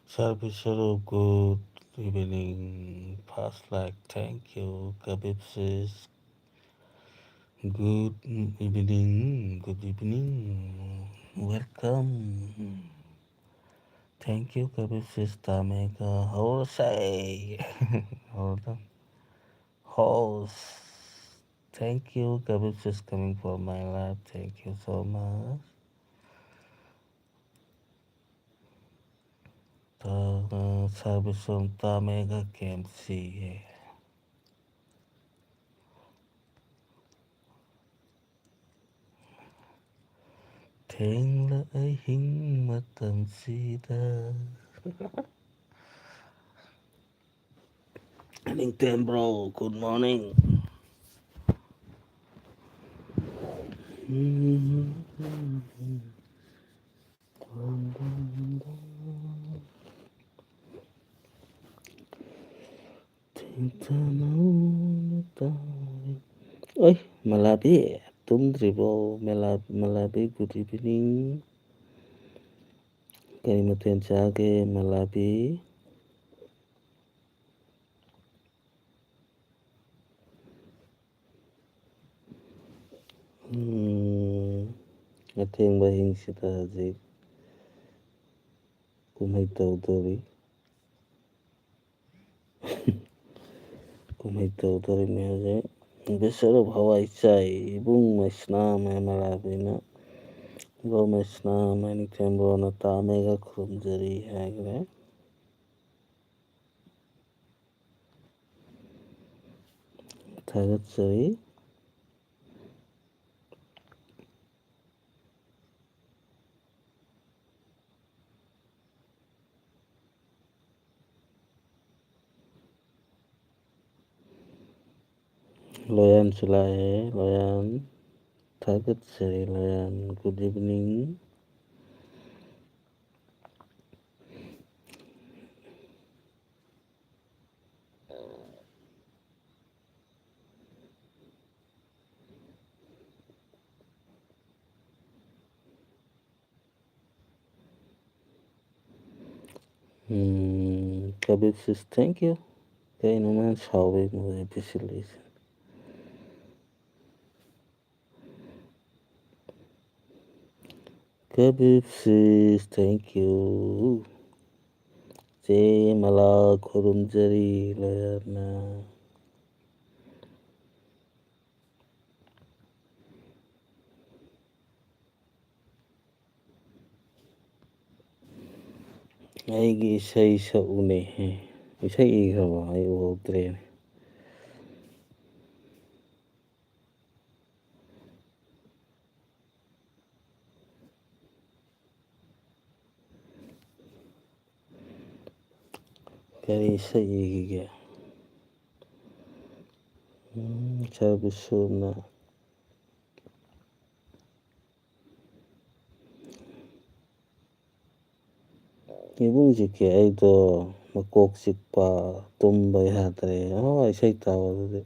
Service, good evening. Fast like thank you. Khabib says good evening. Good evening. Welcome. Thank you, Khabib says Tameka. Jose. Hold on. Host. Thank you, Khabib says coming for my life. Thank you so much. Service on Tameka KMC. Thèn lại hình mà tầm sida. Nintendo bro, good morning. Ôi, Malabi, tumdribo, Malabi, good evening. Kalimutan sage, Malabi. Ating bahing sita haji. Kumay tawdari. Kumay tawdari में हाजे. Besaro bhawai chai, ibung masna में Malabi na. Go masna में Nintendo na tamega khumjari hai. Tagatjari. Loyan Sulae, Loyan. Tagatjari, Loyan. Good evening. Khabib says thank you. Kaya naman sabi mo episode. Khabib says thank you. Jay Malak Khurumjari Layarna. Aigi isai sa une hai. Isai igraba ai uhodre. Kari isai igiga. Service na. Ibung jike ai do makok sikpa tumba yadre. Oh isai tawa de.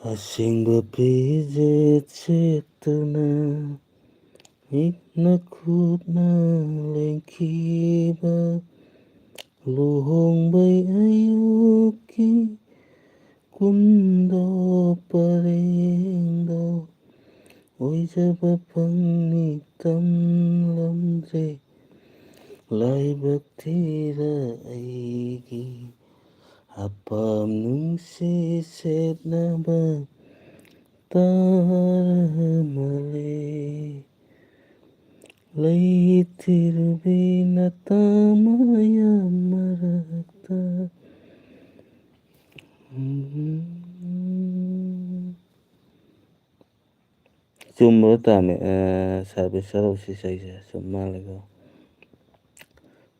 Asingba pije chetna. Ikna khutna lengkiba. Luhong bay ayuki. Kundo parengdo. Oi jaba pangni tam lamre. Lai baktira aigi. Apam nungsi setnaba. Taramale. Lai tirbi natamaya marakta. ꯆꯨꯝꯕ꯭ꯔꯣ ꯇꯥꯃꯦ service ꯁꯔꯨꯛꯁꯤ ꯏꯁꯩꯁꯦ ꯆꯨꯝ ꯃꯥꯜꯂꯦꯀꯣ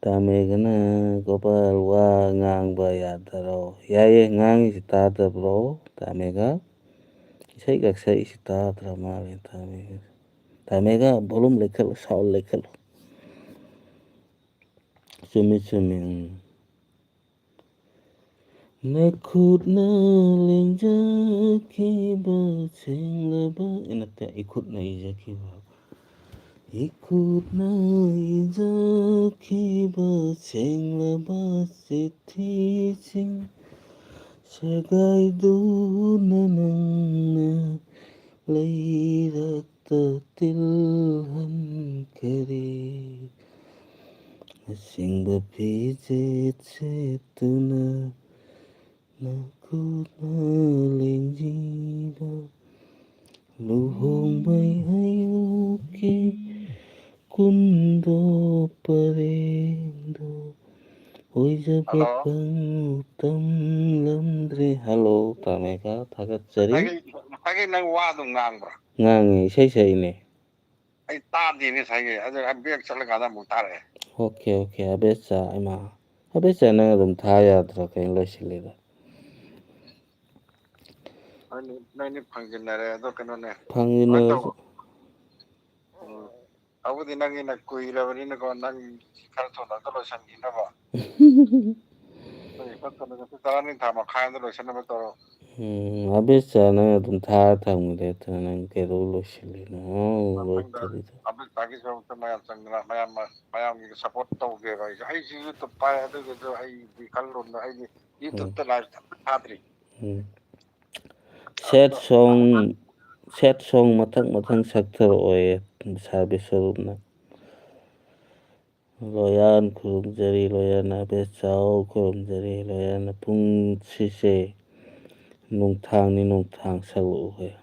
ꯇꯥꯃꯦꯒꯅ ꯒꯣꯄꯥꯜ ꯋꯥ ꯉꯥꯡꯕ ꯌꯥꯗꯔꯣ ꯌꯥꯏꯌꯦ ꯉꯥꯡꯉꯤꯁꯤ ꯇꯥꯗꯕ꯭ꯔꯣ ꯇꯥꯃꯦꯒ ꯏꯁꯩꯒ ꯁꯛꯏꯁꯤ ꯇꯥꯗ꯭ꯔ ꯃꯥꯜꯂꯦ ꯇꯥꯃꯦꯒ ꯚꯣꯂꯨꯝ ꯂꯩꯈꯠꯂꯨ ꯁꯥꯎꯟ ꯂꯩꯈꯠꯂꯨ ꯆꯨꯝꯃꯤ ꯆꯨꯝꯃꯤ ꯅꯈꯨꯠꯅ ꯂꯦꯡꯖꯈꯤꯕ ꯁꯦꯡꯂꯕ ꯅꯠꯇꯦ ꯏꯈꯨꯠꯅ ꯏꯖꯈꯤꯕ 이쿠나 이자키바 생라바 시티징 세가이도 나낭나 레이라타 틸한 그리 싱바 피제 체투나 나쿠나 랭지바 루홍바이 하유키 Kundo parendo 오이자베 방우땀 람드레 할로 다메가 다같자리 자기 난 와도 낭브라 낭이 쉐이쉐이네 아이 따디니 자기 아주 비액 잘가다 못 따래 오케이 아베사 이마 아베사는 좀 다야더라 그냥 러실리다 아니 나니 방진나래도 그노네 방진나래도 아버지 낭이나 꾸이라버리는 거난 가르쳐 나도 로션이나 봐 이것도 다른 다 막하는 로션을 또 아베사는 좀 다다무데 저는 계속 러실리나 로터리다 아베 자기 저부터 마야 정나 마야 이거 서포트 도게 가 아이 지도 빠야 되고 저 아이 칼로나 아이 유튜브 라이브 다들이 셋송 마탕 삭터로에 사비스럽나 로얀 구름자리 로얀 아베사오 구름자리 로얀 붕치세 농탕 살로해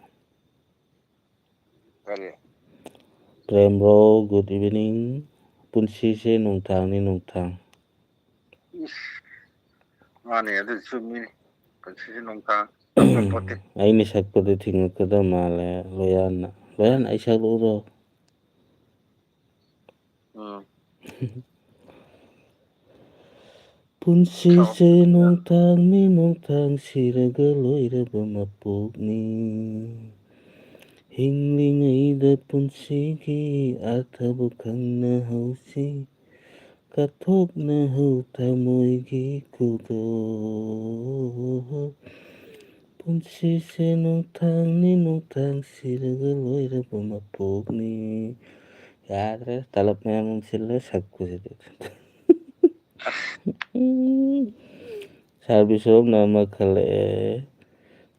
그래 프렘로 굿 이브닝 붕치세 농탕 아니 아주 숨이 붕치세 농탕 아이니 삭거도 팅거다 말래 로얀 아이 살로로 ꯄꯨꯟꯁꯤꯁꯦ ꯅꯣꯡꯊꯥꯡ ꯁꯤꯔꯒ ꯂꯣꯏꯔꯕ ꯃꯄꯣꯛꯅꯤ ꯍꯤꯡꯂꯤꯉꯩꯗ ꯄꯨꯟꯁꯤꯒꯤ ꯑꯥꯔꯊꯕꯨ ꯈꯪꯅꯍꯧꯁꯤ ꯀꯠꯊꯣꯛꯅꯍꯧ ꯊꯃꯣꯏꯒꯤ ꯈꯨꯗꯣꯜ ꯄꯨꯟꯁꯤꯁꯦ ꯅꯣꯡꯊꯥꯡ ꯁꯤꯔꯒ ꯂꯣꯏꯔꯕ ꯃꯄꯣꯛꯅꯤ ꯌꯥꯗ꯭ꯔꯦ ꯇꯂꯞ ꯃꯌꯥꯝ ꯑꯃ ꯁꯤꯜꯂ ꯁꯛꯄꯁꯤꯗꯤ ꯁꯥꯔꯕꯤꯁꯣꯝꯅ ꯑꯃ ꯈꯜꯂꯛꯑꯦ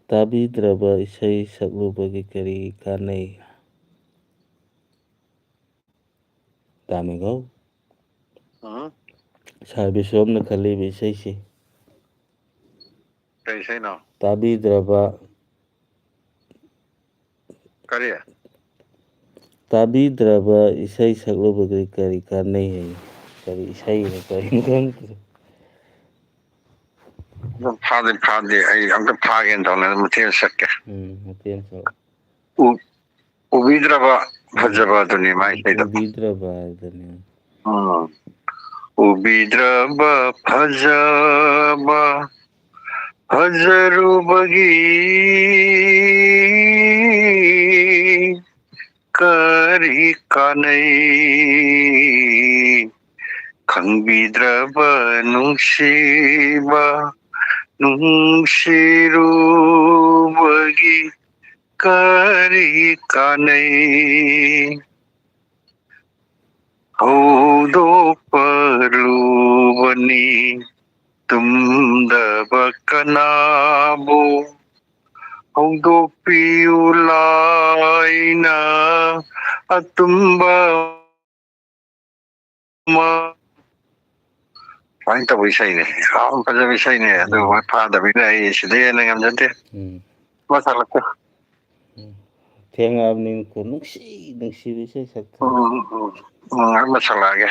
ꯇꯥꯕꯤꯗ꯭ꯔꯕ ꯏꯁꯩ ꯁꯛꯂꯨꯕꯒꯤ ꯀꯔꯤ ꯀꯥꯟꯅꯩ ꯇꯥꯃꯦꯒꯧ ꯁꯥꯔꯕꯤꯁꯣꯝꯅ ꯈꯜꯂꯤꯕ ꯏꯁꯩꯁꯤ ꯀꯩ ꯏꯁꯩꯅꯣ ꯇꯥꯕꯤꯗ꯭ꯔꯕ ꯀꯔꯤ ꯇꯥꯕꯤꯗ꯭ꯔꯕ ꯏꯁꯩ ꯁꯛꯂꯨꯕꯒꯤ ꯀꯔꯤ ꯀꯥꯟꯅꯩ ꯍꯥꯏ ꯀꯔꯤ ꯏꯁꯩꯅꯣ ꯀꯔꯤꯅꯣ ꯈꯪꯗ꯭ꯔꯦ ꯐꯥꯗꯦ ꯑꯩ ꯑꯝꯇ ꯐꯥꯒꯦꯅ ꯇꯧꯅ ꯃꯊꯦꯜ ꯁꯛꯀꯦ ꯃꯊꯦꯜ ꯁꯛ ꯎꯕꯤꯗ꯭ꯔꯕ ꯐꯖꯕ ꯑꯗꯨꯅꯤ ꯃꯥꯏ ꯏꯁꯩꯗꯣ ꯎꯕꯤꯗ꯭ꯔꯕ ꯍꯥꯏꯗꯨꯅꯤ ꯎꯕꯤꯗ꯭ꯔꯕ ꯐꯖꯕ ꯐꯖꯔꯨꯕꯒꯤ ꯀꯔꯤ ꯀꯥꯟꯅꯩ ꯈꯪꯕꯤꯗ꯭ꯔꯕ ꯅꯨꯡꯁꯤꯕ ꯅꯨꯡꯁꯤꯔꯨꯕꯒꯤ ꯀꯔꯤ ꯀꯥꯟꯅꯩ ꯍꯧꯗꯣꯛꯄ ꯂꯨꯕꯅꯤ ꯇꯨꯝꯗꯕ ꯀꯅꯥꯕꯨ ꯍꯧꯗꯣꯛꯄꯤꯌꯨ ꯂꯥꯏꯅ ꯑꯇꯨꯝꯕ ꯁꯨꯃꯥꯏꯅ ꯇꯧꯕ ꯏꯁꯩꯅꯦ ꯌꯥꯝ ꯐꯖꯕ ꯏꯁꯩꯅꯦ ꯑꯗꯨ ꯐꯥꯗꯕꯤꯗ ꯑꯩ ꯁꯤꯗꯩ ꯍꯦꯟꯅ ꯉꯝꯖꯗꯦ ꯃꯁꯛꯂꯛꯇꯦ ꯊꯦꯡꯉꯕꯅꯤꯅꯀꯣ ꯅꯨꯡꯁꯤꯕ ꯏꯁꯩ ꯁꯛꯇ ꯃꯁꯛꯂꯛꯑꯒꯦ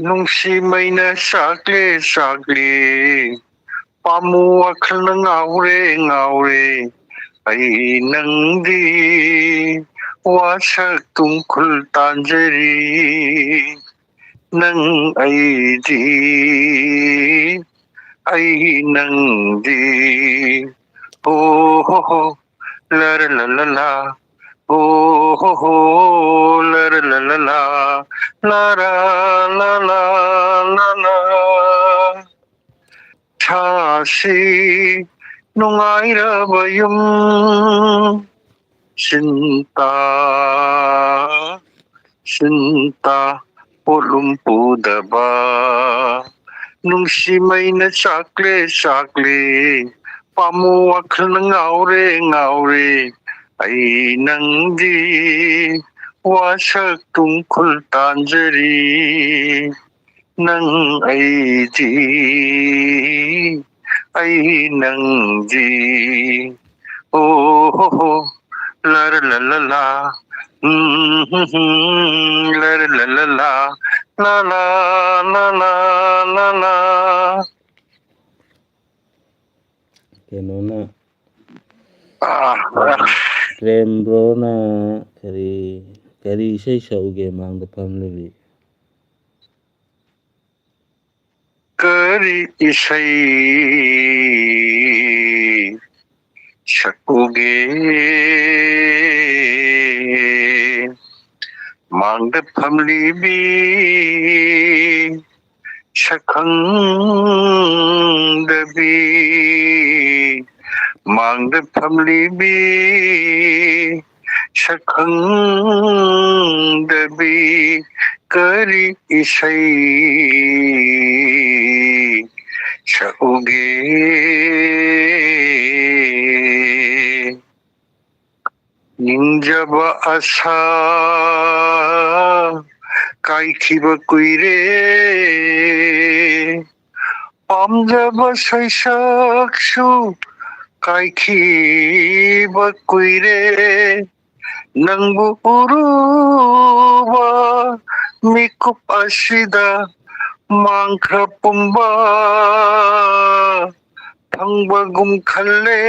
ꯅꯨꯡꯁꯤꯃꯩꯅ ꯆꯥꯛꯂꯦ ꯄꯥꯝꯃꯨ ꯋꯥꯈꯜꯅ ꯉꯥꯎꯔꯦ ꯑꯩ ꯅꯪꯗꯤ ꯋꯥꯁꯛ ꯇꯨꯡꯈꯨꯜ ꯇꯥꯟꯖꯔꯤ ꯅꯪ ꯑꯩꯗꯤ ꯑꯩ ꯅꯪꯗꯤ ꯍꯣ ꯍꯣ ꯍꯣ ꯂꯔ ꯂ ꯂ ꯂ ꯍꯣ ꯍꯣ ꯍꯣ ಲರ ಲಲ ಲರ ಲಲ ಲಲ ꯊꯥꯁꯤ ꯅꯨꯡꯉꯥꯏꯔꯕ ꯌꯨꯝ ꯁꯤꯟꯇꯥ ꯁꯤꯟꯇꯥ ꯄꯣꯠꯂꯨꯝ ꯄꯨꯗꯕ ꯅꯨꯡꯁꯤꯃꯩꯅ ꯆꯥꯛꯂꯦ ꯆꯥꯛꯂꯦ ꯄꯥꯝꯃꯨ ꯋꯥꯈꯜꯅ ꯉꯥꯎꯔꯦ ꯉꯥꯎꯔꯦ ꯑꯩ ꯅꯪꯗꯤ ꯋꯥꯁꯛ ꯇꯨꯡꯈꯨꯜ ꯇꯥꯟꯖꯔꯤ ꯅꯪ ꯑꯩꯗꯤ ꯑꯩ ꯅꯪꯗꯤ ꯑꯣ ꯍꯣ ꯍꯣ ಲರ ಲಲ ಲ ಲರ ಲಲ ಲ ಲ ಲ ಲ ꯀꯩꯅꯣꯅ ꯄ꯭ꯔꯦꯝꯕ꯭ꯔꯣꯅ ꯀꯔꯤ ꯏꯁꯩ ꯁꯛꯎꯒꯦ ꯃꯥꯡꯗ ꯐꯝꯂꯤꯕꯤ ꯀꯔꯤ ꯏꯁꯩ ꯁꯛꯎꯒꯦ ꯃꯥꯡꯗ ꯐꯝꯂꯤꯕꯤ ꯁꯛꯈꯪꯗꯕꯤ ꯃꯥꯡꯗ ꯐꯝꯂꯤꯕꯤ ꯁꯛꯈꯪꯗꯕꯤ ꯀꯔꯤ ꯏꯁꯩ ꯁꯛꯎꯒꯦ ꯅꯤꯡꯖꯕ ꯑꯁꯥ ꯀꯥꯏꯈꯤꯕ ꯀꯨꯏꯔꯦ ꯄꯥꯝꯖꯕ ꯁꯩꯁꯛꯁꯨ ꯀꯥꯏꯈꯤꯕ ꯀꯨꯏꯔꯦ ꯅꯪꯕꯨ ꯎꯔꯨꯕ ꯃꯤꯀꯨꯞ ꯑꯁꯤꯗ ꯃꯥꯡꯈ꯭ꯔ ꯄꯨꯝꯕ ꯐꯪꯕꯒꯨꯝ ꯈꯜꯂꯦ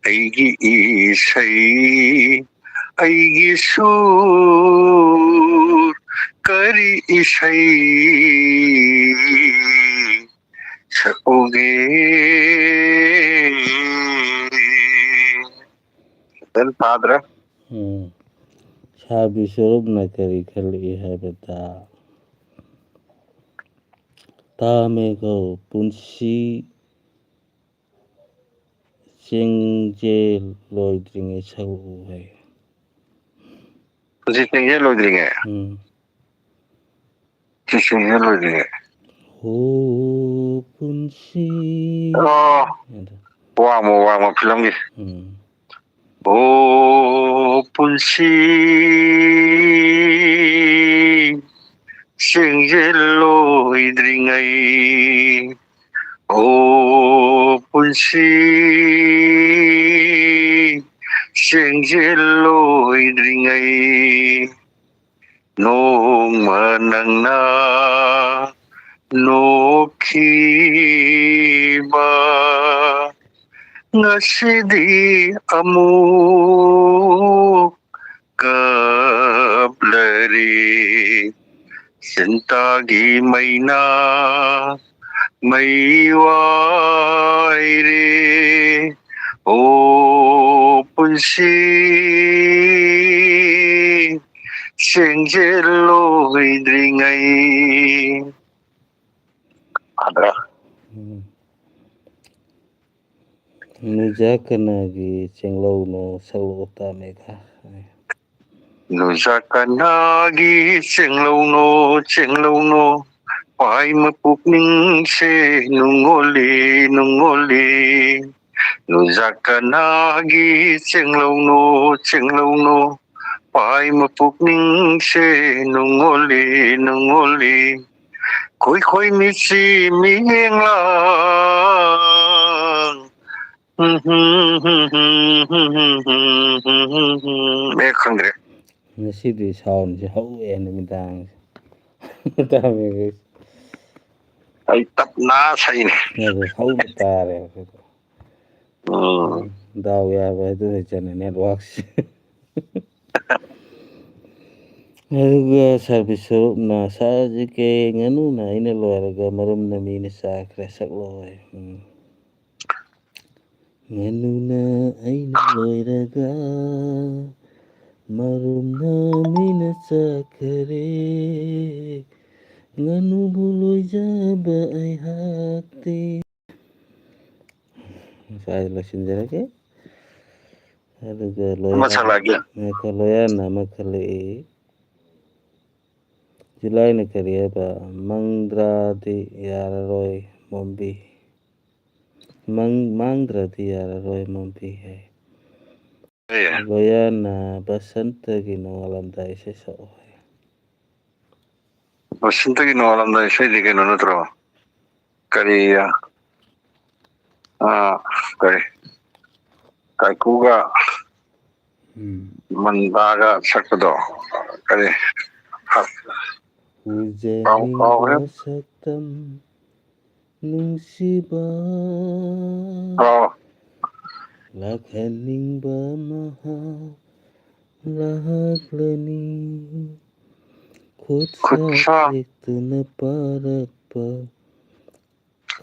ꯑꯩꯒꯤ ꯏꯁꯩ ꯑꯩꯒꯤ ꯁꯨꯔ ꯀꯔꯤ ꯏꯁꯩ ꯁꯛꯎꯒꯦ ꯒ꯭ꯌꯥꯟ ꯇꯥꯗ꯭ꯔꯦ ꯁꯥꯕꯤ ꯁꯔꯨꯞꯅ ꯀꯔꯤ ꯈꯜꯂꯤ ꯍꯥꯏꯕꯗ ꯇꯥꯃꯦꯒꯣ ꯄꯨꯟꯁꯤ ꯆꯤꯡꯖꯦꯜ ꯂꯣꯏꯗ꯭ꯔꯤꯉꯩ ꯁꯛꯎ ꯍꯥꯏ ꯍꯧꯖꯤꯛ ꯆꯤꯡꯖꯦꯜ ꯂꯣꯏꯗ꯭ꯔꯤꯉꯩ ꯆꯤꯡꯖꯦꯜ ꯂꯣꯏꯗ꯭ꯔꯤꯉꯩ ꯍꯣ ꯄꯨꯟꯁꯤ ꯋꯥꯡꯃ ꯐꯤꯂꯝꯒꯤ ꯑꯣ ꯄꯨꯟꯁꯤ ꯆꯤꯡꯖꯦꯜ ꯂꯣꯏꯗ꯭ꯔꯤꯉꯩ ꯑꯣ ꯄꯨꯟꯁꯤ ꯆꯤꯡꯖꯦꯜ ꯂꯣꯏꯗ꯭ꯔꯤꯉꯩ ꯅꯣꯡꯃ ꯅꯪꯅ ꯅꯣꯛꯈꯤꯕ ꯉꯁꯤꯗꯤ ꯑꯃꯨꯛ ꯀꯞꯂꯔꯦ ꯆꯤꯟꯇꯥꯒꯤ ꯃꯩꯅꯥ ꯃꯩ ꯋꯥꯏꯔꯦ ꯑꯣ ꯄꯨꯟꯁꯤ ꯆꯤꯡꯖꯦꯜ ꯂꯣꯏꯗ꯭ꯔꯤꯉꯩ ꯑꯗ꯭ꯔꯦ ꯅꯨꯖꯥ ꯀꯅꯥꯒꯤ ꯆꯦꯡꯂꯧꯅꯣ ꯁꯛꯂꯛꯑꯣ ꯇꯥꯃꯦꯒꯥ ꯅꯨꯖꯥ ꯀꯅꯥꯒꯤ ꯆꯦꯡꯂꯧꯅꯣ ꯆꯦꯡꯂꯧꯅꯣ ꯄꯥꯏꯃ ꯄꯨꯛꯅꯤꯡꯁꯦ ꯅꯨꯡꯉꯣꯜꯂꯤ ꯅꯨꯡꯉꯣꯜꯂꯤ ꯅꯨꯖꯥ ꯀꯅꯥꯒꯤ ꯆꯦꯡꯂꯧꯅꯣ ꯆꯦꯡꯂꯧꯅꯣ ꯄꯥꯏꯃ ꯄꯨꯛꯅꯤꯡꯁꯦ ꯅꯨꯡꯉꯣꯜꯂꯤ ꯅꯨꯡꯉꯣꯜꯂꯤ ꯈꯣꯏ ꯃꯤꯠꯁꯤ ꯃꯤꯠꯌꯦꯡꯂꯥꯡ ꯑꯩ ꯈꯪꯗ꯭ꯔꯦ ꯉꯁꯤꯗꯤ ꯁꯥꯎꯟꯁꯦ ꯍꯧꯋꯦ ꯅꯨꯃꯤꯗꯥꯡꯁꯦ ꯇꯥꯃꯦꯒꯤ ꯑꯩ ꯇꯞꯅ ꯁꯛꯏꯅꯦ ꯍꯧꯅ ꯇꯥꯔꯦ ꯗꯥꯎ ꯌꯥꯕ ꯍꯥꯏꯗꯨ ꯍꯩꯖꯅ ꯅꯦꯠꯋꯥꯛꯁꯦ ꯑꯗꯨꯒ ꯁꯥꯔꯚꯤꯁ ꯁꯔꯨꯞꯅ ꯁꯥꯔꯁꯤ ꯀꯩ ꯉꯥꯅꯨꯅ ꯑꯩꯅ ꯂꯣꯏꯔꯒ ꯃꯔꯨꯝꯅ ꯃꯤꯅ ꯆꯥꯈ꯭ꯔꯦ ꯁꯛꯂꯣꯏ ꯉꯥꯅꯨꯅ ꯑꯩꯅ ꯂꯣꯏꯔꯒ ꯃꯔꯨꯝꯅ ꯃꯤꯅ ꯆꯥꯈꯔꯦ ꯉꯥꯅꯨꯕꯨ ꯂꯣꯏꯖꯕ ꯑꯩꯍꯥꯛꯇꯤ ꯁ꯭ꯋꯥꯏꯗ ꯂꯣꯏꯁꯤꯟꯖꯔꯒꯦ ꯑꯗꯨꯒ ꯂꯣꯌꯥꯟꯅ ꯑꯃ ꯈꯜꯂꯛꯏ ꯖꯨꯂꯥꯏꯅ ꯀꯔꯤ ꯍꯥꯏꯕ ꯃꯪꯗ꯭ꯔꯥꯗꯤ ꯌꯥꯔꯔꯣꯏ ꯃꯣꯝꯕꯤ ꯃꯥꯡꯗ꯭ꯔꯗꯤ ꯌꯥꯔꯔꯣꯏ ꯃꯣꯝꯕꯤ ꯍꯥꯏ ꯂꯣꯌꯥꯟꯅ ꯕꯁꯟꯇꯒꯤ ꯅꯣꯡꯉꯥꯜꯂꯝꯗꯥꯏ ꯏꯁꯩ ꯁꯛꯎ ꯍꯥꯏ ꯕꯁꯟꯇꯒꯤ ꯅꯣꯡꯉꯥꯜꯂꯝꯗꯥꯏ ꯏꯁꯩꯗꯤ ꯀꯩꯅꯣ ꯅꯠꯇ꯭ꯔꯣ ꯀꯔꯤ ꯀꯔꯤ ꯀꯥꯏꯀꯨꯒ ꯃꯟꯗꯥꯒ ꯁꯛꯄꯗꯣ ꯀꯔꯤ ꯎꯖꯅꯤꯡꯕ ꯀꯥꯎꯈ꯭ꯔꯦ ꯁꯛꯇꯝ ꯅꯨꯡꯁꯤꯕ ꯂꯥꯛꯍꯟꯅꯤꯡꯕ ꯃꯍꯥꯛ ꯂꯥꯛꯂꯅꯤ ꯈꯨꯠꯁꯥ ꯇꯦꯛꯇꯨꯅ ꯄꯥꯔꯛꯄ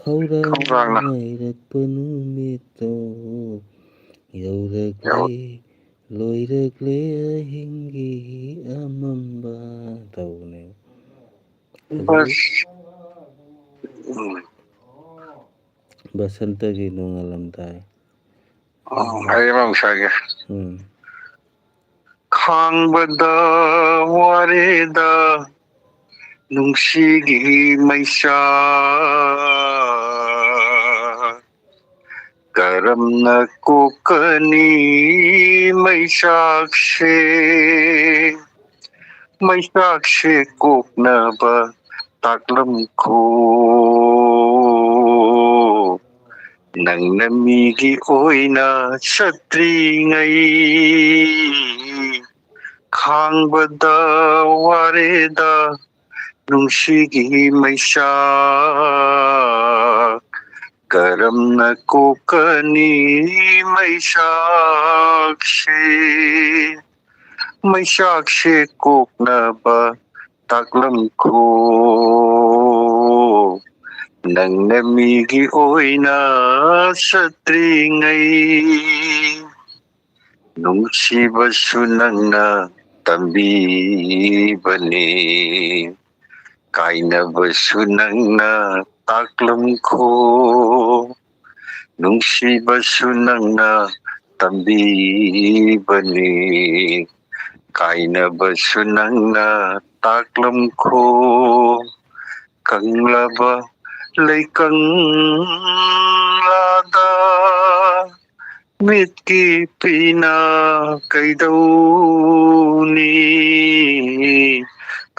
ꯈꯧꯔꯥꯡꯅ ꯉꯥꯏꯔꯛꯄ ꯅꯨꯃꯤꯠꯇꯣ ꯌꯧꯔꯛꯂꯦ ꯂꯣꯏꯔꯛꯂꯦ ꯑꯍꯤꯡꯒꯤ ꯑꯃꯝꯕ ꯇꯧꯕꯅꯦꯕ ꯐꯖꯩ ꯕꯁꯟꯇꯒꯤ ꯅꯣꯡꯉꯥꯜꯂꯝꯗꯥꯏ ꯑꯩ ꯑꯃ ꯑꯃꯨꯛ ꯁꯛꯑꯒꯦ ꯎꯝ ꯈꯥꯡꯕꯗ ꯋꯥꯔꯦꯗ ꯅꯨꯡꯁꯤꯒꯤ ꯃꯩꯁꯥ ꯀꯔꯝꯅ ꯀꯣꯛꯀꯅꯤ ꯃꯩꯁꯥꯛꯁꯦ ꯃꯩꯁꯥꯛꯁꯦ ꯀꯣꯛꯅꯕ ꯇꯥꯛꯂꯝꯈꯣ ꯅꯪꯅ ꯃꯤꯒꯤ ꯑꯣꯏꯅ ꯆꯠꯇ꯭ꯔꯤꯉꯩ ꯈꯥꯡꯕꯗ ꯋꯥꯔꯦꯗ ꯅꯨꯡꯁꯤꯒꯤ ꯃꯩꯁꯥ ꯀꯔꯝꯅ ꯀꯣꯛꯀꯅꯤ ꯃꯩꯁꯥꯛꯁꯦ ꯃꯩꯁꯥꯛꯁꯦ ꯀꯣꯛꯅꯕ ꯇꯥꯛꯂꯝꯈꯣ ꯅꯪꯅ ꯃꯤꯒꯤ ꯑꯣꯏꯅ ꯆꯠꯇ꯭ꯔꯤꯉꯩ ꯅꯨꯡꯁꯤꯕꯁꯨ ꯅꯪꯅ ꯇꯝꯕꯤꯕꯅꯤ ꯀꯥꯏꯅꯕꯁꯨ ꯅꯪꯅ ꯇꯥꯛꯂꯝꯈꯣ ꯅꯨꯡꯁꯤꯕꯁꯨ ꯅꯪꯅ ꯇꯝꯕꯤꯕꯅꯤ ꯀꯥꯏꯅꯕꯁꯨ ꯅꯪꯅ ꯇꯥꯛꯂꯝꯈꯣ ꯀꯪꯂꯕ ꯂꯩꯀꯪꯂꯥꯗ ꯃꯤꯠꯀꯤ ꯄꯤꯅ ꯀꯩꯗꯧꯅꯤ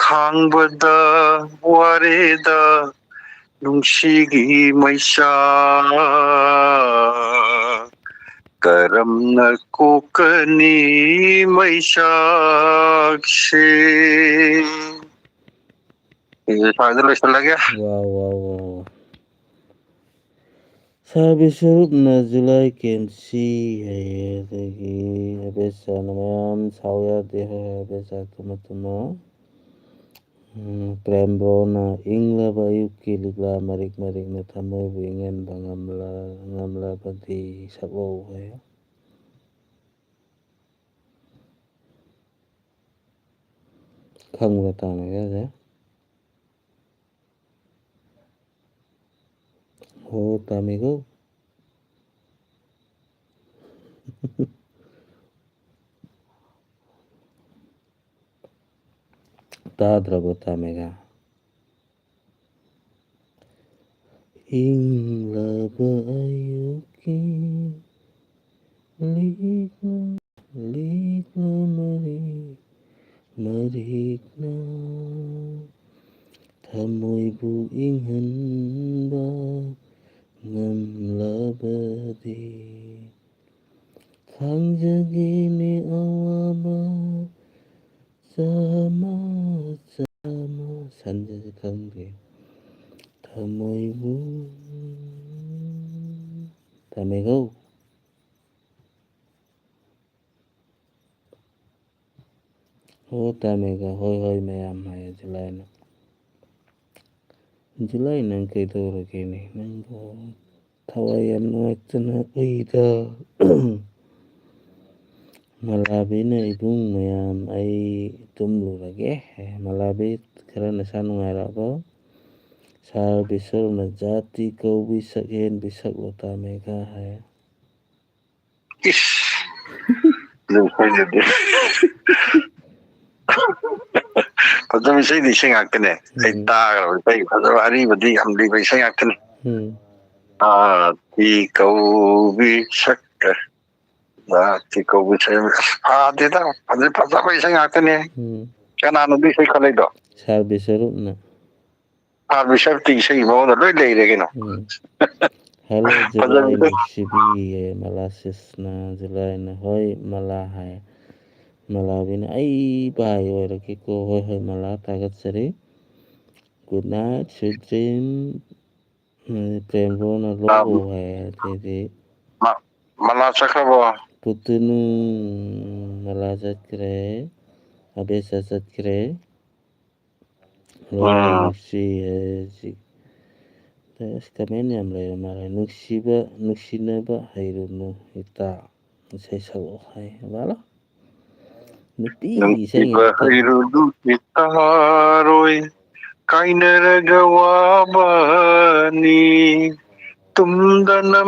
ꯈꯥꯡꯕꯗ ꯋꯥꯔꯦꯗ ꯅꯨꯡꯁꯤꯒꯤ ꯃꯩꯁꯥ ꯀꯔꯝꯅ ꯀꯣꯛꯀꯅꯤ ꯃꯩꯁꯥꯛꯁꯦ ꯁ꯭ꯋꯥꯏꯗ ꯂꯣꯏꯁꯤꯜꯂꯒꯦ ꯋꯥꯎ ꯁꯥꯔꯚꯤꯁ ꯁꯔꯨꯞꯅ ꯖꯨꯂꯥꯏ ꯀꯦꯟꯁꯤ ꯍꯥꯏꯌꯦ ꯑꯗꯒꯤ ꯑꯕꯦꯆꯥꯅ ꯃꯌꯥꯝ ꯁꯥꯎ ꯌꯥꯗꯦ ꯍꯥꯏ ꯑꯕꯦꯆꯥ ꯇꯨꯝꯃ ꯇꯨꯝꯃ ꯄ꯭ꯔꯦꯝꯕꯣꯅ ꯏꯪꯂꯕ ꯑꯌꯨꯛꯀꯤ ꯂꯤꯛꯂꯥ ꯃꯔꯤꯛ ꯃꯔꯤꯛꯅ ꯊꯃꯣꯏꯕꯨ ꯏꯪꯍꯟꯕ ꯉꯝꯂꯕꯗꯤ ꯁꯛꯂꯛꯎ ꯍꯥꯏ ꯈꯪꯕ꯭ꯔ ꯇꯥꯅꯒꯁꯦ ꯍꯣ ꯇꯥꯃꯦꯒꯣ ꯇꯥꯗ꯭ꯔꯕꯣ ꯇꯥꯃꯦꯒꯥ ꯏꯪꯂꯕ ꯑꯌꯨꯛꯀꯤ ꯂꯤꯛꯂꯥ ꯃꯔꯤꯛ ꯃꯔꯤꯛꯅ ꯊꯃꯣꯏꯕꯨ ꯏꯪꯍꯟꯕ ꯉꯝꯂꯕꯗꯤ ꯈꯥꯡꯖꯒꯦꯅꯦ ꯑꯋꯥꯕ ꯆꯥꯝꯃ ꯁꯟꯖꯁꯦ ꯈꯪꯗꯦ ꯊꯃꯣꯏꯕꯨ ꯇꯥꯃꯦꯒꯣ ꯍꯣ ꯇꯥꯃꯦꯒ ꯍꯣꯏ ꯃꯌꯥꯝ ꯍꯥꯏꯌꯦ ꯖꯨꯂꯥꯏꯅ. ꯖꯨꯂꯥꯏ ꯅꯪ ꯀꯩꯗꯧꯔꯒꯦꯅꯦ ꯅꯪꯕꯨ ꯊꯋꯥꯏ ꯌꯥꯝ ꯅꯨꯡꯉꯥꯏꯇꯅ ꯎꯏꯗ. ꯃꯂꯥꯕꯤꯅ ꯏꯕꯨꯡ ꯃꯌꯥꯝ ꯑꯩ ꯇꯨꯝꯂꯨꯔꯒꯦ. ꯃꯂꯥꯕꯤ ꯈꯔ ꯅꯁꯥ ꯅꯨꯡꯉꯥꯏꯔꯛꯑꯕꯣ? ꯁꯥꯔ ꯕꯤꯁꯔꯨꯅ ꯖꯥꯇꯤ ꯀꯧꯕꯤ ꯁꯛꯍꯦꯟꯕꯤ ꯁꯛꯂꯣ ꯇꯥꯃꯦꯒ ꯍꯥꯏ. ꯏꯁ ꯑꯗꯨꯝ ꯈꯣꯏꯖꯗꯦ. ꯐꯖꯕ ꯏꯁꯩꯗꯤ ꯏꯁꯩ ꯉꯥꯛꯇꯅꯦ. ꯑꯩ ꯇꯥꯈ꯭ꯔꯕ ꯏꯁꯩ ꯐꯖꯕ ꯑꯔꯤꯕꯗꯤ ꯌꯥꯝ ꯂꯤꯕ ꯏꯁꯩ ꯉꯥꯛꯇꯅꯦ. ꯖꯥꯇꯤ ꯀꯧꯕꯤ ꯁꯛꯀ ꯖꯥꯇꯤ ꯀꯧꯕꯤ ꯐꯗꯦꯗ ꯐꯖꯕ ꯏꯁꯩ ꯉꯥꯛꯇꯅꯦ. ꯀꯅꯥꯅꯣ ꯑꯗꯨ ꯏꯁꯩ ꯈꯠꯂꯛꯏꯗꯣ? ꯁꯥꯔ ꯕꯤꯁꯔꯨꯞꯅ. ꯁꯥꯔ ꯕꯤꯁꯔꯨꯞꯇꯤ ꯏꯁꯩꯒꯤ ꯃꯉꯣꯟꯗ ꯂꯣꯏ ꯂꯩꯔꯦ ꯀꯩꯅꯣ. ꯍꯜꯂꯣ ꯐꯖꯕ ꯖꯨꯂꯥꯏ ꯏꯁꯩ. ꯅꯨꯡꯁꯤꯕꯤ ꯃꯂꯥꯁꯤꯁꯅ ꯖꯨꯂꯥꯏꯅ ꯍꯣꯏ ꯃꯂꯥ ꯍꯥꯏ. ꯃꯂꯥꯕꯤꯅ ꯑꯩ ꯚꯥꯏ ꯑꯣꯏꯔꯒꯦꯀꯣ. ꯍꯣꯏ ꯃꯂꯥ ꯊꯥꯒꯠꯆꯔꯤ. Good night sweet dream. ꯄ꯭ꯔꯦꯝꯕꯣꯅ ꯂꯣ ꯍꯥꯏ. ꯑꯗꯩꯗꯤ ꯃꯂꯥ ꯆꯠꯈ꯭ꯔꯕꯣ? ꯄꯨꯇꯨꯅꯨ ꯃꯂꯥ ꯆꯠꯈ꯭ꯔꯦ. ꯑꯕꯦꯆꯥ ꯆꯠꯈ꯭ꯔꯦ. ꯂꯣꯏꯅ ꯅꯨꯡꯁꯤ ꯍꯧꯖꯤꯛ. ꯑꯁ ꯀꯃꯦꯟ ꯌꯥꯝ ꯂꯩꯔ ꯃꯥꯜꯂꯦ. ꯅꯨꯡꯁꯤꯅꯕ ꯍꯩꯔꯨꯅꯨ ꯏꯇꯥ. ꯏꯁꯩ ꯁꯛꯂꯛꯑꯣ ꯍꯥꯏ. ꯍꯜꯂꯣ. ꯅꯨꯄꯤꯒꯤ ꯏꯁꯩ ꯅꯨꯡꯁꯤꯕ ꯉꯥꯛꯇꯅꯤ. ꯍꯩꯔꯨꯅꯨ ꯏꯇꯥꯔꯣꯏ ꯀꯥꯏꯅꯔꯒ ꯋꯥꯕꯅꯤ. ꯇꯨꯝꯗꯅ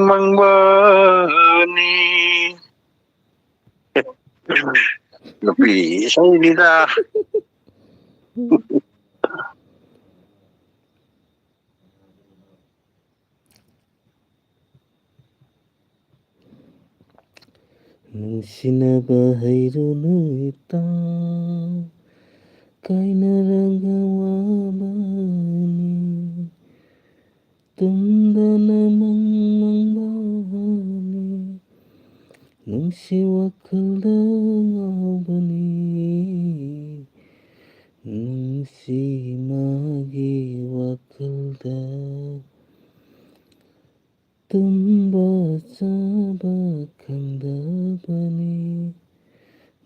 ꯃꯪꯕꯅꯤ. ꯅꯨꯄꯤ ꯏꯁꯩꯅꯤꯗ. ꯅꯨꯡꯁꯤꯅꯕ ꯍꯩꯔꯨꯅꯨ ꯏꯇꯥ ꯀꯥꯏꯅꯔꯒ ꯋꯥꯕꯅꯤ ꯇꯨꯝꯗꯅ ꯃꯪꯕꯅꯤ ꯅꯨꯡꯁꯤ ꯋꯥꯈꯜꯗ ꯉꯥꯎꯕꯅꯤ ꯅꯨꯡꯁꯤ ꯃꯥꯒꯤ ꯋꯥꯈꯜꯗ ꯇꯨꯝꯕ ꯆꯥꯕ ꯈꯪꯗꯕꯅꯤ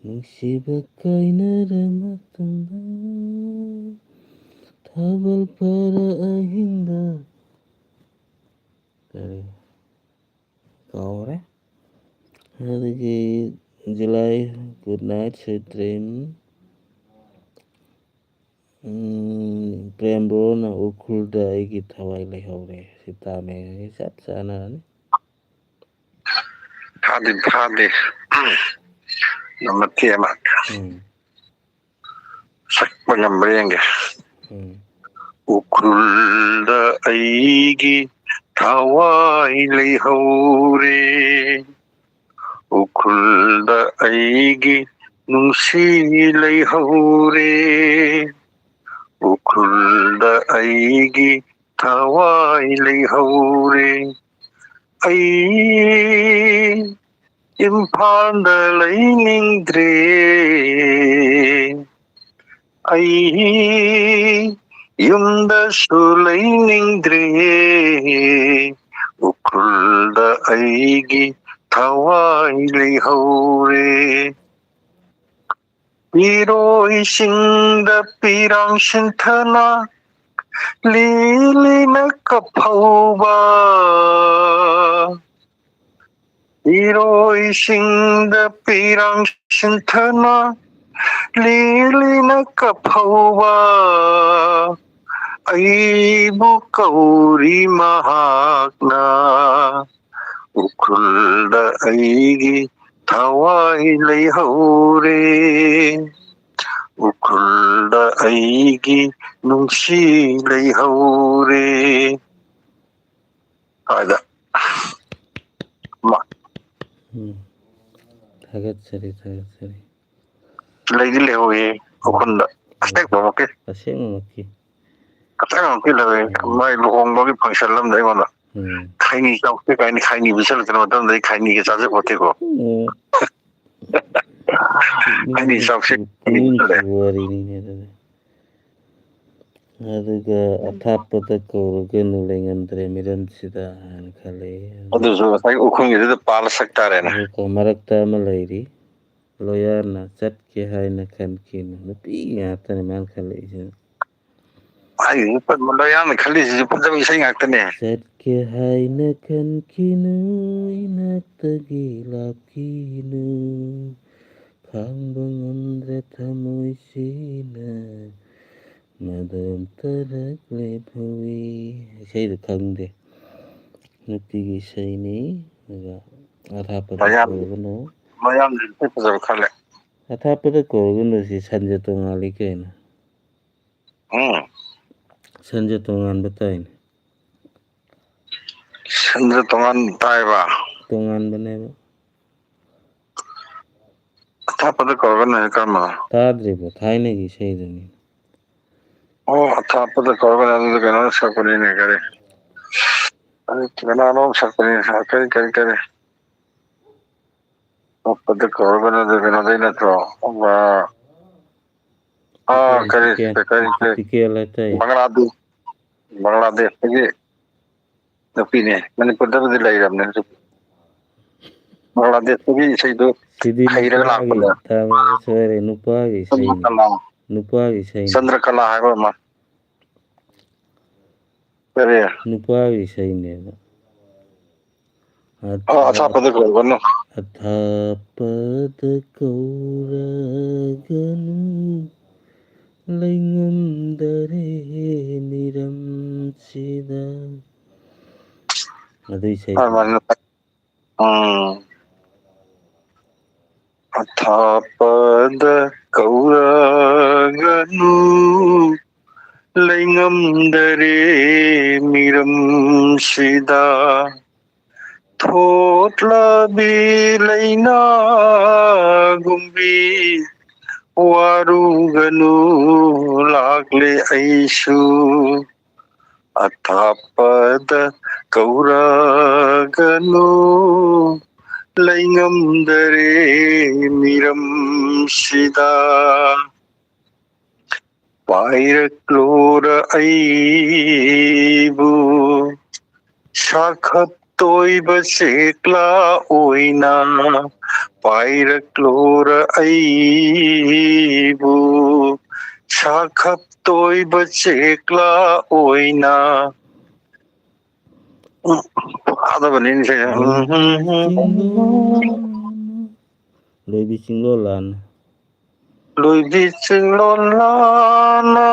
ꯅꯨꯡꯁꯤꯕ ꯀꯥꯏꯅꯔ ꯃꯇꯨꯡꯗ ꯊꯥꯕꯜ ꯐꯔ ꯑꯍꯤꯡꯗ ꯀꯔꯤ ꯀꯥꯎꯔꯦ ꯑꯗꯒꯤ July good night sweet dream ꯄ꯭ꯔꯦꯝꯕꯣꯔꯅ ꯎꯈ꯭ꯔꯨꯜꯗ ꯑꯩꯒꯤ ꯊꯋꯥꯏ ꯂꯩꯍꯧꯔꯦ ꯁꯤ ꯇꯥꯃꯦꯒꯤ ꯆꯞ ꯆꯥꯟꯅꯔꯅꯤ ꯐꯥꯗꯦ ꯅꯝꯕꯔ ꯊꯦꯃ ꯁꯛꯄ ꯉꯝꯕ꯭ꯔꯥ ꯌꯦꯡꯒꯦ ꯎꯈ꯭ꯔꯨꯜꯗ ꯑꯩꯒꯤ ꯊꯋꯥꯏ ꯂꯩꯍꯧꯔꯦ ꯎꯈ꯭ꯔꯨꯜꯗ ꯑꯩꯒꯤ ꯅꯨꯡꯁꯤ ꯂꯩꯍꯧꯔꯦ ꯎꯈ꯭ꯔꯨꯜꯗ ꯑꯩꯒꯤ ꯊꯋꯥꯏ ꯂꯩꯍꯧꯔꯦ ꯑꯩ ꯏꯝꯐꯥꯜꯗ ꯂꯩꯅꯤꯡꯗ꯭ꯔꯦ ꯑꯩ ꯌꯨꯝꯗꯁꯨ ꯂꯩꯅꯤꯡꯗ꯭ꯔꯦ ꯎꯈ꯭ꯔꯨꯜꯗ ꯑꯩꯒꯤ ꯊꯋꯥꯏ ꯂꯩꯍꯧꯔꯦ ꯏꯔꯣꯏꯁꯤꯡꯗ ꯄꯤꯔꯥꯡ ꯁꯤꯟꯊꯅ ꯂꯤꯂꯤꯅ ꯀꯞꯐꯧꯕ ꯏꯔꯣꯏꯁꯤꯡꯗ ꯄꯤꯔꯥꯡ ꯁꯤꯟꯊꯅ ꯂꯤꯂꯤꯅ ꯀꯞꯐꯧꯕ ꯑꯩꯕꯨ ꯀꯧꯔꯤ ꯃꯍꯥꯛꯅ ꯎꯈ꯭ꯔꯨꯜꯗ ꯑꯩꯒꯤ ꯊꯋꯥꯏ ꯂꯩꯍꯧꯔꯦ ꯎꯈ꯭ꯔꯨꯜꯗ ꯑꯩꯒꯤ ꯅꯨꯡꯁꯤ ꯂꯩꯍꯧꯔꯦ ꯍꯥꯏꯗ ꯊꯥꯒꯠꯆꯔꯤ ꯂꯩꯗꯤ ꯂꯩꯍꯧꯋꯦ ꯎꯈ꯭ꯔꯨꯜꯗ ꯑꯁꯦꯡꯕꯃꯛꯀꯤ ꯑꯁꯦꯡꯕꯃꯛꯀꯤ ꯑꯁꯦꯡꯕꯃꯛꯀꯤ ꯂꯩꯍꯧꯋꯦ ꯃꯥꯏ ꯂꯨꯍꯣꯡꯕꯒꯤ ꯐꯪꯁꯟ ꯑꯃꯗ ꯑꯩꯉꯣꯟꯗ ꯈꯩꯅꯤ ꯆꯥꯎꯁꯦ ꯀꯥꯏꯅ ꯈꯩꯅꯤ ꯄꯤꯁꯜꯂꯛꯇꯅ ꯃꯇꯝꯗ ꯑꯩ ꯈꯩꯅꯤꯒ ꯆꯥꯖꯄꯣꯠꯇꯦꯀꯣ ꯈꯩꯅꯤ ꯆꯥꯎꯁꯦ ꯈꯩꯅꯤ ꯄꯨꯛꯅꯤꯡ ꯄꯤꯁꯜꯂꯛꯑꯦ ꯅꯨꯡꯁꯤꯕ ꯋꯥꯔꯤꯅꯤꯅꯦ ꯑꯗꯨꯗꯤ ꯑꯗꯨꯒ ꯑꯊꯥꯞꯄꯗ ꯀꯧꯔꯒꯅꯨ ꯂꯩꯉꯝꯗ꯭ꯔꯦ ꯃꯤꯔꯝꯁꯤꯗ ꯍꯥꯏꯅ ꯈꯜꯂꯛꯏ ꯑꯗꯨꯁꯨ ꯉꯁꯥꯏ ꯎꯈ꯭ꯔꯨꯜꯒꯤꯗꯨꯗ ꯄꯥꯜꯂ ꯁꯛ ꯇꯥꯔꯦꯅꯦ ꯃꯔꯛꯇ ꯑꯃ ꯂꯩꯔꯤ ꯂꯣꯌꯥꯔꯅ ꯆꯠꯀꯦ ꯍꯥꯏꯅ ꯈꯟꯈꯤꯅꯨ ꯅꯨꯄꯤ ꯉꯥꯛꯇꯅꯦ ꯃꯥꯅ ꯈꯜꯂꯛꯏꯁꯦ ꯂꯣꯌꯥꯔꯅ ꯈꯜꯂꯤꯁꯤꯁꯨ ꯐꯖꯕ ꯏꯁꯩ ꯉꯥꯛꯇꯅꯦ ꯆꯠꯀꯦ ꯍꯥꯏꯅ ꯈꯟꯈꯤꯅꯨ ꯏꯅꯥꯛꯇꯒꯤ ꯂꯥꯞꯈꯤꯅꯨ ꯈꯥꯡꯕ ꯉꯝꯗ꯭ꯔꯦ ꯊꯃꯣꯏꯁꯤꯅ ꯃꯗꯣꯝꯇꯔꯛ ꯂꯦꯞꯍꯧꯏ ꯏꯁꯩꯗꯣ ꯈꯪꯗꯦ ꯅꯨꯄꯤꯒꯤ ꯏꯁꯩꯅꯤ ꯑꯗꯨꯒ ꯑꯊꯥꯞꯄꯗ ꯀꯧꯔꯒꯅꯨ ꯂꯣꯌꯥꯔꯅ ꯏꯁꯩ ꯐꯖꯕ ꯈꯜꯂꯦ ꯑꯊꯥꯞꯄꯗ ꯀꯧꯔꯒꯅꯨ ꯁꯤ ꯁꯟꯖꯦ ꯇꯣꯡꯉꯥꯜꯂꯤ ꯀꯩꯅꯣ ꯁꯟꯖꯦ ꯇꯣꯉꯥꯟꯕ ꯇꯥꯏꯅꯦ ꯁꯟꯖꯦ ꯇꯣꯉꯥꯟ ꯇꯥꯏꯕ ꯇꯣꯉꯥꯟꯕꯅꯦꯕ ꯑꯊꯥꯞꯄꯗ ꯀꯧꯔꯒꯅꯨ ꯍꯥꯏ ꯀꯔꯝꯕꯅꯣ ꯇꯥꯗ꯭ꯔꯤꯕꯣ ꯊꯥꯏꯅꯒꯤ ꯏꯁꯩꯗꯨꯅꯤ ꯑꯣ ꯑꯊꯥꯞꯄꯗ ꯀꯧꯔꯒꯅꯨ ꯑꯗꯨꯗꯤ ꯀꯩꯅꯣꯅ ꯁꯛꯄꯅꯤꯅꯦ ꯀꯔꯤ ꯀꯅꯥꯅꯣꯝ ꯁꯛꯄꯅꯤꯅꯦ ꯀꯔꯤ ꯑꯊꯥꯞꯄꯗ ꯀꯧꯔꯒꯅꯨꯗꯣ ꯀꯩꯅꯣꯗꯩ ꯅꯠꯇ꯭ꯔꯣ ꯀꯔꯤ ꯇꯤꯀꯦꯜ ꯍꯥꯏꯇꯥꯏ ꯕꯪꯒ꯭ꯂꯥꯗꯦꯁꯇꯒꯤ ꯅꯨꯄꯤꯅꯦ ꯃꯅꯤꯄꯨꯔꯗꯕꯨꯗꯤ ꯂꯩꯔꯕꯅꯦ ꯍꯧꯖꯤꯛ ꯕꯪꯒ꯭ꯂꯥꯗꯦꯁꯇꯒꯤ ꯏꯁꯩꯗꯨ ꯁꯤꯗꯤ ꯍꯩꯔꯒ ꯅꯨꯄꯥꯒꯤ ꯂꯥꯛꯄꯗ ꯇꯥꯕꯗ ꯁꯣꯏꯔꯦ ꯅꯨꯄꯥꯒꯤ ꯏꯁꯩꯅꯤ ꯅꯨꯄꯥꯒꯤ ꯏꯁꯩꯅꯤ ꯆꯟꯗ꯭ꯔꯀꯂꯥ ꯍꯥꯏꯕ ꯑꯃ ꯀꯔꯤ ꯅꯨꯄꯥꯒꯤ ꯏꯁꯩꯅꯦꯕ ꯑꯊꯥꯞꯄꯗ ꯀꯧꯔꯒꯅꯨ ꯑꯊꯥꯞꯄꯗ ꯀꯧꯔꯒꯅꯨ ꯂꯩꯉꯝꯗꯔꯦ ꯃꯤꯔꯝꯁꯤꯗ ꯑꯗꯨ ꯏꯁꯩꯗꯨꯅꯤ ꯑꯊꯥꯞꯄꯗ ꯀꯧꯔꯒꯅꯨ ꯂꯩꯉꯝꯗꯔꯦ ꯃꯤꯔꯝꯁꯤꯗ ꯊꯣꯠꯂꯕꯤ ꯂꯩꯅꯥꯒꯨꯝꯕꯤ ꯋꯥꯔꯨꯒꯅꯨ ꯂꯥꯛꯂꯦ ꯑꯩꯁꯨ ꯑꯊꯥꯞꯄꯗ ꯀꯧꯔꯒꯅꯨ ꯂꯩꯉꯝꯗꯔꯦ ꯃꯤꯔꯝꯁꯤꯗ ꯄꯥꯏꯔꯛꯂꯣꯔ ꯑꯩꯕꯨ ꯁꯥꯈꯠꯇꯣꯏꯕ ꯁꯦꯛꯂꯥ ꯑꯣꯏꯅ ꯄꯥꯏꯔꯛꯂꯣꯔ ꯑꯩꯕꯨ ꯁꯥꯈꯞꯇꯣꯏꯕ ꯆꯦꯛꯂꯥ ꯑꯣꯏꯅ ꯐꯥꯗꯕꯅꯤꯅꯦ ꯏꯁꯩꯁꯦ ꯂꯣꯏꯕꯤ ꯆꯤꯡꯂꯣꯜꯂꯥꯟ ꯂꯣꯏꯕꯤ ꯆꯤꯡꯂꯣꯜꯂꯥꯟꯅ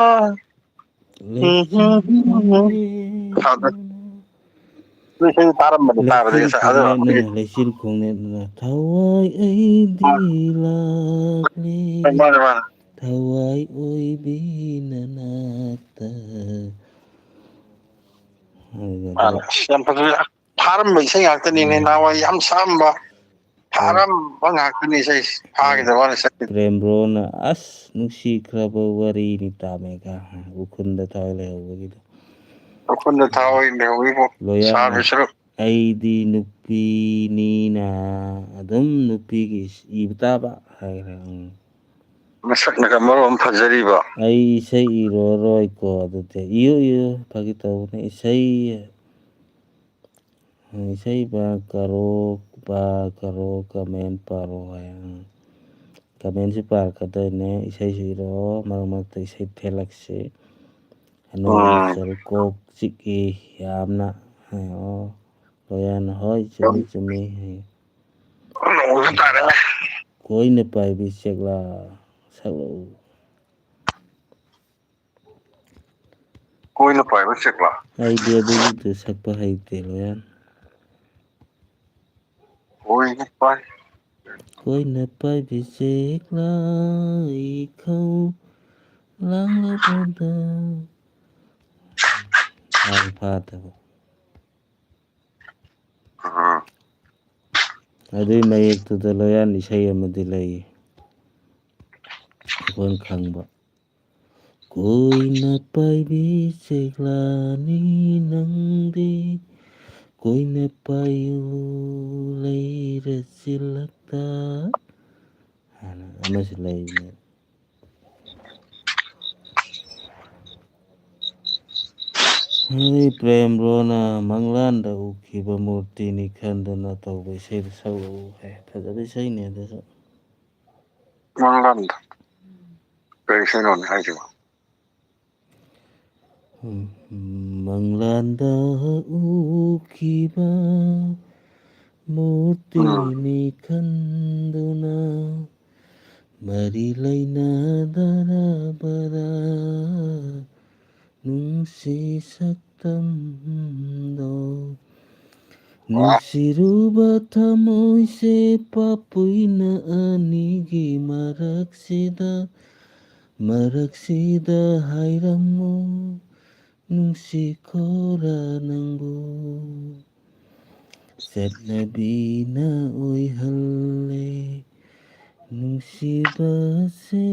ꯂꯩꯆꯤꯜ ꯇꯥꯔꯝꯕꯅꯤ ꯇꯥꯕꯗꯤ ꯂꯩꯆꯤꯜ ꯑꯗꯣ ꯈꯣꯡꯅꯦꯠꯅ ꯂꯩꯆꯤꯜ ꯈꯣꯡꯅꯦꯠꯅ ꯊꯋꯥꯏ ꯑꯩꯗꯤ ꯂꯥꯛꯂꯤ ꯃꯥꯅꯦ ꯃꯥꯅꯦ ꯊꯋꯥꯏ ꯑꯣꯏꯕꯤ ꯅꯅꯥꯛꯇ ꯃꯥꯅꯦ ꯌꯥꯝ ꯐꯖꯩ ꯐꯥꯔꯝꯕ ꯏꯁꯩ ꯉꯥꯛꯇꯅꯤꯅꯦ ꯅꯍꯥꯟꯋꯥꯏ ꯌꯥꯝ ꯁꯛꯑꯝꯕ ꯐꯥꯔꯝꯕ ꯉꯥꯛꯇꯅꯤ ꯏꯁꯩꯁꯦ ꯐꯥꯈꯤꯗꯕ ꯋꯥꯅꯤ ꯁꯛꯈꯤꯗꯦ ꯄ꯭ꯔꯦꯝꯕ꯭ꯔꯣꯅ ꯑꯁ ꯅꯨꯡꯁꯤꯈ꯭ꯔꯕ ꯋꯥꯔꯤꯅꯤ ꯇꯥꯃꯦꯒ ꯎꯈ꯭ꯔꯨꯜꯗ ꯊꯋꯥꯏ ꯂꯩꯍꯧꯕꯒꯤꯗꯣ ꯎꯈ꯭ꯔꯨꯜꯗ ꯊꯥꯋꯥꯏ ꯂꯩꯍꯧꯔꯤꯕꯨ ꯂꯣꯌꯥꯔꯅ ꯁꯥꯕ ꯁꯔꯨꯛ ꯑꯩꯗꯤ ꯅꯨꯄꯤꯅꯤꯅ ꯑꯗꯨꯝ ꯅꯨꯄꯤꯒꯤ ꯏꯕ ꯇꯥꯕ ꯍꯥꯏꯈ꯭ꯔꯦ ꯃꯁꯛꯅꯒ ꯃꯔꯣꯟ ꯑꯃ ꯐꯖꯔꯤꯕ ꯑꯩ ꯏꯁꯩ ꯏꯔꯣꯏꯀꯣ ꯑꯗꯨꯗꯤ ꯏꯌꯨ ꯏꯌꯨ ꯐꯥꯒꯤ ꯇꯧꯕꯅꯦ ꯏꯁꯩ ꯏꯁꯩ ꯀꯔꯣ ꯀꯃꯦꯟ ꯄꯥꯔꯣ ꯍꯥꯏ ꯀꯃꯦꯟꯁꯨ ꯄꯥꯔꯛꯀꯗꯣꯏꯅꯦ ꯏꯁꯩꯁꯨ ꯏꯔꯛꯑꯣ ꯃꯔꯛ ꯃꯔꯛꯇ ꯏꯁꯩ ꯊꯦꯠꯂꯛꯁꯤ ꯀꯣꯛ ꯆꯤꯛꯏ ꯌꯥꯝꯅ ꯑꯣ ꯂꯣꯌꯥꯔꯅ ꯍꯣꯏ ꯆꯨꯝꯃꯤ ꯆꯨꯝꯃꯤ ꯍꯥꯏ ꯅꯣꯡꯁꯨ ꯇꯥꯔꯦ ꯀꯣꯏꯅ ꯄꯥꯏꯕꯤ ꯆꯦꯛꯂꯥ ꯁꯛꯂꯛꯎ ꯀꯣꯏꯅ ꯄꯥꯏꯕ ꯆꯦꯛꯂꯥ ꯑꯩꯗꯤ ꯑꯗꯨꯒꯤꯗꯨ ꯁꯛꯄ ꯍꯩꯇꯦ ꯂꯣꯌꯥꯔ ꯀꯣꯏꯅ ꯄꯥꯏ ꯀꯣꯏꯅ ꯄꯥꯏꯕꯤ ꯆꯦꯛꯂꯥ ꯏꯈꯧ ꯂꯥꯡꯂꯕꯗ ꯂꯥꯡ ꯐꯥꯗꯕ ꯑꯗꯨꯏ ꯃꯌꯦꯛꯇꯨꯗ ꯂꯣꯌꯥꯟ ꯏꯁꯩ ꯑꯃꯗꯤ ꯂꯩꯌꯦ ꯑꯩꯈꯣꯏꯅ ꯈꯪꯕ ꯀꯣꯏꯅ ꯄꯥꯏꯕꯤ ꯆꯦꯛꯂꯥꯅꯤ ꯅꯪꯗꯤ ꯀꯣꯏꯅ ꯄꯥꯏꯌꯨ ꯂꯩꯔꯆꯤꯜꯂꯛꯇ ꯍꯥꯏꯅ ꯑꯃꯁꯨ ꯂꯩꯕꯅꯦ ꯄ꯭ꯔꯦꯝꯕ꯭ꯔꯣꯅ ꯃꯪꯂꯥꯟꯗ ꯎꯈꯤꯕ ꯃꯨꯔꯇꯤꯅꯤ ꯈꯟꯗꯨꯅ ꯇꯧꯕ ꯏꯁꯩꯗꯨ ꯁꯛꯂꯛꯎ ꯍꯥꯏ ꯐꯖꯕ ꯏꯁꯩꯅꯦ ꯑꯗꯨꯁꯨ ꯃꯪꯂꯥꯟꯗ ꯀꯔꯤ ꯁꯩꯅꯣꯅꯤ ꯍꯥꯏꯁꯤꯕꯣ ꯃꯪꯂꯥꯟꯗ ꯎꯈꯤꯕ ꯃꯨꯔꯇꯤꯅꯤ ꯈꯟꯗꯨꯅ ꯃꯔꯤ ꯂꯩꯅꯗꯔꯕꯔꯥ ꯅꯨꯡꯁꯤ ꯁꯛꯇꯝꯗꯣ ꯅꯨꯡꯁꯤꯔꯨꯕ ꯊꯃꯣꯏꯁꯦ ꯄꯥꯄꯨꯏꯅ ꯑꯅꯤꯒꯤ ꯃꯔꯛꯁꯤꯗ ꯍꯥꯏꯔꯝꯃꯨ ꯅꯨꯡꯁꯤꯈꯣꯔꯥ ꯅꯪꯕꯨ ꯆꯠꯅꯕꯤꯅ ꯑꯣꯏꯍꯜꯂꯦ ꯅꯨꯡꯁꯤꯕꯁꯦ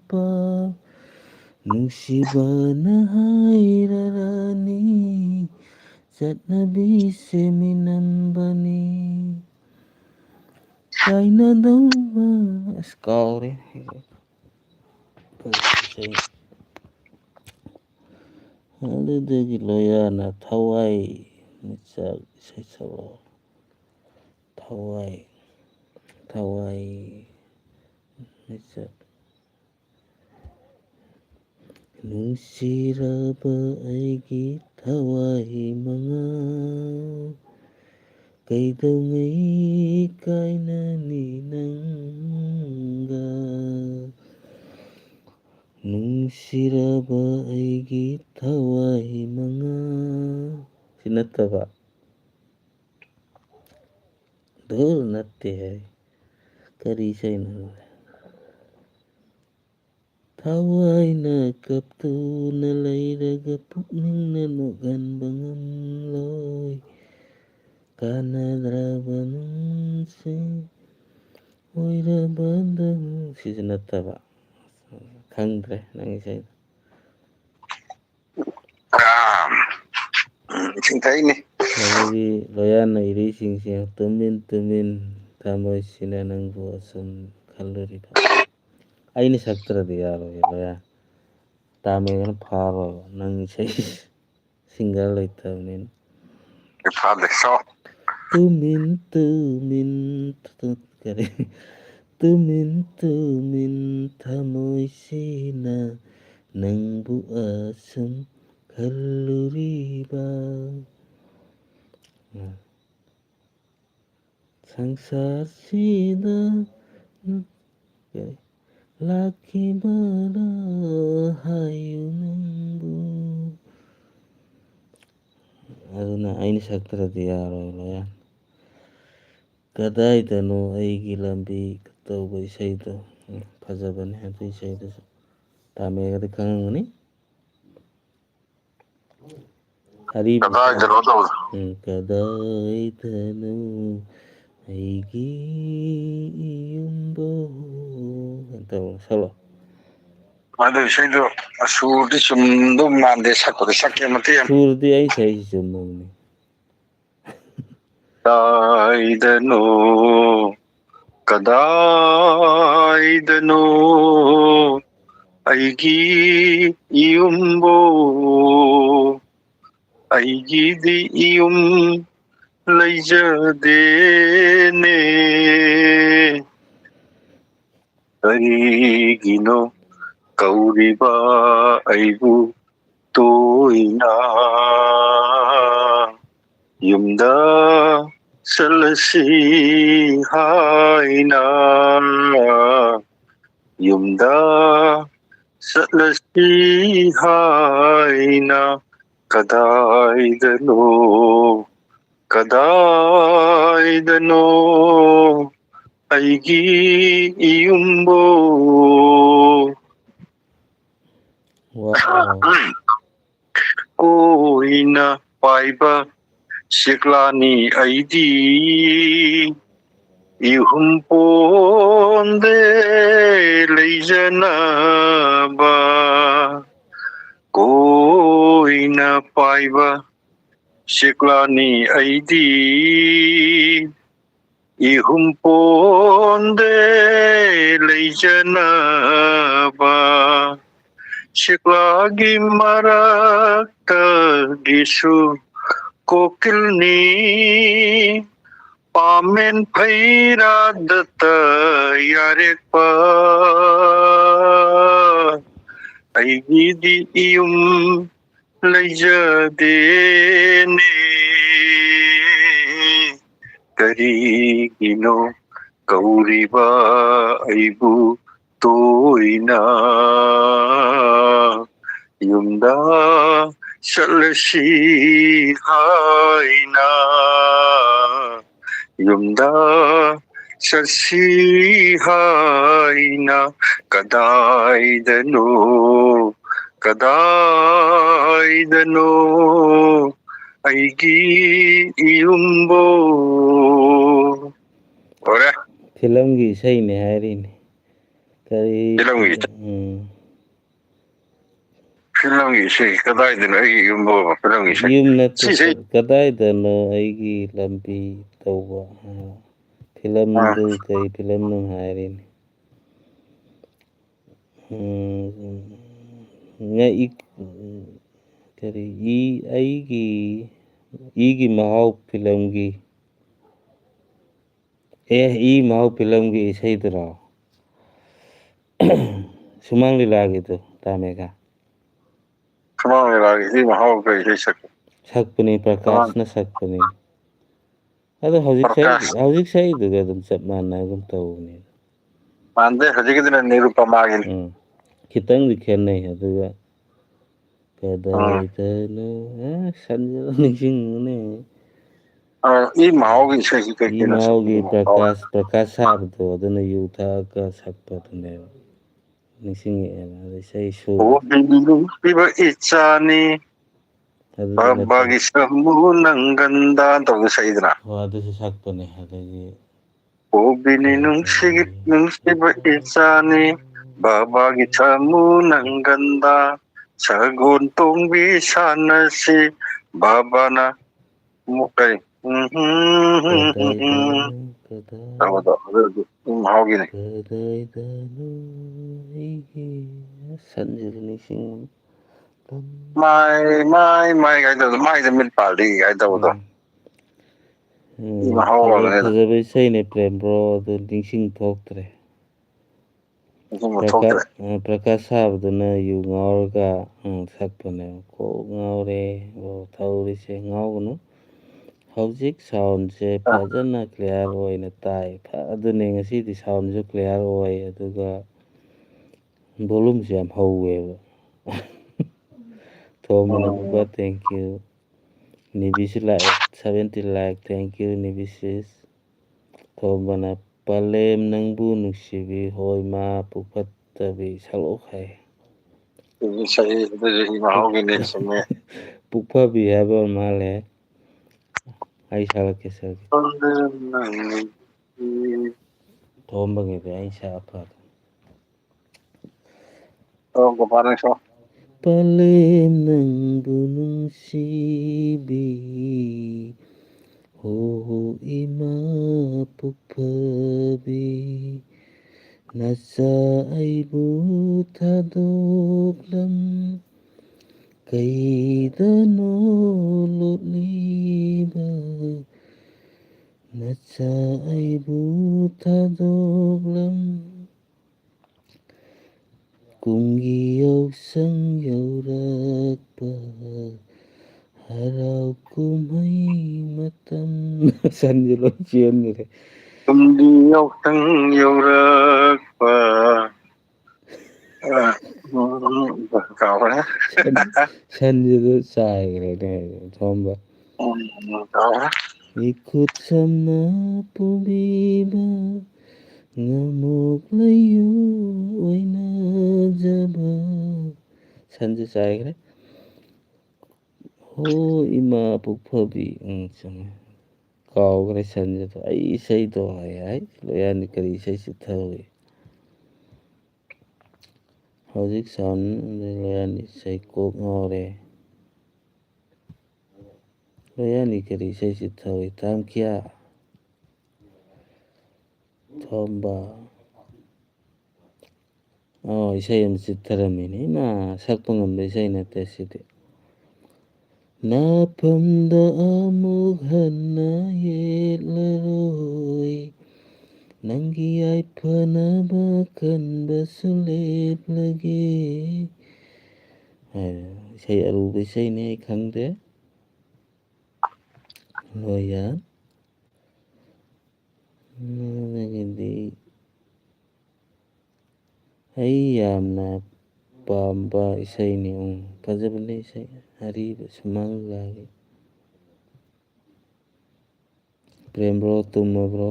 ꯄꯥꯞ ꯅꯨꯡꯁꯤꯕꯅ ꯍꯥꯏꯔꯔꯅꯤ ꯆꯠꯅꯕꯤ ꯁꯦꯝꯃꯤꯅꯝꯕꯅꯤ ꯀꯥꯏꯅꯗꯧꯕ ꯑꯁ ꯀꯥꯎꯔꯦ ꯑꯗꯨꯗꯒꯤ ꯂꯣꯌꯥꯅ ꯊꯋꯥꯏ ꯃꯤꯆꯥꯛ ꯏꯁꯩ ꯁꯛꯂꯛꯑꯣ ꯊꯋꯥꯏ ꯃꯤꯆꯥꯛ ꯅꯨꯡꯁꯤꯔꯕ ꯑꯩꯒꯤ ꯊꯋꯥꯏ ꯃꯉꯥꯜ ꯀꯩꯗꯧꯉꯩ ꯀꯥꯏꯅꯅꯤ ꯅꯪꯒ ꯅꯨꯡꯁꯤꯔꯕ ꯑꯩꯒꯤ ꯊꯋꯥꯏ ꯃꯉꯥꯜ ꯁꯤ ꯅꯠꯇꯕ ꯙꯨꯔ ꯅꯠꯇꯦꯍꯦ ꯀꯔꯤ ꯏꯁꯩꯅꯣ ꯊꯋꯥꯏꯅ ꯀꯞꯇꯨꯅ ꯂꯩꯔꯒ ꯄꯨꯛꯅꯤꯡꯅ ꯅꯣꯛꯍꯟꯕ ꯉꯝꯂꯣꯏ ꯀꯥꯟꯅꯗ꯭ꯔꯕ ꯅꯨꯡꯁꯤ ꯑꯣꯏꯔꯕꯗ ꯁꯤꯁꯨ ꯅꯠꯇꯕ ꯈꯪꯗ꯭ꯔꯦ ꯅꯪ ꯏꯁꯩꯗꯣ ꯏꯁꯤꯡ ꯊꯛꯏꯅꯤ ꯑꯗꯒꯤ ꯂꯣꯌꯥꯅ ꯏꯔꯤꯁꯤꯡꯁꯦ ꯇꯨꯃꯤꯟ ꯇꯨꯃꯤꯟ ꯊꯃꯣꯏꯁꯤꯅ ꯅꯪꯕꯨ ꯑꯁꯨꯝ ꯈꯜꯂꯨꯔꯤꯕ ꯑꯩꯅ ꯁꯛꯇ꯭ꯔꯗꯤ ꯌꯥꯔꯣꯏ ꯂꯣꯌꯥ ꯇꯥꯃꯦꯒꯅ ꯐꯥꯔꯣꯏꯕ ꯅꯪ ꯏꯁꯩ ꯁꯤꯡꯒꯔ ꯂꯩꯇꯕꯅꯤꯅ ꯐꯥꯗꯦ ꯁꯣ ꯇꯨꯃꯤꯟ ꯇꯨꯃꯤꯟ ꯀꯔꯤ ꯇꯨꯃꯤꯟ ꯇꯨꯃꯤꯟ ꯊꯃꯣꯏꯁꯤꯅ ꯅꯪꯕꯨ ꯑꯁꯨꯝ ꯈꯜꯂꯨꯔꯤꯕ ꯁꯪꯁꯥꯔꯁꯤꯗ ꯂꯥꯛꯈꯤꯕꯔꯥ ꯍꯥꯏꯌꯨ ꯅꯪꯕꯨ ꯑꯗꯨꯅ ꯑꯩꯅ ꯁꯛꯇ꯭ꯔꯗꯤ ꯌꯥꯔꯣꯏ ꯂꯣꯌꯥ ꯀꯗꯥꯏꯗꯅꯣ ꯑꯩꯒꯤ ꯂꯝꯕꯤ ꯇꯧꯕ ꯏꯁꯩꯗꯣ ꯐꯖꯕꯅꯦ ꯑꯗꯨ ꯏꯁꯩꯗꯨꯁꯨ ꯇꯥꯃꯦꯒꯗꯤ ꯈꯪꯉꯝꯒꯅꯤ ꯀꯗꯥꯏꯗꯅꯣ ꯇꯧꯕꯗꯣ ꯀꯗꯥꯏꯗꯅꯣ ꯑꯩꯒꯤ ꯏꯌꯨꯝꯕ ꯇꯧ ꯁꯛꯂꯣ ꯑꯗꯨ ꯏꯁꯩꯗꯣ ꯁꯨꯔꯗꯤ ꯆꯨꯝꯗꯧ ꯃꯥꯟꯗꯦ ꯁꯛꯄꯗꯤ ꯁꯛꯀꯦ ꯃꯇꯦꯛ ꯑꯃ ꯁꯨꯔꯗꯤ ꯑꯩ ꯁꯛꯏꯁꯤ ꯆꯨꯝꯃꯕꯅꯤ ꯀꯗꯥꯏꯗꯅꯣ ꯀꯗꯥꯏꯗꯅꯣ ꯑꯩꯒꯤ ꯏꯌꯨꯝꯕꯣ ꯑꯩꯒꯤꯗꯤ ꯏꯌꯨꯝ ꯂꯩꯖꯗꯦꯅꯦ ꯀꯔꯤꯒꯤꯅꯣ ꯀꯧꯔꯤꯕ ꯑꯩꯕꯨ ꯇꯣꯏꯅ ꯌꯨꯝꯗ ꯆꯠꯂꯁꯤ ꯍꯥꯏꯅ ꯌꯨꯝꯗ ꯆꯠꯂꯁꯤ ꯍꯥꯏꯅ ꯀꯗꯥꯏꯗꯅꯣ ꯀꯗꯥꯏꯗꯅꯣ ꯑꯩꯒꯤ ꯏꯌꯨꯝꯕꯣ ꯀꯣꯏꯅ ꯄꯥꯏꯕ ꯁꯦꯛꯂꯥꯅꯤ ꯑꯩꯗꯤ ꯏꯍꯨꯝ ꯄꯣꯟꯗꯦ ꯂꯩꯖꯅꯕ ꯀꯣꯏꯅ ꯄꯥꯏꯕ ꯁꯦꯛꯂꯥꯅꯤ ꯑꯩꯗꯤ ꯏꯍꯨꯝ ꯄꯣꯟꯗꯦ ꯂꯩꯖꯅꯕ ꯁꯦꯛꯂꯥꯒꯤ ꯃꯔꯛꯇꯒꯤꯁꯨ ꯀꯣꯀꯤꯜꯅꯤ पामेन फैरादता यारेक्पा ꯑꯩꯒꯤꯗꯤ ꯌꯨꯝ ꯂꯩꯖꯗꯦꯅꯦ ꯀꯔꯤꯒꯤꯅꯣ ꯀꯧꯔꯤꯕ ꯑꯩꯕꯨ ꯇꯣꯏꯅ ꯌꯨꯝꯗ ꯆꯠꯂꯁꯤ ꯍꯥꯏꯅ ꯌꯨꯝꯗ ꯆꯠꯁꯤ ꯍꯥꯏꯅ ꯀꯗꯥꯏꯗꯅꯣ ꯀꯗꯥꯏꯗꯅꯣ ꯑꯩꯒꯤ ꯌꯨꯝꯕꯣ ꯑꯣꯔꯦ ꯐꯤꯂꯝꯒꯤ ꯏꯁꯩꯅꯦ ꯍꯥꯏꯔꯤꯅꯦ ꯀꯔꯤ ꯐꯤꯂꯝꯒꯤ ꯐꯤꯂꯝꯒꯤ ꯏꯁꯩ ꯀꯗꯥꯏꯗꯅꯣ ꯑꯩꯒꯤ ꯌꯨꯝꯕꯣ ꯐꯤꯂꯝꯒꯤ ꯏꯁꯩ ꯌꯨꯝ ꯅꯠꯇꯦ ꯁꯤ ꯏꯁꯩ ꯀꯗꯥꯏꯗꯅꯣ ꯑꯩꯒꯤ ꯂꯝꯕꯤ ꯇꯧꯕ ꯐꯤꯂꯝꯗꯨ ꯀꯔꯤ ꯐꯤꯂꯝꯅꯣ ꯍꯥꯏꯔꯤꯅꯦ ꯀꯔꯤ ꯑꯩꯒꯤ ꯃꯍꯥꯎ ꯐꯤꯂꯝꯒꯤ ꯏ ꯃꯍꯥꯎ ꯐꯤꯂꯝꯒꯤ ꯏꯁꯩꯗꯨꯔꯣ ꯁꯨꯃꯥꯡ ꯂꯤꯂꯥꯒꯤꯗꯣ ꯇꯥꯃꯦꯒꯥ ꯁꯨꯃꯥꯡ ꯂꯤꯂꯥꯒꯤ ꯏ ꯃꯍꯥꯎ ꯀꯩ ꯏꯁꯩ ꯁꯛꯀꯦ ꯁꯛꯄꯅꯤ ꯄ꯭ꯔꯀꯥꯁꯅ ꯁꯛꯄꯅꯤ ꯑꯗꯣ ꯄ꯭ꯔꯀꯥꯁ ꯍꯧꯖꯤꯛ ꯁꯛꯏꯗꯨꯒ ꯑꯗꯨꯝ ꯆꯞ ꯃꯥꯟꯅꯒꯨꯝ ꯇꯧꯕꯅꯤ ꯃꯥꯟꯗꯦ ꯍꯧꯖꯤꯛꯀꯤꯗꯨꯅ ꯅꯤꯔꯨꯄꯃꯥꯒꯤꯅꯤ ꯈꯤꯇꯪꯗꯤ ꯈꯦꯠꯅꯩ ꯑꯗꯨꯒ ꯎꯝ ꯀꯗꯥꯏꯗꯅꯣ ꯁꯟꯖꯗ ꯅꯤꯡꯁꯤꯡꯉꯨꯅꯦ ꯏ ꯃꯍꯥꯎꯒꯤ ꯏꯁꯩꯁꯤ ꯀꯩ ꯏ ꯀꯩꯅꯣ ꯃꯍꯥꯎꯒꯤ ꯁꯛꯄꯗꯨꯕꯨ ꯀꯥꯎꯔꯦ ꯄ꯭ꯔꯀꯥꯁ ꯁꯥꯕꯗꯣ ꯑꯗꯨꯅ ꯌꯨ ꯊꯛꯑꯒ ꯁꯛꯄꯗꯨꯅꯦꯕ ꯅꯤꯡꯁꯤꯡꯉꯛꯑꯦꯕ ꯑꯗ ꯏꯁꯩ ꯁꯨꯔ ꯅꯨꯡꯁꯤꯕ ꯏꯆꯥꯅꯤ ꯑꯗꯨꯗꯤ ꯅꯠꯇꯦ ꯕꯕꯥꯒꯤ ꯁꯃꯨ ꯅꯪꯒꯟꯗ ꯇꯧꯕꯗꯣ ꯁꯛꯏꯗꯅ ꯍꯣꯏ ꯑꯗꯨꯁꯨ ꯁꯛꯄꯅꯦ ꯑꯗꯒꯤ ꯄꯣꯕꯤꯅꯤ ꯅꯨꯡꯁꯤꯕ ꯏꯆꯥꯅꯤ ꯕꯕꯥꯒꯤ ꯁꯃꯨ ꯅꯪꯒꯟꯗ ꯁꯒꯣꯜ ꯇꯣꯡꯕꯤ ꯁꯥꯟꯅꯁꯤ ꯕꯕꯥꯅ ꯀꯩ ꯀꯗꯥꯏꯗꯅꯣ ꯇꯧꯕꯗꯣ ꯑꯗꯨ ꯏ ꯃꯍꯥꯎꯒꯤꯅꯤ ꯀꯗꯥꯏꯗꯅꯣ ꯑꯩꯒꯤ ꯁꯟꯖꯤꯗ ꯅꯤꯡꯁꯤꯡꯉꯨ ꯃꯥꯏ ꯀꯥꯏꯅ ꯇꯧꯕꯗꯣ ꯃꯥꯏꯗ ꯃꯤꯠ ꯄꯥꯜꯂꯤ ꯀꯥꯏꯅ ꯇꯧꯕꯗꯣ ꯏ ꯃꯍꯥꯎ ꯑꯣꯏꯔꯝꯒꯅꯤꯗ ꯐꯖꯕ ꯏꯁꯩꯅꯦ ꯄ꯭ꯔꯦꯝꯕꯣ ꯑꯗꯨ ꯅꯤꯡꯁꯤꯡ ꯊꯣꯛꯇ꯭ꯔꯦ ꯅꯤꯡꯁꯤꯡꯕ ꯊꯣꯛꯇ꯭ꯔꯦ ꯄ꯭ꯔꯀꯥꯁ ꯁꯥꯕꯗꯨꯅ ꯌꯨ ꯉꯥꯎꯔꯒ ꯁꯛꯄꯅꯦꯕ ꯀꯣꯛ ꯉꯥꯎꯔꯦ ꯑꯣ ꯊꯧꯔꯤꯁꯦ ꯉꯥꯎꯒꯅꯨ ꯍꯧꯖꯤꯛ ꯁꯥꯎꯟꯁꯦ ꯐꯖꯅ ꯀ꯭ꯂꯤꯌꯥꯔ ꯑꯣꯏꯅ ꯇꯥꯏ ꯑꯗꯨꯅꯦ ꯉꯁꯤꯗꯤ ꯁꯥꯎꯟꯁꯨ ꯀ꯭ꯂꯤꯌꯥꯔ ꯑꯣꯏ ꯑꯗꯨꯒ ꯚꯣꯂꯨꯝꯁꯨ ꯌꯥꯝ ꯍꯧꯋꯦꯕ ꯊꯣꯝꯕꯅ ꯄꯨꯄꯥ ꯊꯦꯡꯀ꯭ꯌꯨ ꯅꯤꯕꯤꯁꯨ ꯂꯥꯛꯑꯦ 70 ꯂꯥꯏꯛ ꯊꯦꯡꯀ꯭ꯌꯨ ꯅꯤꯕꯤꯁꯤꯁ ꯊꯣꯝꯕꯅ ꯄꯂꯦꯝ ꯅꯪꯕꯨ ꯅꯨꯡꯁꯤꯕꯤ ꯍꯣꯏ ꯃꯥ ꯄꯨꯈꯠꯇꯕꯤ ꯁꯛꯂꯛꯑꯣ ꯍꯥꯏ ꯏ ꯃꯍꯥꯎꯒꯤꯅꯤ ꯆꯨꯝꯃꯦ ꯄꯨꯛꯐꯕꯤ ꯍꯥꯏꯕ ꯃꯥꯜꯂꯦ ꯑꯩ ꯁꯛꯂꯛꯀꯦ ꯊꯣꯝꯕꯒꯤꯗꯤ ꯑꯩ ꯁꯛꯑ ꯐꯔꯦ ꯒꯣꯄꯥꯂꯦꯟ ꯁꯛꯑꯣ ꯄꯂꯦꯝ ꯅꯪꯕꯨ ꯅꯨꯡꯁꯤꯕꯤ ꯍꯣ ꯏꯃꯥ ꯄꯨꯛꯐꯕꯤ ꯅꯆꯥ ꯑꯩꯕꯨ ꯊꯥꯗꯣꯛꯂꯝ ꯀꯩꯗꯅꯣ ꯂꯣꯠꯂꯤꯕ ꯅꯆꯥ ꯑꯩꯕꯨ ꯊꯥꯗꯣꯛꯂꯝ ꯀꯨꯝꯒꯤ ꯌꯥꯎꯁꯪ ꯌꯧꯔꯛꯄ ꯍꯔꯥꯎ ꯀꯨꯝꯍꯩ ꯃꯇꯝ ꯁꯟꯖꯦ ꯂꯣꯏ ꯆꯦꯟꯈꯔꯦ ꯀꯨꯝꯒꯤ ꯌꯥꯎꯁꯪ ꯌꯧꯔꯛꯄ ꯀꯥꯎꯈ꯭ꯔꯦ ꯁꯟꯖꯤꯕꯨ ꯆꯥꯏꯈ꯭ꯔꯦꯅꯦ ꯊꯣꯝꯕ ꯀꯥꯎꯈ꯭ꯔꯦ ꯏꯈꯨꯠ ꯁꯝꯅ ꯄꯨꯕꯤꯕ ꯉꯃꯣꯛ ꯂꯩꯌꯨ ꯑꯣꯏꯅꯖꯕ ꯁꯟꯖꯨ ꯆꯥꯏꯈ꯭ꯔꯦ ꯍꯣ ꯏꯃꯥ ꯄꯨꯛꯐꯕꯤ ꯆꯨꯝꯃꯦ ꯀꯥꯎꯈ꯭ꯔꯦ ꯁꯟꯖꯗꯣ ꯑꯩ ꯏꯁꯩꯗꯣ ꯍꯥꯏ ꯂꯣꯌꯥꯟꯗꯤ ꯀꯔꯤ ꯏꯁꯩ ꯆꯤꯠꯊꯍꯧꯏ ꯍꯧꯖꯤꯛ ꯁꯥꯎꯟ ꯂꯣꯌꯥꯟ ꯏꯁꯩ ꯀꯣꯛ ꯉꯥꯎꯔꯦ ꯂꯣꯌꯥꯟꯗꯤ ꯀꯔꯤ ꯏꯁꯩ ꯆꯤꯠꯊꯍꯧꯏ ꯇꯥꯡꯈꯤꯌꯥ ꯊꯣꯝꯕ ꯏꯁꯩ ꯑꯃ ꯆꯤꯠꯊꯔꯝꯃꯤꯅꯦ ꯏꯃꯥ ꯁꯛꯄ ꯉꯝꯕ ꯏꯁꯩ ꯅꯠꯇꯦ ꯁꯤꯗꯤ ꯅꯥꯐꯝꯗ ꯑꯃꯨꯛ ꯍꯟꯅ ꯌꯦꯠꯂꯔꯣꯏ ꯅꯪꯒꯤ ꯌꯥꯏꯐꯅꯕ ꯈꯟꯕꯁꯨ ꯂꯦꯞꯂꯒꯦ ꯏꯁꯩ ꯑꯔꯨꯕ ꯏꯁꯩꯅꯤ ꯑꯩ ꯈꯪꯗꯦ ꯂꯣꯌꯥꯟ ꯑꯗꯒꯤꯗꯤ ꯑꯩ ꯌꯥꯝꯅ ꯄꯥꯝꯕ ꯏꯁꯩꯅꯤ ꯐꯖꯕꯅꯤ ꯏꯁꯩ ꯑꯔꯤꯕ ꯁꯨꯃꯥꯡꯂꯥꯒꯤ ꯄ꯭ꯔꯦꯝꯕ꯭ꯔꯣ ꯇꯨꯝꯃꯕ꯭ꯔꯣ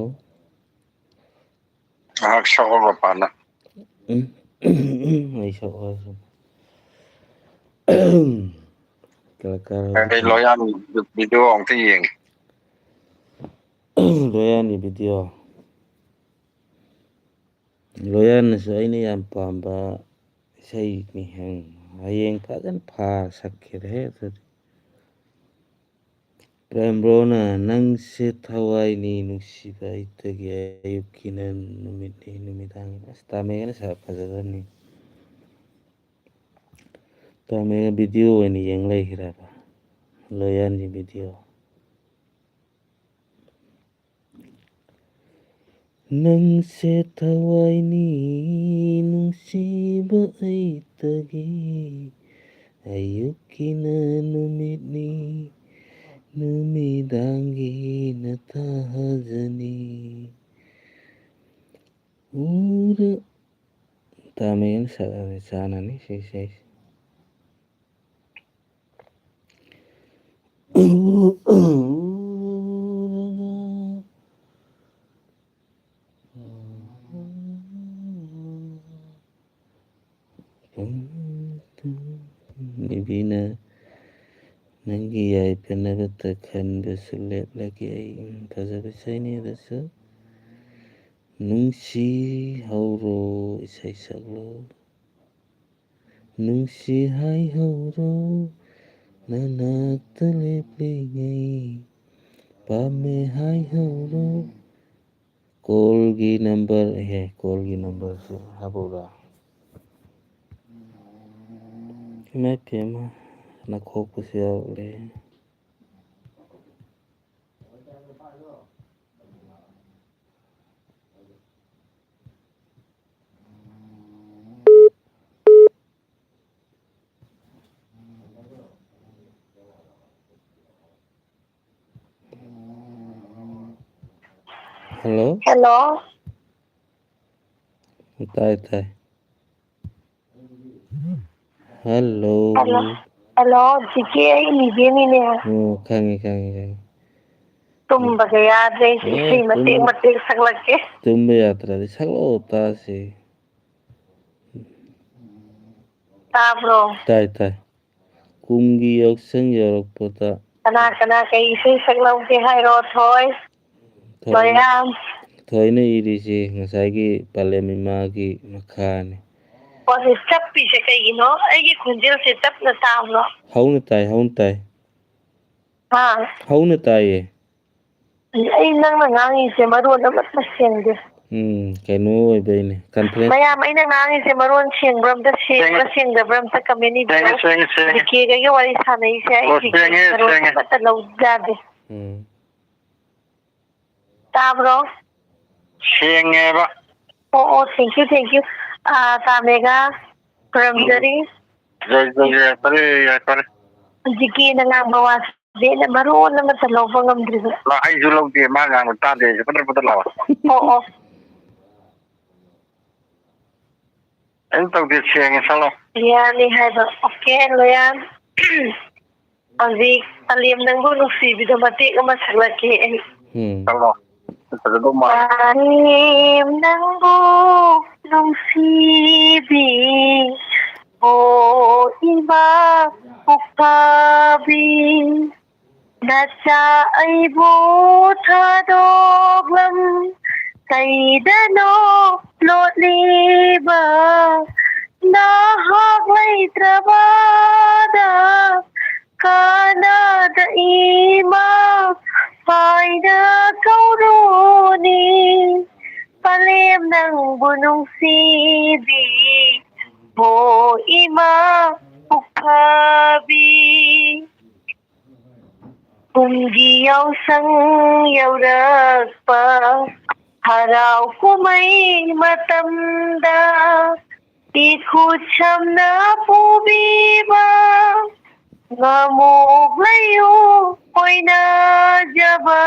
ꯉꯥꯏꯍꯥꯛ ꯁꯛꯑꯣ ꯄꯥꯅ ꯑꯩ ꯁꯛꯑꯣ ꯑꯩ ꯂꯣꯌꯥꯟ ꯚꯤꯗꯤꯑꯣ ꯑꯝꯇ ꯌꯦꯡꯒꯦ ꯂꯣꯌꯥꯟꯒꯤ ꯚꯤꯗꯤꯑꯣ ꯂꯣꯌꯥꯟꯅꯁꯨ ꯑꯩꯅ ꯌꯥꯝ ꯄꯥꯝꯕ ꯏꯁꯩꯅꯤ ꯍꯌꯦꯡ ꯐꯖꯅ ꯐꯥꯔ ꯁꯛꯀꯦꯍꯦ ꯑꯗꯨꯗꯤ ꯄ꯭ꯔꯦꯝꯕ꯭ꯔꯣꯅ ꯅꯪꯁꯦ ꯊꯋꯥꯏꯅꯤ ꯅꯨꯡꯁꯤꯕ ꯑꯩꯇꯒꯤ ꯑꯌꯨꯛꯀꯤꯅ ꯅꯨꯃꯤꯠꯅꯤ ꯅꯨꯃꯤꯗꯥꯡꯒꯤꯅ ꯑꯁ ꯇꯥꯃꯦꯒꯅ ꯁꯛ ꯐꯖꯗꯕꯅꯤ ꯇꯥꯃꯦꯒ ꯚꯤꯗꯤꯑꯣ ꯑꯣꯏꯅ ꯌꯦꯡ ꯂꯩꯈ꯭ꯔꯦꯕ ꯂꯣꯌꯥꯟꯒꯤ ꯚꯤꯗꯤꯑꯣ ꯅꯪꯁꯦ ꯊꯋꯥꯏꯅꯤ ꯅꯨꯡꯁꯤꯕ ꯑꯩꯇꯒꯤ ꯑꯌꯨꯛꯀꯤꯅ ꯅꯨꯃꯤꯠꯅꯤ ꯅꯨꯃꯤꯗꯥꯡꯒꯤꯅ ꯊꯥꯖꯅꯤ ꯇꯥꯃꯦꯒꯅ ꯁꯛꯑꯗꯤ ꯆꯥꯟꯅꯅꯤ ꯁꯤ ꯏꯁꯩꯁꯦ ꯅꯤꯕꯤꯅ ꯅꯪꯒꯤ ꯌꯥꯏꯐꯅꯕꯇ ꯈꯟꯕꯁꯨ ꯂꯦꯞꯂꯒꯦ ꯑꯩ ꯐꯖꯕ ꯏꯁꯩꯅꯤ ꯑꯗꯨꯁꯨ ꯅꯨꯡꯁꯤ ꯍꯧꯔꯣ ꯏꯁꯩ ꯁꯛꯂꯣ ꯅꯨꯡꯁꯤ ꯍꯥꯏꯍꯧꯔꯣ ꯅꯅꯥꯛꯇ ꯂꯦꯞꯂꯤꯉꯩ ꯄꯥꯝꯃꯦ ꯍꯥꯏꯍꯧꯔꯣ ꯀꯣꯜꯒꯤ ꯅꯝꯕꯔꯁꯦ ꯍꯥꯞꯄꯧꯔꯥ ꯏꯃꯥꯏꯄꯦꯝꯃ ꯅꯈꯣꯛꯄꯁꯨ ꯌꯥꯎꯔꯦ ꯍꯜꯂꯣ ꯇꯥꯏ ꯍꯜꯂꯣ ꯍꯜꯂꯣ ꯆꯤꯆꯦ ꯑꯩ ꯅꯤꯕꯦꯅꯤꯅꯦ ꯑꯣ ꯈꯪꯉꯦ ꯇꯨꯝꯕꯒ ꯌꯥꯗ꯭ꯔꯦ ꯏꯁꯩ ꯃꯇꯦꯛ ꯁꯛꯂꯛꯀꯦ ꯇꯨꯝꯕ ꯌꯥꯗ꯭ꯔꯗꯤ ꯁꯛꯂꯛꯑꯣ ꯇꯥꯁꯤ ꯇꯥꯕ꯭ꯔꯣ ꯇꯥꯏ ꯀꯨꯝꯒꯤ ꯌꯥꯎꯁꯪ ꯌꯧꯔꯛꯄꯗ ꯀꯅꯥ ꯀꯩ ꯏꯁꯩ ꯁꯛꯂꯧꯒꯦ ꯍꯥꯏꯔꯣ ꯊꯣꯏ ꯂꯣꯌꯥꯟ ꯊꯣꯏꯅ ꯏꯔꯤꯁꯤ ꯉꯁꯥꯏꯒꯤ ꯄꯂꯦꯝ ꯏꯃꯥꯒꯤ ꯃꯈꯥꯅꯤ ꯍꯣꯏ ꯆꯞꯄꯤꯁꯦ ꯀꯩꯒꯤꯅꯣ ꯑꯩꯒꯤ ꯈꯣꯟꯖꯦꯜꯁꯦ ꯇꯞꯅ ꯇꯥꯕ꯭ꯔꯣ ꯍꯧꯅ ꯇꯥꯏ ꯍꯥ ꯍꯧꯅ ꯇꯥꯏꯌꯦ ꯑꯩ ꯅꯪꯅ ꯉꯥꯡꯉꯤꯁꯦ ꯃꯔꯣꯟ ꯑꯃꯠꯇ ꯁꯦꯡꯗꯦ ꯀꯩꯅꯣ ꯑꯣꯏꯕꯩꯅꯦ ꯀꯟꯐ꯭ꯔꯦꯟꯁ ꯃꯌꯥꯝ ꯑꯩꯅ ꯉꯥꯡꯉꯤꯁꯦ ꯃꯔꯣꯟ ꯁꯦꯡꯕ꯭ꯔꯥ ꯑꯝꯇ ꯁꯦꯡꯗꯕ꯭ꯔꯥ ꯑꯝꯇ ꯀꯃꯦꯟ ꯏꯕꯤꯔꯛꯑꯣ ꯀꯦꯒꯒꯤ ꯋꯥꯔꯤ ꯁꯥꯟꯅꯩꯁꯦ ꯑꯩꯒꯤ ꯃꯔꯣꯟ ꯑꯃꯠꯇ ꯂꯧꯖꯗꯦ ꯇꯥꯕ꯭ꯔꯣ ꯁꯦꯡꯉꯦꯕ ꯑꯣ ꯊꯦꯡꯀ꯭ꯌꯨ ꯇꯥꯃꯦꯒ ꯈꯨꯔꯨꯝꯖꯔꯤ ꯌꯥꯏꯐꯔꯦ ꯍꯧꯖꯤꯛꯀꯤꯅ ꯉꯥꯡꯕ ꯋꯥꯁꯦ ꯑꯩꯅ ꯃꯔꯣꯟ ꯑꯃꯠꯇ ꯂꯧꯕ ꯉꯝꯗ꯭ꯔꯤꯕ ꯑꯩꯁꯨ ꯂꯧꯗꯦ ꯃꯥ ꯉꯥꯡꯕ ꯇꯥꯗꯦ ꯑꯩꯁꯨ ꯄꯗ꯭ꯔ ꯂꯥꯎ ꯑꯣ ꯑꯩꯅ ꯇꯧꯗꯦ ꯁꯦꯡꯉꯦ ꯁꯛꯂꯣ ꯂꯣꯌꯥꯟꯅꯤ ꯍꯥꯏꯕ ꯑꯣꯀꯦ ꯂꯣꯌꯥꯟ ꯍꯧꯖꯤꯛ ꯄꯂꯦꯝ ꯅꯪꯕꯨ ꯅꯨꯡꯁꯤꯕꯤꯗ ꯃꯇꯦꯛ ꯑꯃ ꯁꯛꯂꯛꯀꯦ ꯑꯩ ꯁꯛꯂꯣ ꯐꯖꯗꯧ ꯃꯥꯜꯂꯦ ꯄꯂꯦꯝ ꯅꯪꯕꯨ ꯅꯨꯡꯁꯤꯕꯤ ꯍꯣ ꯏꯃꯥ ꯄꯨꯛꯐꯥꯕꯤ ꯅꯆꯥ ꯑꯩꯕꯨ ꯊꯥꯗꯣꯛꯂꯝ ꯀꯩꯗꯅꯣ ꯂꯣꯠꯂꯤꯕ ꯅꯍꯥꯛ ꯂꯩꯇ꯭ꯔꯕꯗ ꯀꯅꯥꯗ ꯏꯃꯥ ꯍꯥꯏꯅ ꯀꯧꯔꯨꯅꯤ ꯄꯂꯦꯝ ꯅꯪꯕꯨ ꯅꯨꯡꯁꯤꯕꯤ ꯍꯣ ꯏꯃꯥ ꯄꯨꯛꯐꯥꯕꯤ ꯀꯨꯝꯒꯤ ꯌꯥꯎꯁꯪ ꯌꯧꯔꯛꯄ ꯍꯔꯥꯎ ꯀꯨꯝꯍꯩ ꯃꯇꯝꯗ ꯏꯈꯨꯠ ꯁꯝꯅ ꯄꯨꯕꯤꯕ ꯉꯃꯣꯛ ꯂꯩꯌꯨ ꯑꯣꯏꯅꯖꯕ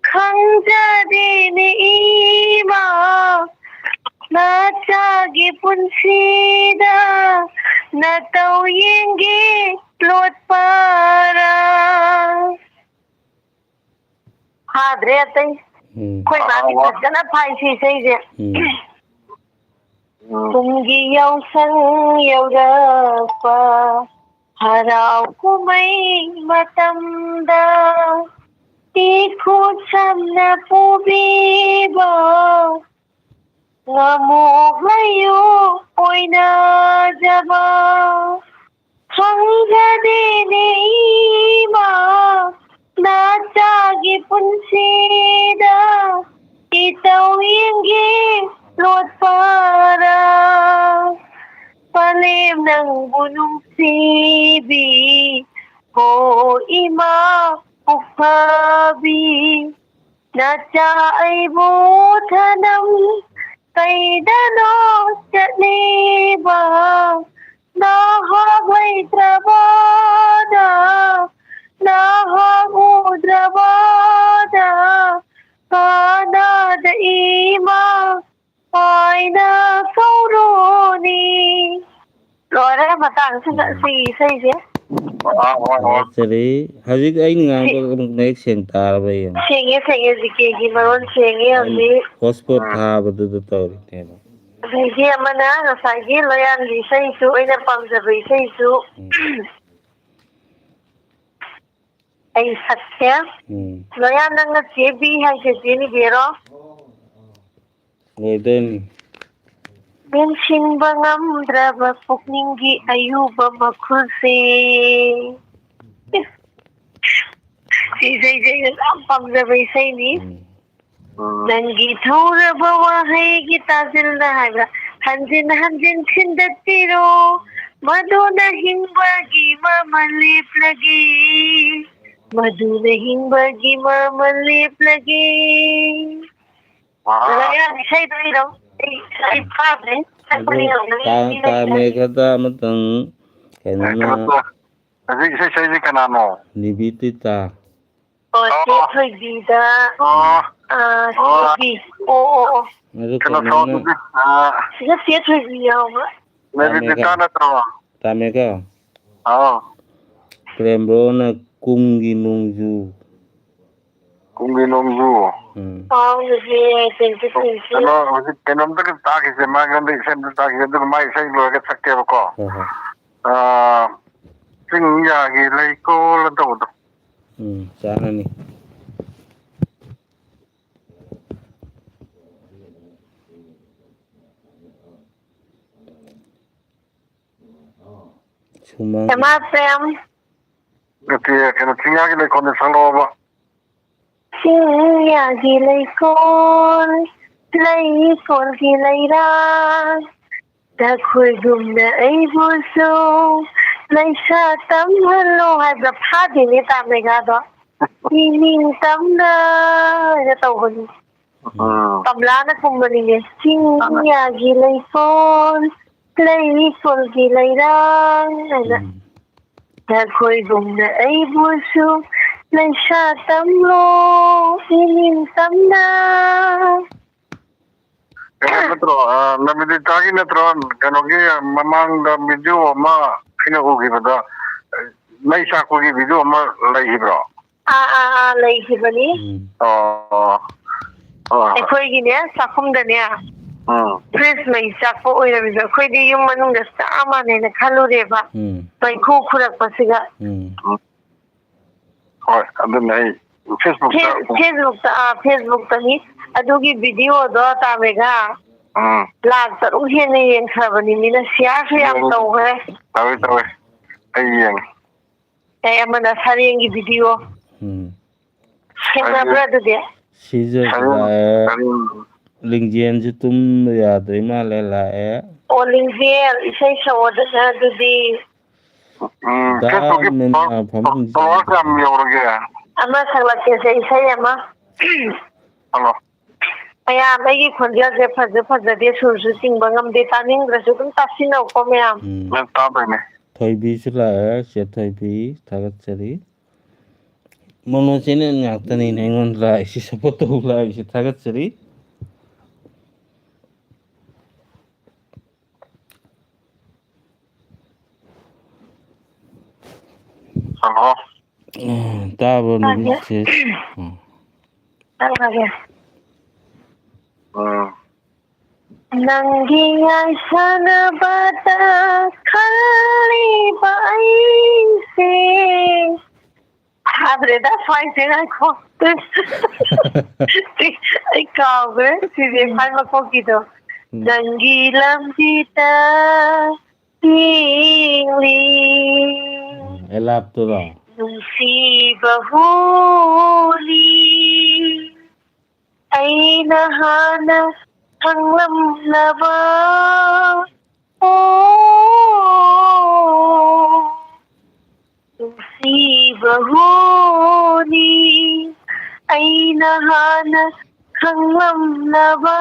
ꯈꯪꯖꯗꯦꯅꯦ ꯏꯃꯥ ꯅꯆꯥꯒꯤ ꯄꯨꯟꯁꯤꯗ ꯅꯇꯧ ꯌꯦꯡꯒꯦ ꯂꯣꯠꯄꯔꯥ ꯐꯥꯗ꯭ꯔꯦ ꯑꯇꯩ ꯑꯩꯈꯣꯏ ꯃꯥꯗꯤ ꯐꯖꯅ ꯐꯥꯏ ꯁꯤ ꯏꯁꯩꯁꯦ ꯀꯨꯝꯒꯤ ꯌꯥꯎꯁꯪ ꯌꯧꯔꯛꯄ ꯍꯔꯥꯎ ꯀꯨꯝꯍꯩ ꯃꯇꯝꯗ 이곳 삼나 뽑이고 나무가요 오이나잡아 성자되네 이마 나짝이 분시다 이따위행기 롯바라 빨림 낭부눈시비 고이마 Ukhabi Nacha Ibu Thanam Kaidano Chatniba Nahagway Trabada Nahagudrabada Kana da Ima Aina Kauruni Rồi đấy mà tặng xin xây gì Jadi, hari ini nganggo naik sentar bayang. Senge zikegi maron senge ami. Hotspot ha betul betul. Zikegi mana ngasagi loyan bisa isu ina pamja bisa isu. Ay satya. Loyan nang jebi hay jeni bero. Ngoden. Bensing bangam draba pukninggi ayuba makulse. Say pamja bisa ini. Nangi thora bawa hai kita zilda haga. Hanjin cindatiro. Maduna hingbagi mamalip lagi. Maduna hingbagi mamalip lagi. Ayan, say dito. Say pabre. Ta megada matang kanana. Say kanano. Nibitita. Oh, say bida. Say oh. Kanana. Sige say biya ba. Nibitita na to. Tameka. Oh. na Kungi Nungju. Kungi Nungju. Kainom to takis eh maganda isang takis ito may isang lugar at sakya ko. Singyagi lay ko lang to. Sana ni. Cuma. Kasi kaya singyagi lay ko na sa loob. Singyagi lay ko gilayra. Dakoy gumna ay buso. Lay sa tamhalo hay brapadi ni tamegado. Hining tamna. Ito ko ni. Tabla na kung maligay. Singyagi lay ko gilayra. Dakoy gumna ay buso. Lay sa tamlo. Hining tamna. Kaya metro, namiditagi na tron, kanogi mamang da video ma kinakugi ba da? May sa kugi video ma lay bro. Lay ba ni? Ako'y gina, sakum da niya. Please may sako oy namin sa ako'y di yung manong gasta ama na nakalure ba? May kukurak pa siga. Hoy, andun na Facebook ta ni. Adugi video do tamega. Lag tarong hinayin sabani nila siya ang tawag. Tawi. Ayyan. Kaya mana sari yung video. Kaya brado dia. Siya Lingjian si tum ya terima lela. O Lingjian isay sa wada na dudi. ꯐꯦꯁꯕꯨꯛꯀꯤ ꯗꯥꯝꯅ ꯐꯃꯨꯡ follower ꯀꯌꯥꯝ ꯌꯧꯔꯒꯦ ꯑꯃ ꯁꯛꯂꯛꯀꯦꯁꯦ ꯏꯁꯩ ꯑꯃ hello ꯃꯌꯥꯝ ꯑꯩꯒꯤ ꯈꯣꯟꯖꯦꯜꯁꯦ ꯐꯖꯗꯦ ꯁꯨꯔꯁꯨ ꯆꯤꯡꯕ ꯉꯝꯗꯦ ꯇꯥꯅꯤꯡꯗ꯭ꯔꯁꯨ ꯑꯗꯨꯝ ꯇꯥꯁꯤꯟꯅꯧꯀꯣ ꯃꯌꯥꯝ ꯅꯪ ꯇꯥꯗꯣꯏꯅꯦ ꯊꯣꯏꯕꯤꯁꯨ ꯂꯥꯛꯑꯦ ꯆꯦ ꯊꯣꯏꯕꯤ ꯊꯥꯒꯠꯆꯔꯤ ꯃꯣꯅꯣ ꯆꯦꯅꯦꯜ ꯉꯥꯛꯇꯅꯤꯅꯦ ꯑꯩꯉꯣꯟꯗ ꯂꯥꯛꯏꯁꯤ ꯁꯞꯄꯣꯔꯠ ꯇꯧꯕ ꯂꯥꯛꯏꯁꯤ ꯊꯥꯒꯠꯆꯔꯤ ꯍꯜꯂꯣ ꯇꯥꯕ꯭ꯔꯣ ꯇꯥꯒꯦ ꯅꯨꯄꯤꯁꯦ ꯇꯥꯒꯦ ꯎꯝ ꯅꯪꯒꯤ ꯌꯥꯏꯁꯅꯕꯗ ꯈꯜꯂꯤꯕ ꯑꯩꯁꯦ ꯐꯥꯗ꯭ꯔꯦꯗ ꯁ꯭ꯋꯥꯏꯁꯦ ꯉꯥꯏꯈꯣ ꯑꯩ ꯀꯥꯎꯈ꯭ꯔꯦ ꯁꯤꯁꯦ ꯈ꯭ꯋꯥꯏ ꯃꯀꯣꯛꯀꯤꯗꯣ ꯅꯪꯒꯤ ꯂꯝꯕꯤꯗ ꯌꯦꯡꯂꯤ ꯑꯦꯂꯥꯞꯇꯨꯔꯣ ꯅꯨꯡꯁꯤꯕ ꯍꯣꯅꯤ ꯑꯩꯅ ꯍꯥꯟꯅ ꯈꯪꯂꯝꯂꯕ ꯅꯨꯡꯁꯤꯕ ꯍꯣꯅꯤ ꯑꯩꯅ ꯍꯥꯟꯅ ꯈꯪꯂꯝꯂꯕ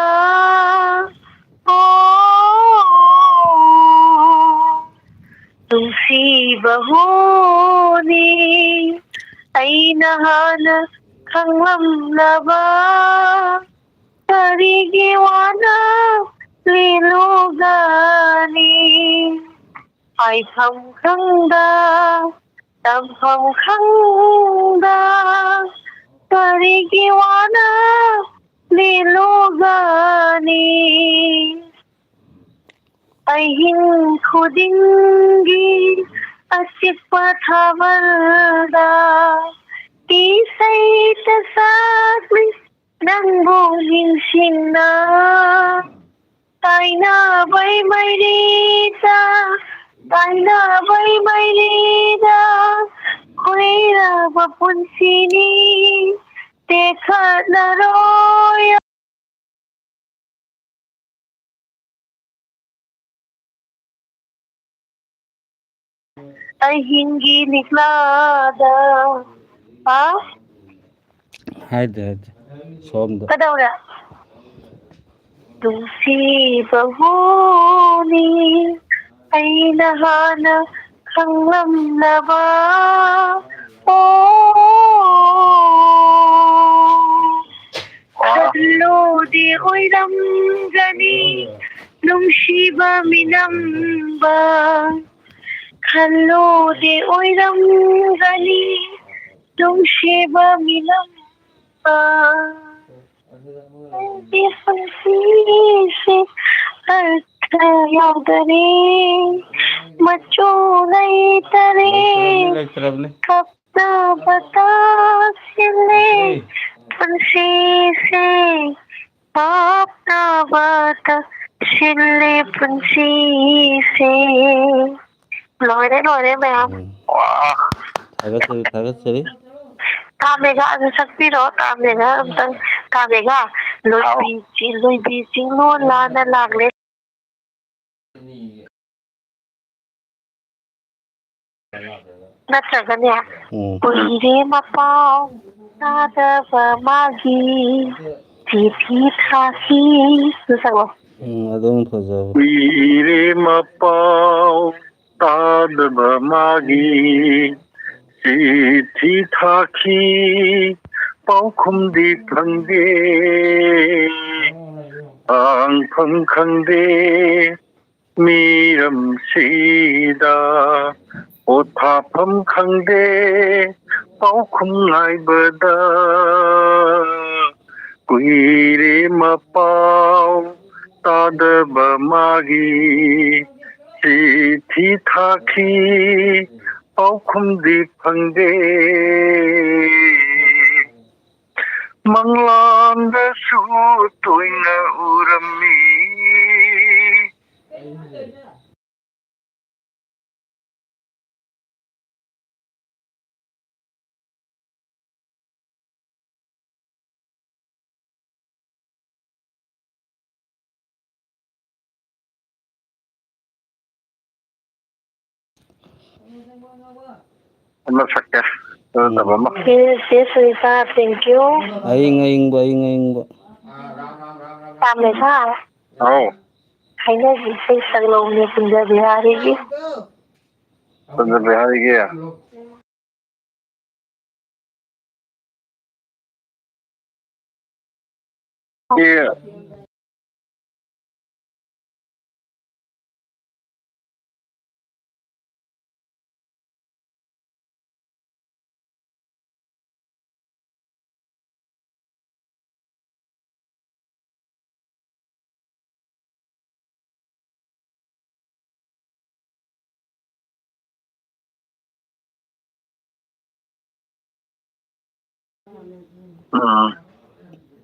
ꯅꯨꯡꯁꯤꯕ ꯍꯣꯅꯤ ꯑꯩꯅ ꯍꯥꯟꯅ ꯈꯪꯂꯝꯂꯕ ꯀꯔꯤꯒꯤ ꯋꯥꯅ ꯂꯤꯂꯨꯒꯅꯤ ꯍꯥꯏꯐꯝ ꯈꯪꯗ ꯇꯝꯐꯝ ꯈꯪꯗ ꯀꯔꯤꯒꯤ ꯋꯥꯅ ꯂꯤꯂꯨꯒꯅꯤ ꯑꯍꯤꯡ ꯈꯨꯗꯤꯡꯒꯤ ꯑꯆꯤꯛꯄ ꯊꯥꯕꯜꯗ ꯏꯁꯩꯇ ꯁꯛꯂꯤ ꯅꯪꯕꯨ ꯅꯤꯡꯁꯤꯡꯅ ꯇꯥꯏꯅꯕꯩ ꯃꯩꯔꯤꯗ ꯈꯣꯏꯔꯕ ꯄꯨꯟꯁꯤꯅꯤ ꯇꯦꯛꯈꯠꯂꯔꯣꯏ ꯑꯍꯤꯡꯒꯤ ꯂꯤꯛꯂꯥꯗ ꯍꯥꯏꯗꯦ ꯁꯣꯝꯗ ꯀꯗꯧꯔꯦ ꯅꯨꯡꯁꯤꯕ ꯍꯣꯅꯤ ꯑꯩꯅ ꯍꯥꯟꯅ ꯈꯪꯂꯝꯂꯕ ꯈꯜꯂꯨꯗꯤ ꯑꯣꯏꯔꯝꯒꯅꯤ ꯅꯨꯡꯁꯤꯕ ꯃꯤꯅꯝꯕ ꯈꯜꯂꯨꯗꯤ ꯑꯣꯏꯔꯝꯒꯅꯤ ꯅꯨꯡꯁꯤꯕ ꯃꯤꯅꯝꯕ ꯑꯩꯒꯤ ꯄꯨꯟꯁꯤꯁꯦ ꯑꯔꯊ ꯌꯥꯎꯗꯔꯦ ꯃꯆꯨ ꯂꯩꯇꯔꯦ ꯂꯩꯇ꯭ꯔꯕꯅꯤ ꯀꯞꯅꯕ ꯇꯥꯁꯤꯜꯂꯦ ꯄꯨꯟꯁꯤꯁꯦ ꯀꯞꯅꯕ ꯇꯥꯁꯤꯜꯂꯦ ꯄꯨꯟꯁꯤꯁꯦ ꯂꯣꯏꯔꯦ ꯃꯌꯥꯝ ꯊꯥꯒꯠꯆꯔꯤ ꯇꯥꯃꯦꯒꯥ ꯑꯗꯨ ꯁꯛꯄꯤꯔꯣ ꯇꯥꯃꯦꯒꯥ ꯑꯝꯇꯪ ꯇꯥꯃꯦꯒꯥ ꯂꯣꯏꯕꯤ ꯆꯤꯡꯂꯣꯟ ꯂꯥꯟꯅ ꯂꯥꯛꯂꯦ ꯅꯠꯇ꯭ꯔꯒꯅꯦ ꯀꯨꯏꯔꯦ ꯃꯄꯥꯎ ꯇꯥꯗꯕ ꯃꯥꯒꯤ ꯆꯤꯊꯤ ꯊꯥꯈꯤ ꯑꯗꯨ ꯁꯛꯂꯣ ꯑꯗꯨꯝ ꯐꯖꯕ ꯀꯨꯏꯔꯦ ꯃꯄꯥꯎ ꯇꯥꯗꯕ ꯃꯥꯒꯤ ꯆꯤꯊꯤ ꯊꯥꯈꯤ ꯄꯥꯎꯈꯨꯝꯗꯤ ꯐꯪꯗꯦ ꯍꯪꯐꯝ ꯈꯪꯗꯦ ꯃꯤꯔꯝꯁꯤꯗ ꯄꯣꯊꯥꯐꯝ ꯈꯪꯗꯦ ꯄꯥꯎꯈꯨꯝ ꯉꯥꯏꯕꯗ ꯀꯨꯏꯔꯦ ꯃꯄꯥꯎ ꯇꯥꯗꯕ ꯃꯥꯒꯤ ꯆꯤꯊꯤ ꯊꯥꯈꯤ ꯄꯥꯎꯈꯨꯝꯗꯤ ꯐꯪꯗꯦ ꯃꯪꯂꯥꯟꯗꯁꯨ ꯇꯣꯏꯅ ꯎꯔꯝꯃꯤ ꯑꯃ ꯁꯛꯀꯦ ꯐꯖꯗꯕ ꯑꯃ ꯆꯦ ꯁꯨꯅꯤꯇꯥ ꯊꯦꯡꯀ꯭ꯌꯨ ꯑꯌꯤꯡꯕ ꯇꯥꯝꯂꯩꯁꯥ ꯑꯧ ꯍꯩꯅꯧꯒꯤ ꯏꯁꯩ ꯁꯛꯂꯧꯅꯦ ꯀꯨꯟꯖ ꯕꯤꯍꯥꯔꯤꯒꯤ ꯀꯨꯟꯖ ꯕꯤꯍꯥꯔꯤꯒꯤ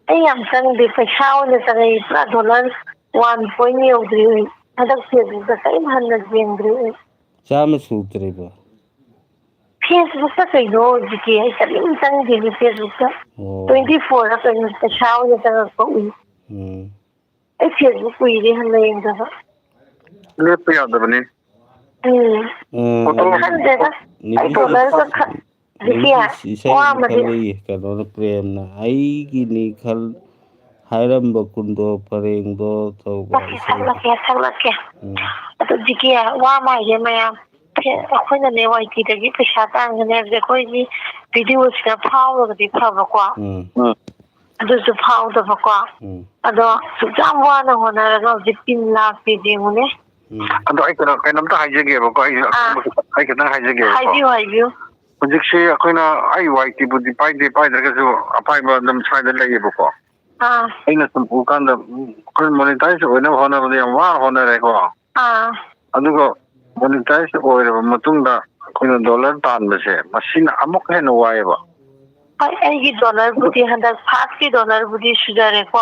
ꯑꯩ ꯌꯥꯝ ꯆꯪꯗꯦ ꯄꯩꯁꯥ ꯑꯣꯏꯅ ꯆꯪꯉꯛꯏ ꯄꯨꯔꯥ $1 ꯌꯧꯗ꯭ꯔꯤ ꯍꯟꯗꯛ ꯐꯦꯁꯕꯨꯛꯇ ꯀꯔꯤꯝ ꯍꯟꯅ ꯌꯦꯡꯗ꯭ꯔꯤ ꯆꯥꯝꯃ ꯁꯨꯗ꯭ꯔꯤꯕꯣ ꯐꯦꯁꯕꯨꯛꯇ ꯀꯩꯅꯣ ꯍꯧꯖꯤꯛꯀꯤ ꯑꯩ ꯀꯔꯤꯝ ꯆꯪꯗꯦ ꯐꯦꯁꯕꯨꯛꯇ ꯑꯣ 24 ꯀꯩꯅꯣ ꯄꯩꯁꯥ ꯑꯣꯏꯅ ꯆꯪꯉꯛꯄ ꯎꯏ ꯑꯩ ꯐꯦꯁꯕꯨꯛ ꯀꯨꯏꯔꯦꯍꯟꯅ ꯌꯦꯡꯗꯕ ꯂꯦꯞꯄ ꯌꯥꯗꯕꯅꯤ ꯈꯪꯗꯦꯗ ꯑꯩ ꯗꯣꯂꯔꯒ ꯏꯁꯩ ꯋꯥ ꯑꯃ ꯑꯃꯗꯤ ꯈꯜꯂꯤꯌꯦ ꯀꯩꯅꯣꯅ ꯄ꯭ꯔꯦꯝꯅ ꯑꯩꯒꯤꯅꯤ ꯈꯜ ꯍꯥꯏꯔꯝꯕ ꯀꯨꯟꯗꯣ ꯄꯔꯦꯡꯗꯣ ꯇꯧꯕ ꯏꯁꯩꯗꯣ ꯁꯛꯂꯛꯀꯦ ꯑꯗꯨ ꯖꯤꯀꯤ ꯋꯥ ꯑꯃ ꯍꯥꯏꯒꯦ ꯃꯌꯥꯝ ꯑꯩꯈꯣꯏꯅꯅꯦ ꯋꯥꯏꯇꯤꯗꯒꯤ ꯄꯩꯁꯥ ꯇꯥꯟꯒꯅꯤ ꯍꯥꯏꯕꯁꯦ ꯑꯩꯈꯣꯏꯒꯤ ꯚꯤꯗꯤꯑꯣꯁꯤꯅ ꯐꯥꯎꯔꯒꯗꯤ ꯐꯕꯀꯣ ꯑꯗꯨꯁꯨ ꯐꯥꯎꯗꯕꯀꯣ ꯑꯗꯣ ꯁꯨꯛꯌꯥꯝ ꯋꯥꯅ ꯍꯣꯠꯅꯔꯒ ꯍꯧꯖꯤꯛ 3 ꯂꯥꯛꯇꯤ ꯌꯦꯡꯉꯨꯅꯦ ꯑꯗꯣ ꯑꯩ ꯀꯩꯅꯣꯝꯇ ꯍꯥꯏꯖꯒꯦꯕꯀꯣ ꯑꯩ ꯈꯤꯇꯪ ꯍꯥꯏꯖꯒꯦꯕꯀꯣ ꯍꯥꯏꯕꯤꯌꯨ ꯍꯧꯖꯤꯛꯁꯦ ꯑꯩꯈꯣꯏꯅ ꯑꯩ ꯋꯥꯏꯇꯤꯕꯨꯗꯤ ꯄꯥꯏꯗ꯭ꯔꯒꯁꯨ ꯑꯄꯥꯏꯕ ꯑꯗꯨꯝ ꯁ꯭ꯋꯥꯏꯗ ꯂꯩꯌꯦꯕꯀꯣ ꯑꯩꯅ ꯁꯨꯝ ꯎꯀꯥꯟꯗ ꯑꯩꯈꯣই ꯃꯣꯅꯤꯇꯥꯏꯖ ꯑꯣꯏꯅꯕ ꯍꯣꯠꯅꯕꯗ ꯌꯥꯝ ꯋꯥꯅ ꯍꯣꯠꯅꯔꯦꯀꯣ ꯑꯗꯨꯒ ꯃꯣꯅꯤꯇꯥꯏꯖ ꯑꯣꯏꯔꯕ ꯃꯇꯨꯡꯗ ꯑꯩꯈꯣꯏꯅ ꯗꯣꯂꯔ ꯇꯥꯟꯕꯁꯦ ꯃꯁꯤꯅ ꯑꯃꯨꯛ ꯍꯦꯟꯅ ꯋꯥꯏꯑꯦꯕ ꯑꯩꯒꯤ ꯗꯣꯂꯔꯕꯨꯗꯤ ꯍꯟꯗꯛ ꯐꯥꯔꯁꯀꯤ ꯗꯣꯂꯔꯕꯨꯗꯤ ꯁꯨꯖꯔꯦꯀꯣ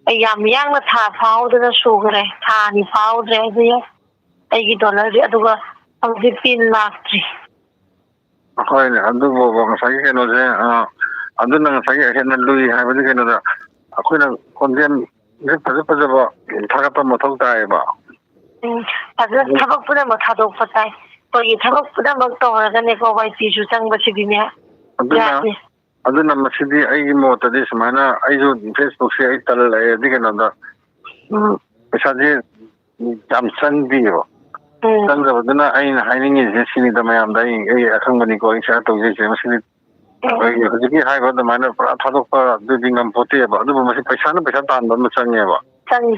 ꯑꯩ ꯌꯥꯝ ꯌꯥꯡꯅ ꯊꯥ ꯐꯥꯎꯗꯅ ꯁꯨꯈ꯭ꯔꯦ ꯊꯥ 2 ꯐꯥꯎꯗ꯭ꯔꯦ ꯑꯗꯨ ꯑꯩꯒꯤ ꯗꯣꯂꯔꯗꯤ ꯑꯗꯨꯒ ꯍꯧꯖꯤꯛ 3 ꯂꯥꯛꯇ꯭ꯔꯤ ꯍꯣꯏꯅꯦ ꯑꯗꯨꯕꯨ ꯉꯁꯥꯏꯒꯤ ꯀꯩꯅꯣꯁꯦ ꯑꯗꯨꯅ ꯉꯁꯥꯏꯒꯤ ꯍꯦꯟꯅ ꯂꯨꯏ ꯍꯥꯏꯕꯗꯤ ꯀꯩꯅꯣꯗ ꯑꯩꯈꯣꯏꯅ ꯈꯣꯟꯖꯦꯜꯁꯦ ꯐꯖꯕ ꯊꯥꯒꯠꯄ ꯃꯊꯧ ꯇꯥꯏꯌꯦꯕ ꯐꯖꯅ ꯊꯕꯛ ꯄꯨꯝꯅꯃꯛ ꯊꯥꯗꯣꯛꯄ ꯇꯥꯏ ꯑꯩꯈꯣꯏꯒꯤ ꯊꯕꯛ ꯄꯨꯝꯅꯃꯛ ꯇꯧꯔꯒꯅꯦꯀꯣ ꯋꯥꯏꯇꯤꯁꯨ ꯆꯪꯕꯁꯤꯗꯤꯅꯦ ꯑꯗꯨꯅ ꯃꯁꯤꯗꯤ ꯑꯩꯒꯤ ꯃꯣꯠꯇꯗꯤ ꯁꯨꯃꯥꯏꯅ ꯑꯩꯁꯨ ꯐꯦꯁꯕꯨꯛꯁꯦ ꯑꯩ ꯇꯜꯂꯛꯑꯦ ꯀꯩꯅꯣꯗ ꯄꯩꯁꯥꯁꯦ ꯌꯥꯝ ꯆꯪꯗꯦꯕ ꯆꯪꯗꯕꯗꯨꯅ ꯑꯩꯅ ꯍꯥꯏꯅꯤꯡꯉꯤꯁꯦ ꯁꯤꯅꯤꯗ ꯃꯌꯥꯝꯗ ꯑꯩ ꯑꯈꯪꯕꯅꯤꯀꯣ ꯑꯩ ꯁꯤꯌꯔ ꯇꯧꯖꯩꯁꯦ ꯃꯁꯤꯗꯤ ꯑꯩꯈꯣꯏꯒꯤ ꯍꯧꯖꯤꯛꯀꯤ ꯍꯥꯏꯕ ꯑꯗꯨꯃꯥꯏꯅ ꯄꯨꯔꯥ ꯊꯥꯗꯣꯛꯄ ꯑꯗꯨꯗꯤ ꯉꯝꯄꯣꯠꯇꯦꯕ ꯑꯗꯨꯕꯨ ꯃꯁꯤ ꯄꯩꯁꯥꯅ ꯄꯩꯁꯥ ꯇꯥꯟꯕ ꯑꯃ ꯆꯪꯉꯦꯕ ꯆꯪꯉꯤ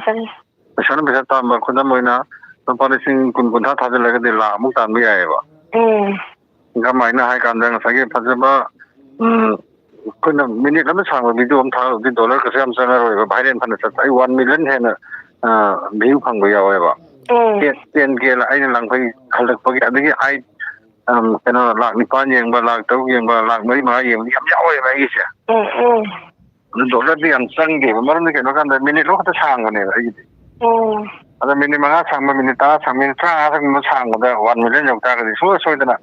ꯄꯩꯁꯥꯅ ꯄꯩꯁꯥ ꯇꯥꯟꯕ ꯈꯨꯗꯝ ꯑꯣꯏꯅ ꯂꯨꯄꯥ ꯂꯤꯁꯤꯡ 20-30 ꯊꯥꯖꯤꯜꯂꯒꯗꯤ ꯂꯥꯈꯃꯨꯛ ꯇꯥꯟꯕ ꯌꯥꯏꯑꯕ ꯀꯃꯥꯏꯅ ꯍꯥꯏꯀꯥꯟꯗ ꯉꯁꯥꯏꯒꯤ ꯐꯖꯕ ꯑꯩꯈꯣꯏꯅ ꯃꯤꯅꯤꯠ ꯑꯃ ꯁꯥꯡꯕ ꯚꯤꯗꯤꯑꯣ ꯑꯃ ꯊꯥꯒꯗꯤ ꯗꯣꯂꯔ ꯀꯩꯁꯨ ꯌꯥꯝ ꯆꯪꯉꯔꯣꯏꯕ ꯚꯥꯏꯔꯦꯟ ꯐꯅ ꯆꯠꯄ ꯑꯩ 1 ꯃꯤꯂꯤꯌꯟ ꯍꯦꯟꯅ ꯚꯤꯌꯨ ꯐꯪꯕ ꯌꯥꯎꯋꯦꯕ 10K ꯑꯩꯅ ꯂꯥꯡꯐꯩ ꯍꯜꯂꯛꯄꯒꯤ ꯑꯗꯒꯤ ꯀꯩꯅꯣ ꯂꯥꯈ 9 ꯌꯦꯡꯕ ꯂꯥꯈ 6 ꯌꯦꯡꯕ ꯂꯥꯈ 4-5 ꯌꯦꯡꯕ ꯌꯥꯝ ꯌꯥꯎꯋꯦꯕ ꯑꯩꯒꯤꯁꯦ ꯑꯗꯨ ꯗꯣꯂꯔꯗꯤ ꯌꯥꯝ ꯆꯪꯗꯦꯕ ꯃꯔꯝꯗꯤ ꯀꯩꯅꯣ ꯀꯥꯟꯗ ꯃꯤꯅꯤꯠ ꯈꯛꯇ ꯁꯥꯡꯕꯅꯦꯕ ꯑꯩꯒꯤꯗꯤ ꯑꯗ ꯃꯤꯅꯤꯠ 5 ꯁꯥꯡꯕ ꯃꯤꯅꯤꯠ 10 ꯁꯥꯡꯕ ꯃꯤꯅꯤꯠ 35 ꯁꯥꯡꯕꯗ 1 ꯃꯤꯂꯤꯌꯟ ꯌꯧ ꯇꯥꯔꯒꯗꯤ ꯁꯣꯏꯗꯅ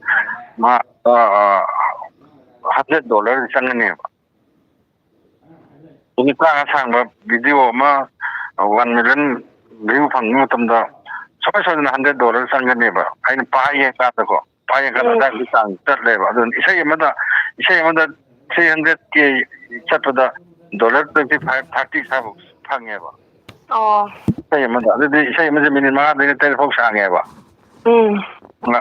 ꯃꯥ $100 ꯆꯪꯒꯅꯦꯕ ꯃꯤꯅꯤꯠ 35 ꯁꯥꯡꯕ ꯚꯤꯗꯤꯑꯣ ꯑꯃ 1 ꯃꯤꯂꯤꯌꯟ ꯚꯤꯌꯨ ꯐꯪꯕ ꯃꯇꯝꯗ ꯁꯣꯏꯗꯅ $100 ꯆꯪꯒꯅꯦꯕ ꯑꯩꯅ ꯄꯥꯏꯌꯦꯀꯥꯟꯗꯀꯣ ꯑꯗꯥꯏꯒꯤ ꯆꯥꯡ ꯆꯠꯂꯦꯕ ꯑꯗꯨꯅ ꯏꯁꯩ ꯑꯃꯗ 300K ꯆꯠꯄꯗ $25-30 ꯁꯥꯕ ꯐꯪꯉꯦꯕ ꯏꯁꯩ ꯑꯃꯗ ꯑꯗꯨꯗꯤ ꯏꯁꯩ ꯑꯃꯁꯦ ꯃꯤꯅꯤꯠ 5ꯗꯒꯤ 8 ꯐꯥꯎ ꯁꯥꯡꯉꯦꯕ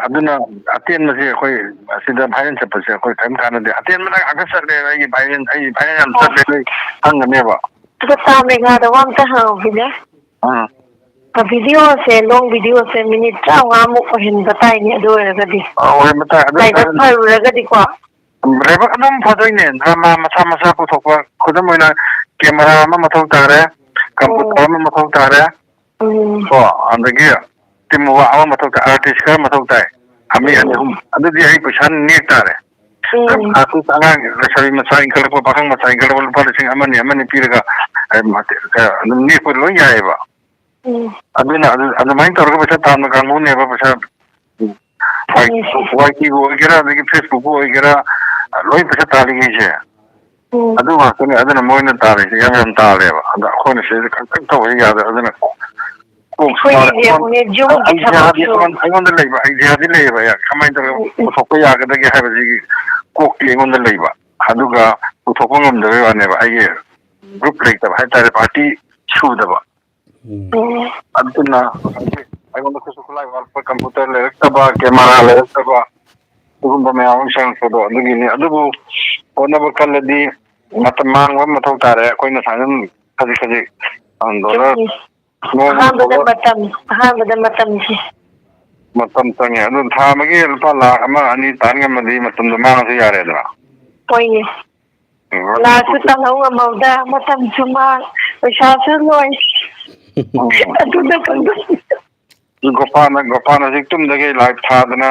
ꯑꯗꯨꯅ ꯑꯇꯦꯟꯕꯁꯦ ꯑꯩꯈꯣꯏ ꯑꯁꯤꯗ ꯚꯥꯏꯔꯦꯟ ꯆꯠꯄꯁꯦ ꯑꯩꯈꯣꯏ ꯀꯔꯤꯝ ꯀꯥꯟꯅꯗꯦ ꯑꯇꯦꯟꯕꯅ ꯉꯥꯛꯇ ꯆꯠꯂꯦꯕ ꯑꯩ ꯚꯥꯏꯔꯦꯟ ꯌꯥꯝ ꯆꯠꯂꯦ ꯅꯣꯏ ꯈꯪꯒꯅꯦꯕ ꯑꯗꯨꯒ ꯇꯥꯃꯦꯒꯥꯗ ꯋꯥ ꯑꯝꯇ ꯍꯪꯍꯧꯈꯤꯅꯦ ꯚꯤꯗꯤꯑꯣꯁꯦ ꯂꯣꯡ ꯚꯤꯗꯤꯑꯣꯁꯦ ꯃꯤꯅꯤꯠ 35ꯃꯨꯛ ꯑꯣꯏꯍꯟꯕ ꯇꯥꯏꯅꯦ ꯑꯗꯨ ꯑꯣꯏꯔꯒꯗꯤ ꯑꯣꯏꯍꯟꯕ ꯇꯥꯏ ꯂꯥꯏꯕꯛ ꯐꯔꯨꯔꯒꯗꯤꯀꯣ ꯂꯥꯏꯕꯛ ꯑꯗꯨꯝ ꯐꯗꯣꯏꯅꯦ ꯗ꯭ꯔꯃꯥ ꯃꯆꯥ ꯄꯨꯊꯣꯛꯄ ꯈꯨꯗꯝ ꯑꯣꯏꯅ ꯀꯦꯃꯦꯔꯥ ꯑꯃ ꯃꯊꯧ ꯇꯥꯔꯦ ꯀꯝꯄꯨꯇꯔ ꯑꯃ ꯃꯊꯧ ꯇꯥꯔꯦ ꯀꯣ ꯑꯗꯒꯤ ꯇꯤꯝ ꯋꯥꯔꯛ ꯑꯃ ꯃꯊꯧ ꯇꯥꯏ ꯑꯥꯔꯇꯤꯁ ꯈꯔ ꯃꯊꯧ ꯇꯥꯏ ꯑꯅꯤ ꯑꯍꯨꯝ ꯑꯗꯨꯗꯤ ꯑꯩ ꯄꯩꯁꯥ ꯅꯦꯛ ꯇꯥꯔꯦ ꯑꯉꯥꯡ ꯂꯩꯁꯥꯕꯤ ꯃꯆꯥ ꯏꯟꯈꯠꯂꯛꯄ ꯄꯥꯈꯪ ꯃꯆꯥ ꯏꯟꯈꯠꯂꯛꯄ ꯂꯨꯄꯥ ꯂꯤꯁꯤꯡ 1-2 ꯄꯤꯔꯒ ꯑꯗꯨꯝ ꯅꯦꯛꯄ ꯂꯣꯏ ꯌꯥꯏꯑꯕ ꯑꯗꯨꯅ ꯑꯗꯨꯃꯥꯏꯅ ꯇꯧꯔꯒ ꯄꯩꯁꯥ ꯇꯥꯟꯕ ꯀꯥꯡꯕꯨꯅꯦꯕ ꯄꯩꯁꯥ ꯋꯥꯏꯇꯤꯕꯨ ꯑꯣꯏꯒꯦꯔꯥ ꯑꯗꯒꯤ ꯐꯦꯁꯕꯨꯛꯄꯨ ꯑꯣꯏꯒꯦꯔꯥ ꯂꯣꯏ ꯄꯩꯁꯥ ꯇꯥꯜꯂꯤꯉꯩꯁꯦ ꯑꯗꯨ ꯉꯥꯛꯇꯅꯦ ꯑꯗꯨꯅ ꯃꯣꯏꯅ ꯇꯥꯜꯂꯤꯁꯦ ꯌꯥꯝ ꯇꯥꯜꯂꯦꯕ ꯑꯗ ꯑꯩꯈꯣꯏꯅ ꯁꯤꯗ ꯈꯛꯇꯪ ꯇꯧꯕ ꯌꯥꯗꯦ ꯑꯗꯨꯅ ꯑꯩꯉꯣꯟꯗ ꯂꯩꯕ ꯑꯥꯏꯗꯤꯌꯥꯗꯤ ꯂꯩꯌꯦꯕ ꯀꯃꯥꯏꯅ ꯇꯧꯔꯒ ꯄꯨꯊꯣꯛꯄ ꯌꯥꯒꯗꯒꯦ ꯍꯥꯏꯕꯁꯤꯒꯤ ꯀꯣꯛꯇꯤ ꯑꯩꯉꯣꯟꯗ ꯂꯩꯕ ꯑꯗꯨꯒ ꯄꯨꯊꯣꯛꯄ ꯉꯝꯗꯕꯩ ꯋꯥꯅꯦꯕ ꯑꯩꯒꯤ ꯒ꯭ꯔꯨꯞ ꯂꯩꯇꯕ ꯍꯥꯏꯇꯥꯔꯦ ꯄꯥꯔꯇꯤ ꯁꯨꯗꯕ ꯑꯗꯨꯅ ꯉꯁꯥꯏꯒꯤ ꯑꯩꯉꯣꯟꯗ ꯈꯨꯠꯁꯨ ꯈꯨꯠꯂꯥꯏ ꯋꯥꯠꯄ ꯀꯝꯄꯨꯇꯔ ꯂꯩꯔꯛꯇꯕ ꯀꯦꯃꯦꯔꯥ ꯂꯩꯔꯛꯇꯕ ꯑꯗꯨꯒꯨꯝꯕ ꯃꯌꯥꯝ ꯑꯃ ꯆꯪꯉꯛꯄꯗꯣ ꯑꯗꯨꯒꯤꯅꯤ ꯑꯗꯨꯕꯨ ꯍꯣꯠꯅꯕ ꯀꯜꯂꯗꯤ ꯃꯇꯝ ꯃꯥꯡꯕ ꯃꯊꯧ ꯇꯥꯔꯦ ꯑꯩꯈꯣꯏꯅ ꯁꯨꯃꯥꯏꯅ ꯈꯖꯤꯛ ꯈꯖꯤꯛ ꯗꯣꯂꯔ ꯑꯍꯥꯟꯕꯗ ꯃꯇꯝꯁꯤ ꯃꯇꯝ ꯆꯪꯉꯦ ꯑꯗꯨ ꯊꯥ ꯑꯃꯒꯤ ꯂꯨꯄꯥ ꯂꯥꯈ 1-2 ꯇꯥꯟ ꯉꯝꯃꯗꯤ ꯃꯇꯝꯗꯣ ꯃꯥꯡꯉꯁꯨ ꯌꯥꯔꯦꯗꯅ. ꯍꯣꯏꯅꯦ ꯂꯥꯛꯁꯨ ꯇꯥꯜꯍꯧ ꯉꯝꯍꯧꯗ ꯃꯇꯝꯁꯨ ꯃꯥꯡ ꯄꯩꯁꯥꯁꯨ ꯂꯣꯏ ꯑꯗꯨꯅ ꯒꯣꯄꯥꯟ ꯍꯧꯖꯤꯛ ꯇꯨꯝꯗꯒꯤ ꯂꯥꯏꯚ ꯊꯥꯗꯅ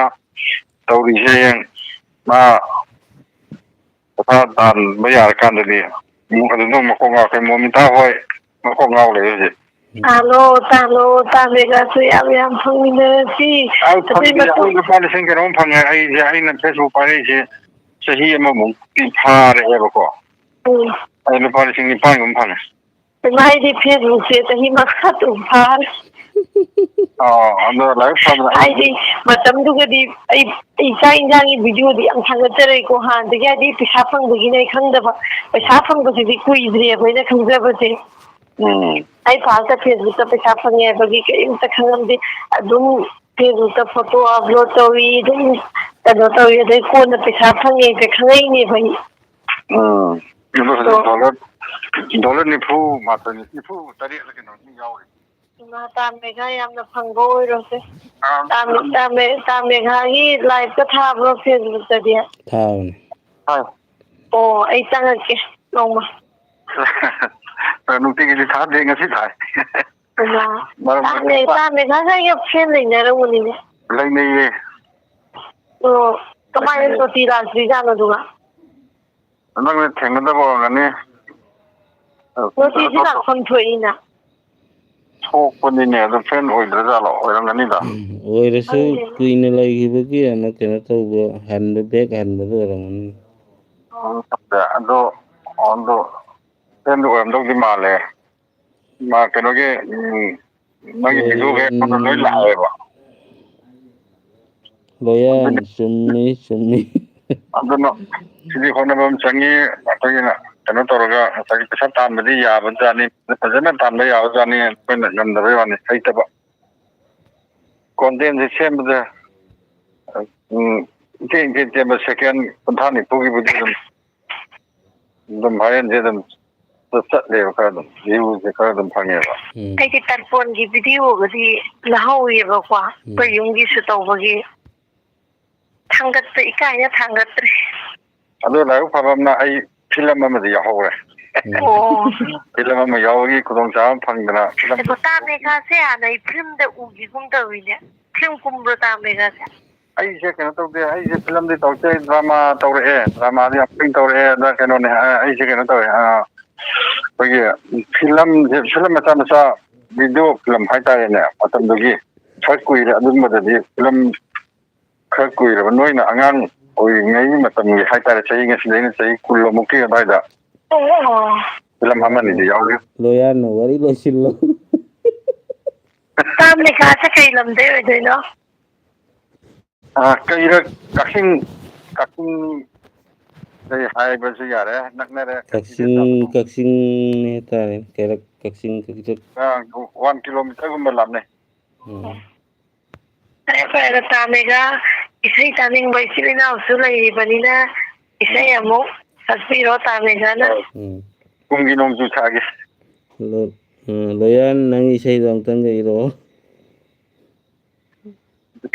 ꯇꯧꯔꯤꯁꯦ ꯍꯌꯦꯡ ꯃꯥ ꯄꯩꯁꯥ ꯇꯥꯟꯕ ꯌꯥꯔꯀꯥꯟꯗꯗꯤ ꯑꯗꯨꯝ ꯃꯀꯣꯛ ꯉꯥꯎꯈ꯭ꯔꯦ ꯃꯣꯃꯤꯇꯥ ꯍꯣꯏ ꯃꯀꯣꯛ ꯉꯥꯎ ꯂꯩ ꯍꯧꯖꯤꯛ. ꯇꯥꯜꯂꯣ ꯇꯥꯜꯂꯦꯒꯁꯨ ꯌꯥꯝ ꯐꯪꯃꯤꯟꯅꯔꯁꯤ. ꯑꯩ ꯂꯨꯄꯥ 1,000 ꯀꯩꯅꯣꯝ ꯐꯪꯉꯦ ꯑꯩꯅ ꯐꯦꯁꯕꯨꯛ ꯄꯥꯏꯔꯛꯏꯁꯦ ꯆꯍꯤ ꯑꯃꯃꯨꯛꯇꯤ ꯐꯥꯔꯛꯑꯦꯕꯀꯣ. ꯑꯩ ꯂꯨꯄꯥ 9,000 ꯐꯪꯉꯦ. ꯑꯩꯗꯤ ꯐꯦꯁꯕꯨꯛꯁꯦ ꯆꯍꯤ 5 ꯐꯥꯔꯦ. ꯑꯗꯣ ꯂꯥꯏꯔꯤꯛ ꯐꯕ ꯍꯥꯏꯗꯤ ꯃꯇꯝꯗꯨꯒꯗꯤ ꯑꯩ ꯆꯥꯛ ꯏꯟꯖꯥꯡꯒꯤ ꯚꯤꯗꯤꯑꯣꯗꯤ ꯌꯥꯝ ꯊꯥꯒꯠꯆꯔꯛꯏꯀꯣ ꯍꯥꯟꯅꯗꯒꯤ ꯍꯥꯏꯗꯤ ꯄꯩꯁా ꯐꯪꯕꯒꯤꯅꯦ ꯈꯪꯗꯕ ꯄꯩꯁా ꯐꯪꯕꯁꯤꯗꯤ ꯀꯨꯏꯗ꯭ꯔꯤ ꯑꯩꯈꯣꯏꯅ ꯈꯪꯖꯕꯁꯦ. ꯑꯩ ꯐꯥꯔꯁꯇ ꯐꯦꯁꯕꯨꯛꯇ ꯄꯩꯁꯥ ꯐꯪꯉꯦ ꯍꯥꯏꯕꯒꯤ ꯀꯔꯤꯝꯇ ꯈꯪꯉꯝꯗꯦ. ꯑꯗꯨꯝ ꯐꯦꯁꯕꯨꯛꯇ ꯐꯣꯇꯣ ꯑꯞꯂꯣꯗ ꯇꯧꯋꯤ ꯑꯗꯨꯝ ꯀꯩꯅꯣ ꯇꯧꯋꯤ ꯑꯗꯩ ꯀꯣꯟꯅ ꯄꯩꯁꯥ ꯐꯪꯉꯦꯁꯦ ꯈꯪꯉꯛꯏꯅꯦꯕ ꯑꯩ. ꯗꯣꯂꯔ 94 ꯀꯩꯅꯣ ꯑꯗꯨꯝ ꯌꯥꯎꯔꯤ. ꯏꯃꯥ ꯇꯥꯝꯃꯦꯒ ꯌꯥꯝꯅ ꯐꯪꯕ ꯑꯣꯏꯔꯣꯁꯦ. ꯇꯥꯃꯦꯒꯥꯒꯤ ꯂꯥꯏꯚꯀ ꯊꯥꯕ꯭ꯔꯣ ꯐꯦꯁꯕꯨꯛꯇꯗꯤ? ꯊꯥꯕꯅꯤ. ꯑꯣ ꯑꯩ ꯆꯪꯉꯛꯀꯦ ꯅꯣꯡꯃ. ꯅꯨꯡꯇꯤꯒꯤꯗꯤ ꯊꯥꯗꯦ ꯉꯁꯤ ꯊꯥꯏ. ꯇꯥꯃꯦꯒꯥꯒ ꯑꯩꯒ ꯐ꯭ꯔꯦꯟ ꯂꯩꯅꯔꯝꯒꯅꯤꯅꯦ. ꯂꯩꯅꯩꯌꯦ. ꯑꯣ ꯀꯃꯥꯏꯅ ꯇꯣꯇꯤ ꯂꯥꯛꯇ꯭ꯔꯤꯖꯥꯠꯅꯣ ꯑꯗꯨꯒ? ꯅꯪꯅ ꯊꯦꯡꯅꯗꯕ ꯑꯣꯏꯔꯝꯒꯅꯤ. ꯇꯣꯇꯤꯗꯤ ꯂꯥꯛꯐꯝ ꯊꯣꯛꯏꯅ. ꯊꯣꯛꯄꯅꯤꯅꯦ ꯑꯗꯣ ꯐ꯭ꯔꯦꯟ ꯑꯣꯏꯗ꯭ꯔꯖꯥꯠꯂꯣ ꯑꯣꯏꯔꯝꯒꯅꯤꯗ. ꯑꯣꯏꯔꯁꯨ ꯀꯨꯏꯅ ꯂꯩꯈꯤꯕꯒꯤ ꯑꯃ ꯀꯩꯅꯣ ꯇꯧꯕ ꯕꯦꯛ ꯍꯟꯕꯗꯣ ꯑꯣꯏꯔꯝꯒꯅꯤ. ꯑꯗꯣ ꯐ꯭ꯔꯦꯟꯗ ꯑꯣꯏꯔꯝꯗꯧꯗꯤ ꯃꯥꯜꯂꯦ. ꯃꯥ ꯀꯩꯅꯣꯒꯤ ꯃꯥꯒꯤ ꯚꯤꯗꯤꯑꯣꯒ ꯂꯣꯏ ꯂꯥꯛꯑꯦꯕ. ꯂꯣꯌꯥꯟ ꯆꯨꯝꯃꯤ. ꯑꯗꯨꯅ ꯁꯤꯗꯤ ꯍꯣꯠꯅꯕ ꯑꯃ ꯆꯪꯉꯤ ꯑꯩꯈꯣꯏꯒꯤꯅ ꯀꯩꯅꯣ ꯇꯧꯔꯒ ꯉꯁꯥꯏꯒꯤ ꯄꯩꯁꯥ ꯇꯥꯟꯕꯗꯤ ꯌꯥꯕꯖꯥꯠꯅꯤ ꯐꯖꯅ ꯇꯥꯟꯕ ꯌꯥꯕꯖꯥꯠꯅꯤ ꯑꯩꯈꯣꯏꯅ ꯉꯝꯗꯕꯩ ꯋꯥꯅꯤ ꯍꯩꯇꯕ. ꯀꯣꯟꯇꯦꯟꯁꯦ ꯁꯦꯝꯕꯗ ꯏꯇꯦꯟ ꯇꯦꯟꯕ ꯁꯦꯀꯦꯟ 30-40ꯕꯨꯗꯤ ꯑꯗꯨꯝ ꯚꯥꯏꯔꯦꯜꯁꯦ ꯑꯗꯨꯝ ꯆꯠꯂꯦꯕ ꯈꯔ ꯑꯗꯨꯝ ꯚꯤꯌꯨꯁꯦ ꯈꯔ ꯑꯗꯨꯝ ꯐꯪꯉꯦꯕ. ꯑꯩꯗꯤ ꯇꯔꯄꯣꯟꯒꯤ ꯚꯤꯗꯤꯑꯣꯒꯗꯤ ꯂꯧꯍꯧꯋꯦꯕꯀꯣ ꯑꯩꯈꯣꯏ ꯌꯨꯝꯒꯤꯁꯨ ꯇꯧꯕꯒꯤ ꯊꯥꯡꯒꯠꯄ ꯏꯀꯥꯏꯅ ꯊꯥꯡꯒꯠꯇ꯭ꯔꯤ. ꯑꯗꯣ ꯂꯥꯏꯕꯛ ꯐꯕ ꯑꯃꯅ ꯑꯩ ꯐꯤꯂꯝ ꯑꯃꯗꯤ ꯌꯥꯎꯍꯧꯔꯦ. ꯐꯤꯂꯝ ꯑꯃ ꯌꯥꯎꯕꯒꯤ ꯈꯨꯗꯣꯡꯆꯥꯕ ꯑꯃ ꯐꯪꯗꯅ. ꯇꯥꯃꯦꯒꯥꯁꯦ ꯍꯥꯟꯅ ꯑꯩ ꯐꯤꯂꯝꯗ ꯎꯈꯤꯒꯨꯝ ꯇꯧꯋꯤꯅꯦ. ꯐꯤꯂꯝ ꯀꯨꯝꯕ꯭ꯔꯣ ꯇꯥꯃꯦꯒꯥꯁꯦ? ꯑꯩꯁꯦ ꯀꯩꯅꯣ ꯇꯧꯗꯦ ꯑꯩꯁꯦ ꯐꯤꯂꯝꯗꯤ ꯇꯧꯔꯛꯇꯦ ꯗ꯭ꯔꯃꯥ ꯇꯧꯔꯛꯑꯦ ꯗ꯭ꯔꯃꯥꯗꯤ ꯌꯥꯝ ꯇꯣꯏꯅ ꯇꯧꯔꯛꯑꯦ ꯑꯗ ꯀꯩꯅꯣꯅꯦ ꯑꯩꯁꯦ ꯀꯩꯅꯣ ꯇꯧꯋꯦ ꯑꯩꯈꯣꯏꯒꯤ ꯐꯤꯂꯝ ꯃꯆꯥ ꯚꯤꯗꯤꯑꯣ ꯐꯤꯂꯝ ꯍꯥꯏꯇꯥꯔꯦꯅꯦ ꯃꯇꯝꯗꯨꯒꯤ ꯈꯔ ꯀꯨꯏꯔꯦ ꯑꯗꯨꯝꯕꯗꯗꯤ ꯐꯤꯂꯝ ꯈꯔ ꯀꯨꯏꯔꯕ ꯅꯣꯏꯅ ꯑꯉꯥꯡ ꯑꯣꯏꯔꯤꯉꯩꯒꯤ ꯃꯇꯝꯒꯤ ꯍꯥꯏꯇꯥꯔꯦ ꯆꯍꯤ ꯉꯁꯤꯗ ꯑꯩꯅ ꯆꯍꯤ 10 ꯑꯗꯨꯋꯥꯏꯗ ꯐꯤꯂꯝ ꯑꯃꯅꯤꯗꯤ ꯌꯥꯎꯈꯤ. ꯂꯣꯌꯥꯟꯅ ꯋꯥꯔꯤ ꯂꯣꯏꯁꯤꯜꯂꯣ. ꯇꯥꯃꯦꯒꯥꯁꯦ ꯀꯩ ꯂꯝꯗꯩ ꯑꯣꯏꯗꯣꯏꯅꯣ? ꯀꯩꯔꯛ ꯀꯛꯆꯤꯡ ꯀꯩ ꯍꯥꯏꯕꯁꯨ ꯌꯥꯔꯦ ꯅꯛꯅꯔꯦ. ꯀꯛꯆꯤꯡꯅꯦ ꯍꯥꯏꯇꯥꯔꯦ ꯀꯛꯆꯤꯡ 1 ꯀꯤꯂꯣꯃꯤꯇꯔꯒꯨꯝꯕ ꯂꯥꯞꯅꯩ. ꯐꯔꯦ ꯇꯥꯃꯦꯒꯥ ꯏꯁꯩ ꯇꯥꯅꯤꯡꯕ ꯏꯆꯤꯜ ꯏꯅꯥꯎꯁꯨ ꯂꯩꯔꯤꯕꯅꯤꯅ ꯏꯁꯩ ꯑꯃꯨꯛ ꯁꯛꯄꯤꯔꯣ ꯇꯥꯃꯦꯒꯥꯅ. ꯀꯨꯝꯒꯤ ꯅꯣꯡꯖꯨ ꯊꯥꯒꯤ. ꯂꯣꯌꯥꯟ ꯅꯪ ꯏꯁꯩꯗꯣ ꯑꯝꯇꯪꯒ ꯏꯔꯛꯑꯣ.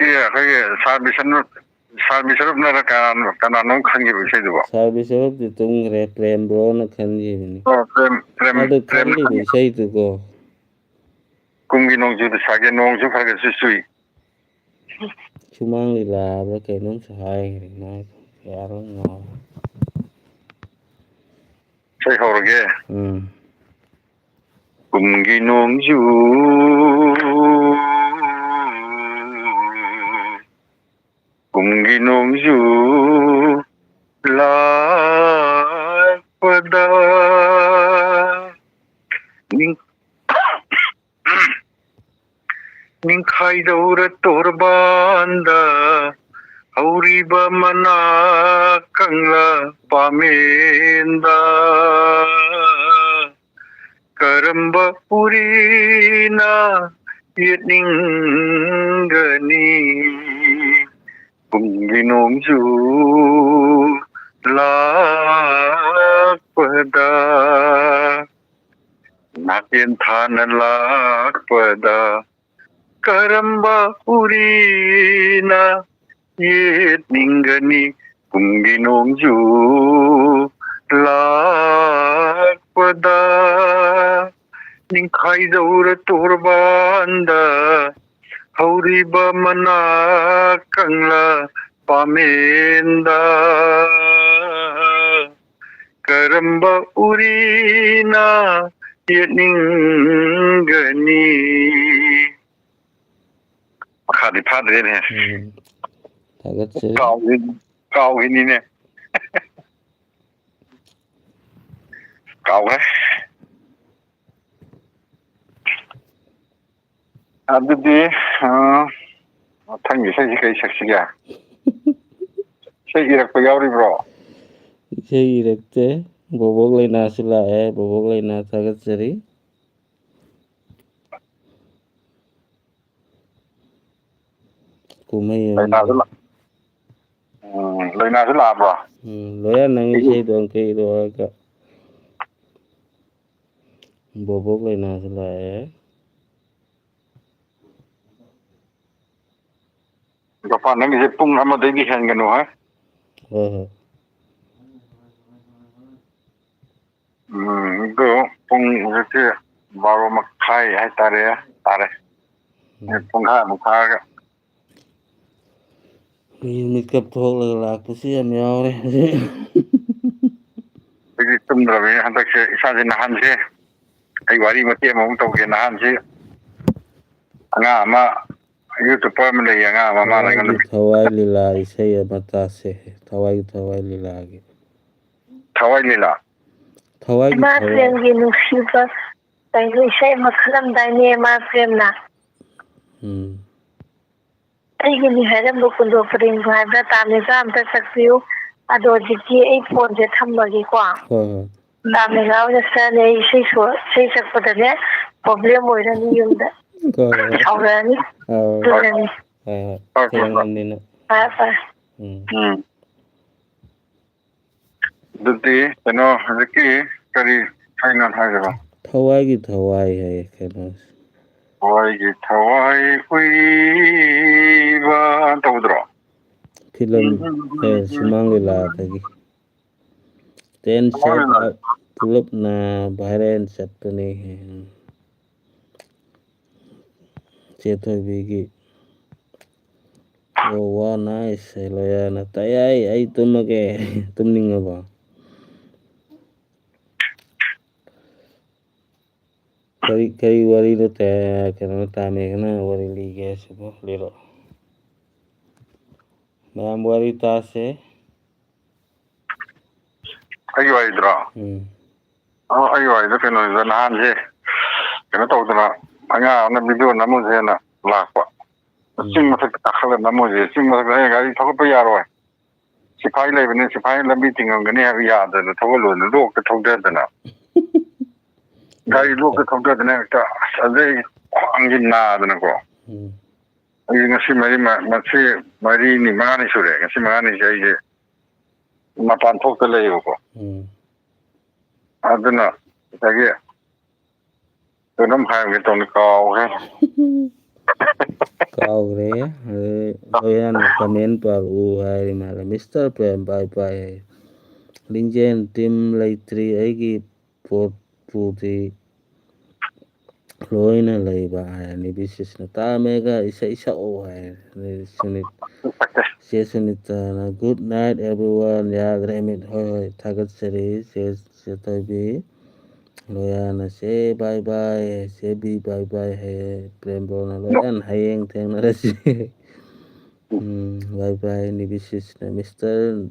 ꯑꯩꯈꯣꯏꯒꯤ ꯁꯥꯔ ꯕꯤꯁꯔꯨꯞꯅꯔ ꯀꯅꯥꯅꯣꯝ ꯈꯟꯈꯤꯕ ꯏꯁꯩꯗꯨꯕꯣ? ꯁꯥꯔ ꯕꯤꯁꯔꯨꯞꯇꯤ ꯇꯨꯝꯈ꯭ꯔꯦ ꯄ꯭ꯔꯦꯝꯕ꯭ꯔꯣꯅ ꯈꯟꯈꯤꯕꯅꯤ. ꯄ꯭ꯔꯦꯝ ꯑꯗꯨ ꯈꯜꯂꯤꯕ ꯏꯁꯩꯗꯨꯀꯣ. ꯀꯨꯝꯒꯤ ꯅꯣꯡꯖꯨꯗ ꯁꯥꯒꯦ ꯅꯣꯡꯁꯨ ꯈꯔꯒꯁꯨ ꯆꯨꯏ. ꯁꯨꯃꯥꯡ ꯂꯤꯂꯥꯗ ꯀꯩꯅꯣꯝꯁꯨ ꯍꯥꯏꯈ꯭ꯔꯦ ꯃꯥꯏꯗꯣ ꯀꯌꯥꯔꯣꯝ ꯉꯥꯎꯔꯦ. ꯏꯁꯩ ꯍꯧꯔꯒꯦ. ꯀꯨꯝꯒꯤ ꯅꯣꯡꯖꯨ ꯀꯨꯝꯒꯤ ꯅꯣꯡꯖꯨ ꯂꯥꯛꯄꯗ ꯅꯤꯡꯈꯥꯏꯗꯧꯔ ꯇꯣꯔꯕꯥꯟꯗ ꯍꯧꯔꯤꯕ ꯃꯅꯥ ꯀꯪꯂꯥ ꯄꯥꯃꯦꯟꯗ ꯀꯔꯝꯕ ꯎꯔꯤꯅ ꯌꯦꯠꯅꯤꯡꯒꯅꯤ ꯄꯨꯡꯒꯤ ꯅꯣꯡꯖꯨ ꯂꯥꯛꯄꯗ ꯅꯥꯀꯦꯟ ꯊꯥꯅ ꯂꯥꯛꯄꯗ ꯀꯔꯝꯕ ꯎꯔꯤꯅ ꯌꯦꯠꯅꯤꯡꯒꯅꯤ ꯄꯨꯡꯒꯤ ꯅꯣꯡꯖꯨ ꯂꯥꯛꯄꯗ ꯅꯤꯡꯈꯥꯏꯗꯧꯔ ꯇꯣꯔꯕꯥꯟꯗ ꯍꯧꯔꯤꯕ ꯃꯅꯥ ꯀꯪꯂꯥ ꯄꯥꯃꯦꯟꯗ ꯀꯔꯝꯕ ꯎꯔꯤꯅ ꯌꯦꯠꯅꯤꯡꯒꯅꯤ ꯃꯈꯥꯗꯤ ꯐꯥꯗ꯭ꯔꯦꯅꯦ ꯊꯥꯒꯠꯆꯔꯤ. ꯀꯥꯎꯈꯤꯅꯤꯅꯦ ꯀꯥꯎꯈ꯭ꯔꯦ ꯑꯗꯨꯗꯤ ꯃꯊꯪꯒꯤ ꯏꯁꯩꯁꯤ ꯀꯔꯤ ꯁꯛꯁꯤꯒꯦ ꯏꯁꯩ ꯏꯔꯛꯄ ꯌꯥꯎꯔꯤꯕ꯭ꯔో Isai irakte. Bobok Laina sila Bobok Laina thagatsari. Kumai Lainasu laabro loya nang isai doang kay doaga. Bobok Laina sila Gapa nangisi pung amadagi henganu ha itu pung itu baru makai tare pung mukha Mikap thok lakpusi am yaure. Jadi tumdrabe handakse isaje nahanse ai wari mate among tawge nahanse anga ama YouTube ama lei anga ama mala ngana Thawai lila isai amatase. Thawai lila gi. Thawai lila Ma premgi nusiba tayo isay makhalamday ni ma premna. ꯑꯩꯒꯤ ꯍꯥꯏꯔꯝꯕ ꯀꯨꯟꯗꯣ ꯄꯔꯦꯡꯗꯣ ꯍꯥꯏꯕ꯭ꯔꯥ ꯇꯥꯃꯦꯒꯥ ꯑꯝꯇ ꯁꯛꯄꯤꯌꯨ ꯑꯗꯣ ꯍꯧꯖꯤꯛꯇꯤ ꯑꯩ ꯐꯣꯟꯁꯦ ꯊꯝꯃꯒꯦꯀꯣ ꯇꯥꯃꯦꯒꯥ ꯑꯣꯏꯅ ꯁꯛꯑꯅꯤ ꯑꯩ ꯏꯁꯩ ꯁꯛꯄꯗꯅꯦ ꯄ꯭ꯔꯣꯕ꯭ꯂꯦꯝ ꯑꯣꯏꯔꯅꯤ ꯌꯨꯝꯗ ꯁꯥꯎꯔꯛꯑꯅꯤ ꯑꯗꯨꯅꯅꯤ ꯐꯔꯦ ꯐꯔꯦ ꯑꯗꯨꯗꯤ ꯀꯩꯅꯣ ꯍꯧꯖꯤꯛꯀꯤ ꯀꯔꯤ ꯍꯥꯏꯅꯣ ꯍꯥꯏꯖꯕ ꯊꯋꯥꯏꯒꯤ ꯊꯋꯥꯏ ꯍꯥꯏꯌꯦ ꯀꯩꯅꯣꯁꯦ ꯊꯋꯥꯏꯒꯤ ꯊꯋꯥꯏ ꯍꯨꯏꯕ ꯇꯧꯗ꯭ꯔꯣ ꯐꯤꯂꯝ ꯁꯨꯃꯥꯡ ꯂꯤꯂꯥꯗꯒꯤ 10 set up ꯄꯨꯂꯞꯅ ꯚꯥꯏꯔꯦꯜ ꯆꯠꯄꯅꯤ ꯆꯦꯊꯣꯏꯕꯤꯒꯤ Oh wow nice Loyana tayai ay tumage tumningabo kari wari no te kana tame kana wari lige subo lero mayam wari tase ꯑꯩꯒꯤ ꯋꯥꯔꯤꯗ꯭ꯔꯣ ꯑꯩꯒꯤ ꯋꯥꯔꯤꯗ ꯀꯩꯅꯣꯗ ꯅꯍꯥꯟꯁꯦ ꯀꯩꯅꯣ ꯇꯧꯗꯅ ꯑꯉꯥꯡꯅ ꯚꯤꯗꯤꯑꯣ ꯅꯝꯃꯨꯁꯦꯅ ꯂꯥꯛꯄ ꯆꯤꯡ ꯃꯊꯛꯇ ꯀꯥꯈꯠꯂ ꯅꯝꯃꯨꯁꯦ ꯆꯤꯡ ꯃꯊꯛꯇ ꯑꯩ ꯒꯥꯔꯤ ꯊꯧꯒꯠꯄ ꯌꯥꯔꯣꯏ ꯁꯤꯐꯥꯏ ꯂꯩꯕꯅꯤ ꯁꯤꯐꯥꯏ ꯂꯝꯕꯤ ꯊꯤꯡꯉꯝꯒꯅꯤ ꯍꯥꯏꯕ ꯌꯥꯗꯅ ꯊꯧꯒꯠꯂꯨꯗꯅ ꯂꯣꯛꯇ ꯊꯧꯗꯗꯅ ꯒꯥꯔꯤ ꯂꯣꯛꯇ ꯊꯧꯗꯗꯅ ꯍꯦꯛꯇ ꯑꯗꯩ ꯈ꯭ꯋꯥꯡꯁꯤ ꯅꯥꯗꯅꯀꯣ ꯑꯩ ꯉꯁꯤ ꯃꯔꯤꯅꯤ ꯃꯉꯥꯅꯤ ꯁꯨꯔꯦ ꯉꯁꯤ ꯃꯉꯥꯅꯤꯁꯦ ꯑꯩꯁꯦ ꯃꯄꯥꯟ ꯊꯣꯛꯇ ꯂꯩꯌꯦꯕꯀꯣ ꯑꯗꯨꯅ ꯉꯁꯥꯏꯒꯤ ꯀꯩꯅꯣꯝ ꯍꯥꯏꯔꯒꯦ ꯇꯧꯅꯤ ꯀꯥꯎꯈ꯭ꯔꯦ Kaure Loyan comment paru hai mala Mr. Prem bye bye Linjen team laitri aigi pot puti loina leiba ni bisisna tamega isa o hai sunit sunita na good night everyone yad remit hoi thagat seri se tabi Loyana say bye bye say be bye bye hai prem bona loyan hayeng theng na rasi bye bye ni bisis na Mr.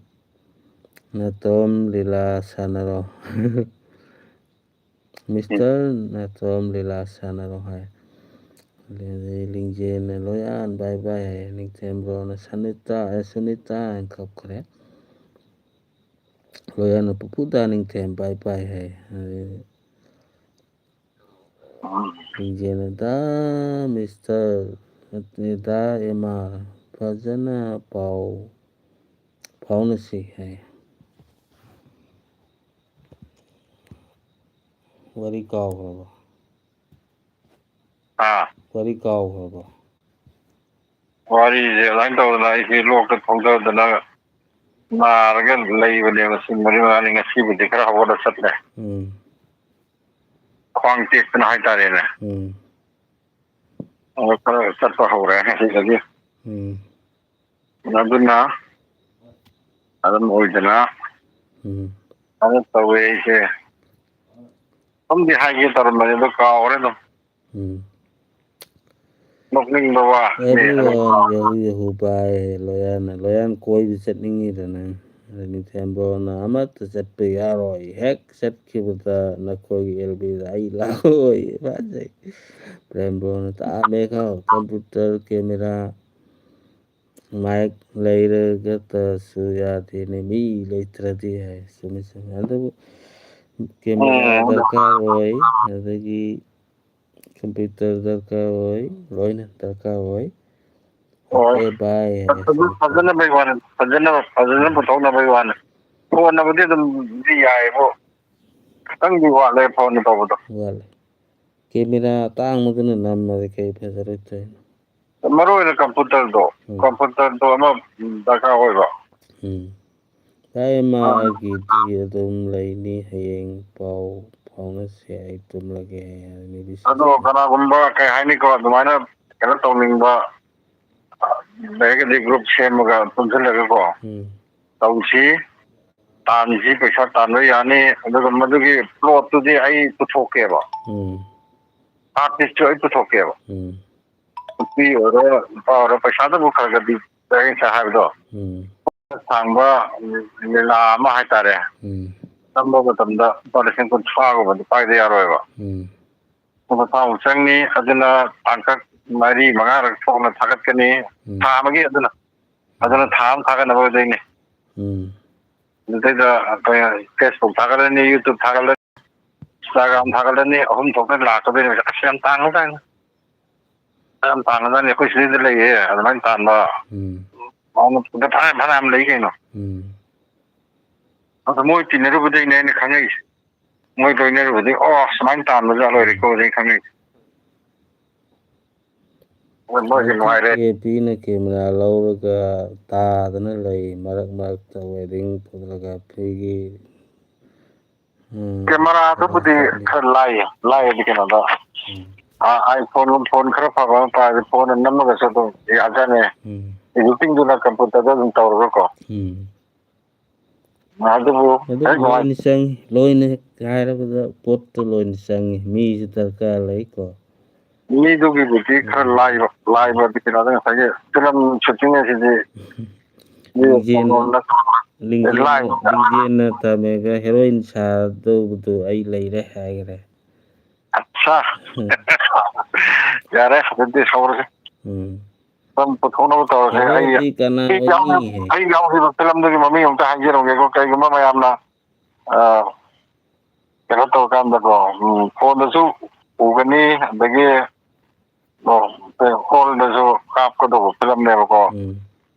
Natom lila sanaro Mr. Natom lila sanaro hai ꯂꯤꯡꯖꯦꯜꯅ ꯂꯣꯌꯥꯟ ꯕꯥꯏ ꯕꯥꯏ ꯍꯥꯏ ꯅꯤꯡꯊꯦꯝꯕ꯭ꯔꯣꯅ ꯁꯨꯅꯤꯇꯥ ꯍꯥꯏꯅ ꯀꯞꯈ꯭ꯔꯦ ꯂꯣꯌꯥꯟꯅ ꯄꯨꯄꯨꯗꯥ ꯅꯤꯡꯊꯦꯝ ꯕꯥꯏ ꯕꯥꯏ ꯍꯥꯏ ꯂꯤꯡꯖꯦꯜꯅ ꯗꯥ mister ꯗꯥ ꯑꯦꯝ.ꯑꯥꯔ ꯐꯖꯅ ꯄꯥꯎ ꯐꯥꯎꯅꯁꯤ ꯍꯥꯏ ꯋꯥꯔꯤ ꯀꯥꯎꯈ꯭ꯔꯕ ꯋꯥꯔꯤ ꯀꯥꯎꯈ꯭ꯔꯕ ꯋꯥꯔꯤꯁꯦ ꯑꯗꯨꯃꯥꯏꯅ ꯇꯧꯗꯅ ꯑꯩꯁꯦ ꯂꯣꯛꯇ ꯊꯣꯡꯗꯗꯅ ꯅꯥꯔꯒ ꯂꯩꯕꯅꯦ ꯉꯁꯤ 4 ꯉꯁꯤꯕꯨꯗꯤ ꯈꯔ ꯍꯧꯒꯠꯂ ꯆꯠꯂꯦ ꯈ꯭ꯋꯥꯡ ꯇꯦꯛꯇꯅ ꯍꯥꯏꯇꯥꯔꯦꯅꯦ ꯈꯔ ꯆꯠꯄ ꯍꯧꯔꯦ ꯉꯁꯤꯗꯒꯤ ꯑꯗꯨꯅ ꯑꯗꯨꯝ ꯑꯣꯏꯗꯅ ꯑꯗꯨ ꯇꯧꯋꯦ ꯑꯩꯁꯦ ꯁꯨꯝꯗꯤ ꯍꯥꯏꯒꯦ ꯇꯧꯔꯝꯕꯅꯤ ꯑꯗꯣ ꯀꯥꯎꯈ꯭ꯔꯦ ꯑꯗꯨꯝ ꯅꯣꯛꯅꯤꯡꯕ ꯋꯥꯅꯤ ꯌꯍꯨ ꯕꯥꯏ ꯂꯣꯌꯥꯟ ꯀꯣꯏꯕ ꯆꯠꯅꯤꯡꯉꯤꯔ ꯅꯪ ꯅꯤꯡꯊꯦꯝꯕ꯭ꯔꯣꯅ ꯑꯃꯠꯇ ꯆꯠꯄ ꯌꯥꯔꯣꯏ ꯍꯦꯛ ꯆꯠꯈꯤꯕꯗ ꯅꯈꯣꯏꯒꯤ ꯑꯦꯜꯕꯤꯗ ꯑꯩ ꯂꯥꯛꯑꯣꯏ ꯐꯖꯩ ꯄ꯭ꯔꯦꯝꯕ꯭ꯔꯣꯅ ꯇꯥꯃꯦꯒ ꯀꯝꯄ꯭ꯌꯨꯇꯔ ꯀꯦꯃꯦꯔꯥ ꯃꯥꯏꯛ ꯂꯩꯔꯒꯇꯁꯨ ꯌꯥꯗꯦꯅꯦ ꯃꯤ ꯂꯩꯇ꯭ꯔꯗꯤ ꯍꯥꯏ ꯆꯨꯝꯃꯤ ꯑꯗꯨꯕꯨ ꯀꯦꯃꯦꯔꯥ ꯗꯔꯀꯥꯔ ꯑꯣꯏ ꯑꯗꯒꯤ ꯀꯝꯄ꯭ꯌꯨꯇꯔ ꯗꯔꯀꯥꯔ ꯑꯣꯏ ꯂꯣꯏꯅ ꯗꯔꯀꯥꯔ ꯑꯣꯏ ꯑꯣꯀꯦ ꯕꯥꯏ ꯐꯖꯅꯕꯩ ꯋꯥꯅꯤ ꯐꯖꯅ ꯄꯨꯊꯣꯛꯅꯕꯩ ꯋꯥꯅꯤ ꯐꯣꯟꯅꯕꯨꯗꯤ ꯑꯗꯨꯝ ꯌꯥꯏꯌꯦꯕꯨ ꯈꯤꯇꯪꯗꯤ ꯋꯥꯠꯂꯦ ꯐꯣꯟꯅ ꯇꯧꯕꯗꯣ ꯋꯥꯠꯂꯦ ꯀꯦꯃꯦꯔꯥ ꯑꯇꯥꯡꯕꯗꯨꯅ ꯅꯝꯃꯗꯤ ꯀꯩ ꯐꯖꯔꯣꯏꯗꯣꯏꯅꯣ ꯃꯔꯨ ꯑꯣꯏꯅ ꯀꯝꯄ꯭ꯌꯨꯇꯔꯗꯣ ꯑꯃ ꯗꯔꯀꯥꯔ ꯑꯣꯏꯕ ꯃꯥꯒꯤꯗꯤ ꯑꯗꯨꯝ ꯂꯩꯅꯤ ꯍꯌꯦꯡ ꯄꯥꯎ ꯐꯥꯎꯅꯁꯦ ꯑꯩ ꯇꯨꯝꯂꯒꯦ ꯑꯗꯣ ꯀꯅꯥꯒꯨꯝꯕ ꯀꯩ ꯍꯥꯏꯅꯤꯀꯣ ꯑꯗꯨꯃꯥꯏꯅ ꯀꯩꯅꯣ ꯇꯧꯅꯤꯡꯕ ꯂꯩꯔꯒꯗꯤ ꯒ꯭ꯔꯨꯞ ꯁꯦꯝꯃꯒ ꯄꯨꯟꯁꯤꯜꯂꯒꯀꯣ ꯇꯧꯁꯤ ꯇꯥꯟꯁꯤ ꯄꯩꯁꯥ ꯇꯥꯟꯕ ꯌꯥꯅꯤ ꯑꯗꯨꯒ ꯃꯗꯨꯒꯤ ꯄ꯭ꯂꯣꯠꯇꯨꯗꯤ ꯑꯩ ꯄꯨꯊꯣꯛꯀꯦꯕ ꯑꯥꯔꯇꯤꯁꯁꯨ ꯑꯩ ꯄꯨꯊꯣꯛꯀꯦꯕ ꯅꯨꯄꯤ ꯑꯣꯏꯔꯣ ꯅꯨꯄꯥ ꯑꯣꯏꯔꯣ ꯄꯩꯁꯥꯗꯕꯨ ꯈꯔꯒꯗꯤ ꯉꯁꯥꯏ ꯍꯥꯏꯕꯗꯣ ꯁꯥꯡꯕ ꯂꯤꯂꯥ ꯑꯃ ꯍꯥꯏꯇꯥꯔꯦ ꯇꯝꯕ ꯃꯇꯝꯗ ꯂꯨꯄꯥ 30,000-50,000ꯒꯨꯝꯕꯗꯤ ꯄꯥꯏꯗ ꯌꯥꯔꯣꯏꯕ 30,000 ꯆꯪꯅꯤ ꯑꯗꯨꯅ ꯇꯥꯡꯀꯛ 4-5 ꯊꯣꯛꯅ ꯊꯥꯒꯠꯀꯅꯤ ꯊꯥ ꯑꯃꯒꯤ ꯑꯗꯨꯅ ꯊꯥ ꯑꯃ ꯊꯥꯒꯠꯅꯕ ꯑꯣꯏꯗꯣꯏꯅꯤ ꯑꯗꯨꯗꯩꯗ ꯑꯩꯈꯣꯏꯅ ꯐꯦꯁꯕꯨꯛ ꯊꯥꯒꯠꯂꯅꯤ ꯌꯨꯇꯨꯕ ꯊꯥꯒꯠꯂꯅꯤ ꯏꯟꯁꯇꯥꯒ꯭ꯔꯥꯝ ꯊꯥꯒꯠꯂꯅꯤ 3 ꯊꯣꯛꯅ ꯂꯥꯛꯀꯗꯣꯏꯅꯤ ꯑꯁ ꯌꯥꯝ ꯇꯥꯡꯉꯖꯥꯠꯅꯤ ꯌꯥꯝ ꯇꯥꯡꯉꯖꯥꯠꯅꯤ ꯑꯩꯈꯣꯏ ꯁꯤꯗꯩꯗ ꯂꯩꯌꯦ ꯑꯗꯨꯃꯥꯏꯅ ꯇꯥꯟꯕ ꯐꯅꯌꯥꯝ ꯂꯩ ꯀꯩꯅꯣ ꯑꯗꯣ ꯃꯣꯏ ꯇꯤꯟꯅꯔꯨꯕꯗꯩꯅꯦ ꯑꯩꯅ ꯈꯪꯉꯛꯏꯁꯦ ꯃꯣꯏ ꯂꯣꯏꯅꯔꯨꯕꯗꯩ ꯁꯨꯃꯥꯏꯅ ꯇꯥꯟꯕꯖꯥꯠ ꯂꯣꯏꯔꯦꯀꯣ ꯑꯩ ꯈꯪꯉꯛꯏꯁꯦ ꯃꯣꯏꯁꯦ ꯅꯨꯡꯉꯥꯏꯔꯦ ꯄꯤꯅ ꯀꯦꯃꯦꯔꯥ ꯂꯧꯔꯒ ꯇꯥꯗꯅ ꯂꯩ ꯃꯔꯛ ꯃꯔꯛꯇ ꯋꯦꯗꯤꯡ ꯐꯣꯇꯣꯒ꯭ꯔꯥꯐꯤꯒꯤ ꯀꯦꯃꯦꯔꯥꯗꯨꯕꯨꯗꯤ ꯈꯔ ꯂꯥꯏꯌꯦꯗꯤ ꯀꯩꯅꯣꯗ ꯐꯣꯟ ꯈꯔ ꯐꯕ ꯑꯃ ꯄꯥꯏꯔꯗꯤ ꯐꯣꯟꯅ ꯅꯝꯃꯒꯁꯨ ꯑꯗꯨꯝ ꯌꯥꯖꯅꯤ ꯏꯗꯤꯇꯤꯡꯗꯨꯅ ꯀꯝꯄ꯭ꯌꯨꯇꯔꯗ ꯑꯗꯨꯝ ꯇꯧꯔꯒꯀꯣ ꯑꯗꯨꯕꯨ ꯂꯣꯏꯅ ꯆꯪꯉꯤ ꯂꯣꯏꯅ ꯍꯥꯏꯔꯕꯗ ꯄꯣꯠꯇꯨ ꯂꯣꯏꯅ ꯆꯪꯉꯤ ꯃꯤꯁꯨ ꯗꯔꯀꯥꯔ ꯂꯩꯀꯣ ꯃꯤꯗꯨꯒꯤꯕꯨꯗꯤ ꯈꯔ ꯂꯥꯏꯕꯗꯤ ꯀꯩꯅꯣꯗ ꯉꯁꯥꯏꯒꯤ ꯐꯤꯂꯝ ꯁꯨꯇꯤꯡ ꯑꯁꯤꯗꯤ ꯂꯤꯡꯖꯦꯜꯅ ꯇꯝꯃꯦꯒ ꯍꯦꯔꯣꯏꯟ ꯁꯥꯗꯧꯕꯗꯨ ꯑꯩ ꯂꯩꯔꯦ ꯍꯥꯏꯈꯔꯦ ꯑꯠꯁꯥ ꯌꯥꯔꯦ ꯑꯗꯨꯗꯤ ꯁꯧꯔꯁꯤ ꯄꯨꯊꯣꯛꯅꯕ ꯇꯧꯔꯁꯦ ꯑꯩ ꯌꯥꯎꯈꯤꯕ ꯐꯤꯂꯝꯗꯨꯒꯤ ꯃꯃꯤꯡ ꯑꯝꯇ ꯍꯥꯏꯖꯔꯝꯒꯦꯀꯣ ꯀꯩꯒꯨꯝꯕ ꯃꯌꯥꯝꯅ ꯀꯩꯅꯣ ꯇꯧꯔꯀꯥꯟꯗꯀꯣ ꯐꯣꯟꯗꯁꯨ ꯎꯒꯅꯤ ꯑꯗꯒꯤ ꯍꯣꯜꯗꯁꯨ ꯀꯥꯞꯀꯗꯧꯕ ꯐꯤꯂꯝꯅꯦꯕꯀꯣ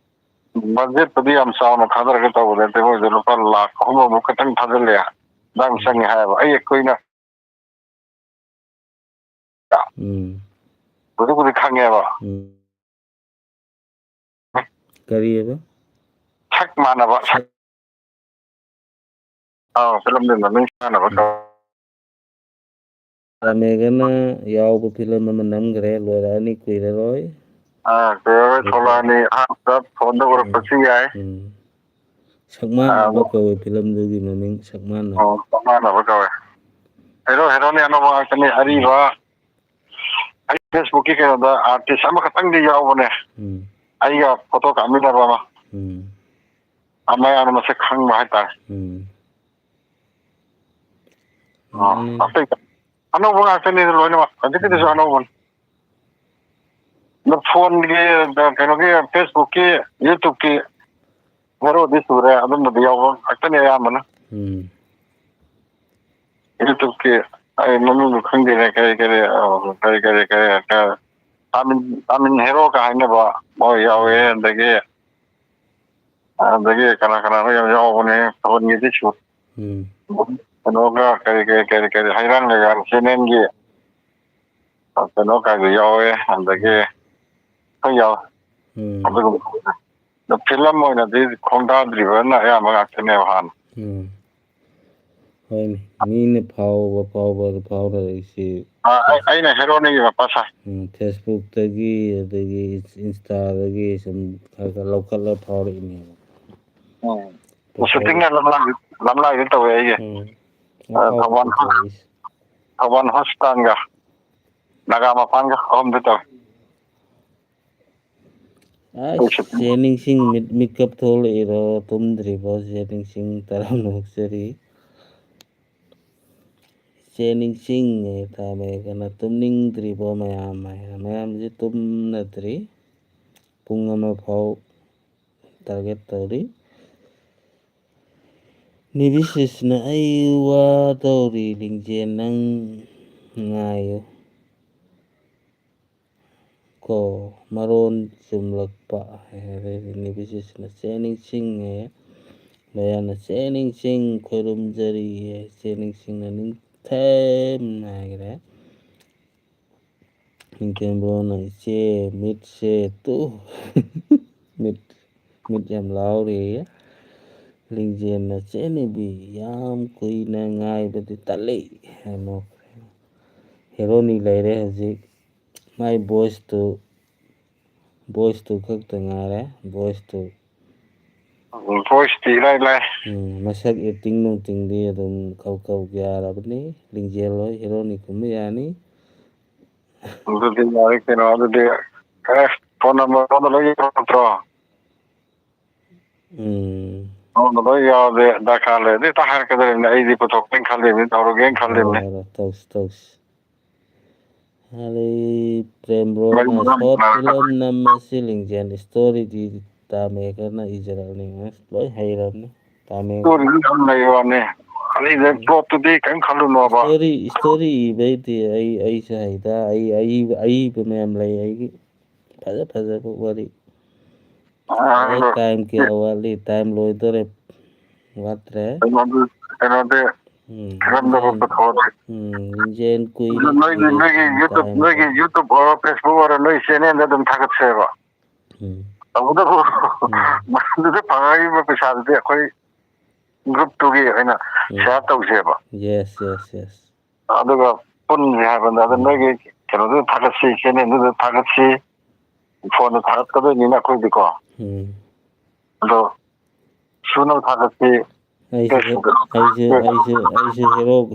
ꯕꯖꯦꯠꯄꯨꯗꯤ ꯌꯥꯝ ꯆꯥꯎꯅ ꯊꯥꯗꯔꯒ ꯇꯧꯕ ꯅꯠꯇꯦ ꯃꯣꯏꯗ ꯂꯨꯄꯥ 3,00,000 ꯈꯛꯇꯪ ꯊꯥꯖꯤꯜꯂꯦ ꯑꯗꯥꯏꯝ ꯆꯪꯉꯦ ꯍꯥꯏꯌꯦꯕ ꯑꯩꯈꯣꯏꯅ ꯍꯧꯖꯤꯛꯄꯨꯗꯤ ꯈꯪꯉꯦꯕ ꯀꯔꯤꯑꯕ ꯁꯛ ꯃꯥꯟꯅꯕ ꯐꯤꯂꯝꯗꯨꯒꯤ ꯃꯃꯤꯡ ꯆꯥꯅꯕ ꯔꯥꯃꯦꯒꯅ ꯌꯥꯎꯕ ꯐꯤꯂꯝ ꯑꯃ ꯅꯝꯈ꯭ꯔꯦ ꯂꯣꯏꯔꯛꯑꯅꯤ ꯀꯨꯏꯔꯔꯣꯏ ꯀꯨꯏꯔꯔꯣꯏ ꯊꯣꯛꯂꯛꯑꯅꯤ ꯑꯍꯥꯟꯕꯗ ꯐꯣꯟꯗ ꯎꯔꯛꯄꯁꯨ ꯌꯥꯏ ꯁꯛꯃꯥꯟꯅꯕ ꯀꯧꯋꯦ ꯐꯤꯂꯝꯗꯨꯒꯤ ꯃꯃꯤꯡ ꯁꯛꯃꯥꯟꯅꯕ ꯁꯛꯃꯥꯟꯅꯕ ꯀꯧꯋꯦ ꯍꯦꯔꯣꯅꯤ ꯑꯅꯧꯕ ꯉꯥꯛꯇꯅꯤ ꯑꯔꯤꯕ ꯑꯩ ꯐꯦꯁꯕꯨꯛꯀꯤ ꯀꯩꯅꯣꯗ ꯑꯥꯔꯇꯤꯁ ꯑꯃꯈꯛꯇꯪꯗꯤ ꯌꯥꯎꯕꯅꯦ ꯑꯩꯒ ꯐꯣꯇꯣ ꯀꯥꯞꯃꯤꯟꯅꯕ ꯑꯃ ꯃꯌꯥꯝꯅ ꯃꯁꯛ ꯈꯪꯕ ꯍꯥꯏꯇꯥꯔꯦ ꯑꯇꯩ ꯑꯅꯧꯕ ꯉꯥꯛꯇꯅꯤꯗ ꯂꯣꯏꯅꯃꯛ ꯍꯧꯖꯤꯛꯀꯤꯗꯨꯁꯨ ꯑꯅꯧꯕꯅꯤ ꯐꯣꯟꯒꯤ ꯀꯩꯅꯣꯒꯤ ꯐꯦꯁꯕꯨꯛꯀꯤ ꯌꯨꯇꯨꯕꯀꯤ ꯍꯦꯔꯣꯗꯤ ꯁꯨꯔꯦ ꯑꯗꯨꯝꯕꯗꯤ ꯌꯥꯎꯕ ꯉꯥꯛꯇꯅꯦ ꯑꯌꯥꯝꯕꯅ ꯌꯨꯇꯨꯕꯀꯤ ꯑꯩ ꯃꯃꯤꯡꯗꯨ ꯈꯪꯗꯦꯅꯦ ꯀꯔꯤ ꯑꯥꯃꯤꯟ ꯍꯦꯔꯣꯒ ꯍꯥꯏꯅꯕ ꯃꯣꯏ ꯌꯥꯎꯋꯦ ꯑꯗꯒꯤ ꯀꯅꯥꯅꯣ ꯌꯥꯝ ꯌꯥꯎꯕꯅꯦ ꯐꯣꯟꯒꯤꯗꯤ ꯁꯨ ꯀꯩꯅꯣꯒ ꯀꯔꯤ ꯍꯩꯔꯥꯡ ꯂꯩꯔꯥꯡ ꯆꯦꯅꯦꯜꯒꯤ ꯀꯩꯅꯣ ꯀꯥꯏꯗꯣ ꯌꯥꯎꯋꯦ ꯑꯗꯒꯤ ꯈꯔ ꯌꯥꯎꯋꯦ ꯑꯗꯨꯒꯨꯝꯕ ꯐꯤꯂꯝ ꯑꯣꯏꯅꯗꯤ ꯈꯣꯡꯗꯥꯗ꯭ꯔꯤꯕꯅ ꯑꯌꯥꯝꯕ ꯉꯥꯛꯇꯅꯦꯕ ꯍꯥꯟꯅ ꯍꯣꯏꯅꯦ ꯃꯤꯅ ꯐꯥꯎꯅꯔꯛꯏꯁꯤ ꯑꯩꯅ ꯍꯦꯔꯣꯅꯤꯒꯤ ꯃꯄꯥ ꯁꯥꯏ ꯐꯦꯁꯕꯨꯛꯇꯒꯤ ꯑꯗꯒꯤ ꯏꯟꯁꯇꯥꯗꯒꯤ ꯁꯨꯝ ꯈꯔ ꯂꯧꯈꯠꯂ ꯐꯥꯎꯔꯛꯏꯅꯦꯕ ꯁꯨꯇꯤꯡꯅ ꯂꯝꯂꯥꯏꯗ ꯇꯧꯋꯦ ꯑꯩꯒꯤ ꯊꯧꯕꯥꯜ ꯍꯣꯁꯄꯤꯇꯥꯜꯒ ꯅꯥꯒꯥ ꯃꯄꯥꯟꯒ ꯑꯍꯨꯝꯗ ꯇꯧꯋꯦ ꯆꯦꯅꯤꯡꯁꯤꯡ ꯃꯤꯠꯀꯞ ꯊꯣꯛꯂꯛꯏꯔꯣ ꯇꯨꯝꯗ꯭ꯔꯤꯕꯣ ꯆꯦꯅꯤꯡꯁꯤꯡ ꯇꯔꯥꯝꯅ ꯆꯦꯅꯤꯡꯁꯤꯡ ꯇꯥꯃꯦꯒꯅ ꯇꯨꯝꯅꯤꯡꯗ꯭ꯔꯤꯕꯣ ꯃꯌꯥꯝꯁꯦ ꯇꯨꯝꯅꯗ꯭ꯔꯤ ꯄꯨꯡ 1 ꯐꯥꯎ ꯇꯥꯔꯒꯦꯠ ꯇꯧꯔꯤ ꯅꯤꯕꯤꯁꯤꯁꯅ ꯑꯩ ꯋꯥꯗꯧꯔꯤ ꯂꯤꯡꯖꯦꯜ ꯅꯪ ꯉꯥꯏꯌꯨ ꯀꯣ ꯃꯔꯣꯟ ꯆꯨꯝꯂꯛꯄ ꯅꯤꯕꯤꯁꯤꯁꯅ ꯆꯦꯅꯤꯡꯁꯤꯡꯉꯦ ꯂꯣꯌꯥꯅ ꯆꯦꯅꯤꯡꯁꯤꯡ ꯈꯣꯏꯔꯨꯝꯖꯔꯤꯌꯦ ꯆꯦꯅꯤꯡꯁꯤꯡꯅ ꯅꯤꯡꯊꯦꯝꯅ ꯍꯥꯏꯈ꯭ꯔꯦ ꯅꯤꯡꯊꯦꯝꯕ꯭ꯔꯣꯅ ꯏꯆꯦ ꯃꯤꯠꯁꯦ ꯃꯤꯠ ꯌꯥꯝ ꯂꯥꯎꯔꯤꯌꯦ ꯂꯤꯡꯖꯦꯜꯅ ꯆꯦꯅꯤꯕꯤ ꯌꯥꯝ ꯀꯨꯏꯅ ꯉꯥꯏꯕꯗꯤ ꯇꯜꯂꯤ ꯍꯥꯏꯅ ꯍꯦꯔꯣꯅꯤ ꯂꯩꯔꯦ ꯍꯧꯖꯤꯛ ꯃꯥꯏ ꯚꯣꯏꯁꯇꯨ ꯈꯛꯇ ꯉꯥꯏꯔꯦ ꯚꯣꯏꯁꯇꯤ ꯏꯔꯥꯏ ꯂꯥꯏ ꯃꯁꯛ ꯑꯦꯛꯇꯤꯡ ꯅꯨꯡꯇꯤꯡꯗꯤ ꯑꯗꯨꯝ ꯀꯧ ꯌꯥꯔꯕꯅꯤ ꯂꯤꯡꯖꯦꯜ ꯍꯣꯏ ꯍꯦꯔꯣꯅꯤ ꯀꯨꯝꯕ ꯌꯥꯅꯤ ꯑꯗꯨꯗꯤ ꯌꯥꯔꯦ ꯀꯩꯅꯣ ꯑꯗꯨꯗꯤ ꯐꯣꯟ ꯅꯝꯕꯔ ꯂꯣꯏ ꯅꯠꯇ꯭ꯔꯣ ꯑꯩꯉꯣꯟꯗ ꯂꯣꯏ ꯌꯥꯎꯔꯗꯤ ꯗꯔꯀꯥꯔ ꯂꯩꯔꯗꯤ ꯍꯦꯛꯇ ꯍꯥꯏꯔꯛꯀꯗꯧꯔꯤꯕꯅꯤ ꯑꯩꯗꯤ ꯄꯨꯊꯣꯛꯀꯦꯅ ꯈꯜꯂꯤꯕꯅꯤ ꯇꯧꯔꯒꯦꯅ ꯈꯜꯂꯤꯕꯅꯤ ꯇꯧꯁꯤ ꯄ꯭ꯔꯦꯝꯕ꯭ꯔꯣꯅ ꯁꯣꯔꯠ ꯐꯤꯂꯝ ꯅꯝꯃꯁꯤ ꯂꯤꯡꯖꯦꯜ ꯏꯁꯇꯣꯔꯤꯗꯤ ꯇꯥꯃꯦꯒꯅ ꯏꯖꯔꯕꯅꯤ ꯂꯣꯏ ꯍꯩꯔꯕꯅꯤ ꯌꯥꯝ ꯂꯩꯕ ꯋꯥꯅꯤ ꯑꯗꯩ ꯄ꯭ꯂꯣꯠꯇꯨꯗꯤ ꯀꯔꯤꯝ ꯈꯜꯂꯨꯅꯣꯕ ꯏꯁꯇꯣꯔꯤ ꯏꯕꯩꯗꯤ ꯑꯩꯁꯨ ꯍꯩꯗ ꯑꯏꯕ ꯃꯌꯥꯝ ꯂꯩ ꯑꯩꯒꯤ ꯐꯖꯕ ꯋꯥꯔꯤ ꯇꯥꯏꯝ ꯀꯌꯥ ꯋꯥꯠꯂꯤ ꯇꯥꯏꯝ ꯂꯣꯏꯗꯣꯔꯦ ꯋꯥꯠꯇ꯭ꯔꯦ ꯀꯩꯅꯣꯗꯤ ꯐꯤꯂꯝꯗꯕꯨ ꯄꯨꯊꯣꯛꯑꯗꯤ ꯂꯤꯡꯖꯦꯜ ꯀꯨꯏꯔꯦ ꯅꯣꯏꯒꯤ ꯌꯨꯇꯨꯕ ꯑꯣꯏꯔꯣ ꯐꯦꯁꯕꯨꯛ ꯑꯣꯏꯔꯣ ꯅꯣꯏ ꯆꯦꯅꯦꯜꯗ ꯑꯗꯨꯝ ꯊꯥꯒꯠꯁꯦꯕ ꯇꯧꯕꯇꯕꯨ ꯃꯗꯨꯗ ꯐꯪꯉꯛꯏꯕ ꯄꯩꯁꯥꯗꯨꯗꯤ ꯑꯩꯈꯣꯏ ꯒ꯭ꯔꯨꯞꯇꯨꯒꯤ ꯑꯣꯏꯅ ꯁꯤꯌꯥꯔ ꯇꯧꯁꯦꯕ ꯌꯦꯁ ꯑꯗꯨꯒ ꯄꯨꯟꯁꯦ ꯍꯥꯏꯕꯗ ꯑꯗ ꯅꯣꯏꯒꯤ ꯀꯩꯅꯣꯗꯨꯗ ꯊꯥꯒꯠꯁꯤ ꯆꯦꯅꯦꯜꯗꯨꯗ ꯊꯥꯒꯠꯁꯤ ꯐꯣꯟꯗ ꯊꯥꯒꯠꯀꯗꯣꯏꯅꯤꯅ ꯑꯩꯈꯣꯏꯗꯤꯀꯣ ꯑꯗꯣ ꯁꯨꯅꯕ ꯊꯥꯒꯠꯁꯤ ꯑꯩꯁꯨ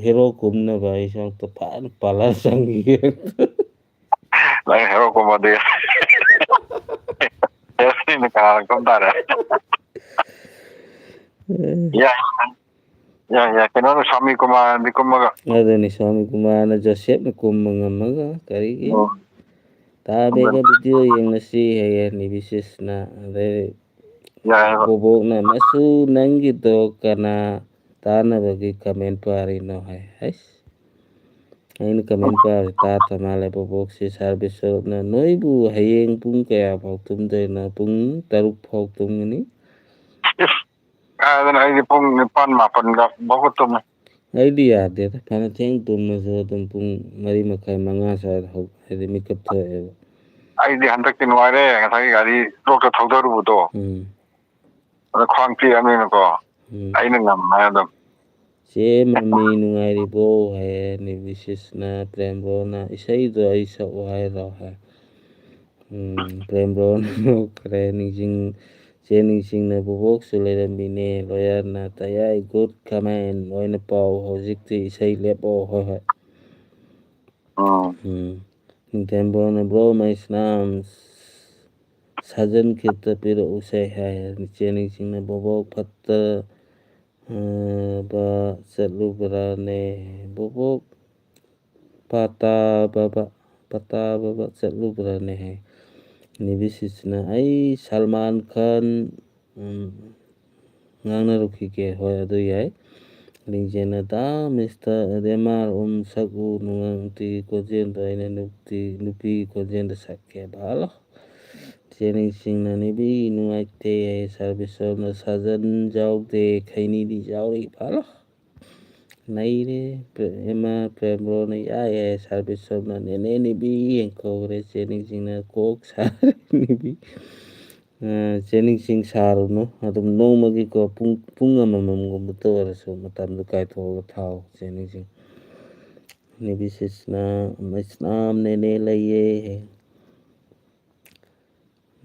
ꯍꯦꯔꯣ ꯀꯨꯝꯅꯕ ꯑꯩꯁꯨ ꯑꯝꯇ ꯐꯖꯅ ꯄꯥꯔꯂꯔ ꯆꯪꯈꯤꯒꯦ ꯅꯪ ꯍꯦꯔꯣ ꯀꯨꯝꯃꯗꯤ ꯀꯅꯥꯅ ꯀꯨꯝ ꯇꯥꯔꯦ ꯌꯥꯏ ꯀꯩꯅꯣꯅ ꯁ꯭ꯋꯥꯃꯤ ꯀꯨꯃꯥꯔꯅꯗꯤ ꯀꯨꯝꯃꯒ ꯑꯗꯨꯅꯤ ꯁ꯭ꯋꯥꯃꯤ ꯀꯨꯃꯥꯔꯅ ꯖꯣꯁꯦꯞꯅ ꯀꯨꯝꯕ ꯉꯝꯃꯒ ꯀꯔꯤꯒꯤ ꯇꯥꯕꯦꯒ ꯚꯤꯗꯤꯑꯣ ꯌꯦꯡꯉꯁꯤ ꯍꯌꯦ ꯅꯤꯕꯤꯁꯤꯁꯅ ꯑꯗꯩ ꯕꯣꯕꯣꯛꯅ ꯃꯁꯨ ꯅꯪꯒꯤꯗꯣ ꯀꯅꯥ ꯇꯥꯅꯕꯒꯤ ꯀꯃꯦꯟ ꯄꯥꯔꯤꯅꯣ ꯍꯥꯏꯁ ꯑꯩꯅ ꯀꯃꯦꯟ ꯄꯥꯕꯁꯤ ꯇꯥꯗ꯭ꯔ ꯃꯥꯜꯂꯦ ꯕꯣꯕꯣꯛꯁꯤ ꯁꯥꯔ ꯕꯤꯁ꯭ꯋꯔꯨꯞꯅ ꯅꯣꯏꯕꯨ ꯍꯌꯦꯡ ꯄꯨꯡ ꯀꯌꯥꯐꯥꯎ ꯇꯨꯝꯗꯣꯏꯅꯣ ꯄꯨꯡ 6 ꯐꯥꯎ ꯇꯨꯝꯒꯅꯤ ꯀꯥꯏꯗꯩꯅꯣ ꯑꯩꯗꯤ ꯄꯨꯡ 9 10 ꯐꯥꯎꯕ ꯇꯨꯝꯃꯦ ꯑꯩꯗꯤ ꯌꯥꯗꯦꯗ ꯐꯅ ꯊꯦꯡ ꯇꯨꯝꯃꯁꯨ ꯑꯗꯨꯝ ꯄꯨꯡ 4:30 5 ꯁ꯭ꯋꯥꯏꯗ ꯍꯥꯏꯗꯤ ꯃꯤꯀꯞ ꯊꯣꯛꯑꯦꯕ ꯑꯩꯗꯤ ꯍꯟꯗꯛꯇꯤ ꯅꯨꯡꯉꯥꯏꯔꯦ ꯉꯁꯥꯏꯒꯤ ꯒꯥꯔꯤ ꯂꯣꯛꯇ ꯊꯧꯗꯔꯨꯕꯗꯣ ꯑꯗ ꯈ꯭ꯋꯥꯡ ꯇꯦꯛꯑꯕꯅꯤꯅꯀꯣ ꯑꯩꯅ ꯉꯝꯃꯦ ꯑꯗꯨꯝ ꯆꯦ ꯃꯃꯤ ꯅꯨꯡꯉꯥꯏꯔꯤꯕꯣ ꯍꯥꯏꯌꯦ ꯅꯤꯕꯤꯁꯤꯁꯅ ꯄ꯭ꯔꯦꯝꯕꯣꯅ ꯏꯁꯩꯗꯣ ꯑꯩ ꯁꯛꯎ ꯍꯥꯏꯔꯣ ꯍꯥꯏ ꯄ꯭ꯔꯦꯝꯕꯣꯅ ꯅꯣꯛꯈ꯭ꯔꯦ ꯆꯦ ꯅꯤꯡꯁꯤꯡꯅ ꯕꯣꯕꯣꯛꯁꯨ ꯂꯩꯔꯝꯃꯤꯅꯦ ꯂꯣꯌꯔꯅ ꯇꯌꯥꯏ ꯒꯨꯗ ꯀꯃꯦꯟ ꯑꯣꯏꯅ ꯄꯥꯎ ꯍꯧꯖꯤꯛꯇꯤ ꯏꯁꯩ ꯂꯦꯞꯑꯣ ꯍꯣꯏ ꯅꯤꯡꯊꯦꯝꯕ꯭ꯔꯣꯅ ꯕ꯭ꯔꯣ ꯃꯩꯁꯅꯥꯝ ꯁꯥꯖꯟ ꯈꯤꯇ ꯄꯤꯔꯛꯎꯁꯦ ꯍꯥꯏ ꯆꯦ ꯅꯤꯡꯁꯤꯡꯅ ꯕꯣꯕꯣꯛ ꯐꯠꯇ ꯆꯠꯂꯨꯕ꯭ꯔꯥꯅꯦ ꯕꯣꯕꯣꯛ ꯄꯇꯥ ꯕꯕꯥ ꯆꯠꯂꯨꯕ꯭ꯔꯥꯅꯦ ꯍꯥꯏ ꯅꯤꯕꯤꯁꯤꯁꯅ ꯑꯩ ꯁꯜꯃꯥꯟ ꯈꯥꯟ ꯉꯥꯡꯅꯔꯨꯈꯤꯒꯦ. ꯍꯣꯏ ꯑꯗꯨ ꯌꯥꯏ. ꯂꯤꯡꯖꯦꯜꯅ ꯃꯤꯁꯇꯔ ꯑꯦꯝ.ꯑꯥꯔ. ꯁꯛꯎ ꯅꯨꯡꯇꯤꯒꯤ ꯈꯣꯟꯖꯦꯜꯗꯣ ꯑꯩꯅ ꯅꯨꯄꯤꯒꯤ ꯈꯣꯟꯖꯦꯜꯗ ꯁꯛꯀꯦ. ꯍꯜꯂꯣ. ꯆꯦꯅꯤꯡꯁꯤꯡꯅ ꯅꯤꯕꯤ ꯅꯨꯡꯉꯥꯏꯇꯦ. ꯁꯥꯔꯕꯤꯁꯣꯝꯅ ꯁꯥꯖꯟ ꯌꯥꯎꯗꯦ. ꯈꯩꯅꯤꯗꯤ ꯌꯥꯎꯔꯤ. ꯍꯜꯂꯣ. ꯅꯩꯔꯦ. ꯑꯦꯝ.ꯑꯥꯔ. ꯄ꯭ꯔꯦꯝꯕ꯭ꯔꯣꯅ ꯌꯥꯏ. ꯁꯥꯔꯕꯤꯁꯣꯝꯅ ꯅꯦꯅꯦ ꯅꯤꯕꯤ ꯌꯦꯡꯈꯧꯔꯦ. ꯆꯦꯅꯤꯡꯁꯤꯡꯅ ꯀꯣꯛ ꯁꯥꯔꯦ ꯅꯤꯕꯤ. ꯆꯦꯅꯤꯡꯁꯤꯡ ꯁꯥꯔꯨꯅꯨ. ꯑꯗꯨꯝ ꯅꯣꯡꯃꯒꯤꯀꯣ ꯄꯨꯡ ꯑꯃꯃꯝꯒꯨꯝꯕꯇ ꯑꯣꯏꯔꯁꯨ ꯃꯇꯝꯗꯣ ꯀꯥꯏꯊꯣꯛꯑꯒ ꯊꯥꯎ. ꯆꯦꯅꯤꯡꯁꯤꯡ. ꯅꯤꯕꯤꯁꯤꯁꯅ ꯃꯩꯁꯅꯥꯝ ꯅꯦꯅꯦ ꯂꯩꯌꯦ.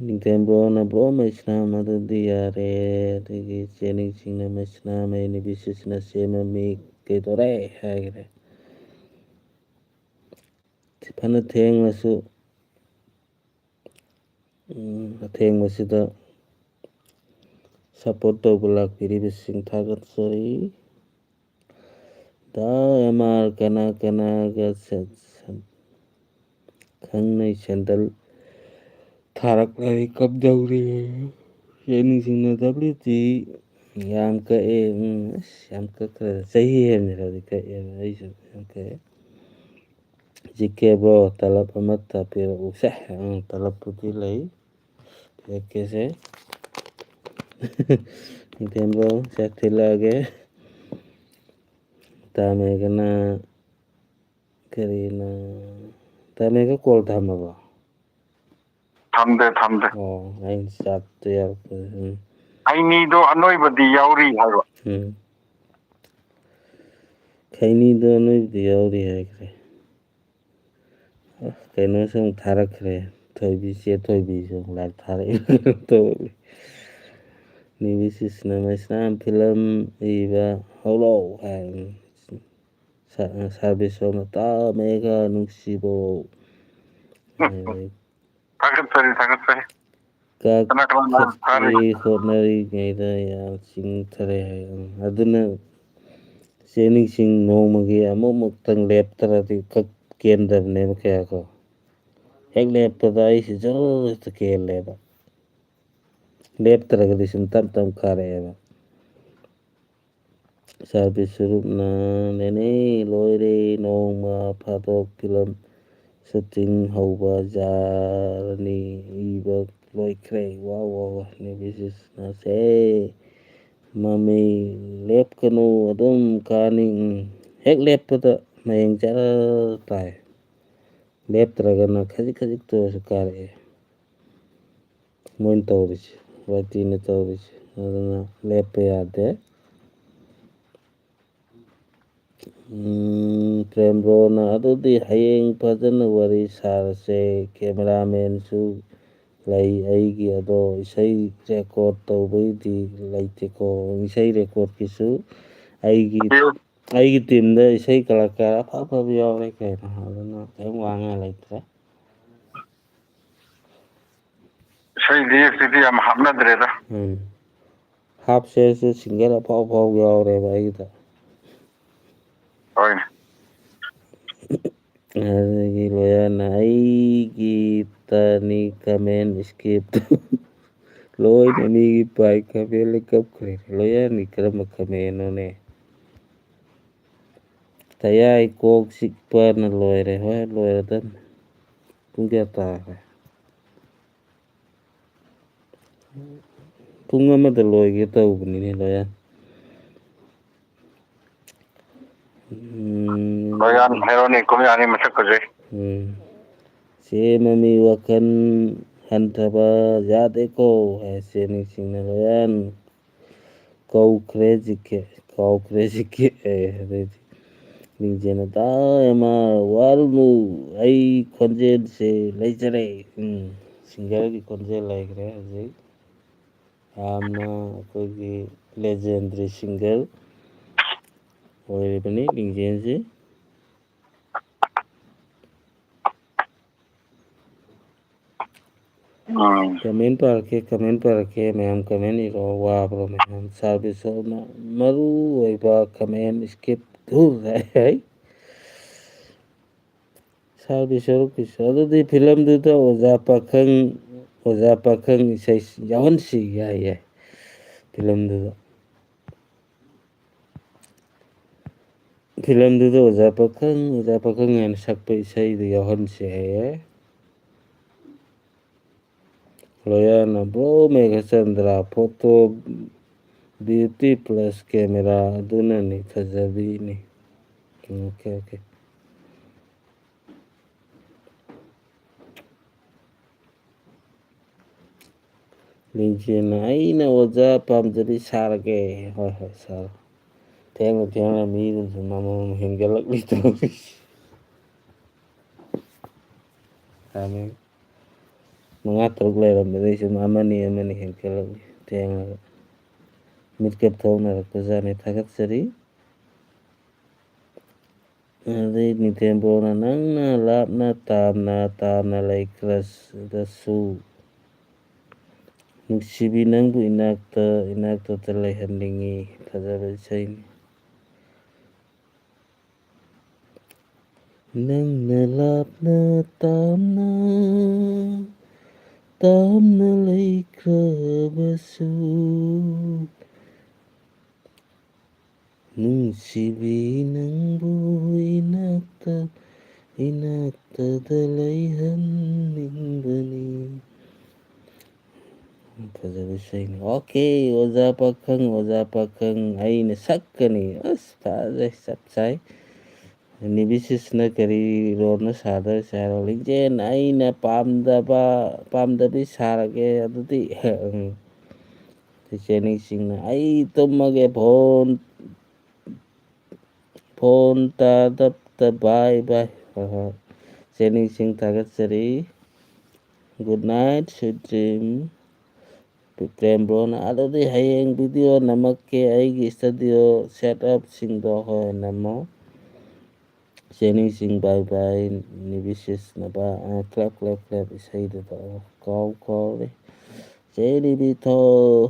ꯅꯤꯡꯊꯦꯝꯕ꯭ꯔꯣꯅ ꯕ꯭ꯔꯣ ꯃꯩꯁꯅꯥꯝ ꯑꯗꯨꯗꯤ ꯌꯥꯔꯦ. ꯑꯗꯒꯤ ꯆꯦꯅꯤꯡꯁꯤꯡꯅ ꯃꯩꯁꯅꯥꯝ ꯅꯤꯕꯤꯁꯤꯁꯅ ꯁꯦꯝꯃꯝꯃꯤ ꯀꯩꯗꯧꯔꯦ ꯍꯥꯏꯈ꯭ꯔꯦ. ꯐꯅ ꯊꯦꯡꯂꯁꯨ ꯑꯊꯦꯡꯕꯁꯤꯗ ꯁꯞꯄꯣꯔꯠ ꯇꯧꯕ ꯂꯥꯛꯄꯤꯔꯤꯕꯁꯤꯡ ꯊꯥꯒꯠꯆꯔꯤ. ꯑꯦꯝ.ꯑꯥꯔ. ꯀꯅꯥꯒ ꯈꯪꯅꯩ ꯁꯦꯟꯗꯜ ꯊꯥꯔꯛꯂꯔꯤ ꯀꯝꯗꯧꯔꯤ. ꯆꯦꯅꯤꯡꯁꯤꯡꯅ WT ꯌꯥꯝ ꯀꯛꯑꯦ. ꯑꯁ ꯌꯥꯝ ꯀꯛꯈ꯭ꯔꯦ. ꯆꯍꯤ ꯍꯦꯟꯈ꯭ꯔꯗꯤ ꯀꯛꯑꯦꯕ. ꯑꯩꯁꯨ ꯌꯥꯝ ꯀꯛꯑꯦ. ꯖꯤꯀꯦꯕ꯭ꯔꯣ ꯇꯂꯞ ꯑꯃꯠꯇ ꯄꯤꯔꯛꯎꯁꯦ. ꯇꯂꯞꯄꯨꯗꯤ ꯂꯩ. ꯄꯤꯔꯛꯀꯦꯁꯦ. ꯅꯤꯡꯊꯦꯝꯕ꯭ꯔꯣ ꯆꯥꯛ ꯊꯤꯜꯂꯛꯑꯒꯦ. ꯇꯥꯃꯦꯒꯅ ꯀꯔꯤꯅ ꯇꯥꯃꯦꯒ ꯀꯣꯜ ꯊꯝꯃꯕꯣ? ꯊꯝꯗꯦ. ꯑꯣ ꯑꯩꯅ ꯆꯥꯠꯇ ꯌꯥꯎꯔꯛꯄ. ꯈꯩꯅꯤꯗꯣ ꯑꯅꯣꯏꯕꯗꯤ ꯌꯥꯎꯔꯤ ꯍꯥꯏꯕ. ꯈꯩꯅꯤꯗꯣ ꯑꯅꯣꯏꯕꯗꯤ ꯌꯥꯎꯔꯤ ꯍꯥꯏꯈ꯭ꯔꯦ. ꯀꯩꯅꯣꯁꯨ ꯑꯃꯨꯛ ꯊꯥꯔꯛꯈ꯭ꯔꯦ. ꯆꯦ ꯊꯣꯏꯕꯤꯁꯨ ꯂꯥꯏꯛ ꯊꯥꯔꯛꯏ. ꯅꯤꯕꯤꯁꯤꯁꯅ ꯃꯩꯁꯅꯥꯝ ꯐꯤꯂꯝ ꯏꯕ ꯍꯧꯔꯛꯑꯣ ꯍꯥꯏ. ꯁꯥꯔꯕꯤꯁꯣꯝꯅ ꯇꯥꯃꯦꯒ ꯅꯨꯡꯁꯤꯕꯣ. ꯊꯥꯒꯠꯆꯔꯤ. ꯀꯅꯥ ꯊꯥꯔꯤ? ꯀꯛꯈꯠꯄꯤ ꯍꯣꯠꯅꯔꯤꯉꯩꯗ ꯌꯥꯝ ꯆꯤꯡꯊꯔꯦ ꯍꯥꯏ. ꯑꯗꯨꯅ ꯆꯦꯅꯤꯡꯁꯤꯡ ꯅꯣꯡꯃꯒꯤ ꯑꯃꯨꯛꯇꯪ ꯂꯦꯞꯇ꯭ꯔꯗꯤ ꯀꯦꯟꯗꯕꯅꯦꯕ ꯀꯌꯥꯀꯣ. ꯍꯦꯛ ꯂꯦꯞꯄꯗ ꯑꯩꯁꯤ ꯖꯔ ꯍꯦꯛꯇ ꯀꯦꯜꯂꯦꯕ. ꯂꯦꯞꯇ꯭ꯔꯒꯗꯤ ꯁꯨꯝ ꯇꯞ ꯀꯥꯔꯛꯑꯦꯕ. ꯁꯥꯔꯕꯤꯁ ꯁꯨꯔꯨꯞꯅ ꯅꯦꯅꯦ ꯂꯣꯏꯔꯦ ꯅꯣꯡꯃ ꯐꯥꯗꯣꯛ ꯐꯤꯂꯝ ꯁꯨꯇꯤꯡ ꯍꯧꯕ ꯌꯥꯔꯅꯤ. ꯏꯕ ꯂꯣꯏꯈ꯭ꯔꯦ. ꯋꯥ ꯅꯤꯕꯤꯁꯤꯁꯅ ꯁꯦ ꯃꯃꯤ ꯂꯦꯞꯀꯅꯨ ꯑꯗꯨꯝ ꯀꯥꯅꯤ. ꯍꯦꯛ ꯂꯦꯞꯄꯗ ꯃꯌꯦꯡ ꯖꯔ ꯇꯥꯏ. ꯂꯦꯞꯇ꯭ꯔꯒꯅ ꯈꯖꯤꯛꯇ ꯑꯣꯏꯔꯁꯨ ꯀꯥꯔꯛꯑꯦ. ꯃꯣꯏꯅ ꯇꯧꯔꯤꯁꯦ. ꯋꯥꯏꯇꯤꯅ ꯇꯧꯔꯤꯁꯦ. ꯑꯗꯨꯅ ꯂꯦꯞꯄ ꯌꯥꯗꯦ. ꯄ꯭ꯔꯦꯝꯕ꯭ꯔꯣꯅ ꯑꯗꯨꯗꯤ ꯍꯌꯦꯡ ꯐꯖꯅ ꯋꯥꯔꯤ ꯁꯥꯔꯁꯦ. ꯀꯦꯃꯦꯔꯥꯃꯦꯟꯁꯨ ꯂꯩ ꯑꯩꯒꯤ. ꯑꯗꯣ ꯏꯁꯩ ꯔꯦꯀꯣꯔꯠ ꯇꯧꯕꯩꯗꯤ ꯂꯩꯇꯦꯀꯣ. ꯏꯁꯩ ꯔꯦꯀꯣꯔꯠꯀꯤꯁꯨ ꯑꯩꯒꯤ ꯇꯤꯝꯗ ꯏꯁꯩ ꯀꯂꯥꯀꯥꯔ ꯑꯐꯕ ꯌꯥꯎꯔꯦ ꯀꯩꯅꯣ. ꯑꯗꯨꯅ ꯀꯔꯤꯝ ꯋꯥꯉꯥꯏ ꯂꯩꯇ꯭ꯔꯦ. ꯏꯁꯩ ꯂꯤꯔꯤꯛꯁꯤꯗꯤ ꯌꯥꯝ ꯍꯥꯞꯅꯗ꯭ꯔꯦꯗ. ꯍꯥꯞꯁꯦꯁꯨ ꯁꯤꯡꯒꯔ ꯑꯐꯥꯎ ꯌꯥꯎꯔꯦꯕ ꯑꯩꯒꯤꯗ. ꯍꯣꯏꯅꯦ. ꯑꯗꯒꯤ ꯂꯣꯌꯥꯅ ꯑꯩꯒꯤ ꯇꯅꯤ ꯀꯃꯦꯟ ꯏꯁꯀꯤꯞꯇꯨ ꯂꯣꯏꯅ ꯃꯤꯒꯤ ꯄꯥꯏ ꯀꯃꯦꯟ ꯀꯞꯈ꯭ꯔꯦ. ꯂꯣꯌꯥꯟꯒꯤ ꯀꯔꯝꯕ ꯀꯃꯦꯟꯅꯣꯅꯦ? ꯇꯌꯥꯏ ꯀꯣꯛ ꯆꯤꯛꯄꯅ ꯂꯣꯏꯔꯦ. ꯍꯣꯏ ꯂꯣꯏꯔꯗꯝꯅꯤ. ꯄꯨꯡ ꯀꯌꯥ ꯇꯥꯔꯦ? ꯄꯨꯡ ꯑꯃꯗ ꯂꯣꯏꯒꯦ ꯇꯧꯕꯅꯤꯅꯦ ꯂꯣꯌꯥꯟ. ꯂꯣꯌꯥꯟ ꯍꯦꯔꯣꯅꯤ ꯀꯨꯝꯌꯥꯅꯤ ꯃꯁꯛ ꯐꯖꯩ. ꯆꯦ ꯃꯃꯤ ꯋꯥꯈꯜ ꯍꯟꯊꯕ ꯌꯥꯗꯦꯀꯣ. ꯆꯦꯅꯤꯡꯁꯤꯡꯅ ꯂꯣꯌꯥꯟ ꯀꯥꯎꯈ꯭ꯔꯦ ꯖꯤꯀꯦ. ꯑꯗꯩꯗꯤ ꯂꯤꯡꯖꯦꯜꯅ ꯑꯦꯝ.ꯑꯥꯔ. ꯋꯥꯔꯨꯅꯨ ꯑꯩ ꯈꯣꯟꯖꯦꯜꯁꯦ ꯂꯩꯖꯔꯦ. ꯁꯤꯡꯒꯔꯒꯤ ꯈꯣꯟꯖꯦꯜ ꯂꯩꯈ꯭ꯔꯦ ꯍꯧꯖꯤꯛ. ꯌꯥꯝꯅ ꯑꯩꯈꯣꯏꯒꯤ ꯂꯦꯖꯦꯟꯗꯔꯤ ꯁꯤꯡꯒꯔ ꯑꯣꯏꯔꯤꯕꯅꯤ ꯂꯤꯡꯖꯦꯜꯁꯤ. ꯀꯃꯦꯟ ꯄꯥꯔꯛꯀꯦ ꯃꯌꯥꯝ ꯀꯃꯦꯟ ꯏꯔꯛꯑꯣ. ꯋꯥꯕ꯭ꯔꯣ ꯃꯌꯥꯝ? ꯁꯥꯔꯕꯤꯁꯣꯝꯅ ꯃꯔꯨ ꯑꯣꯏꯕ ꯀꯃꯦꯟ ꯏꯁꯀꯤꯞ ꯁꯥꯎꯗꯤ ꯁꯔꯨꯛꯀꯤꯁꯨ ꯑꯗꯨꯗꯤ ꯐꯤꯂꯝꯗꯨꯗ ꯑꯣꯖꯥ ꯄꯥꯈꯪ ꯏꯁꯩ ꯌꯥꯎꯍꯟꯁꯤ ꯌꯥꯏ ꯐꯤꯂꯝꯗꯨꯗ ꯑꯣꯖꯥ ꯄꯥꯈꯪ ꯍꯥꯏꯅ ꯁꯛꯄ ꯏꯁꯩꯗꯨ ꯌꯥꯎꯍꯟꯁꯤ ꯍꯥꯏꯌꯦ ꯂꯣꯌꯥꯅ bro Meghachandra photo beauty plus camera ꯑꯗꯨꯅꯅꯤ ꯐꯖꯕꯤꯅꯤ ꯑꯣꯀꯦ ꯂꯤꯡꯖꯦꯜꯅ ꯑꯩꯅ ꯑꯣꯖꯥ ꯄꯥꯝꯖꯕꯤ ꯁꯥꯔꯒꯦ ꯍꯣꯏ ꯁꯥꯔꯣ ꯊꯦꯡꯅ ꯃꯤꯗꯨꯁꯨ ꯃꯃꯜ ꯍꯦꯟꯒꯠꯂꯛꯂꯤ ꯇꯧꯔꯤꯁꯤ ꯃꯉꯥ ꯇꯔꯨꯛ ꯂꯩꯔꯝꯕꯗꯩ ꯁꯨꯝ ꯑꯃꯅꯤ ꯍꯦꯟꯒꯠꯂꯛꯂꯤ ꯊꯦꯡꯅꯒ ꯃꯤꯠꯀꯞ ꯊꯣꯛꯅꯔꯛꯄꯖꯥꯠꯅꯤ ꯊꯥꯒꯠꯆꯔꯤ ꯑꯗꯩ ꯅꯤꯡꯊꯦꯝꯕꯣꯅ ꯅꯪꯅ ꯂꯥꯞꯅ ꯇꯥꯝꯅ ꯂꯩꯈ꯭ꯔꯁꯨ ꯅꯨꯡꯁꯤꯕꯤ ꯅꯪꯕꯨ ꯏꯅꯥꯛꯇ ꯂꯩꯍꯟꯅꯤꯡꯉꯤ ꯐꯖꯕ ꯏꯁꯩꯅꯤ ꯅꯪꯅ ꯂꯥꯞꯅ ꯇꯥꯝꯅ ꯂꯩꯈ꯭ꯔꯕꯁꯨ ꯅꯨꯡꯁꯤꯕꯤ ꯅꯪꯕꯨ ꯏꯅꯥꯛꯇ ꯂꯩꯍꯟꯅꯤꯡꯕꯅꯤ ꯐꯖꯕ ꯏꯁꯩꯅꯤ ꯑꯣꯀꯦ ꯑꯣꯖꯥ ꯄꯥꯈꯪ ꯑꯩꯅ ꯁꯛꯀꯅꯤ ꯑꯁ ꯐꯖꯩ ꯆꯞ ꯆꯥꯏ ꯅꯤꯕꯤꯁꯤꯁꯅ ꯀꯔꯤ ꯔꯣꯜꯅ ꯁꯥꯗꯣꯏꯁꯦ ꯍꯥꯏꯔꯣ ꯂꯤꯡꯖꯦꯜ ꯑꯩꯅ ꯄꯥꯝꯗꯕꯤ ꯁꯥꯔꯒꯦ ꯑꯗꯨꯗꯤ ꯆꯦꯅꯤꯡꯁꯤꯡꯅ ꯑꯩ ꯇꯨꯝꯃꯒꯦ ꯐꯣꯟ ꯇꯥꯗꯕꯇ ꯕꯥꯏ ꯍꯣꯏ ꯆꯦꯅꯤꯡꯁꯤꯡ ꯊꯥꯒꯠꯆꯔꯤ ꯒꯨꯗ ꯅꯥꯏꯠ ꯁ꯭ꯋꯤꯠ ꯗ꯭ꯔꯤꯝ ꯄ꯭ꯔꯦꯝꯕ꯭ꯔꯣꯅ ꯑꯗꯨꯗꯤ ꯍꯌꯦꯡ ꯚꯤꯗꯤꯑꯣ ꯅꯝꯃꯛꯀꯦ ꯑꯩꯒꯤ ꯏꯁꯇꯨꯗꯤꯑꯣ ꯁꯦꯠ ꯑꯞꯁꯤꯡꯗꯣ ꯍꯣꯏ ꯅꯝꯃꯣ ꯆꯦꯅꯤꯡꯁꯤꯡ ꯕꯥꯏ ꯅꯤꯕꯤꯁꯤꯁꯅ ꯀ꯭ꯂꯞ ꯏꯁꯩꯗꯨꯗ ꯀꯥꯎꯔꯦ ꯆꯦꯔꯤꯕꯤ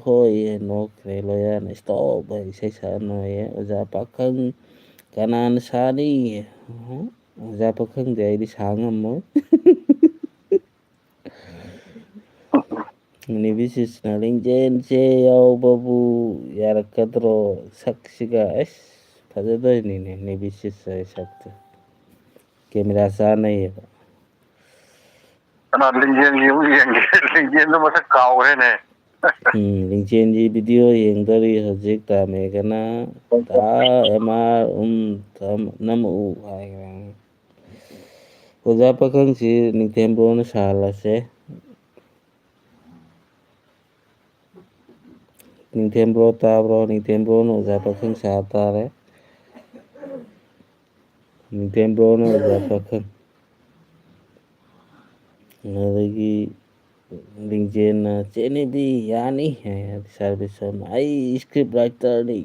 ꯍꯣꯏ ꯅꯣꯛꯈ꯭ꯔꯦ ꯂꯣꯌꯥꯅ ꯏꯁꯇꯣꯞ ꯏꯁꯩ ꯁꯛꯑꯅꯨ ꯍꯥꯏꯌꯦ ꯑꯣꯖꯥ ꯄꯥꯈꯪ ꯀꯅꯥꯅ ꯁꯥꯅꯤ ꯑꯣꯖꯥ ꯄꯥꯈꯪꯗꯤ ꯑꯩꯗꯤ ꯁꯥ ꯉꯝꯃꯣꯏ ꯅꯤꯕꯤꯁꯤꯁꯅ ꯂꯤꯡꯖꯦꯜꯁꯦ ꯌꯥꯎꯕꯕꯨ ꯌꯥꯔꯛꯀꯗ꯭ꯔꯣ ꯁꯛꯁꯤꯒ ꯑꯁ ꯐꯖꯗꯣꯏꯅꯤꯅꯦ ꯅꯤꯕꯤꯁꯤꯁ ꯁꯛꯇꯣ ꯀꯦꯃꯦꯔꯥ ꯆꯥꯅꯩꯌꯦꯕ ꯀꯅꯥ ꯂꯤꯡꯖꯦꯜꯒꯤ ꯑꯃꯨꯛ ꯌꯦꯡꯒꯦ ꯂꯤꯡꯖꯦꯜꯗꯣ ꯃꯁꯛ ꯀꯥꯎꯈ꯭ꯔꯦꯅꯦ ꯂꯤꯡꯖꯦꯜꯒꯤ ꯚꯤꯗꯤꯑꯣ ꯌꯦꯡꯗꯣꯔꯤ ꯍꯧꯖꯤꯛ ꯇꯥꯃꯦꯒꯅ ꯅꯝꯃꯛꯎ ꯍꯥꯏꯈ꯭ꯔꯦ ꯑꯣꯖꯥ ꯄꯥꯈꯪꯁꯤ ꯅꯤꯡꯊꯦꯝꯕ꯭ꯔꯣꯅ ꯁꯥꯍꯜꯂꯁꯦ ꯅꯤꯡꯊꯦꯝꯕ꯭ꯔꯣ ꯇꯥꯕ꯭ꯔꯣ ꯅꯤꯡꯊꯦꯝꯕ꯭ꯔꯣꯅ ꯑꯣꯖꯥ ꯄꯥꯈꯪ ꯁꯥ ꯇꯥꯔꯦ ꯅꯤꯡꯊꯦꯝꯕ꯭ꯔꯣꯅ ꯑꯣꯖꯥ ꯄꯥꯈꯪ ꯑꯗꯒꯤ ꯂꯤꯡꯖꯦꯜꯅ ꯆꯦꯅꯤꯕꯤ ꯌꯥꯅꯤ ꯁꯥꯔꯕꯤꯁꯣꯅ ꯑꯩ ꯏꯁꯀ꯭ꯔꯤꯞ ꯔꯥꯏꯇꯔꯅꯤ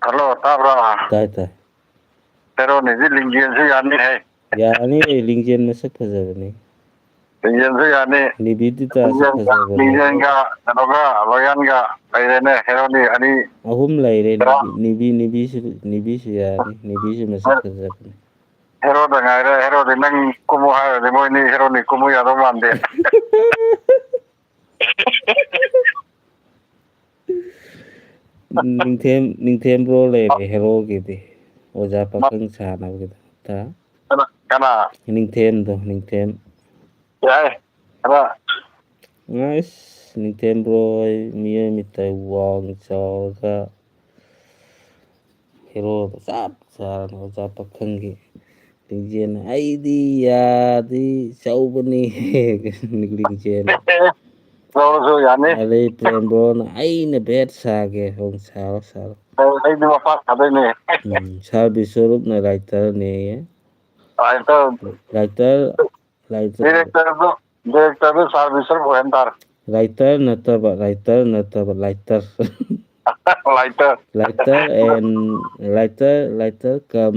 ꯍꯜꯂꯣ ꯇꯥꯕ꯭ꯔꯣ ꯇꯥꯏ ꯍꯦꯔꯣꯅꯤꯗꯤ ꯂꯤꯡꯖꯦꯜꯁꯨ ꯌꯥꯅꯤꯍꯦ ꯌꯥꯅꯤ ꯂꯤꯡꯖꯦꯜ ꯃꯁꯛ ꯐꯖꯕꯅꯤ ꯂꯤꯡꯖꯦꯜꯁꯨ ꯌꯥꯅꯤ ꯅꯤꯕꯤꯗꯤꯇꯥꯁꯨ ꯐꯖꯕꯅꯤ ꯂꯤꯡꯖꯦꯜꯒ ꯀꯩꯅꯣꯒ ꯂꯣꯌꯥꯟꯒ ꯂꯩꯔꯦꯅꯦ ꯍꯦꯔꯣꯅꯤ ꯑꯅꯤ ꯑꯍꯨꯝ ꯂꯩꯔꯦ ꯅꯤꯕꯤꯁꯨ ꯌꯥꯅꯤ ꯅꯤꯕꯤꯁꯨ ꯃꯁꯛ ꯐꯖꯕꯅꯤ ꯍꯦꯔꯣꯗ ꯉꯥꯏꯔꯦ ꯍꯦꯔꯣꯗꯤ ꯅꯪ ꯀꯨꯝꯃꯨ ꯍꯥꯏꯔꯗꯤ ꯃꯣꯏꯅꯤ ꯍꯦꯔꯣꯅꯤ ꯀꯨꯝꯃꯨ ꯌꯥꯗꯧ ꯃꯥꯟꯗꯦ ꯅꯤꯡꯊꯦꯝꯕ꯭ꯔꯣ ꯂꯩꯔꯦ ꯍꯦꯔꯣꯒꯤꯗꯤ ꯑꯣꯖꯥ ꯄꯥꯈꯪ ꯁꯥꯅꯕꯒꯤꯗꯃꯛꯇ ꯀꯅꯥ ꯅꯤꯡꯊꯦꯝ ꯌꯥꯏ ꯈꯔ ꯑꯁ ꯅꯤꯡꯊꯦꯝꯕ꯭ꯔꯣ ꯃꯤꯑꯣꯏ ꯃꯤꯇꯥꯏ ꯋꯥꯡ ꯆꯥꯎꯔꯒ ꯍꯦꯔꯣꯗ ꯆꯞ ꯆꯥꯔꯅ ꯑꯣꯖꯥ ꯄꯥꯈꯪꯒꯤ ꯂꯤꯡꯖꯦꯜ ꯑꯩꯗꯤ ꯌꯥꯗꯤ ꯆꯧꯕꯅꯤ ꯂꯤꯡꯖꯦꯜ ꯂꯧꯔꯁꯨ ꯌꯥꯅꯤ ꯑꯗꯩ ꯄ꯭ꯔꯦꯝꯕꯣꯅ ꯑꯩꯅ ꯚꯦꯠ ꯁꯥꯒꯦ ꯁꯥꯔꯣ ꯑꯩꯗꯤ ꯃꯄꯥ ꯁꯥꯗꯣꯏꯅꯦ ꯁꯥꯔ ꯕꯤꯁꯣꯔꯨꯞꯅ ꯔꯥꯏꯇꯔꯅꯦꯌꯦ ꯗꯤꯔꯦꯛꯇꯔꯗꯨ ꯁꯥꯔ ꯕꯤꯁꯣꯔꯨꯞ ꯑꯣꯏꯍꯟ ꯇꯥꯔꯦ ꯔꯥꯏꯇꯔ ꯅꯠꯇꯕ ꯂꯥꯏꯇꯔ ꯂꯥꯏꯇꯔ ꯀꯝ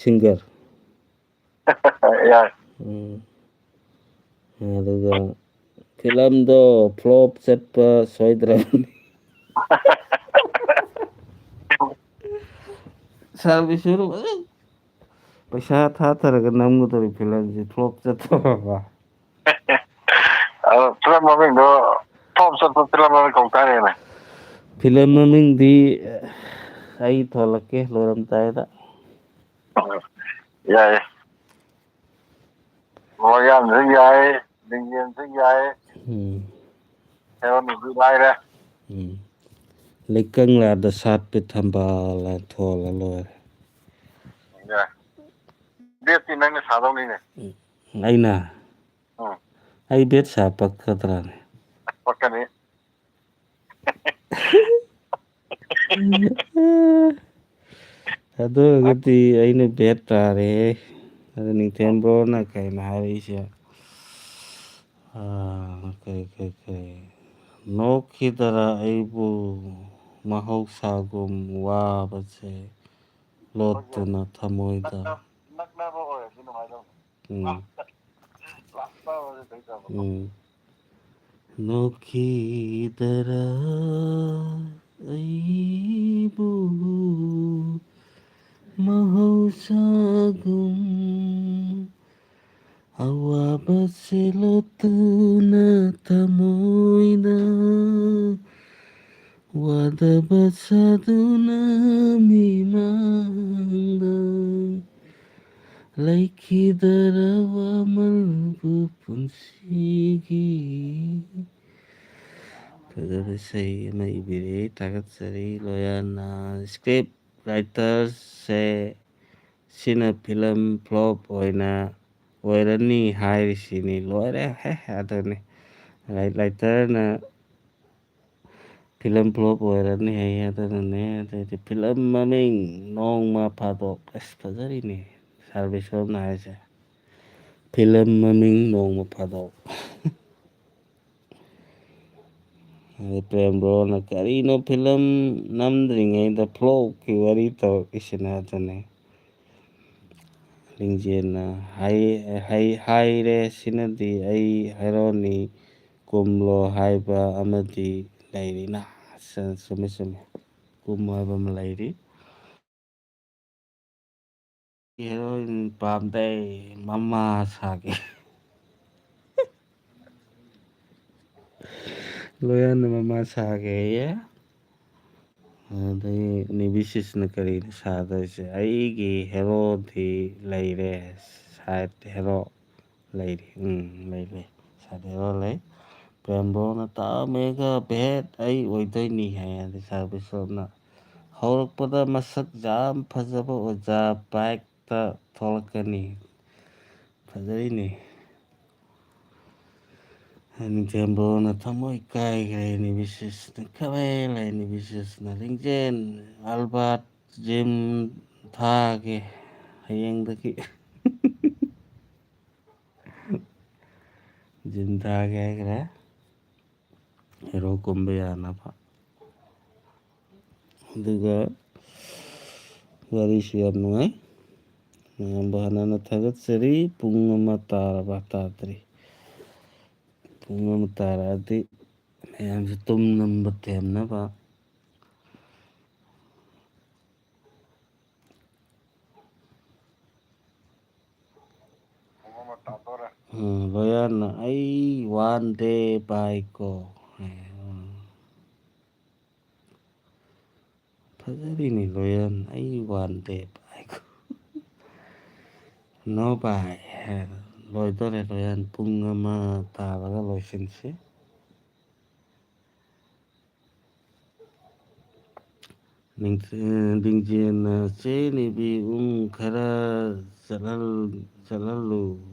ꯁꯤꯡꯒꯔ ꯌꯥꯏ ꯑꯗꯨꯒ ꯐꯤꯂꯝꯗꯣ ꯐ꯭ꯂꯣꯞ ꯆꯠꯄ ꯁꯣꯏꯗ꯭ꯔꯕꯅꯤ ꯁꯥꯔꯚꯤꯁꯁꯨ ꯄꯩꯁꯥ ꯊꯥꯊꯔꯒ ꯅꯝꯒꯗꯧꯔꯤ ꯐꯤꯂꯝꯁꯦ ꯐ꯭ꯂꯣꯞ ꯆꯠꯇꯧꯔꯕ ꯐꯤꯂꯝ ꯃꯃꯤꯡꯗꯣ ꯐ꯭ꯂꯣꯞ ꯆꯠꯄ ꯐꯤꯂꯝ ꯃꯃꯤꯡ ꯀꯧ ꯇꯥꯔꯦꯅꯦ ꯐꯤꯂꯝ ꯃꯃꯤꯡꯗꯤ ꯑꯩ ꯊꯣꯛꯂꯛꯀꯦ ꯂꯣꯏꯔꯝꯗꯥꯏꯗ ꯌꯥꯏ ꯃꯣꯏꯌꯥꯝꯁꯨ ꯌꯥꯏ ꯂꯤꯡꯖꯦꯜꯁꯨ ꯌꯥꯏ ꯍꯦꯔꯣꯅꯤꯁꯨ ꯂꯥꯏꯔꯦ ꯂꯩꯀꯪꯂꯥꯗ ꯁꯥꯠꯄꯤ ꯊꯝꯕꯥꯜ ꯊꯣꯜꯂ ꯂꯣꯏꯔꯦ ꯌꯥꯏ ꯕꯦꯠꯇꯤ ꯅꯪꯅ ꯁꯥꯗꯧꯅꯤꯅꯦ ꯑꯩꯅ ꯎꯝ ꯑꯩ ꯕꯦꯠ ꯁꯥ ꯄꯛꯀꯗ꯭ꯔꯥꯅꯦ ꯄꯛꯀꯅꯤ ꯑꯗꯨ ꯑꯣꯏꯔꯒꯗꯤ ꯑꯩꯅ ꯕꯦꯠ ꯇꯥꯔꯦ ꯑꯗꯨ ꯅꯤꯡꯊꯦꯝꯕ꯭ꯔꯣꯅ ꯀꯩꯅꯣ ꯍꯥꯏꯔꯛꯏꯁꯦ ꯀꯔꯤ ꯅꯣꯛꯈꯤꯗꯔ ꯑꯩꯕꯨ ꯃꯍꯧꯁꯥꯒꯨꯝ ꯋꯥꯕꯁꯦ ꯂꯣꯠꯇꯨꯅ ꯊꯃꯣꯏꯗ ꯅꯛꯅꯕ ꯑꯣꯏꯔꯗꯤ ꯅꯨꯡꯉꯥꯏꯗꯧꯅꯤ ꯅꯣꯛꯈꯤꯗꯔ ꯑꯩꯕꯨ ꯃꯍꯧꯁꯥꯒꯨꯝ ꯑꯋꯥꯕꯁꯦ ꯂꯣꯠꯇꯨꯅ ꯊꯃꯣꯏꯗ ꯋꯥꯗꯕ ꯁꯥꯗꯨꯅ ꯃꯤꯃꯥꯡꯗ ꯂꯩꯈꯤꯗꯔ ꯋꯥꯃꯜꯕꯨ ꯄꯨꯟꯁꯤꯒꯤ ꯐꯖꯕ ꯏꯁꯩ ꯑꯃ ꯏꯕꯤꯔꯦ ꯊꯥꯒꯠꯆꯔꯤ ꯂꯣꯌꯥꯅ ꯁ꯭ꯀ꯭ꯔꯤꯞ ꯔꯥꯏꯇꯔꯁꯦ ꯁꯤꯅ ꯐꯤꯂꯝ ꯐ꯭ꯂꯣꯞ ꯑꯣꯏꯔꯅꯤ ꯍꯥꯏꯔꯤꯁꯤꯅꯤ ꯂꯣꯏꯔꯦ ꯑꯗꯨꯅꯤ ꯔꯥꯏꯇꯔꯅ ꯐꯤꯂꯝ ꯐ꯭ꯂꯣꯞ ꯑꯣꯏꯔꯅꯤ ꯍꯥꯏ ꯑꯗꯨꯅꯅꯦ ꯑꯗꯩꯗꯤ ꯐꯤꯂꯝ ꯃꯃꯤꯡ ꯅꯣꯡꯃ ꯐꯥꯗꯣꯛ ꯑꯁ ꯐꯖꯔꯤꯅꯦ ꯁꯥꯔꯚꯤꯁꯣꯝꯅ ꯍꯥꯏꯁꯦ ꯐꯤꯂꯝ ꯃꯃꯤꯡ ꯅꯣꯡꯃ ꯐꯥꯗꯣꯛ ꯄ꯭ꯔꯦꯝꯕ꯭ꯔꯣꯅ ꯀꯔꯤꯅꯣ ꯐꯤꯂꯝ ꯅꯝꯗ꯭ꯔꯤꯉꯩꯗ ꯐ꯭ꯂꯣꯞꯀꯤ ꯋꯥꯔꯤ ꯇꯧꯔꯛꯏꯁꯤꯅ ꯑꯗꯨꯅꯤ ꯂꯤꯡꯖꯦꯜꯅ ꯍꯥꯏꯔꯦ ꯁꯤꯅꯗꯤ ꯑꯩ ꯍꯦꯔꯣꯅꯤ ꯀꯨꯝꯂꯣ ꯍꯥꯏꯕ ꯑꯃꯗꯤ ꯂꯩꯔꯤꯅ ꯆꯨꯝꯃꯤ ꯀꯨꯝ ꯍꯥꯏꯕ ꯑꯃ ꯂꯩꯔꯤ ꯍꯦꯔꯣꯏꯟ ꯄꯥꯝꯗꯦ ꯃꯃꯥ ꯁꯥꯒꯦ ꯂꯣꯌꯥꯟꯅ ꯃꯃꯥ ꯁꯥꯒꯦꯌꯦ ꯑꯗꯩ ꯅꯤꯕꯤꯁꯤꯁꯅ ꯀꯔꯤꯅꯣ ꯁꯥꯗꯣꯏꯁꯦ ꯑꯩꯒꯤ ꯍꯦꯔꯣꯗꯤ ꯂꯩꯔꯦ ꯁꯥꯏꯠ ꯍꯦꯔꯣ ꯂꯩꯔꯤ ꯂꯩ ꯁꯥꯏꯠ ꯍꯦꯔꯣ ꯂꯩ ꯄ꯭ꯔꯦꯝꯕꯣꯅ ꯇꯥꯝꯃꯦꯒ ꯚꯦꯠ ꯑꯩ ꯑꯣꯏꯗꯣꯏꯅꯤ ꯍꯥꯏ ꯑꯗꯩ ꯁꯥꯔꯚꯤꯁꯣꯝꯅ ꯍꯧꯔꯛꯄꯗ ꯃꯁꯛ ꯌꯥꯝ ꯐꯖꯕ ꯑꯣꯖꯥ ꯕꯥꯏꯛꯇ ꯊꯣꯛꯂꯛꯀꯅꯤ ꯐꯖꯔꯤꯅꯦ ꯅꯤꯡꯊꯦꯝꯕ꯭ꯔꯣꯅ ꯊꯃꯣꯏ ꯀꯥꯏꯈ꯭ꯔꯦ ꯅꯤꯕꯤꯁꯤꯁꯅ ꯀꯥꯏꯂꯦ ꯅꯤꯕꯤꯁꯤꯁꯅ ꯂꯤꯡꯖꯦꯜ ꯑꯜꯕꯥꯔꯠ ꯖꯤꯝ ꯊꯥꯒꯦ ꯍꯌꯦꯡꯗꯒꯤ ꯖꯤꯝ ꯊꯥꯒꯦ ꯍꯥꯏꯈ꯭ꯔꯦ ꯍꯦꯔꯣ ꯀꯨꯝꯕ ꯌꯥꯅꯕ ꯑꯗꯨꯒ ꯋꯥꯔꯤꯁꯨ ꯌꯥꯝ ꯅꯨꯡꯉꯥꯏ ꯃꯌꯥꯝꯕꯨ ꯍꯥꯟꯅ ꯊꯥꯒꯠꯆꯔꯤ ꯄꯨꯡ ꯑꯃ ꯇꯥꯔꯕ ꯇꯥꯗ꯭ꯔꯤ ꯄꯨꯡ ꯑꯃ ꯇꯥꯔꯛꯑꯗꯤ ꯃꯌꯥꯝꯁꯦ ꯇꯨꯝꯅꯕ ꯊꯦꯝꯅꯕ ꯂꯣꯌꯥꯟꯅ ꯑꯩ ꯋꯥꯟ ꯗꯦ ꯕꯥꯏꯀꯣ ꯐꯖꯔꯤꯅꯤ ꯂꯣꯌꯥꯟ ꯑꯩ ꯋꯥꯟ ꯗꯦ ꯕꯥꯏꯀꯣ ꯅꯣ ꯕꯥꯏ ꯂꯣꯏꯗꯣꯔꯦ ꯂꯣꯌꯥꯟ ꯄꯨꯡ ꯑꯃ ꯇꯥꯔꯒ ꯂꯣꯏꯁꯤꯟꯁꯤ ꯂꯤꯡꯖꯦꯜꯅ ꯆꯦꯟꯅꯤꯕꯤ ꯈꯔ ꯆꯠꯍꯜꯂꯨ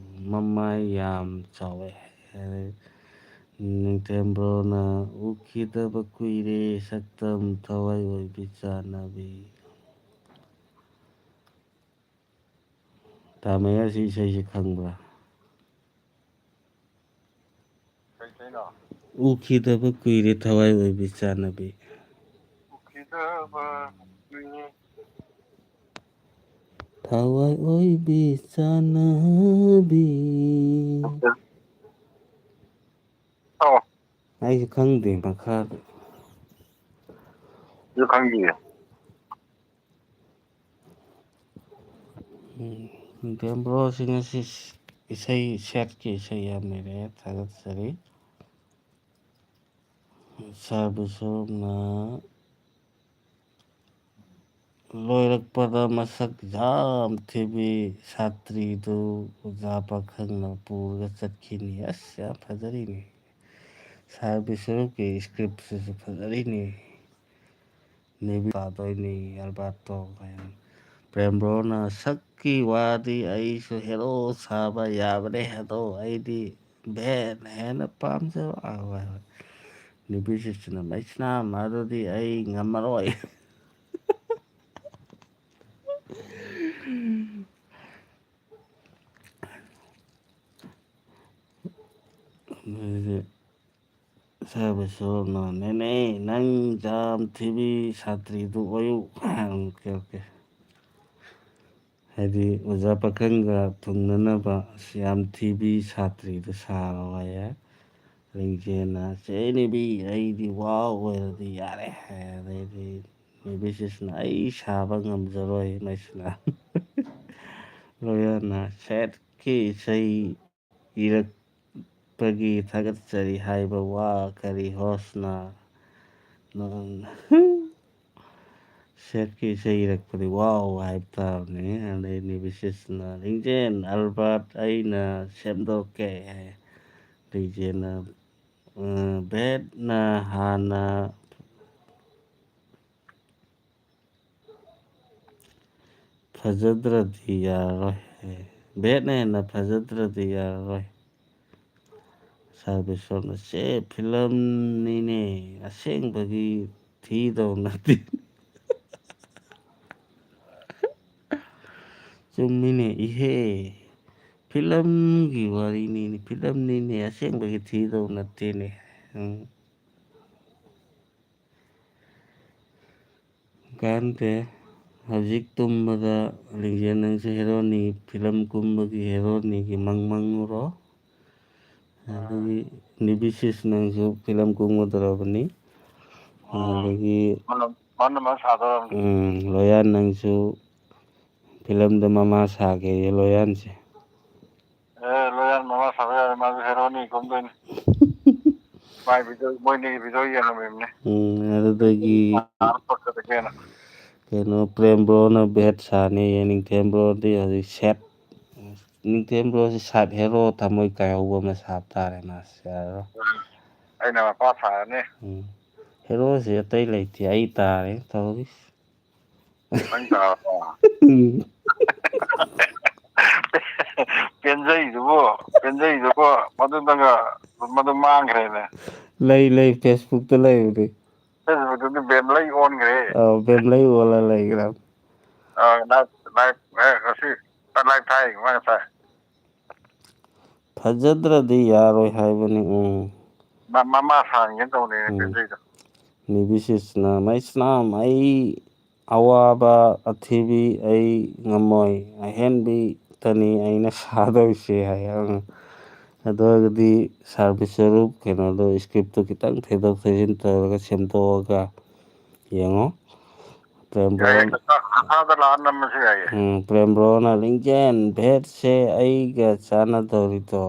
ꯃꯃꯥꯏ ꯌꯥꯝ ꯆꯥꯎꯋꯦ ꯅꯤꯡꯊꯦꯝꯕ꯭ꯔꯣꯅ ꯎꯈꯤꯗꯕ ꯀꯨꯏꯔꯦ ꯁꯛꯇꯝ ꯊꯋꯥꯏ ꯑꯣꯏꯕꯤ ꯆꯥꯟꯅꯕꯤ ꯇꯥꯃꯦꯌꯥ ꯁꯤ ꯏꯁꯩꯁꯦ ꯈꯪꯕ꯭ꯔꯥ ꯎꯈꯤꯗꯕ ꯀꯨꯏꯔꯦ ꯊꯋꯥꯏ ꯑꯣꯏꯕꯤ ꯆꯥꯟꯅꯕꯤ ꯊꯋꯥꯏ ꯑꯣꯏꯕꯤ ꯆꯥꯟꯅꯕꯤ ꯑꯩꯁꯨ ꯈꯪꯗꯦ ꯃꯈꯥꯗ ꯈꯪꯗꯤꯌꯦ ꯕ꯭ꯔꯣꯁꯤꯡ ꯑꯁꯤ ꯏꯁꯩ ꯁꯦꯠꯀꯤ ꯏꯁꯩ ꯌꯥꯝ ꯂꯩꯔꯛꯑꯦ, ꯊꯥꯒꯠꯆꯔꯤ꯫ ꯁꯥꯔ ꯕꯤꯁꯣꯞꯅ ꯂꯣꯏꯔꯛꯄꯗ ꯃꯁꯛ ꯌꯥꯝ ꯊꯤꯕꯤ ꯁꯥꯇ꯭ꯔꯤꯗꯨ ꯑꯣꯖꯥ ꯄꯥꯈꯪꯅ ꯄꯨꯔꯒ ꯆꯠꯈꯤꯅꯤ꯫ ꯑꯁ ꯌꯥꯝ ꯐꯖꯔꯤꯅꯤ, ꯁꯥꯔ ꯕꯤꯁꯣꯞꯀꯤ ꯏꯁꯀ꯭ꯔꯤꯞꯁꯤꯁꯨ ꯐꯖꯔꯤꯅꯤ꯫ ꯅꯦꯕꯤ ꯇꯥꯗꯣꯏꯅꯤ ꯑꯜꯕꯥꯔꯇꯣ ꯀꯥꯏꯅ꯫ ꯄ꯭ꯔꯦꯝꯕ꯭ꯔꯣꯅ ꯁꯛꯀꯤ ꯋꯥꯗꯤ ꯑꯩꯁꯨ ꯍꯦꯔꯣ ꯁꯥꯕ ꯌꯥꯕꯅꯦ, ꯑꯗꯣ ꯑꯩꯗꯤ ꯚꯦꯟ ꯍꯦꯟꯅ ꯄꯥꯝꯖꯕ꯫ ꯅꯨꯄꯤꯁꯤꯡꯅ ꯃꯩꯁꯅꯥꯝ ꯑꯗꯨꯗꯤ ꯑꯩ ꯉꯝꯃꯔꯣꯏ꯫ ꯁꯥꯔ ꯕꯤꯁꯣꯞꯅ ꯅꯦꯅꯦ ꯅꯪ ꯌꯥꯝ ꯊꯤꯕꯤ ꯁꯥꯇ꯭ꯔꯤꯗꯨ ꯑꯣꯏꯌꯨ꯫ ꯑꯣꯀꯦ ꯍꯥꯏꯗꯤ ꯑꯣꯖꯥ ꯄꯥꯈꯪꯒ ꯊꯨꯡꯅꯅꯕ ꯌꯥꯝ ꯊꯤꯕꯤ ꯁꯥꯇ꯭ꯔꯤꯗꯨ ꯁꯥꯔꯣ ꯍꯥꯏꯌꯦ꯫ ꯂꯤꯡꯖꯦꯜꯅ ꯆꯦ ꯅꯦꯕꯤ ꯑꯩꯗꯤ ꯋꯥꯎ ꯑꯣꯏꯔꯗꯤ ꯌꯥꯔꯦ ꯍꯥꯏ꯫ ꯑꯗꯩꯗꯤ ꯅꯦꯕꯤꯁꯤꯁꯅ ꯑꯩ ꯁꯥꯕ ꯉꯝꯖꯔꯣꯏ ꯃꯩꯁꯅꯥ꯫ ꯂꯣꯌꯔꯅ ꯁꯦꯠꯀꯤ ꯏꯁꯩ ꯏꯔꯛꯄꯒꯤ ꯊꯥꯒꯠꯆꯔꯤ ꯍꯥꯏꯕ ꯋꯥ ꯀꯔꯤ ꯍꯣꯁꯅ ꯁꯦꯠꯀꯤ ꯏꯁꯩ ꯏꯔꯛꯄꯗꯤ ꯋꯥꯎ ꯍꯥꯏꯕ ꯇꯥꯕꯅꯤ꯫ ꯑꯗꯩ ꯅꯦꯕꯤꯁꯤꯁꯅ ꯂꯤꯡꯖꯦꯜ ꯑꯜꯕꯥꯔꯠ ꯑꯩꯅ ꯁꯦꯝꯗꯣꯛꯀꯦ ꯍꯥꯏ꯫ ꯂꯤꯡꯖꯦꯜꯅ ꯚꯦꯠꯅ ꯍꯥꯟꯅ ꯐꯖꯗ꯭ꯔꯗꯤ ꯌꯥꯔꯔꯣꯏ, ꯚꯦꯠꯅ ꯍꯦꯟꯅ ꯐꯖꯗ꯭ꯔꯗꯤ ꯌꯥꯔꯔꯣꯏ꯫ ꯁꯥꯔ ꯕꯤꯁꯣꯞꯅ ꯆꯦ ꯐꯤꯂꯝꯅꯤꯅꯦ ꯑꯁꯦꯡꯕꯒꯤ ꯊꯤꯗꯧ ꯅꯠꯇꯦ꯫ ꯆꯨꯝꯃꯤꯅꯦ ꯏꯍꯦ, ꯐꯤꯂꯝꯒꯤ ꯋꯥꯔꯤꯅꯤꯅꯦ, ꯐꯤꯂꯝꯅꯤꯅꯦ ꯑꯁꯦꯡꯕꯒꯤ ꯊꯤꯗꯧ ꯅꯠꯇꯦꯅꯦ꯫ ꯀꯥꯟꯗꯦ ꯍꯧꯖꯤꯛ ꯇꯨꯝꯕꯗ ꯂꯤꯡꯖꯦꯜ ꯅꯪꯁꯨ ꯍꯦꯔꯣꯅꯤ, ꯐꯤꯂꯝ ꯀꯨꯝꯕꯒꯤ ꯍꯦꯔꯣꯅꯤꯒꯤ ꯃꯪꯉꯨꯔꯣ꯫ ꯑꯗꯒꯤ ꯅꯤꯕꯤꯁꯤꯁ ꯅꯪꯁꯨ ꯐꯤꯂꯝ ꯀꯨꯝꯒꯗꯧꯔꯕꯅꯤ꯫ ꯑꯗꯒꯤ ꯂꯣꯌꯥꯟ ꯅꯪꯁꯨ ꯐꯤꯂꯝꯗ ꯃꯃꯥ ꯁꯥꯒꯦꯌꯦ ꯂꯣꯌꯥꯟꯁꯦ꯫ ꯂꯣꯌꯥꯟ ꯃꯃꯥ ꯁꯥꯕ ꯌꯥꯔꯦ, ꯃꯥꯁꯨ ꯍꯦꯔꯣꯅꯤ ꯀꯨꯝꯗꯣꯏꯅꯤ꯫ ꯃꯣꯏꯅꯤꯒꯤ ꯚꯤꯗꯤꯑꯣ ꯌꯦꯡꯉꯝꯃꯤꯕꯅꯤ꯫ ꯑꯗꯨꯗꯒꯤ ꯀꯩꯅꯣ ꯄ꯭ꯔꯦꯝꯕ꯭ꯔꯣꯅ ꯚꯦꯠ ꯁꯥꯅꯤꯌꯦ, ꯅꯤꯡꯊꯦꯝꯕ꯭ꯔꯣꯗꯤ ꯍꯧꯖꯤꯛ ꯁꯦꯠ꯫ ꯅꯤꯡꯊꯦꯝꯕ꯭ꯔꯣꯁꯤ ꯁꯥꯠ ꯍꯦꯔꯣ ꯊꯃꯣꯏ ꯀꯥꯏꯍꯧꯕ ꯑꯃ ꯁꯥꯕ ꯇꯥꯔꯦ ꯃꯥꯁꯦ, ꯌꯥꯔꯔꯣꯏ꯫ ꯑꯩꯅ ꯃꯄꯥ ꯁꯥꯔꯅꯤ꯫ ꯍꯦꯔꯣꯁꯤ ꯑꯇꯩ ꯂꯩꯇꯦ, ꯑꯩ ꯇꯥꯔꯦ ꯇꯧꯔꯤꯁꯤ꯫ ꯅꯪ ꯇꯥꯔꯕꯣ? ꯄꯦꯟꯖꯩꯗꯨꯕꯨ ꯃꯗꯨ ꯃꯥꯡꯈ꯭ꯔꯦꯅꯦ꯫ ꯂꯩ ꯐꯦꯁꯕꯨꯛꯇ ꯂꯩꯕꯅꯤ꯫ ꯐꯦꯁꯕꯨꯛꯇꯗꯤ ꯕꯦꯟꯂꯩ ꯑꯣꯟꯈ꯭ꯔꯦ꯫ ꯕꯦꯟꯂꯩ ꯑꯣꯜꯂ ꯂꯩꯈ꯭ꯔꯕ꯫ ꯉꯁꯤ ꯂꯥꯏꯚ ꯊꯥꯏ ꯃꯥ ꯉꯁꯥꯏ꯫ ꯐꯖꯗ꯭ꯔꯗꯤ ꯌꯥꯔꯣꯏ ꯍꯥꯏꯕꯅꯤ꯫ ꯃꯃꯥ ꯁꯥꯍꯟꯒꯦ ꯇꯧꯅꯦ ꯄꯦꯟꯖꯩꯗꯣ꯫ ꯅꯤꯕꯤꯁꯤꯁꯅ ꯃꯩꯁꯅꯥꯝ ꯑꯩ ꯑꯋꯥꯕ ꯑꯊꯤꯕꯤ ꯑꯩ ꯉꯝꯃꯣꯏ, ꯑꯍꯦꯟꯕꯤꯇꯅꯤ ꯑꯩꯅ ꯁꯥꯗꯣꯏꯁꯦ ꯍꯥꯏ꯫ ꯑꯗꯨ ꯑꯣꯏꯔꯒꯗꯤ ꯁꯥꯔ ꯕꯤꯁꯣꯞ ꯀꯩꯅꯣꯗꯣ ꯏꯁꯀ꯭ꯔꯤꯞꯇꯨ ꯈꯤꯇꯪ ꯊꯩꯗꯣꯛ ꯊꯩꯖꯤꯟ ꯇꯧꯔꯒ ꯁꯦꯝꯗꯣꯛꯑꯒ ꯌꯦꯡꯉꯣ꯫ ꯄ꯭ꯔꯦꯝꯕ꯭ꯔꯣꯅ ꯂꯤꯡꯖꯦꯜ ꯚꯦꯠꯁꯦ ꯑꯩꯒ ꯆꯥꯟꯅꯗꯧꯔꯤꯗꯣ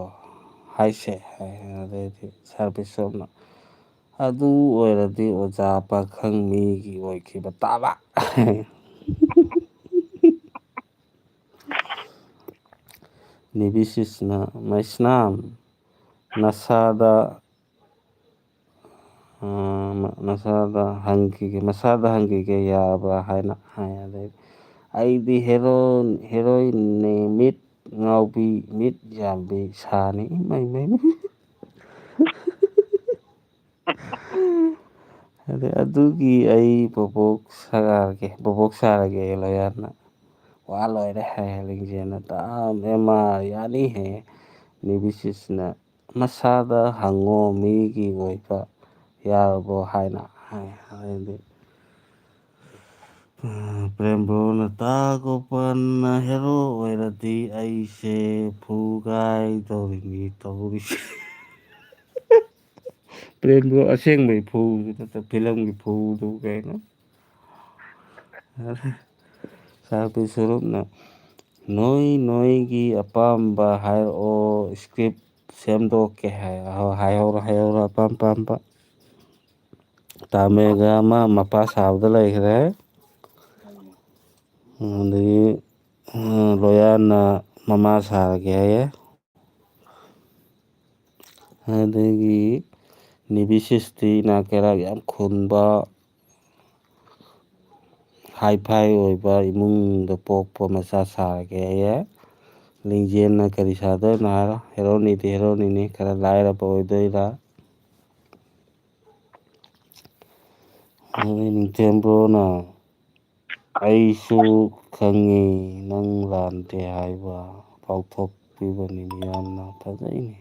ꯍꯥꯏꯁꯦ ꯍꯥꯏ꯫ ꯑꯗꯩꯗꯤ ꯁꯥꯔ ꯕꯤꯁꯣꯞꯅ ꯑꯗꯨ ꯑꯣꯏꯔꯗꯤ ꯑꯣꯖꯥ ꯄꯥꯈꯪ ꯃꯤꯒꯤ ꯑꯣꯏꯈꯤꯕ ꯇꯥꯕ꯫ ꯅꯤꯕꯤꯁꯤꯁꯅ ꯃꯩꯁꯅꯥꯝ ꯃꯁꯥꯗ ꯍꯪꯈꯤꯒꯦ ꯌꯥꯕ꯭ꯔꯥ ꯍꯥꯏꯅ ꯍꯥꯏ꯫ ꯑꯗꯩ ꯑꯩꯗꯤ ꯍꯦꯔꯣꯏꯟꯅꯦ, ꯃꯤꯠ ꯉꯥꯎꯕꯤ ꯃꯤꯠ ꯌꯥꯝꯕꯤ ꯁꯥꯅꯤ꯫ ꯏꯃꯩ ꯑꯗꯨꯒꯤ ꯑꯩ ꯕꯣꯕꯣꯛ ꯁꯥꯔꯒꯦ ꯂꯣꯌꯥꯟꯅ꯫ ꯋꯥ ꯂꯣꯏꯔꯦ ꯍꯥꯏ꯫ ꯂꯤꯡꯖꯦꯜꯅ ꯃꯦꯝꯃ ꯌꯥꯅꯤ ꯍꯥꯏ꯫ ꯅꯤꯕꯤꯁꯤꯁꯅ ꯃꯁꯥꯗ ꯍꯪꯉꯣ ꯃꯤꯒꯤ ꯑꯣꯏꯕ ꯌꯥꯔꯕꯣ ꯍꯥꯏꯅ ꯍꯥꯏ꯫ ꯑꯗꯩꯗꯤ ꯄ꯭ꯔꯦꯝꯕ꯭ꯔꯣꯅ ꯒꯣꯄꯥꯜꯅ ꯍꯦꯔꯣ ꯑꯣꯏꯔꯗꯤ ꯑꯩꯁꯦ ꯐꯨꯒꯥꯏꯗꯧꯔꯤꯅꯤ ꯇꯧꯔꯤꯁꯦ꯫ ꯄ꯭ꯔꯦꯝꯕ꯭ꯔꯣ ꯑꯁꯦꯡꯕꯩ ꯐꯨꯕꯁꯨ ꯅꯠꯇ ꯐꯤꯂꯝꯒꯤ ꯐꯨꯕꯗꯨꯕꯨ ꯀꯩꯅꯣ꯫ ꯁꯥꯔ ꯕꯤꯁꯣꯞꯅ ꯅꯣꯏꯒꯤ ꯑꯄꯥꯝꯕ ꯍꯥꯏꯔꯛꯑꯣ ꯏꯁꯀ꯭ꯔꯤꯞ ꯁꯦꯝꯗꯣꯛꯀꯦ ꯍꯥꯏꯍꯧꯔꯣ ꯑꯄꯥꯝꯕ ꯇꯥꯃꯦꯒ ꯑꯃ ꯃꯄꯥ ꯁꯥꯕꯗ ꯂꯩꯈ꯭ꯔꯦ ꯑꯗꯒꯤ ꯂꯣꯌꯥꯟꯅ ꯃꯃꯥ ꯁꯥꯔꯒꯦ ꯍꯥꯏꯌꯦ ꯑꯗꯒꯤ ꯅꯤꯕꯤꯁꯤꯁꯇꯤ ꯏꯅꯥꯛ ꯀꯩꯔꯥꯛ ꯌꯥꯝ ꯈꯨꯟꯕ ꯍꯥꯏ ꯐꯥꯏ ꯑꯣꯏꯕ ꯏꯃꯨꯡꯗ ꯄꯣꯛꯄ ꯃꯆꯥ ꯁꯥꯔꯒꯦ ꯍꯥꯏꯌꯦ ꯂꯤꯡꯖꯦꯜꯅ ꯀꯔꯤ ꯁꯥꯗꯣꯏꯅꯣ ꯍꯥꯏꯔꯣ ꯍꯦꯔꯣꯅꯤꯗꯤ ꯍꯦꯔꯣꯅꯤꯅꯤ ꯈꯔ ꯂꯥꯏꯔꯕ ꯑꯣꯏꯗꯣꯏꯔꯥ ꯅꯤꯡꯊꯦꯝꯕ꯭ꯔꯣꯅ ꯑꯩꯁꯨ ꯈꯪꯉꯤ ꯅꯪ ꯂꯥꯟꯗꯦ ꯍꯥꯏꯕ ꯄꯥꯎꯊꯣꯛꯄꯤꯕꯅꯤꯅꯤ ꯌꯥꯝꯅ ꯐꯖꯩꯅꯤ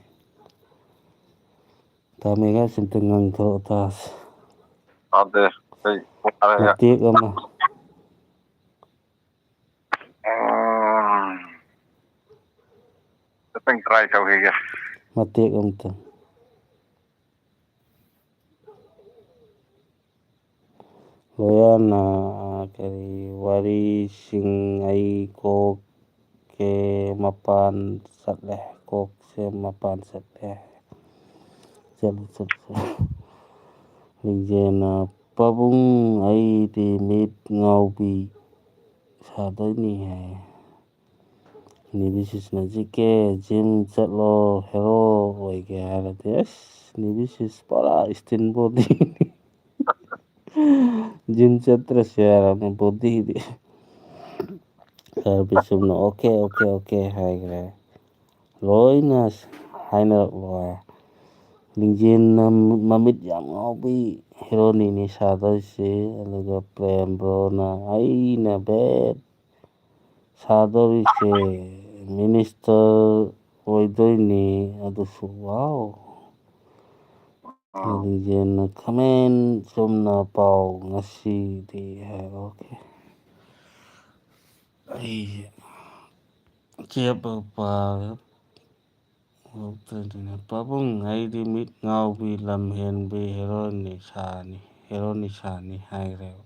ꯇꯥꯃꯦꯒꯁꯨ ꯑꯝꯇ ꯉꯪꯊꯣꯔꯛꯑꯣ ꯇꯥꯁꯤ ꯑꯗꯦ ꯃꯇꯦꯛ ꯑꯃ ꯈꯤꯇꯪ ꯇ꯭ꯔꯥꯏ ꯇꯧꯈꯤꯒꯦ ꯃꯇꯦꯛ ꯑꯃꯇꯪ ꯂꯣꯌꯥꯟꯅ ꯀꯔꯤ ꯋꯥꯔꯤꯁꯤꯡ ꯑꯩ ꯀꯣꯛꯀꯦ ꯃꯄꯥꯟ ꯆꯠꯂꯦ ꯀꯣꯛꯁꯦ ꯃꯄꯥꯟ ꯆꯠꯂꯦ ꯆꯠꯂꯨ ꯂꯤꯡꯖꯦꯜꯅ ꯄꯥꯕꯨꯡ ꯑꯩꯗꯤ ꯃꯤꯠ ꯉꯥꯎꯕꯤ ꯁꯥꯗꯣꯏꯅꯤ ꯍꯥꯏ ꯅꯤꯕꯤꯁꯤꯁꯅ ꯖꯤꯀꯦ ꯖꯤꯝ ꯆꯠꯂꯣ ꯍꯦꯔꯣ ꯑꯣꯏꯒꯦ ꯍꯥꯏꯔꯗꯤ ꯑꯁ ꯅꯤꯕꯤꯁꯤꯁ ꯄꯨꯔꯥ ꯏꯁꯇꯤꯜ ꯕꯣꯗꯤꯅꯤ ꯖꯤꯝ ꯆꯠꯇ꯭ꯔꯁꯨ ꯌꯥꯔꯕꯅꯤ ꯕꯣꯗꯤꯗꯤ ꯁꯥꯔ ꯕꯤꯁꯨꯝꯅ ꯑꯣꯀꯦ ꯍꯥꯏꯈ꯭ꯔꯦ ꯂꯣꯏꯅ ꯍꯥꯏꯅꯔꯛꯂꯣ ꯍꯥꯏ ꯂꯤꯡꯖꯦꯜꯅ ꯃꯃꯤꯠ ꯌꯥꯝ ꯉꯥꯎꯕꯤ ꯍꯦꯔꯣꯅꯤꯅꯤ ꯁꯥꯗꯣꯏꯁꯤ ꯑꯗꯨꯒ ꯄ꯭ꯔꯦꯝꯕ꯭ꯔꯣꯅ ꯑꯩꯅ ꯕꯦꯠ ꯁꯥꯗꯣꯔꯤꯁꯦ ꯃꯤꯅꯤꯁꯇꯔ ꯑꯣꯏꯗꯣꯏꯅꯤ ꯑꯗꯨꯁꯨ ꯋꯥꯎ ꯂꯤꯡꯖꯦꯜꯅ ꯈꯥꯃꯦꯟ ꯆꯨꯝꯅ ꯄꯥꯎ ꯉꯁꯤꯗꯤ ꯍꯥꯏꯔꯣꯀꯦ ꯑꯩꯁꯦ ꯆꯦꯞꯄ ꯄꯥꯔꯒ ꯄꯥꯕꯨꯡ ꯑꯩꯗꯤ ꯃꯤꯠ ꯉꯥꯎꯕꯤ ꯂꯝ ꯍꯦꯟꯕꯤ ꯍꯦꯔꯣꯅꯤ ꯁꯥꯅꯤ ꯍꯥꯏꯈ꯭ꯔꯦꯕ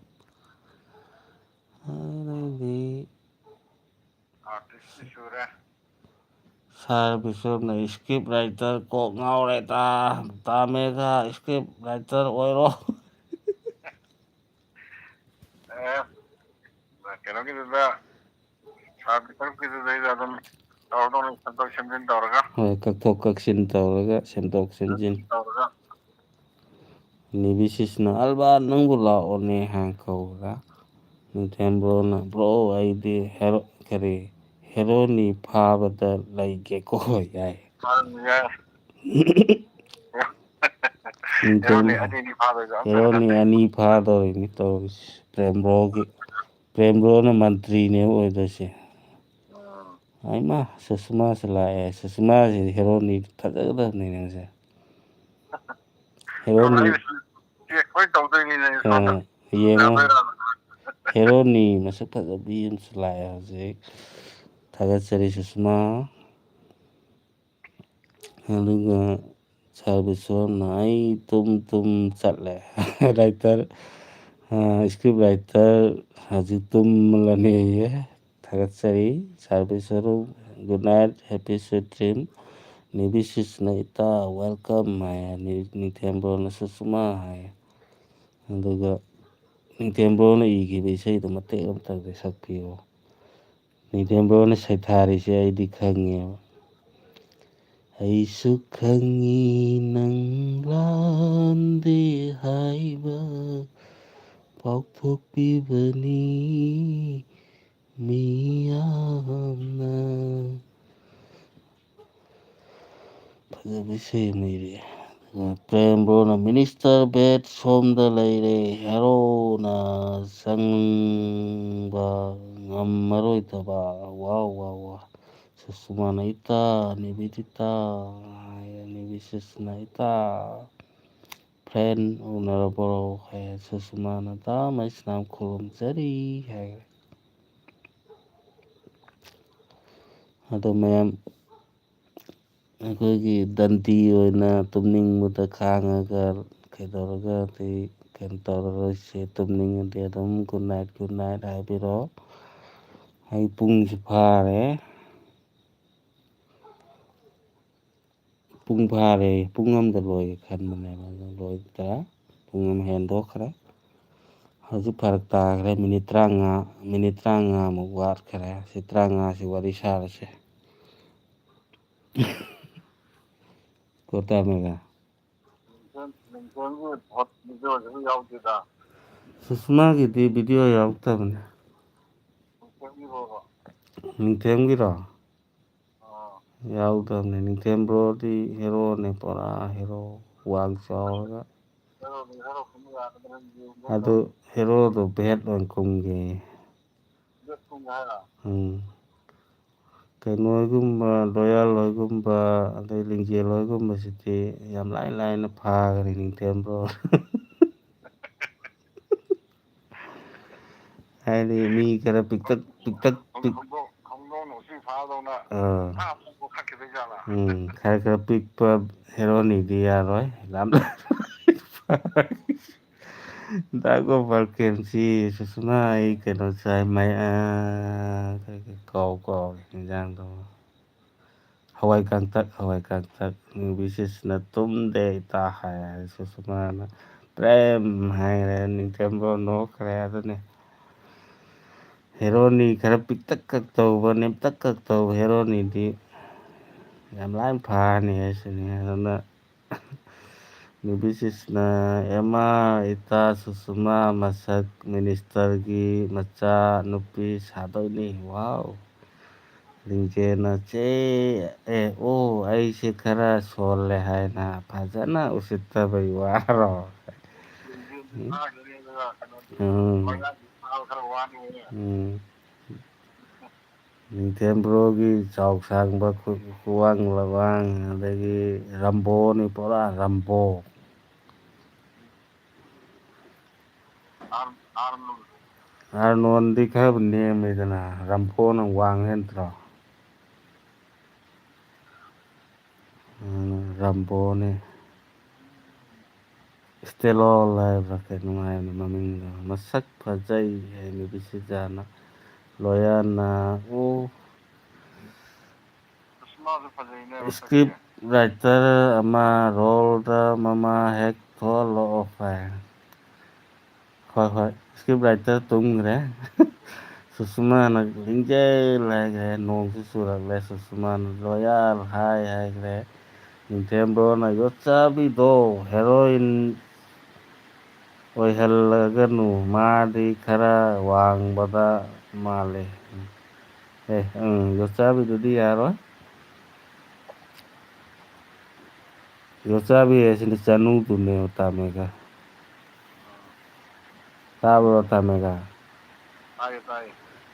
ꯑꯗꯩꯗꯤ ꯑꯥꯔꯇꯤꯁꯇꯤ ꯁꯨꯔꯦ ꯁꯥꯔ ꯕꯤꯁꯣꯞꯅ ꯏꯁꯀ꯭ꯔꯤꯞ ꯔꯥꯏꯇꯔ ꯀꯣꯛ ꯉꯥꯎꯔꯦꯗ ꯇꯥꯃꯦꯒ ꯏꯁꯀ꯭ꯔꯤꯞ ꯔꯥꯏꯇꯔ ꯑꯣꯏꯔꯣ ꯀꯩꯅꯣꯒꯤꯗꯨꯗ ꯁꯥꯔꯀꯤꯗꯨꯗꯩꯗ ꯑꯗꯨꯝ ꯇꯧꯔꯗꯧꯅꯤ ꯁꯦꯝꯗꯣꯛ ꯁꯦꯝꯖꯤꯟ ꯇꯧꯔꯒ ꯍꯣꯏ ꯀꯛꯊꯣꯛ ꯀꯛꯁꯤꯟ ꯇꯧꯔꯒ ꯁꯦꯝꯗꯣꯛ ꯁꯦꯝꯖꯤꯟ ꯇꯧꯔꯒ ꯅꯤꯕꯤꯁꯤꯁꯅ ꯑꯜꯕꯥ ꯅꯪꯕꯨ ꯂꯥꯛꯑꯣꯅꯦ ꯍꯥꯏꯅ ꯀꯧꯔꯒ ꯅꯤꯡꯊꯦꯝꯕ꯭ꯔꯣꯅ ꯕ꯭ꯔꯣ ꯑꯩꯗꯤ ꯍꯦꯔꯣꯅꯤ ꯐꯥꯕꯗ ꯂꯩꯒꯦꯀꯣ ꯌꯥꯏ ꯍꯦꯔꯣꯅꯤ ꯑꯅꯤꯅꯤ ꯐꯥꯗꯣꯏꯗꯣ ꯑꯝꯇ ꯍꯦꯔꯣꯅꯤ ꯅꯠꯇꯦ ꯑꯅꯤ ꯐꯥꯗꯧꯔꯤꯅꯤ ꯇꯧꯔꯤꯁꯤ ꯄ꯭ꯔꯦꯝꯕ꯭ꯔꯣꯅ ꯃꯟꯇ꯭ꯔꯤꯅꯦ ꯑꯣꯏꯗꯣꯏꯁꯦ ꯍꯩꯃꯥ ꯁꯨꯁꯃꯥꯁꯨ ꯂꯥꯛꯑꯦ ꯁꯨꯁꯃꯥꯁꯤꯗꯤ ꯍꯦꯔꯣꯅꯤ ꯐꯖꯒꯗꯕꯅꯤ ꯅꯪꯁꯦ ꯍꯦꯔꯣꯅꯤ ꯆꯦꯛ ꯂꯣꯏ ꯇꯧꯗꯣꯏꯅꯤꯅꯦ ꯁꯣꯝꯗ ꯌꯦꯡꯉꯣ ꯌꯥꯗꯣꯏꯔꯥ ꯍꯦꯔꯣꯅꯤ ꯃꯁꯛ ꯐꯖꯕꯤ ꯑꯃꯁꯨ ꯂꯥꯛꯑꯦ ꯍꯧꯖꯤꯛ ꯊꯥꯒꯠꯆꯔꯤ ꯁꯨꯁꯃꯥ ꯑꯗꯨꯒ ꯁꯥꯔ ꯕꯤꯁ꯭ꯋꯥꯝꯅ ꯑꯩ ꯇꯨꯝ ꯆꯠꯂꯦ ꯔꯥꯏꯇꯔ ꯏꯁꯀ꯭ꯔꯤꯞ ꯔꯥꯏꯇꯔ ꯍꯧꯖꯤꯛ ꯇꯨꯝꯂꯅꯤꯌꯦ ꯊꯥꯒꯠꯆꯔꯤ sir Biswarup good night happy sweet dream ꯅꯤꯕꯤꯁꯤꯁꯅ ꯏꯇꯥꯎ ꯋꯦꯜꯀꯝ ꯍꯥꯏ ꯅꯤꯡꯊꯦꯝꯕ꯭ꯔꯣꯅ ꯁꯨꯁꯃꯥ ꯍꯥꯏ ꯑꯗꯨꯒ ꯅꯤꯡꯊꯦꯝꯕ꯭ꯔꯣꯅ ꯏꯈꯤꯕ ꯏꯁꯩꯗꯣ ꯃꯇꯦꯛ ꯑꯃꯇꯪꯗꯤ ꯁꯛꯄꯤꯌꯨ ꯅꯤꯡꯊꯦꯝꯕ꯭ꯔꯣꯅ ꯁꯩꯊꯥꯔꯤꯁꯦ ꯑꯩꯗꯤ ꯈꯪꯉꯦꯕ ꯑꯩꯁꯨ ꯈꯪꯉꯤ ꯅꯪ ꯂꯥꯟꯗꯦ ꯍꯥꯏꯕ ꯄꯥꯎꯊꯣꯛꯄꯤꯕꯅꯤ ꯃꯤꯌꯥꯝꯅ ꯐꯖꯕ ꯏꯁꯩ ꯑꯃ ꯏꯔꯛꯑꯦ ꯄ꯭ꯔꯦꯝꯕ꯭ꯔꯣꯅ ꯃꯤꯅꯤꯁꯇꯔ ꯕꯦꯠ ꯁꯣꯝꯗ ꯂꯩꯔꯦ ꯍꯦꯔꯣꯅ ꯆꯪꯕ ꯉꯝꯃꯔꯣꯏꯗꯕ ꯋꯥ ꯁꯨꯁꯃꯥꯅ ꯏꯇꯥ ꯅꯤꯕꯤꯗꯤꯇꯥ ꯅꯤꯕꯤꯁꯤꯁꯅ ꯏꯇꯥꯎ ꯐ꯭ꯔꯦꯟ ꯎꯅꯔꯕ꯭ꯔꯣ ꯍꯥꯏ ꯁꯨꯁꯃꯥꯅ ꯗꯥꯝ ꯑꯩꯁꯅꯥꯝ ꯈꯨꯔꯨꯝꯖꯔꯤ ꯍꯥꯏꯈ꯭ꯔꯦ ꯑꯗꯣ ꯃꯌꯥꯝ ꯑꯩꯈꯣꯏꯒꯤ ꯗꯟꯗꯤ ꯑꯣꯏꯅ ꯇꯨꯝꯅꯤꯡꯕꯗ ꯈꯥꯡꯉꯒ ꯀꯩꯗꯧꯔꯒꯗꯤ ꯀꯩꯅꯣ ꯇꯧꯔꯔꯣꯏꯁꯦ ꯇꯨꯝꯅꯤꯡꯉꯗꯤ ꯑꯗꯨꯝ ꯒꯨꯗ ꯅꯥꯏꯠ ꯍꯥꯏꯕꯤꯔꯣ ꯑꯩ ꯄꯨꯡꯁꯤ ꯐꯥꯔꯦ. ꯄꯨꯡ ꯐꯥꯔꯦ. ꯄꯨꯡ ꯑꯃꯗ ꯂꯣꯏꯒꯦ ꯈꯟꯕꯅꯦꯕ ꯑꯗꯨ ꯂꯣꯏꯗ꯭ꯔꯦ. ꯄꯨꯡ ꯑꯃ ꯍꯦꯟꯗꯣꯛꯈ꯭ꯔꯦ. ꯍꯧꯖꯤꯛ ꯐꯔꯛ ꯇꯥꯈ꯭ꯔꯦ. ꯃꯤꯅꯤꯠ 35ꯃꯨꯛ ꯋꯥꯠꯈ꯭ꯔꯦ. ꯁꯤ 35ꯁꯤ ꯋꯥꯔꯤ ꯁꯥꯔꯁꯦ. ꯀꯣ ꯇꯥꯃꯦꯒꯥ. ꯁꯨꯁꯃꯥꯒꯤꯗꯤ ꯚꯤꯗꯤꯑꯣ ꯌꯥꯎꯔꯛꯇꯕꯅꯦ. ꯅꯤꯡꯊꯦꯝꯒꯤꯔꯣ? ꯌꯥꯎꯗꯕꯅꯦ. ꯅꯤꯡꯊꯦꯝ ꯕ꯭ꯔꯣꯗꯤ ꯍꯦꯔꯣꯅꯦ, ꯄꯨꯔꯥ ꯍꯦꯔꯣ. ꯋꯥꯡ ꯆꯥꯎꯔꯒ. ꯑꯗꯨ ꯍꯦꯔꯣꯗꯣ ꯚꯦꯠ ꯑꯣꯏꯅ ꯀꯨꯝꯒꯦꯌꯦ. ꯀꯩꯅꯣ ꯍꯣꯏꯒꯨꯝꯕ, ꯂꯣꯌꯥꯜ ꯍꯣꯏꯒꯨꯝꯕ, ꯑꯗꯩ ꯂꯤꯡꯖꯦꯜ ꯍꯣꯏꯒꯨꯝꯕꯁꯤꯗꯤ ꯌꯥꯝ ꯂꯥꯏꯅ ꯐꯥꯒꯅꯤ ꯅꯤꯡꯊꯦꯝ ꯕ꯭ꯔꯣ. ꯍꯥꯏꯗꯤ ꯃꯤ ꯈꯔ ꯄꯤꯛꯇꯛ ꯈꯔ ꯄꯤꯛꯄ ꯍꯦꯔꯣꯅꯤꯗꯤ ꯌꯥꯔꯣꯏ. ꯗꯥ ꯒꯣꯄꯥꯜ ꯀꯦꯝꯁꯤ, ꯁꯨꯁꯃꯥ ꯑꯩ ꯀꯩꯅꯣ ꯆꯥꯏ, ꯀꯥꯎꯔꯦ ꯏꯟꯖꯥꯡꯗꯣ. ꯍꯋꯥꯏ ꯀꯥꯡꯇꯛ. ꯅ꯭ꯌꯨꯕꯤꯁꯤꯁꯅ ꯇꯨꯝꯗꯦ ꯏꯇꯥ ꯍꯥꯏ. ꯁꯨꯁꯃꯥꯅ ꯄ꯭ꯔꯦꯝ ꯍꯥꯏꯔꯦ. ꯅꯤꯡꯊꯦꯝ ꯕ꯭ꯔꯣ ꯅꯣꯛꯈ꯭ꯔꯦ. ꯑꯗꯨꯅꯤ ꯍꯦꯔꯣꯅꯤ ꯈꯔ ꯄꯤꯛꯇꯛ ꯇꯧꯕ, ꯅꯦꯝꯇꯛ ꯇꯧꯕ ꯍꯦꯔꯣꯅꯤꯗꯤ ꯌꯥꯝ ꯂꯥꯏꯅ ꯐꯥꯅꯤ ꯍꯥꯏꯁꯤꯅꯤ. ꯑꯗꯨꯅ ꯅ꯭ꯌꯨꯕꯤꯁꯤꯁꯅ ꯑꯦꯃꯥ ꯏꯇꯥ ꯁꯨꯁꯃꯥ ꯃꯁꯛ ꯃꯤꯅꯤꯁꯇꯔꯒꯤ ꯃꯆꯥ ꯅꯨꯄꯤ ꯁꯥꯗꯣꯏꯅꯤ. ꯋꯥꯎ. ꯂꯤꯡꯖꯦꯜꯅ ꯑꯩꯁꯦ ꯈꯔ ꯁꯣꯜꯂꯦ ꯍꯥꯏꯅ ꯐꯖꯅ ꯎꯁꯤꯠꯇꯕꯩ ꯋꯥꯔꯣ? ꯅꯤꯡꯊꯦꯝ ꯕ꯭ꯔꯣꯒꯤ ꯆꯥꯎ ꯁꯥꯡꯕ, ꯈꯨꯋꯥꯡ ꯂꯋꯥꯡ, ꯑꯗꯒꯤ ꯔꯝꯕꯣꯅꯤ, ꯄꯨꯔꯥ ꯔꯝꯕꯣ. ꯑꯥꯔꯅꯣꯜꯗꯤ ꯈꯔꯕꯨ ꯅꯦꯝꯃꯤꯗꯅ, ꯔꯝꯕꯣꯅ ꯋꯥꯡꯉꯦ ꯅꯠꯇ꯭ꯔꯣ? ꯔꯝꯕꯣꯅꯤ. ꯁ꯭ꯇꯦꯂꯣꯟ ꯍꯥꯏꯕ꯭ꯔꯥ ꯀꯩꯅꯣꯝ ꯍꯥꯏꯕꯅꯤ ꯃꯃꯤꯡꯗꯣ. ꯃꯁꯛ ꯐꯖꯩ ꯍꯥꯏ ꯅ꯭ꯌꯨꯕꯤꯁꯤꯁꯥꯅ. ꯂꯣꯌꯥꯜꯅ ꯏꯁꯀ꯭ꯔꯤꯞ ꯔꯥꯏꯇꯔ ꯑꯃ ꯔꯣꯜꯗ ꯃꯃꯥ ꯍꯦꯛ ꯊꯣꯛꯍꯜꯂꯛꯑꯣ ꯍꯥꯏ. ꯍꯣꯏ. ꯏꯁꯀ꯭ꯔꯤꯞ ꯔꯥꯏꯇꯔ ꯇꯨꯝꯈ꯭ꯔꯦ. ꯁꯨꯁꯃꯥꯅ ꯂꯤꯡꯖꯦꯜ ꯍꯥꯏꯈ꯭ꯔꯦ. ꯅꯣꯡꯁꯨ ꯆꯨꯔꯛꯂꯦ. ꯁꯨꯁꯃꯥꯅ ꯂꯣꯌꯥꯜ ꯍꯥꯏꯈ꯭ꯔꯦ. ꯅꯤꯡꯊꯦꯝ ꯕ꯭ꯔꯣꯅ ꯌꯣꯠꯆꯥꯕꯤꯗꯣ ꯍꯦꯔꯣꯏꯟ ꯑꯣꯏꯍꯜꯂꯒꯅꯨ, ꯃꯥꯗꯤ ꯈꯔ ꯋꯥꯡꯕꯗ ꯃꯥꯜꯂꯦ. ꯌꯣꯠꯆꯥꯕꯤꯗꯨꯗꯤ ꯌꯥꯔꯣꯏ. ꯌꯣꯠꯆꯥꯕꯤ ꯍꯥꯏꯁꯤꯅ ꯆꯅꯨꯗꯨꯅꯦ ꯇꯥꯃꯦꯒꯥ. ꯇꯥꯕ꯭ꯔꯣ ꯇꯥꯃꯦꯒꯥ? ꯇꯥꯏꯌꯦ.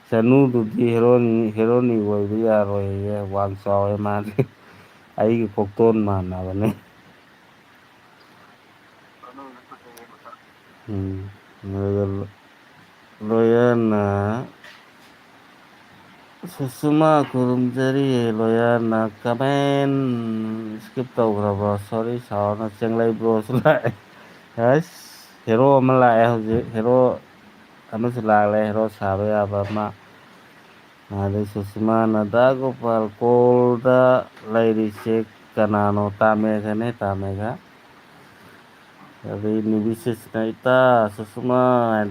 ꯆꯅꯨꯗꯨꯗꯤ ꯍꯦꯔꯣꯅꯤ ꯑꯣꯏꯕ ꯌꯥꯔꯣꯏꯌꯦ. ꯋꯥꯡ ꯆꯥꯎꯋꯦ ꯃꯥꯗꯤ. ꯑꯩꯒꯤ ꯀꯣꯛꯇꯣꯟ ꯃꯥꯟꯅꯕꯅꯦ. ꯂꯣꯌꯥꯜꯅ ꯁꯨꯁꯃꯥ ꯈꯨꯔꯨꯝꯖꯔꯤ. ꯂꯣꯌꯥꯜꯅ ꯀꯃꯦꯟ ꯁ꯭ꯀꯤꯞ ꯇꯧꯈ꯭ꯔꯕ? ꯁꯣꯔꯤ ꯁꯥꯎꯔꯅꯨ. ꯆꯦꯡꯂꯩ ꯕ꯭ꯔꯣꯁꯨ ꯂꯥꯛꯑꯦ. ꯍꯦꯔꯣ ꯑꯃ ꯂꯥꯛꯑꯦ ꯍꯧꯖꯤꯛ. ꯍꯦꯔꯣ ꯑꯃꯁꯨ ꯂꯥꯛꯂꯦ. ꯍꯦꯔꯣ ꯁꯥꯕ ꯌꯥꯕ ꯑꯃ. ꯑꯗꯩ ꯁꯨꯁꯃꯥꯅ ꯗꯥ ꯒꯣꯄꯥꯜ ꯀꯣꯜꯗ ꯂꯩꯔꯤꯁꯦ ꯀꯅꯥꯅꯣ? ꯇꯥꯃꯦꯒꯥꯅꯦ, ꯇꯥꯃꯦꯒꯥ. ꯑꯗꯩ ꯅ꯭ꯌꯨꯕꯤꯁꯤꯁꯅ ꯏꯇꯥ ꯁꯨꯁꯃꯥ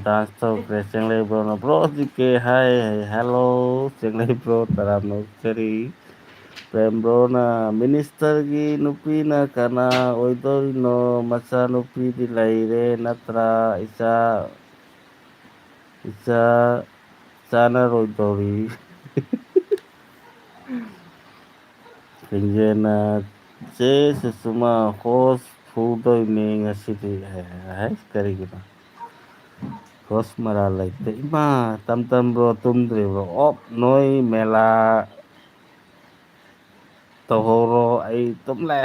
ꯗꯥꯟꯁ ꯇꯧꯈ꯭ꯔꯦ. ꯆꯦꯡꯂꯩ ꯕ꯭ꯔꯣꯅ ꯕ꯭ꯔꯣ ꯖꯤꯀꯦ ꯍꯥꯏ. ꯍꯦꯜꯂꯣ ꯆꯦꯡꯂꯩ ꯕ꯭ꯔꯣ ꯇꯔꯥꯝ ꯅꯣꯛꯆꯔꯤ. ꯄ꯭ꯔꯦꯝ ꯕ꯭ꯔꯣꯅ ꯃꯤꯅꯤꯁꯇꯔꯒꯤ ꯅꯨꯄꯤꯅ ꯀꯅꯥ ꯑꯣꯏꯗꯣꯏꯅꯣ? ꯃꯆꯥꯅꯨꯄꯤꯗꯤ ꯂꯩꯔꯦ ꯅꯠꯇ꯭ꯔꯥ? ꯏꯆꯥ ꯆꯥꯅꯔꯣꯏꯗꯧꯔꯤ. ꯂꯤꯡꯖꯦꯜꯅ ꯆꯦ ꯁꯨꯁꯃꯥ ꯍꯣꯁ ꯐꯨꯗꯣꯏꯅꯤ ꯉꯁꯤꯗꯤ. ꯀꯔꯤꯒꯤꯅꯣ? ꯍꯣꯁ ꯃꯔꯥꯜ ꯂꯩꯇꯦ. ꯏꯃꯥ ꯇꯝꯇꯝ ꯕ꯭ꯔꯣ ꯇꯨꯝꯗ꯭ꯔꯤꯕ꯭ꯔꯣ? ꯅꯣꯏ ꯃꯦꯂꯥ ꯇꯧꯍꯧꯔꯣ. ꯑꯩ ꯇꯨꯝꯂꯦ.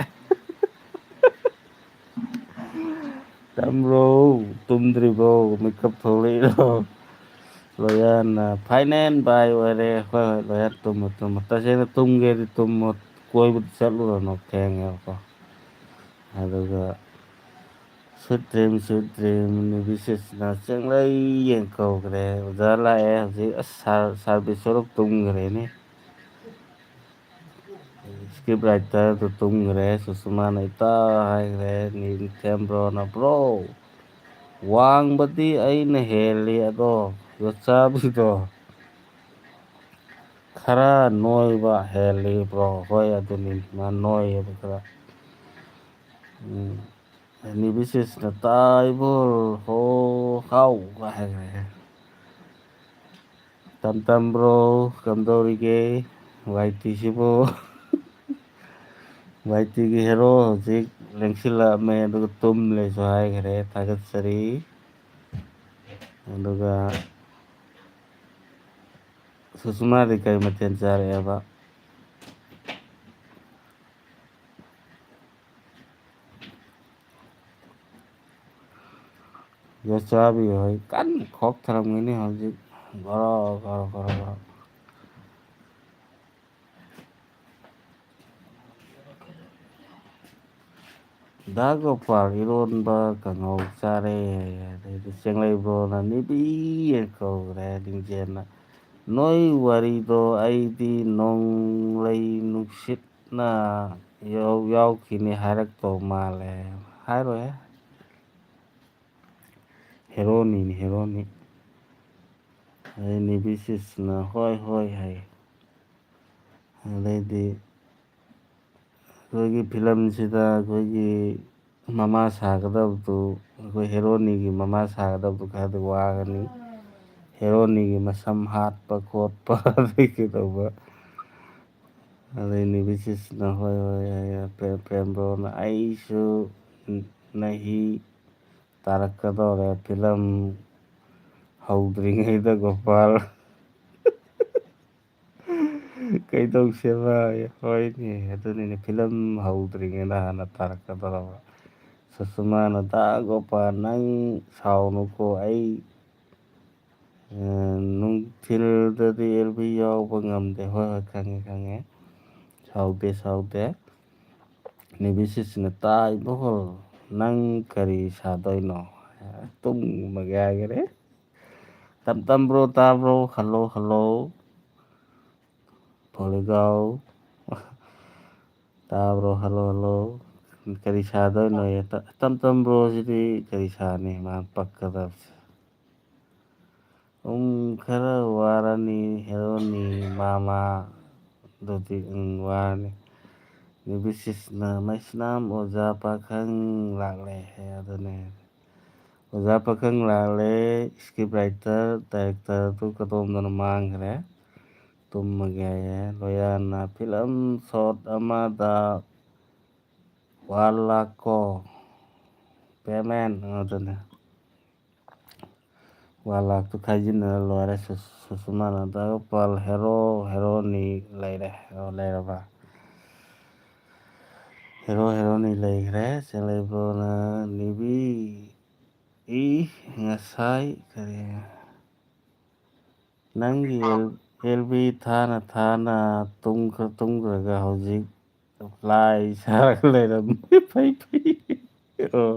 ꯇꯝꯕ꯭ꯔꯣ ꯇꯨꯝꯗ꯭ꯔꯤꯕꯣ? ꯃꯤꯀꯞ ꯊꯣꯛꯂꯛꯏꯔꯣ? ꯂꯣꯌꯥꯜꯅ ꯐꯥꯏꯅꯦꯜ ꯕꯥꯏ ꯑꯣꯏꯔꯦ. ꯍꯣꯏ ꯂꯣꯌꯥꯜ ꯇꯨꯝꯃꯣ. ꯇꯁꯦꯡꯅ ꯇꯨꯝꯒꯦꯗꯤ ꯇꯨꯝꯃꯣ. ꯀꯣꯏꯕꯗꯤ ꯆꯠꯂꯨꯔꯅꯨ ꯊꯦꯡꯉꯦꯕꯀꯣ. ꯑꯗꯨꯒ ꯁꯨꯗ꯭ꯔꯤꯝ ꯅꯤꯕꯤꯁꯤꯁꯅ ꯆꯦꯡꯂꯩ ꯌꯦꯟ ꯀꯧꯈ꯭ꯔꯦ ꯑꯣꯖꯥ ꯂꯥꯛꯑꯦ ꯍꯧꯖꯤꯛ ꯑꯁ ꯁꯥꯔꯚꯤꯁ ꯁꯣꯔꯣꯛ ꯇꯨꯝꯈ꯭ꯔꯦꯅꯦ ꯁꯀ꯭ꯔꯤꯞ ꯔꯥꯏꯇꯔꯗꯨ ꯇꯨꯝꯈ꯭ꯔꯦ ꯁꯨꯁꯃꯥꯅ ꯏꯇꯥ ꯍꯥꯏꯈ꯭ꯔꯦ ꯅꯤꯡꯊꯦꯝꯕ꯭ꯔꯣꯅ ꯕ꯭ꯔꯣ ꯋꯥꯡꯕꯗꯤ ꯑꯩꯅ ꯍꯦꯜꯂꯤ ꯑꯗꯣ ꯌꯣꯠꯆꯥꯕꯤꯗꯣ ꯈꯔ ꯅꯣꯏꯕ ꯍꯦꯜꯂꯤꯕ꯭ꯔꯣ ꯍꯣꯏ ꯑꯗꯨꯅꯤ ꯃꯥ ꯅꯣꯏꯌꯦꯕ ꯈꯔ ꯅꯤꯕꯤꯁꯤꯁꯅ ꯇꯥꯏꯕꯣꯜ ꯍꯣ ꯍꯥꯎ ꯍꯥꯏꯈ꯭ꯔꯦ ꯇꯝꯇꯝꯕ꯭ꯔꯣ ꯀꯝꯗꯧꯔꯤꯒꯦ ꯋꯥꯏꯇꯤꯁꯤꯕꯨ ꯋꯥꯏꯇꯤꯒꯤ ꯍꯦꯔꯣ ꯍꯧꯖꯤꯛ ꯂꯦꯡꯁꯤꯜꯂꯛꯑꯝꯃꯦ ꯑꯗꯨꯒ ꯇꯨꯝꯂꯦꯁꯨ ꯍꯥꯏꯈ꯭ꯔꯦ ꯊꯥꯒꯠꯆꯔꯤ ꯑꯗꯨꯒ ꯁꯨꯁꯃꯥꯗꯤ ꯀꯔꯤ ꯃꯊꯦꯜ ꯆꯥꯔꯛꯑꯦꯕ ꯌꯣꯠꯆꯥꯕꯤ ꯍꯣꯏ ꯀꯟꯅ ꯈꯣꯛꯊꯔꯝꯒꯅꯤ ꯍꯧꯖꯤꯛ ꯒꯣꯔꯣ ꯒꯣꯔꯣ ꯒꯣꯔꯣ ꯒꯣꯔꯣ ꯗꯥ ꯒꯣꯄꯥꯜ ꯏꯔꯣꯟꯕ ꯀꯥꯡꯍꯧ ꯆꯥꯔꯦ ꯑꯗꯩꯗꯤ ꯆꯦꯡꯂꯩꯕ꯭ꯔꯣꯅ ꯅꯤꯕꯤ ꯀꯧꯈ꯭ꯔꯦ ꯂꯤꯡꯖꯦꯜꯅ ꯅꯣꯏ ꯋꯥꯔꯤꯗꯣ ꯑꯩꯗꯤ ꯅꯣꯡꯂꯩ ꯅꯨꯡꯁꯤꯠꯅ ꯌꯥꯎꯈꯤꯅꯤ ꯍꯥꯏꯔꯛꯇꯧ ꯃꯥꯜꯂꯦ ꯍꯥꯏꯔꯣꯏꯍꯦ ꯍꯦꯔꯣꯅꯤꯅꯤ ꯍꯦꯔꯣꯅꯤ ꯑꯗꯩ ꯅꯤꯕꯤꯁꯤꯁꯅ ꯍꯣꯏ ꯍꯣꯏ ꯍꯥꯏ ꯑꯗꯩꯗꯤ ꯑꯩꯈꯣꯏꯒꯤ ꯐꯤꯂꯝꯁꯤꯗ ꯑꯩꯈꯣꯏꯒꯤ ꯃꯃꯥ ꯁꯥꯒꯗꯕꯗꯨ ꯑꯩꯈꯣꯏ ꯍꯦꯔꯣꯅꯤꯒꯤ ꯃꯃꯥ ꯁꯥꯒꯗꯕꯗꯨ ꯈꯔꯗꯤ ꯋꯥꯒꯅꯤ ꯍꯦꯔꯣꯅꯤꯒꯤ ꯃꯁꯝ ꯍꯥꯠꯄ ꯈꯣꯠꯄ ꯑꯗꯩ ꯀꯩꯗꯧꯕ ꯑꯗꯩ ꯅꯤꯕꯤꯁꯤꯁꯅ ꯍꯣꯏ ꯍꯣꯏ ꯄ꯭ꯔꯦꯝꯕ꯭ꯔꯣꯅ ꯑꯩꯁꯨ ꯅꯍꯤ ꯇꯥꯔꯛꯀꯗꯧꯔꯦ ꯐꯤꯂꯝ ꯍꯧꯗ꯭ꯔꯤꯉꯩꯗ ꯒꯣꯄꯥꯜ ꯀꯩꯗꯧꯁꯦꯕ ꯍꯣꯏꯅꯦ ꯑꯗꯨꯅꯤꯅꯦ ꯐꯤꯂꯝ ꯍꯧꯗ꯭ꯔꯤꯉꯩꯗ ꯍꯥꯟꯅ ꯇꯥꯔꯛꯀꯗꯧꯔꯕ ꯁꯨꯁꯃꯥꯅ ꯗꯥ ꯒꯣꯄꯥꯜ ꯅꯪ ꯁꯥꯎꯅꯨꯀꯣ ꯑꯩ ꯅꯨꯡꯊꯤꯜꯗꯗꯤ ꯑꯦꯜꯕꯤ ꯌꯥꯎꯕ ꯉꯝꯗꯦ ꯍꯣꯏ ꯍꯣꯏ ꯈꯪꯉꯦ ꯁꯥꯎꯗꯦ ꯅꯤꯕꯤꯁꯤꯁꯅ ꯇꯥꯏꯕꯣꯜ ꯅꯪ ꯀꯔꯤ ꯁꯥꯗꯣꯏꯅꯣ ꯇꯨꯝꯃꯒꯦ ꯍꯥꯏꯈꯔꯦ ꯇꯝꯇꯝꯕ꯭ꯔꯣ ꯇꯥꯕ꯭ꯔꯣ ꯍꯜꯂꯣ ꯄꯣꯂꯤꯒꯥꯎ ꯇꯥꯕ꯭ꯔꯣ ꯍꯜꯂꯣ ꯀꯔꯤ ꯁꯥꯗꯣꯏꯅꯣ ꯇꯝꯇꯝꯕ꯭ꯔꯣꯁꯤꯗꯤ ꯀꯔꯤ ꯁꯥꯅꯤ ꯃꯥ ꯄꯛꯀꯗꯕꯁꯦ ꯈꯔ ꯋꯥꯔꯅꯤ ꯍꯦꯔꯣꯅꯤ ꯃꯥꯃꯥ ꯑꯗꯨꯗꯤ ꯋꯥꯔꯅꯤ ꯅꯤꯕꯤꯁꯤꯁꯅ ꯃꯩꯁꯅꯥꯝ ꯑꯣꯖꯥ ꯄꯥꯈꯪ ꯂꯥꯛꯂꯦ ꯑꯗꯨꯅꯦ ꯑꯣꯖꯥ ꯄꯥꯈꯪ ꯂꯥꯛꯂꯦ ꯁꯀ꯭ꯔꯤꯞ ꯔꯥꯏꯇꯔ ꯗꯥꯏꯔꯦꯛꯇꯔꯗꯨ ꯀꯗꯣꯝꯗꯅꯣ ꯃꯥꯡꯈ꯭ꯔꯦ ꯇꯨꯝꯃꯒꯦ ꯍꯥꯏꯌꯦ ꯂꯣꯌꯥꯟꯅ ꯐꯤꯂꯝ ꯁꯣꯠ ꯑꯃꯗ 1,00,000 ꯀꯣ ꯄꯦꯃꯦꯟ ꯑꯗꯨꯅꯦ 1,00,000ꯇꯨ ꯈꯥꯏꯖꯤꯟꯅꯔ ꯂꯣꯏꯔꯦ ꯁꯨꯁꯃꯥꯅ ꯗꯥ ꯒꯣꯄꯥꯜ ꯍꯦꯔꯣꯅꯤ ꯂꯩꯔꯕ ꯍꯦꯔꯣꯅꯤ ꯂꯩꯈ꯭ꯔꯦ ꯆꯦꯡꯂꯩꯕ꯭ꯔꯣꯅ ꯅꯤꯕꯤ ꯉꯁꯥꯏ ꯀꯔꯤ ꯅꯪꯒꯤ ꯑꯦꯜꯕꯤ ꯊꯥꯅ ꯇꯨꯝꯈ꯭ꯔꯒ ꯍꯧꯖꯤꯛ ꯂꯥꯏ ꯁꯥꯔꯒ ꯂꯩꯔꯝꯃꯤ ꯐꯩ ꯑꯣ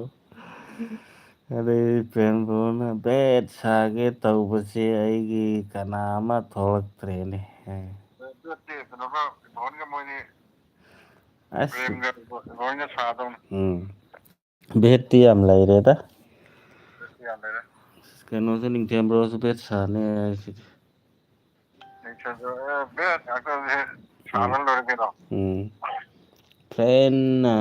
ꯑꯗꯩ ꯄ꯭ꯔꯦꯝꯕꯣꯅ ꯕꯦꯠ ꯁꯥꯒꯦ ꯇꯧꯕꯁꯦ ꯑꯩꯒꯤ ꯀꯅꯥ ꯑꯃ ꯊꯣꯛꯂꯛꯇ꯭ꯔꯦꯅꯦ ꯚꯦꯠꯇꯤ ꯌꯥꯝ ꯂꯩꯔꯦꯗ ꯀꯩꯅꯣꯁꯨ ꯅꯤꯡꯊꯦꯝꯕ꯭ꯔꯣꯁꯨ ꯚꯦꯠ ꯁꯥꯅꯤ ꯍꯥꯏꯁꯤꯗꯤ ꯐ꯭ꯔꯦꯟꯅ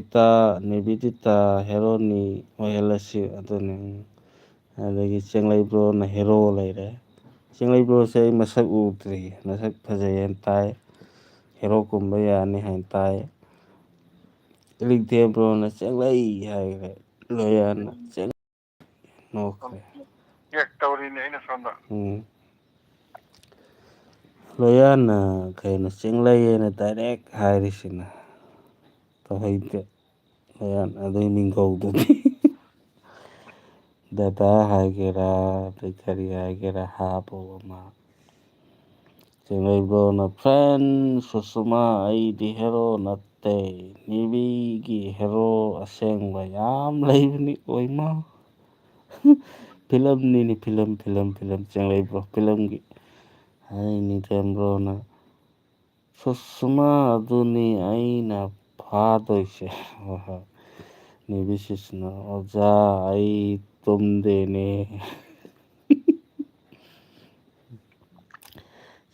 ꯏꯇꯥ ꯅꯤꯕꯤꯗꯤꯇꯥ ꯍꯦꯔꯣꯅꯤ ꯑꯣꯏꯍꯜꯂꯁꯤ ꯑꯗꯨꯅꯤ ꯑꯗꯒꯤ ꯆꯦꯡꯂꯩꯕ꯭ꯔꯣꯅ ꯍꯦꯔꯣ ꯂꯩꯔꯦ ꯆꯤꯡꯂꯩꯕ꯭ꯔꯣꯁꯦ ꯑꯩ ꯃꯁꯛ ꯎꯗ꯭ꯔꯤ ꯃꯁꯛ ꯐꯖꯩ ꯍꯥꯏꯅ ꯇꯥꯏ ꯍꯦꯔꯣ ꯀꯨꯝꯕ ꯌꯥꯅꯤ ꯍꯥꯏꯅ ꯇꯥꯏ ꯅꯤꯡꯊꯦꯝꯕ꯭ꯔꯣꯅ ꯆꯦꯡꯂꯩ ꯍꯥꯏꯈ꯭ꯔꯦ ꯂꯣꯌꯥꯟꯅ ꯅꯣꯛꯈ꯭ꯔꯦ ꯇꯧꯔꯤꯅꯦ ꯑꯩꯅ ꯁꯣꯝꯗ ꯂꯣꯌꯥꯟꯅ ꯀꯩꯅꯣ ꯆꯤꯡꯂꯩꯑꯅ ꯗꯥꯏꯔꯦꯛ ꯍꯥꯏꯔꯤꯁꯤꯅ ꯇꯧꯍꯩꯗꯦ ꯂꯣꯌꯥꯟ ꯑꯗꯨꯏ ꯃꯤꯡꯒꯧꯗꯨꯗꯤ ꯗꯗꯥ ꯍꯥꯏꯒꯦꯔꯥ ꯑꯗꯩ ꯀꯔꯤ ꯍꯥꯏꯒꯦꯔꯥ ꯍꯥꯞꯄꯣꯕ ꯃꯥ ꯆꯤꯡꯂꯩꯕ꯭ꯔꯣꯅ ꯐ꯭ꯔꯦꯟ ꯁꯨꯁꯃꯥ ꯑꯩꯗꯤ ꯍꯦꯔꯣ ꯅꯠꯇꯦ ꯅꯤꯕꯤꯒꯤ ꯍꯦꯔꯣ ꯑꯁꯦꯡꯕ ꯌꯥꯝ ꯂꯩꯕꯅꯤ ꯑꯣꯏꯃ ꯐꯤꯂꯝꯅꯤꯅꯤ ꯐꯤꯂꯝ ꯆꯦꯡꯂꯩꯕ꯭ꯔꯣ ꯐꯤꯂꯝꯒꯤ ꯅꯤꯡꯊꯦꯝꯕ꯭ꯔꯣꯅ ꯁꯨꯁꯃꯥ ꯑꯗꯨꯅꯤ ꯑꯩꯅ ꯐꯥꯗꯣꯏꯁꯦ ꯍꯣꯏ ꯍꯣꯏ ꯅꯤꯕꯤꯁꯤꯁꯅ ꯑꯣꯖꯥ ꯑꯩ ꯇꯨꯝꯗꯦꯅꯦ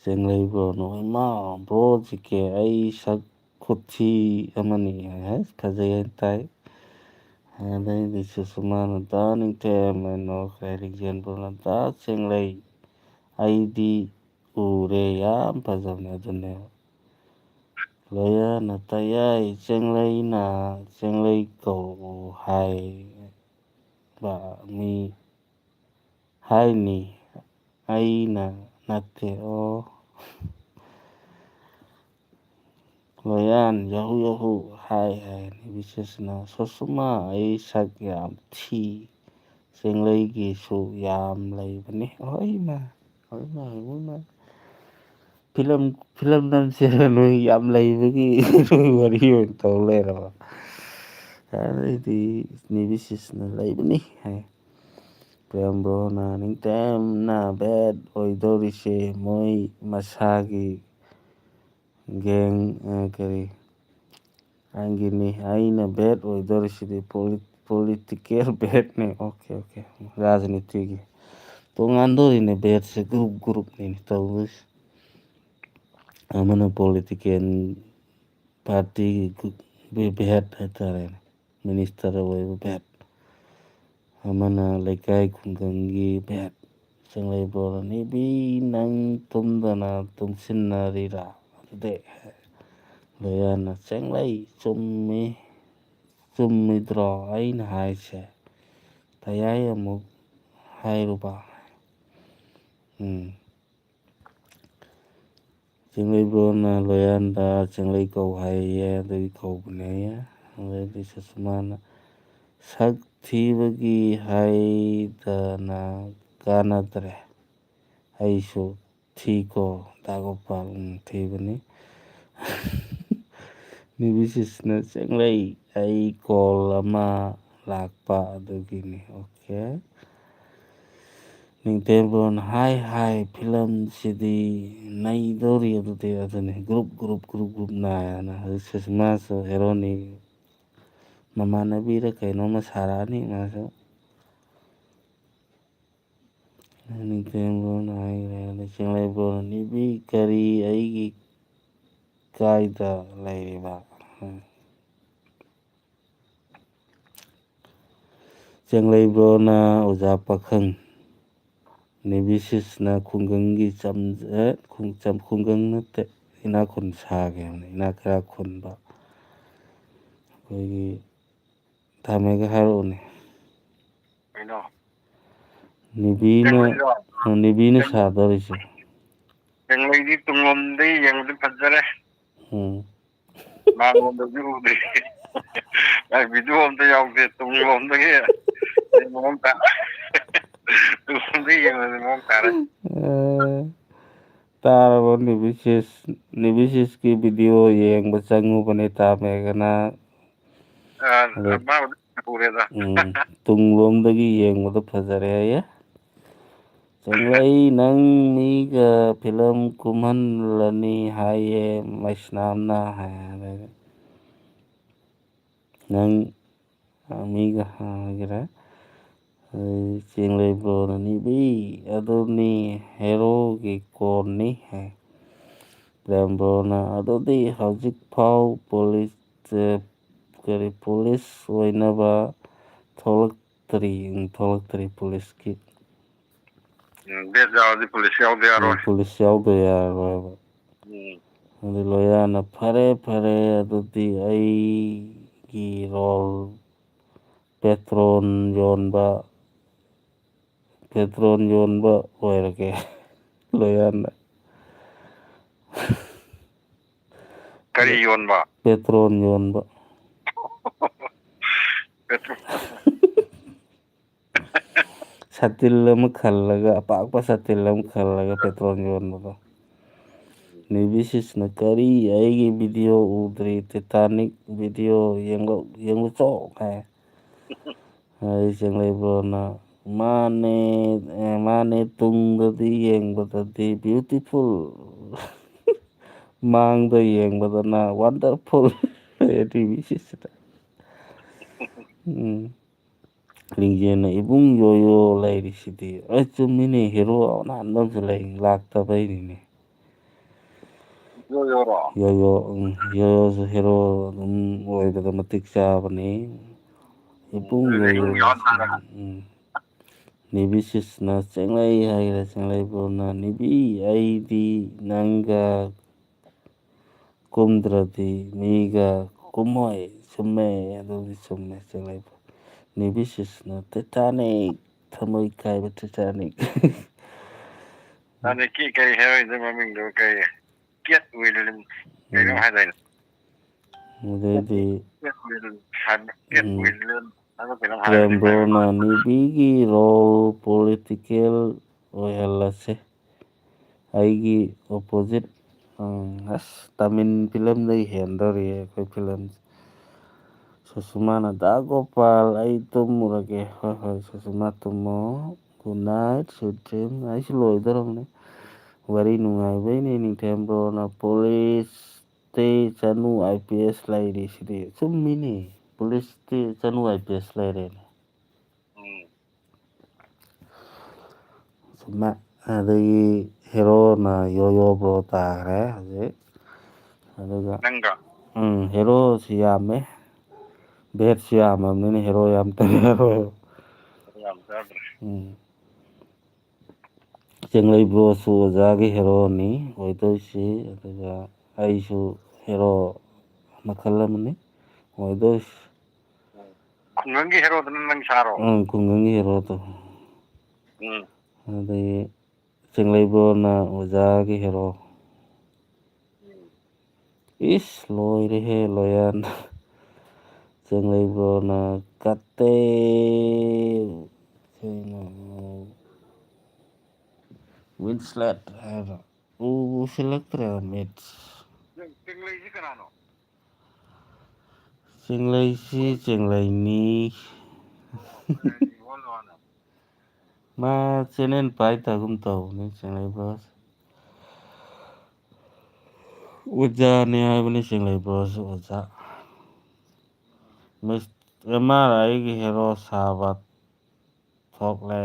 ꯆꯦꯡꯂꯩꯕ꯭ꯔꯣꯅ ꯏꯃꯥ ꯕ꯭ꯔꯣ ꯖꯤꯀꯦ ꯑꯩ ꯁꯛ ꯈꯨꯊꯤ ꯑꯃꯅꯤ ꯐꯖꯩ ꯍꯥꯏꯅ ꯇꯥꯏ ꯑꯗꯩꯗꯤ ꯁꯨꯁꯃꯥꯅ ꯗꯥ ꯅꯤꯡꯊꯦꯝ ꯔꯤꯛꯖꯦꯟꯕ꯭ꯔꯣꯅ ꯗꯥ ꯆꯦꯡꯂꯩ ꯑꯩꯗꯤ ꯎꯔꯦ ꯌꯥꯝ ꯐꯖꯕꯅꯦ ꯑꯗꯨꯅꯦ ꯂꯣꯌꯥꯅ ꯇꯌꯥꯏ ꯆꯦꯡꯂꯩꯅ ꯆꯦꯡꯂꯩ ꯀꯧ ꯍꯥꯏꯕ ꯃꯤ ꯍꯥꯏꯅꯤ ꯑꯩꯅ ꯅꯠꯇꯦ ꯑꯣ ꯂꯣꯌꯥꯟ ꯌꯥꯍꯨ ꯌꯥꯍꯨ ꯍꯥꯏ ꯅꯤꯕꯤꯁꯤꯁꯅ ꯁꯨꯁꯃꯥ ꯑꯩ ꯁꯛ ꯌꯥꯝ ꯊꯤ ꯆꯦꯡꯂꯩꯒꯤꯁꯨ ꯌꯥꯝ ꯂꯩꯕꯅꯤ ꯍꯣꯏꯃ ꯐꯤꯂꯝ ꯅꯝꯁꯦꯔ ꯅꯣꯏ ꯌꯥꯝ ꯂꯩꯕꯒꯤ ꯅꯣꯏ ꯋꯥꯔꯤ ꯑꯣꯏꯅ ꯇꯧ ꯂꯩꯔꯕ ꯑꯗꯩꯗꯤ ꯅꯤꯕꯤꯁꯤꯁꯅ ꯂꯩꯕꯅꯤ ꯍꯥꯏ ꯄ꯭ꯔꯦꯝꯕ꯭ꯔꯣꯅ ꯅꯤꯡꯊꯦꯝꯅ ꯕꯦꯠ ꯑꯣꯏꯗꯧꯔꯤꯁꯦ ꯃꯣꯏ ꯃꯁꯥꯒꯤ ꯒꯦꯡ ꯑꯩꯒꯤꯅꯤ ꯑꯩꯅ ꯕꯦꯠ ꯑꯣꯏꯗꯧꯔꯤꯁꯤꯗꯤ ꯄꯣꯂꯤꯇꯤꯀꯦꯜ ꯕꯦꯠꯅꯤ ꯑꯣꯀꯦ ꯔꯥꯖꯅꯤꯇꯤꯒꯤ ꯇꯣꯉꯥꯟꯗꯣꯔꯤꯅꯦ ꯕꯦꯠꯁꯦ ꯒ꯭ꯔꯨꯞꯅꯤꯅꯦ ꯇꯧꯗꯣꯏꯁꯦ ꯑꯃꯅ ꯄꯣꯂꯤꯇꯤꯀꯦꯜ ꯄꯥꯔꯇꯤꯒꯤ ꯚꯦꯠ ꯍꯥꯏꯇꯥꯔꯦꯅꯦ ꯃꯤꯅꯤꯁꯇꯔ ꯑꯣꯏꯕ ꯚꯦꯠ ꯑꯃꯅ ꯂꯩꯀꯥꯏ ꯈꯨꯡꯒꯪꯒꯤ ꯚꯦꯠ ꯆꯦꯡꯂꯩꯕ꯭ꯔꯣꯅ ꯅꯤꯕꯤ ꯅꯪ ꯇꯨꯝꯗꯅ ꯇꯨꯝꯁꯤꯟꯅꯔꯤꯔꯥ ꯑꯗꯨꯗꯤ ꯂꯣꯌꯥꯅ ꯆꯦꯡꯂꯩ ꯆꯨꯝꯃꯤꯗ꯭ꯔꯣ ꯑꯩꯅ ꯍꯥꯏꯁꯦ ꯇꯌꯥꯏ ꯑꯃꯨꯛ ꯍꯥꯏꯔꯨꯕ ꯆꯦꯡꯂꯩꯕ꯭ꯔꯣꯅ ꯂꯣꯌꯥꯟꯗ ꯆꯦꯡꯂꯩ ꯀꯧ ꯍꯥꯏꯌꯦ ꯑꯗꯨꯒꯤ ꯀꯧꯕꯅꯦ ꯑꯗꯩꯗꯤ ꯁꯨꯁꯃꯥꯅ ꯁꯛ ꯊꯤꯕꯒꯤ ꯍꯥꯏꯗꯅ ꯀꯥꯟꯅꯗ꯭ꯔꯦ ꯑꯩꯁꯨ ꯊꯤꯀꯣ ꯗꯥꯒꯣꯄꯥꯜ ꯊꯤꯕꯅꯤ ꯅꯤꯕꯤꯁꯤꯁꯅ ꯆꯦꯡꯂꯩ ꯑꯩ ꯀꯣꯜ ꯑꯃ ꯂꯥꯛꯄ ꯑꯗꯨꯒꯤꯅꯤ ꯑꯣꯀꯦ ꯅꯤꯡꯊꯦꯝꯕ꯭ꯔꯣꯅ ꯍꯥꯏ ꯐꯤꯂꯝꯁꯤꯗꯤ ꯅꯩꯗꯧꯔꯤ ꯑꯗꯨꯅꯤ ꯒ꯭ꯔꯨꯞ ꯅꯥꯏꯅ ꯁꯨꯁꯃꯥꯁꯨ ꯍꯦꯔꯣꯅꯤ ꯃꯃꯥꯟꯅꯕꯤꯔ ꯀꯩꯅꯣꯝꯃ ꯁꯥꯔꯛꯑꯅꯤ ꯃꯥꯁꯨ ꯅꯤꯡꯊꯦꯝꯕ꯭ꯔꯣꯅ ꯍꯥꯏꯈ꯭ꯔꯦ ꯆꯦꯡꯂꯩꯕ꯭ꯔꯣꯅ ꯅꯤꯕꯤ ꯀꯔꯤ ꯑꯩꯒꯤ ꯀꯥꯏꯗ ꯂꯩꯔꯤꯕ ꯆꯦꯡꯂꯩꯕ꯭ꯔꯣꯅ ꯑꯣꯖꯥ ꯄꯥꯈꯪ ꯅꯤꯕꯤꯁꯤꯁꯅ ꯈꯨꯡꯒꯪꯒꯤ ꯈꯨꯡꯒꯪ ꯅꯠꯇꯦ ꯏꯅꯥꯛ ꯈꯨꯟ ꯁꯥꯒꯦ ꯏꯅꯥꯛ ꯈꯔ ꯈꯨꯟꯕ ꯑꯩꯈꯣꯏꯒꯤ ꯊꯥꯃꯦꯒ ꯍꯥꯏꯔꯛꯎꯅꯦ ꯀꯩꯅꯣ ꯅꯤꯕꯤꯅ ꯁꯥꯗꯧꯔꯤꯁꯦ ꯆꯦꯡꯂꯩꯗꯤ ꯇꯨꯡꯂꯣꯝꯗꯩ ꯌꯦꯡꯕꯗꯤ ꯐꯖꯔꯦ ꯎꯝ ꯃꯥꯡꯂꯣꯝꯗꯗꯤ ꯎꯗ꯭ꯔꯤ ꯚꯤꯗꯤꯑꯣ ꯑꯝꯇ ꯌꯥꯎꯗꯦ ꯇꯨꯡꯂꯣꯝꯗꯒꯤ ꯃꯑꯣꯡ ꯇꯨꯡꯂꯣꯝꯗꯒꯤ ꯌꯦꯡꯕꯗꯤ ꯃꯑꯣꯡ ꯇꯥꯔꯦ ꯇꯥꯔꯕꯣ ꯅꯤꯕꯤꯁꯤꯁꯀꯤ ꯚꯤꯗꯤꯑꯣ ꯌꯦꯡꯕ ꯆꯪꯉꯨꯕꯅꯦ ꯇꯥꯃꯦꯒꯅ ꯃꯥꯕꯨꯗꯤ ꯎꯔꯦꯗ ꯇꯨꯡꯂꯣꯝꯗꯒꯤ ꯌꯦꯡꯕꯗ ꯐꯖꯔꯦ ꯍꯥꯏꯌꯦ ꯆꯦꯡꯂꯩ ꯅꯪ ꯃꯤꯒ ꯐꯤꯂꯝ ꯀꯨꯝꯍꯜꯂꯅꯤ ꯍꯥꯏꯌꯦ ꯃꯩꯁꯅꯥꯝꯅ ꯍꯥꯏ ꯅꯪ ꯃꯤꯒ ꯍꯥꯏꯒꯦꯔꯥ ꯆꯦꯡꯂꯩꯕ꯭ꯔꯣꯅ ꯅꯤꯕꯤ ꯑꯗꯨꯅꯤ ꯍꯦꯔꯣꯒꯤ ꯀꯣꯟꯅꯤ ꯍꯥꯏ ꯄ꯭ꯔꯦꯝꯕ꯭ꯔꯣꯅ ꯑꯗꯨꯗꯤ ꯍꯧꯖꯤꯛꯐꯥꯎ ꯄꯨꯂꯤꯁ ꯑꯣꯏꯅꯕ ꯊꯣꯛꯂꯛꯇ꯭ꯔꯤ ꯄꯨꯂꯤꯁꯀꯤ ꯕꯦꯠ ꯌꯥꯎꯔꯗꯤ ꯄꯨꯂꯤꯁ ꯌꯥꯎꯗ ꯌꯥꯔꯣꯏ ꯄꯨꯂꯤꯁ ꯌꯥꯎꯗ ꯌꯥꯔꯣꯏꯕ ꯑꯗꯨ ꯂꯣꯌꯥꯅ ꯐꯔꯦ ꯑꯗꯨꯗꯤ ꯑꯩꯒꯤ ꯔꯣꯜ ꯄꯦꯇ꯭ꯔꯣꯜ ꯌꯣꯟꯕ ꯑꯣꯏꯔꯒꯦ ꯂꯣꯌꯥꯟꯅ ꯀꯔꯤ ꯌꯣꯟꯕ ꯄꯦꯇ꯭ꯔꯣꯜ ꯌꯣꯟꯕ ꯁꯥꯇꯤꯜ ꯑꯃ ꯈꯜꯂꯒ ꯑꯄꯥꯛꯄ ꯁꯥꯇꯤꯜ ꯑꯃ ꯈꯜꯂꯒ ꯄꯦꯇ꯭ꯔꯣꯜ ꯌꯣꯟꯕꯗꯣ ꯅꯤꯕꯤꯁꯤꯁꯅ ꯀꯔꯤ ꯑꯩꯒꯤ ꯚꯤꯗꯤꯑꯣ ꯎꯗ꯭ꯔꯤ ꯇꯤꯇꯥꯅꯤꯛ ꯚꯤꯗꯤꯑꯣ ꯌꯦꯡꯕ ꯆꯣ ꯍꯥꯏ ꯑꯩ ꯆꯤꯡꯂꯩꯕ꯭ꯔꯣꯅ ꯃꯥꯅꯦ ꯇꯨꯡꯗꯗꯤ ꯌꯦꯡꯕꯗꯗꯤ ꯕ꯭ꯌꯨꯇꯤꯐꯨꯜ ꯃꯥꯡꯗ ꯌꯦꯡꯕꯗꯅ ꯋꯥꯟꯗꯔꯐꯨꯜ ꯅꯤꯕꯤꯁꯤꯁꯅ ꯂꯤꯡꯖꯦꯜꯅ ꯏꯕꯨꯡ ꯌꯣꯌꯣ ꯂꯩꯔꯤꯁꯤꯗꯤ ꯑꯩ ꯆꯨꯝꯃꯤꯅꯦ ꯍꯦꯔꯣ ꯑꯅꯥꯟꯕ ꯑꯃꯁꯨ ꯂꯩ ꯂꯥꯛꯇꯕꯩꯅꯤꯅꯦ ꯌꯣꯌꯣꯁꯨ ꯍꯦꯔꯣ ꯑꯗꯨꯝ ꯑꯣꯏꯕꯗ ꯃꯇꯤꯛ ꯆꯥꯕꯅꯤ ꯏꯕꯨꯡ ꯌꯣꯌꯣ ꯅꯤꯕꯤꯁꯤꯁꯅ ꯆꯦꯡꯂꯩ ꯍꯥꯏꯒꯦꯔꯥ ꯆꯤꯡꯂꯩꯕ꯭ꯔꯣꯅ ꯅꯤꯕꯤ ꯑꯩꯗꯤ ꯅꯪꯒ ꯀꯨꯝꯗ꯭ꯔꯗꯤ ꯃꯤꯒ ꯀꯨꯝꯃꯣꯏ ꯆꯨꯝꯃꯦ ꯑꯗꯨꯗꯤ ꯆꯨꯝꯃꯦ ꯆꯤꯡꯂꯩꯕ꯭ꯔꯣ ꯅꯤꯕꯤꯁꯤꯁꯅ ꯇꯤꯇꯥꯅꯤꯛ ꯊꯃꯣꯏ ꯀꯥꯏꯕ ꯇꯤꯇꯥꯅꯤꯛ ꯇꯤꯇꯥꯅꯤꯛꯀꯤ ꯀꯩ ꯍꯦꯔꯣꯏꯟꯗꯨ ꯃꯃꯤꯡꯗꯨ ꯀꯩ ꯀꯦꯠ ꯋꯤꯟꯁꯂꯦꯠ ꯀꯩꯅꯣꯝ ꯍꯥꯏꯗꯥꯏꯅꯦ ꯑꯗꯩꯗꯤ ꯀꯦꯠ ꯋꯤꯟꯁꯂꯦꯠ ꯍꯥꯏꯕ ꯀꯩꯅꯣꯝ ꯍꯥꯏꯕꯅꯦ ꯄ꯭ꯔꯦꯝꯕꯣꯅ ꯅꯤꯕꯤꯒꯤ ꯔꯣꯜ ꯄꯣꯂꯤꯇꯤꯀꯦꯜ ꯑꯣꯏꯍꯜꯂꯁꯦ ꯑꯩꯒꯤ ꯑꯣꯄꯣꯖꯤꯠ ꯑꯁ ꯇꯥꯃꯤꯜ ꯐꯤꯂꯝꯗꯒꯤ ꯍꯦꯟꯗꯧꯔꯤꯌꯦ ꯑꯩꯈꯣꯏ ꯐꯤꯂꯝꯁꯦ ꯁꯨꯁꯃꯥꯅ ꯗꯥ ꯒꯣꯄꯥꯜ ꯑꯩ ꯇꯨꯝꯃꯨꯔꯒꯦ ꯍꯣꯏ ꯍꯣꯏ ꯁꯨꯁꯃꯥ ꯇꯨꯝꯃꯣ ꯒꯨꯗ ꯅꯥꯏꯠ ꯁ꯭ꯋꯤꯠ ꯗ꯭ꯔꯤꯝ ꯑꯩꯁꯨ ꯂꯣꯏꯗꯧꯔꯕꯅꯤ ꯋꯥꯔꯤ ꯅꯨꯡꯉꯥꯏꯕꯩꯅꯤ ꯅꯤꯡꯊꯦꯝꯕ꯭ꯔꯣꯅ ꯄꯨꯂꯤꯁꯇꯤ ꯆꯅꯨ ꯑꯥꯏ ꯄꯤ ꯑꯦꯁ ꯂꯩꯔꯤ ꯁꯤꯗꯤ ꯆꯨꯝꯃꯤꯅꯤ ꯄꯨꯂꯤꯁꯇꯤ ꯆꯅꯨ ꯑꯥꯏ ꯄꯤ ꯑꯦꯁ ꯂꯩꯔꯦꯅꯦ ꯆꯨꯝꯃꯦ ꯑꯗꯒꯤ ꯍꯦꯔꯣꯅ ꯌꯣꯌꯣ ꯕ꯭ꯔꯣ ꯇꯥꯈ꯭ꯔꯦ ꯍꯧꯖꯤꯛ ꯑꯗꯨꯒ ꯅꯪꯒ ꯍꯦꯔꯣꯁꯤ ꯌꯥꯝꯃꯦ ꯚꯦꯠꯁꯨ ꯌꯥꯝꯃꯕꯅꯤꯅ ꯍꯦꯔꯣ ꯌꯥꯝꯇꯕ ꯌꯥꯔꯣꯏ ꯌꯥꯝꯖꯗ꯭ꯔꯦ ꯆꯤꯡꯂꯩꯕ꯭ꯔꯣꯁꯨ ꯑꯣꯖꯥꯒꯤ ꯍꯦꯔꯣꯅꯤ ꯑꯣꯏꯗꯣꯏꯁꯤ ꯑꯗꯨꯒ ꯑꯩꯁꯨ ꯍꯦꯔꯣ ꯃꯈꯜ ꯑꯃꯅꯤ ꯑꯣꯏꯗꯣꯏꯁꯤ ꯈꯨꯡꯒꯪꯒꯤ ꯍꯦꯔꯣꯗꯨꯅ ꯅꯪ ꯁꯥꯔꯣ ꯈꯨꯡꯒꯪꯒꯤ ꯍꯦꯔꯣꯗꯣ ꯑꯗꯒꯤ ꯆꯤꯡꯂꯩꯕ꯭ꯔꯣꯅ ꯑꯣꯖꯥꯒꯤ ꯍꯦꯔꯣ ꯏꯁ ꯂꯣꯏꯔꯦꯍꯦ ꯂꯣꯌꯥꯟ ꯆꯤꯡꯂꯩꯕ꯭ꯔꯣꯅ ꯋꯤꯟꯁꯂꯦꯠ ꯍꯥꯏꯕ ꯎꯁꯤꯜꯂꯛꯇ꯭ꯔꯦ ꯃꯤꯠꯁ ꯆꯤꯡꯂꯩꯁꯤ ꯀꯅꯥꯅꯣ ꯆꯤꯡꯂꯩꯁꯤ ꯆꯤꯡꯂꯩꯅꯤ ꯃꯥ ꯆꯦꯅꯦꯜ ꯄꯥꯏꯇꯥꯒꯨꯝ ꯇꯧꯕꯅꯤ ꯆꯤꯡꯂꯩꯕ꯭ꯔꯣꯁꯦ ꯑꯣꯖꯥꯅꯤ ꯍꯥꯏꯕꯅꯤ ꯆꯤꯡꯂꯩꯕ꯭ꯔꯣꯁꯨ ꯑꯣꯖꯥ ꯑꯦꯝ ꯑꯥꯔ ꯑꯩꯒꯤ ꯍꯦꯔꯣ ꯁꯥꯕ ꯊꯣꯛꯂꯦ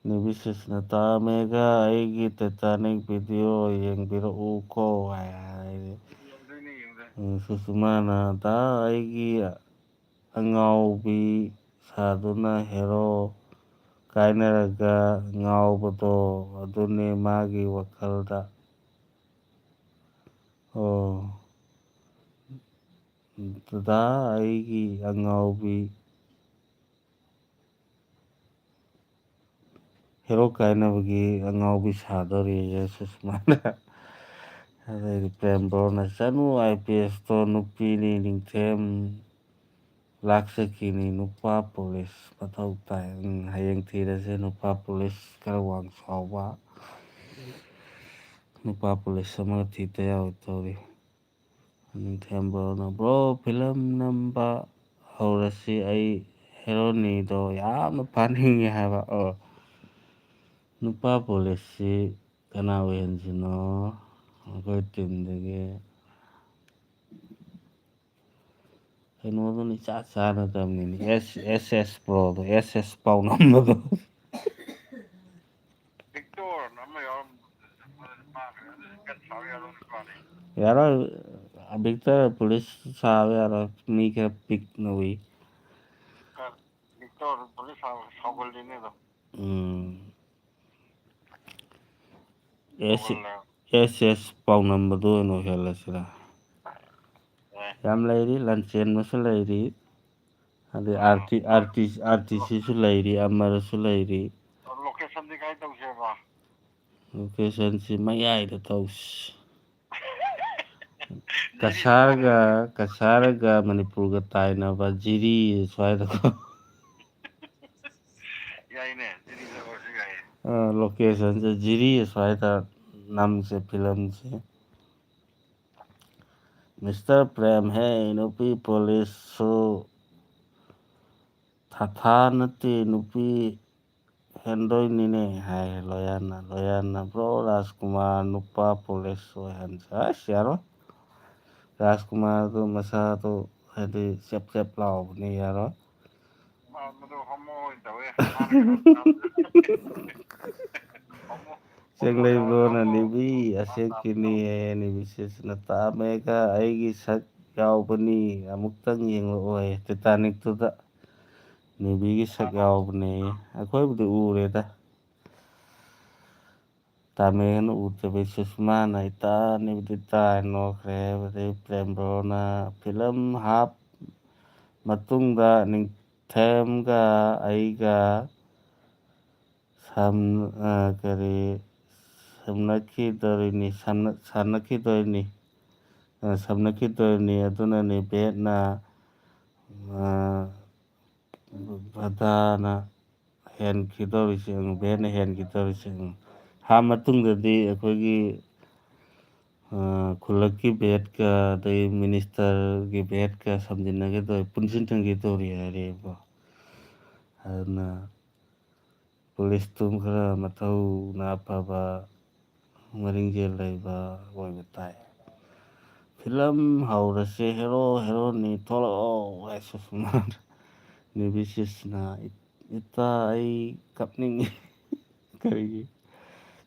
ꯅꯤꯕꯤꯁꯤꯁꯅ ꯇꯥꯃꯦꯒ ꯑꯩꯒꯤ ꯇꯤꯇꯥꯅꯤꯛ ꯚꯤꯗꯤꯑꯣ ꯌꯦꯡꯕꯤꯔꯛꯎꯀꯣ ꯁꯨꯁꯃꯥꯅ ꯗꯥ ꯑꯩꯒꯤ ꯑꯉꯥꯎꯕꯤ ꯁꯥꯗꯨꯅ ꯍꯦꯔꯣ ꯀꯥꯏꯅꯔꯒ ꯉꯥꯎꯕꯗꯣ ꯑꯗꯨꯅꯤ ꯃꯥꯒꯤ ꯋꯥꯈꯜꯗ ꯗꯗꯥ ꯑꯩꯒꯤ ꯑꯉꯥꯎꯕꯤ ꯍꯦꯔꯣ ꯀꯥꯏꯅꯕꯒꯤ ꯑꯉꯥꯎꯕꯤ ꯁꯥꯗꯣꯔꯤꯌꯦ ꯁꯨꯁꯃꯥꯅ ꯑꯗꯩꯗꯤ ꯄ꯭ꯔꯦꯝꯕꯣꯔꯅ ꯆꯅꯨ ꯑꯥꯏ ꯄꯤ ꯑꯦꯁꯇꯣ ꯅꯨꯄꯤꯅꯤ ꯅꯤꯡꯊꯦꯝ ꯂꯥꯛꯆꯈꯤꯅꯤ ꯅꯨꯄꯥ ꯄꯨꯂꯤꯁ ꯃꯊꯧ ꯇꯥꯏ ꯍꯌꯦꯡ ꯊꯤꯔꯁꯦ ꯅꯨꯄꯥ ꯄꯨꯂꯤꯁ ꯈꯔ ꯋꯥꯡ ꯆꯥꯎꯕ ꯅꯨꯄꯥ ꯄꯨꯂꯤꯁ ꯑꯃꯒ ꯊꯤꯗ ꯌꯥꯔꯣꯏꯗꯧꯔꯤ ꯅꯤꯡꯊꯦꯝꯕ꯭ꯔꯣꯅ ꯕ꯭ꯔꯣ ꯐꯤꯂꯝ ꯅꯝꯕ ꯍꯧꯔꯁꯤ ꯑꯩ ꯍꯦꯔꯣꯅꯤꯗꯣ ꯌꯥꯝꯅ ꯐꯥꯅꯤꯡꯉꯦ ꯍꯥꯏꯕ ꯅꯨꯄꯥ ꯄꯨꯂꯤꯁꯁꯤ ꯀꯅꯥ ꯑꯣꯏꯍꯟꯁꯤꯅꯣ ꯑꯩꯈꯣꯏ ꯇꯤꯝꯗꯒꯤ ꯀꯩꯅꯣꯗꯨꯅ ꯏꯆꯥ ꯆꯥꯟꯅꯗꯕꯅꯤꯅꯦ ꯑꯦꯁ ꯄ꯭ꯔꯣꯗꯣ ꯑꯦꯁ ꯄꯥꯎꯅꯝꯕꯗꯣ ꯚꯤꯛꯇꯣꯔ ꯑꯃ ꯌꯥꯔꯣꯏ ꯚꯤꯛꯇꯔ ꯄꯨꯂꯤꯁ ꯁꯥꯕ ꯌꯥꯔꯣꯏ ꯃꯤ ꯈꯔ ꯄꯤꯛꯅ ꯎꯏ ꯚꯤꯛꯇꯣꯔ ꯄꯨꯂꯤꯁ ꯁꯥꯎꯒꯜꯂꯤꯅꯦ ꯑꯗꯣ ꯑꯦꯁ ꯄꯥꯎꯅꯝꯕꯗꯣ ꯑꯣꯏꯅ ꯑꯣꯏꯍꯜꯂꯁꯤꯔ ꯌꯥꯝ ꯂꯩꯔꯤ ꯂꯟꯆꯦꯟꯕꯁꯨ ꯂꯩꯔꯤ ꯑꯗꯩ ꯑꯥꯔ ꯇꯤ ꯁꯤꯁꯨ ꯂꯩꯔꯤ ꯑꯃꯔꯁꯨ ꯂꯩꯔꯤ ꯂꯣꯀꯦꯁꯟꯗꯤ ꯀꯥꯏ ꯇꯧꯁꯦꯕ ꯂꯣꯀꯦꯁꯟꯁꯤ ꯃꯌꯥꯏꯗ ꯇꯧꯁꯤ ꯖꯤꯔꯤꯗ ꯐꯔꯦ ꯀꯁꯥꯔꯒ ꯃꯅꯤꯄꯨꯔꯒ ꯇꯥꯏꯅꯕ ꯖꯤꯔꯤ ꯁ꯭ꯋꯥꯏꯗꯀꯣ ꯌꯥꯏꯅꯦ ꯖꯤꯔꯤꯗ ꯑꯣꯏꯔꯁꯨ ꯌꯥꯏꯌꯦ ꯂꯣꯀꯦꯁꯟꯁꯦ ꯖꯤꯔꯤ ꯑꯁ꯭ꯋꯥꯏꯗ ꯅꯝꯁꯦ ꯐꯤꯂꯝꯁꯦ ꯃꯤꯁꯇꯔ ꯄ꯭ꯔꯦꯝ ꯍꯦ ꯅꯨꯄꯤ ꯄꯨꯂꯤꯁꯁꯨ ꯊꯥꯊꯥ ꯅꯠꯇꯦ ꯅꯨꯄꯤ ꯍꯦꯟꯗꯣꯏꯅꯤꯅꯦ ꯍꯥꯏ ꯂꯣꯌꯥꯔꯅ ꯕ꯭ꯔꯣ ꯔꯥꯖꯀꯨꯃꯥꯔ ꯅꯨꯄꯥ ꯄꯨꯂꯤꯁ ꯑꯣꯏꯍꯟꯁꯦ ꯑꯁ ꯌꯥꯔꯣꯏ ꯔꯥꯖꯀꯨꯃꯥꯔꯗꯨ ꯃꯁꯥꯗꯨ ꯍꯥꯏꯗꯤ ꯆꯦꯞ ꯆꯦꯞ ꯂꯥꯎꯕꯅꯤ ꯌꯥꯔꯣꯏ ꯆꯦꯡꯂꯩꯕ꯭ꯔꯣꯅ ꯅꯤꯕꯤ ꯑꯁꯦꯡꯀꯤꯅꯤ ꯅꯤꯕꯤꯁꯤꯁꯅ ꯇꯥꯃꯦꯒ ꯑꯩꯒꯤ ꯁꯛ ꯌꯥꯎꯕꯅꯤ ꯑꯃꯨꯛꯇꯪ ꯌꯦꯡꯂꯛꯑꯣ ꯇꯤꯇꯥꯅꯤꯛꯇꯨꯗ ꯅꯤꯕꯤꯒꯤ ꯁꯛ ꯌꯥꯎꯕꯅꯦ ꯑꯩꯈꯣꯏꯕꯨꯗꯤ ꯎꯔꯦꯗ ꯇꯥꯃꯦꯒꯅ ꯎꯗꯕꯩ ꯁꯨꯁꯃꯥꯅ ꯏꯇꯥꯅꯤꯕꯨꯗꯤ ꯇꯥꯏ ꯅꯣꯛꯈ꯭ꯔꯦ ꯍꯥꯏꯕꯗꯤ ꯄ꯭ꯔꯦꯝꯕ꯭ꯔꯣꯅ ꯐꯤꯂꯝ ꯍꯥꯞ ꯃꯇꯨꯡꯗ ꯅꯤꯡꯊꯦꯝꯒ ꯑꯩꯒ ꯁꯝꯅꯈꯤꯗꯣꯏꯅꯤ ꯑꯗꯨꯅꯅꯤ ꯕꯦꯠꯅ ꯚꯗꯥꯅ ꯕꯦꯠꯅ ꯍꯦꯟꯈꯤꯗꯧꯔꯤꯁꯦ ꯃꯇꯨꯡꯗꯗꯤ ꯑꯩꯈꯣꯏꯒꯤ ꯈꯨꯜꯂꯛꯀꯤ ꯚꯦꯠꯀ ꯑꯗꯩ ꯃꯤꯅꯤꯁꯇꯔꯒꯤ ꯚꯦꯠꯀ ꯁꯝꯖꯤꯟꯅꯈꯤꯗꯧꯔꯤ ꯄꯨꯟꯁꯤꯟꯅꯈꯤꯗꯧꯔꯤ ꯍꯥꯏꯔꯦꯕꯀꯣ ꯑꯗꯨꯅ ꯄꯨꯂꯤꯁꯇꯨ ꯈꯔ ꯃꯊꯧꯅꯥ ꯐꯕ ꯃꯔꯤꯡꯖꯦꯜ ꯂꯩꯕ ꯑꯣꯏꯕ ꯇꯥꯏ ꯐꯤꯂꯝ ꯍꯧꯔꯁꯦ ꯍꯦꯔꯣ ꯍꯦꯔꯣꯅꯤ ꯊꯣꯛꯂꯛꯑꯣ ꯍꯥꯏ ꯁꯨꯁꯃꯥꯅ ꯅꯤꯕꯤꯁꯤꯁꯅ ꯏꯇꯥ ꯑꯩ ꯀꯞꯅꯤꯡꯉꯤ ꯀꯔꯤꯒꯤ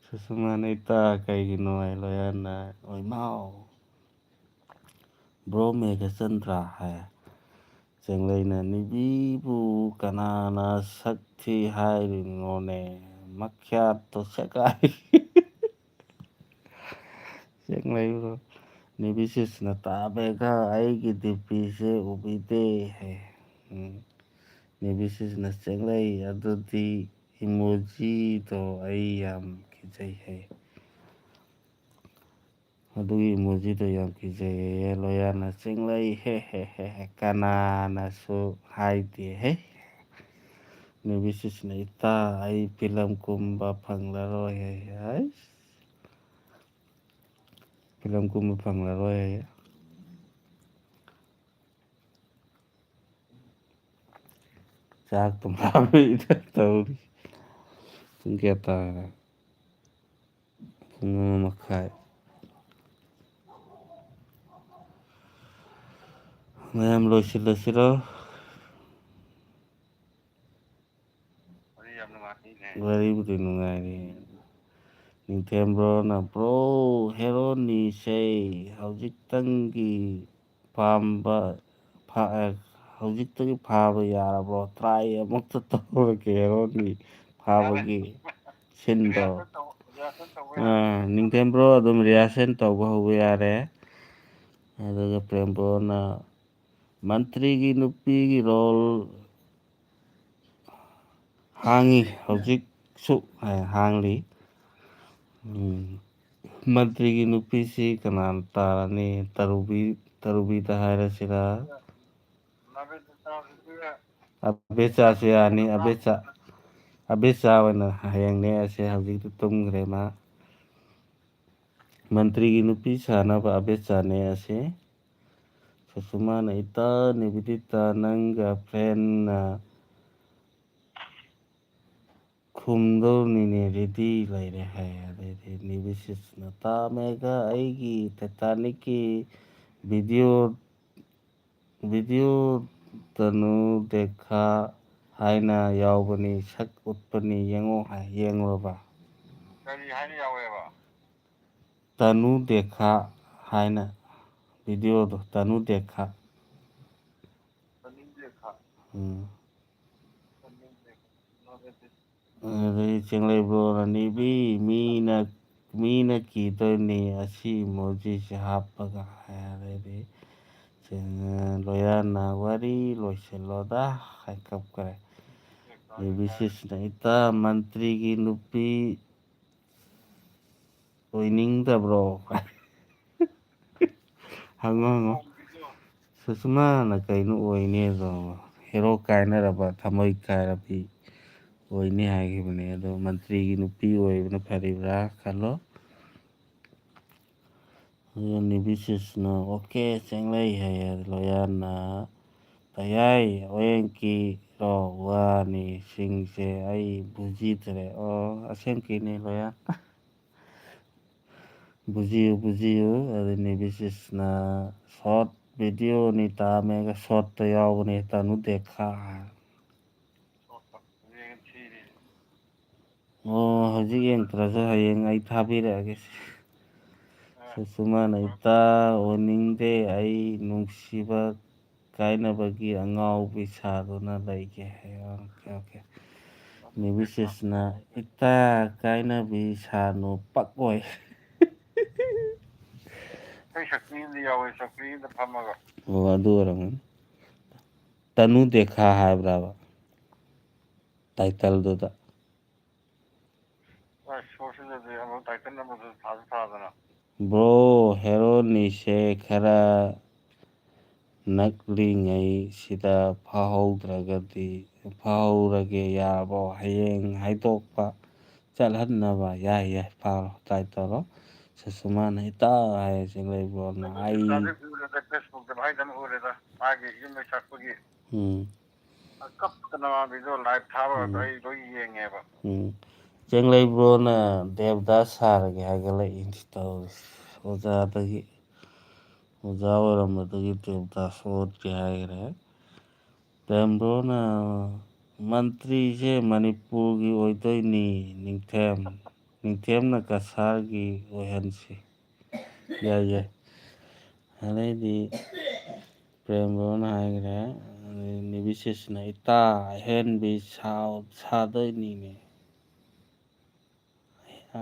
ꯁꯨꯁꯃꯥꯅ ꯏꯇꯥ ꯀꯩꯒꯤꯅꯣ ꯍꯥꯏ ꯂꯣꯌꯥꯔꯅ ꯏꯃꯥꯎ ꯕ꯭ꯔꯣ ꯃꯦꯘꯆꯟꯗ꯭ꯔ ꯍꯥꯏ ꯆꯦꯡꯂꯩꯅ ꯅꯤꯕꯤꯕꯨ ꯀꯅꯥꯅ ꯁꯛ ꯊꯤ ꯍꯥꯏꯔꯤꯅꯣꯅꯦ ꯃꯈ꯭ꯌꯥꯠꯇꯣ ꯁꯦꯒꯥꯏ ꯆꯦꯡꯂꯩꯕ꯭ꯔꯣ ꯅꯤꯕꯤꯁꯤꯁꯅ ꯇꯥꯃꯦꯒ ꯑꯩꯒꯤ ꯗꯤꯄꯤꯁꯦ ꯎꯕꯤꯗꯦ ꯍꯥꯏ ꯅꯤꯕꯤꯁꯤꯁꯅ ꯆꯦꯡꯂꯩ ꯑꯗꯨꯗꯤ ꯏꯃꯣꯖꯤꯗꯣ ꯑꯩ ꯌꯥꯝ ꯀꯤꯖꯩ ꯍꯥꯏ ꯑꯗꯨꯒꯤ ꯏꯃꯣꯖꯤꯗꯣ ꯌꯥꯝ ꯀꯤꯖꯩꯌꯦ ꯂꯣꯌꯥꯔꯅ ꯆꯤꯡꯂꯩ ꯍꯦ ꯍꯦ ꯍꯦ ꯀꯅꯥꯅꯁꯨ ꯍꯥꯏꯗꯦꯍꯦ ꯅꯤꯕꯤꯁꯤꯁꯅ ꯏꯇꯥ ꯑꯩ ꯐꯤꯂꯝ ꯀꯨꯝꯕ ꯐꯪꯂꯔꯣꯏ ꯍꯥꯏ ꯐꯤꯂꯝ ꯀꯨꯝꯕ ꯐꯪꯂꯔꯣꯏ ꯍꯥꯏꯌꯦ ꯆꯥꯛꯇꯣ ꯂꯥꯝꯃꯦꯗ ꯇꯧꯔꯤ ꯄꯨꯡ ꯀꯌꯥ ꯇꯥꯔꯦ ꯄꯨꯡ 1:30 ꯃꯌꯥꯝ ꯂꯣꯏꯁꯤꯜꯂꯁꯤꯔꯣ ꯋꯥꯔꯤꯕꯨꯗꯤ ꯅꯨꯡꯉꯥꯏꯔꯤ ꯅꯤꯡꯊꯦꯝꯕ꯭ꯔꯣꯅ ꯕ꯭ꯔꯣ ꯍꯦꯔꯣꯅꯤꯁꯦ ꯍꯧꯖꯤꯛꯇꯒꯤ ꯐꯥꯕ ꯌꯥꯔꯕ꯭ꯔꯣ ꯇ꯭ꯔꯥꯏ ꯑꯃꯨꯛꯇ ꯇꯧꯔꯒꯦ ꯍꯦꯔꯣꯅꯤ ꯐꯥꯕꯒꯤ ꯁꯤꯟꯗꯣ ꯅꯤꯡꯊꯦꯝꯕ꯭ꯔꯣ ꯑꯗꯨꯝ ꯔꯤꯍꯥꯔꯁꯦꯜ ꯇꯧꯕ ꯍꯧꯕ ꯌꯥꯔꯦ ꯑꯗꯨꯒ ꯄ꯭ꯔꯦꯝꯕ꯭ꯔꯣꯅ ꯃꯟꯇ꯭ꯔꯤꯒꯤ ꯅꯨꯄꯤꯒꯤ ꯔꯣꯜ ꯍꯥꯡꯉꯤ ꯍꯧꯖꯤꯛꯁꯨ ꯍꯥꯡꯂꯤ ꯃꯟꯇ꯭ꯔꯤꯒꯤ ꯅꯨꯄꯤꯁꯤ ꯀꯅꯥꯅ ꯇꯥꯔꯅꯤ ꯇꯔꯨꯕꯤꯗ ꯍꯥꯏꯔꯁꯤꯔ ꯑꯕꯦꯆꯥꯁꯨ ꯌꯥꯅꯤ ꯑꯕꯦꯆꯥ ꯑꯣꯏꯅ ꯍꯌꯦꯡ ꯅꯦꯛꯑꯁꯦ ꯍꯧꯖꯤꯛꯇꯤ ꯇꯨꯝꯈ꯭ꯔꯦ ꯃꯥ ꯃꯟꯇ꯭ꯔꯤꯒꯤ ꯅꯨꯄꯤ ꯁꯥꯅꯕ ꯑꯕꯦꯆꯥ ꯅꯦꯛꯑꯁꯦ ꯁꯨꯁꯃꯥꯅ ꯏꯇꯥ ꯅꯤꯕꯦꯗꯤꯇꯥ ꯅꯪꯒ ꯐ꯭ꯔꯦꯟꯅ ꯈꯨꯝꯗꯧꯅꯤꯅꯦ ꯔꯦꯗꯤ ꯂꯩꯔꯦ ꯍꯥꯏ ꯑꯗꯩꯗꯤ ꯅꯤꯕꯤꯁꯤꯁꯅ ꯇꯥꯃꯦꯒ ꯑꯩꯒꯤ ꯇꯥꯏꯇꯥꯅꯤꯛꯀꯤ ꯚꯤꯗꯤꯑꯣ ꯇꯅꯨ ꯗꯦꯈꯥ ꯍꯥꯏꯅ ꯌꯥꯎꯕꯅꯤ ꯁꯛ ꯎꯠꯄꯅꯤ ꯌꯦꯡꯂꯨꯔꯕ ꯀꯔꯤ ꯍꯥꯏꯅ ꯌꯥꯎꯋꯦꯕ ꯇꯅꯨ ꯗꯦꯈꯥ ꯍꯥꯏꯅ ꯚꯤꯗꯤꯑꯣꯗꯣ ꯇꯅꯨ ꯗꯦꯈꯥ ꯑꯗꯩ ꯆꯤꯡꯂꯩꯕ꯭ꯔꯣꯅ ꯅꯤꯕꯤ ꯃꯤꯅ ꯀꯤꯗꯣꯏꯅꯤ ꯑꯁꯤ ꯏꯃꯣꯖꯤꯁꯦ ꯍꯥꯞꯄꯒ ꯍꯥꯏ ꯑꯗꯩꯗꯤ ꯂꯣꯌꯥꯔꯅ ꯋꯥꯔꯤ ꯂꯣꯏꯁꯤꯜꯂꯣꯗ ꯍꯥꯏ ꯀꯞꯈ꯭ꯔꯦ ꯅꯤꯕꯤꯁꯤꯁꯅ ꯏꯇꯥ ꯃꯟꯇ꯭ꯔꯤꯒꯤ ꯅꯨꯄꯤ ꯑꯣꯏꯅꯤꯡꯗꯕ꯭ꯔꯣ ꯍꯪꯉꯣ ꯁꯨꯁꯃꯥꯅ ꯀꯩꯅꯣ ꯑꯣꯏꯅꯦꯗꯣ ꯍꯦꯔꯣ ꯀꯥꯏꯅꯔꯕ ꯊꯃꯣꯏ ꯀꯥꯏꯔꯕꯤ ꯑꯣꯏꯅꯤ ꯍꯥꯏꯈꯤꯕꯅꯦ ꯑꯗꯣ ꯃꯟꯇ꯭ꯔꯤꯒꯤ ꯅꯨꯄꯤ ꯑꯣꯏꯕꯅ ꯐꯔꯤꯕ꯭ꯔꯥ ꯈꯜꯂꯣ ꯅꯤꯕꯤꯁꯤꯁꯅ ꯑꯣꯀꯦ ꯆꯦꯡꯂꯩ ꯍꯥꯏꯌꯦ ꯂꯣꯌꯥꯟꯅ ꯇꯌꯥꯏ ꯍꯌꯦꯡꯀꯤꯔꯣ ꯋꯥꯅꯤꯁꯤꯡꯁꯦ ꯑꯩ ꯕꯨꯖꯤꯗ꯭ꯔꯦ ꯑꯣ ꯑꯁꯦꯡꯀꯤꯅꯤ ꯂꯣꯌꯥꯟ ꯕꯨꯖꯤꯌꯨ ꯑꯗꯨ ꯅꯤꯕꯤꯁꯤꯁꯅ ꯁꯣꯔꯠ ꯚꯤꯗꯤꯑꯣꯅꯤ ꯇꯥꯃꯦꯒ ꯁꯣꯔꯠꯇ ꯌꯥꯎꯕꯅꯤ ꯇꯅꯨ ꯗꯦꯈꯥ ꯑꯣ ꯍꯧꯖꯤꯛ ꯌꯦꯡꯗ꯭ꯔꯁꯨ ꯍꯌꯦꯡ ꯑꯩ ꯊꯥꯕꯤꯔꯛꯑꯒꯦ ꯁꯨꯃꯥꯏꯅ ꯏꯇꯥ ꯑꯣꯏꯅꯤꯡꯗꯦ ꯑꯩ ꯅꯨꯡꯁꯤꯕ ꯀꯥꯏꯅꯕꯒꯤ ꯑꯉꯥꯎꯕꯤ ꯁꯥꯗꯨꯅ ꯂꯩꯒꯦ ꯑꯣꯀꯦ ꯑꯣꯀꯦ ꯅꯤꯕꯤꯁꯤꯁꯅ ꯏꯇꯥ ꯀꯥꯏꯅꯕꯤ ꯁꯥꯅꯨ ꯄꯛꯑꯣꯏ ꯁꯛꯄꯤꯗꯤ ꯌꯥꯎꯋꯦ ꯁꯛꯄꯤꯗ ꯐꯝꯃꯒ ꯑꯣ ꯑꯗꯨ ꯑꯣꯏꯔꯝꯒꯅꯤ ꯇꯅꯨ ꯗꯦꯈꯥ ꯍꯥꯏꯕ꯭ꯔꯕ ꯇꯥꯏꯇꯜꯗꯨꯗ ꯁꯣꯔꯁꯤꯗꯗꯤ ꯑꯃꯨꯛ ꯇꯥꯏꯇꯜ ꯑꯃꯁꯨ ꯊꯥꯗꯅ ꯕ꯭ꯔꯣ ꯍꯦꯔꯣꯅꯤꯁꯦ ꯈꯔ ꯅꯛꯂꯤꯉꯩ ꯁꯤꯗ ꯐꯥꯍꯧꯔꯒꯦ ꯌꯥꯔꯕꯣ ꯍꯌꯦꯡ ꯍꯥꯏꯗꯣꯛꯄ ꯆꯠꯍꯟꯅꯕ ꯌꯥꯏ ꯐꯥꯔꯣ ꯇ꯭ꯔꯥꯏ ꯇꯧꯔꯣ ꯁꯨꯃꯥꯏꯅ ꯏꯇꯥ ꯍꯥꯏ ꯆꯤꯡꯂꯩꯕ꯭ꯔꯣꯅ ꯐꯦꯁꯕꯨꯛꯇ ꯚꯥꯏꯗꯅ ꯎꯔꯦꯗ ꯃꯥꯒꯤ ꯌꯨꯝꯗ ꯁꯛꯄꯒꯤ ꯎꯝ ꯀꯞꯇꯅ ꯚꯤꯗꯤꯑꯣ ꯂꯥꯏꯚ ꯊꯥꯕꯒ ꯑꯩ ꯂꯣꯏ ꯌꯦꯡꯉꯦꯕ ꯆꯦꯡꯂꯩꯕ꯭ꯔꯣꯅ ꯗꯦꯕꯗꯥꯁ ꯁꯥꯔꯒꯦ ꯍꯥꯏꯒꯠꯂꯛꯏꯅꯤ ꯇꯧꯔꯤꯁꯦ ꯑꯣꯖꯥꯗꯒꯤ ꯑꯣꯖꯥ ꯑꯣꯏꯔꯝꯕꯗꯒꯤ ꯗꯦꯕꯗꯥꯁ ꯑꯣꯟꯒꯦ ꯍꯥꯏꯈ꯭ꯔꯦ ꯄ꯭ꯔꯦꯝꯕ꯭ꯔꯣꯅ ꯃꯟꯇ꯭ꯔꯤꯁꯦ ꯃꯅꯤꯄꯨꯔꯒꯤ ꯑꯣꯏꯗꯣꯏꯅꯤ ꯅꯤꯡꯊꯦꯝꯅ ꯀꯁꯥꯔꯒꯤ ꯑꯣꯏꯍꯟꯁꯤ ꯌꯥꯏ ꯑꯗꯩꯗꯤ ꯄ꯭ꯔꯦꯝꯕ꯭ꯔꯣꯅ ꯍꯥꯏꯈ꯭ꯔꯦ ꯅꯤꯕꯤꯁꯤꯁꯅ ꯏꯇꯥ ꯑꯍꯦꯟꯕꯤ ꯁꯥꯗꯣꯏꯅꯤꯅꯦ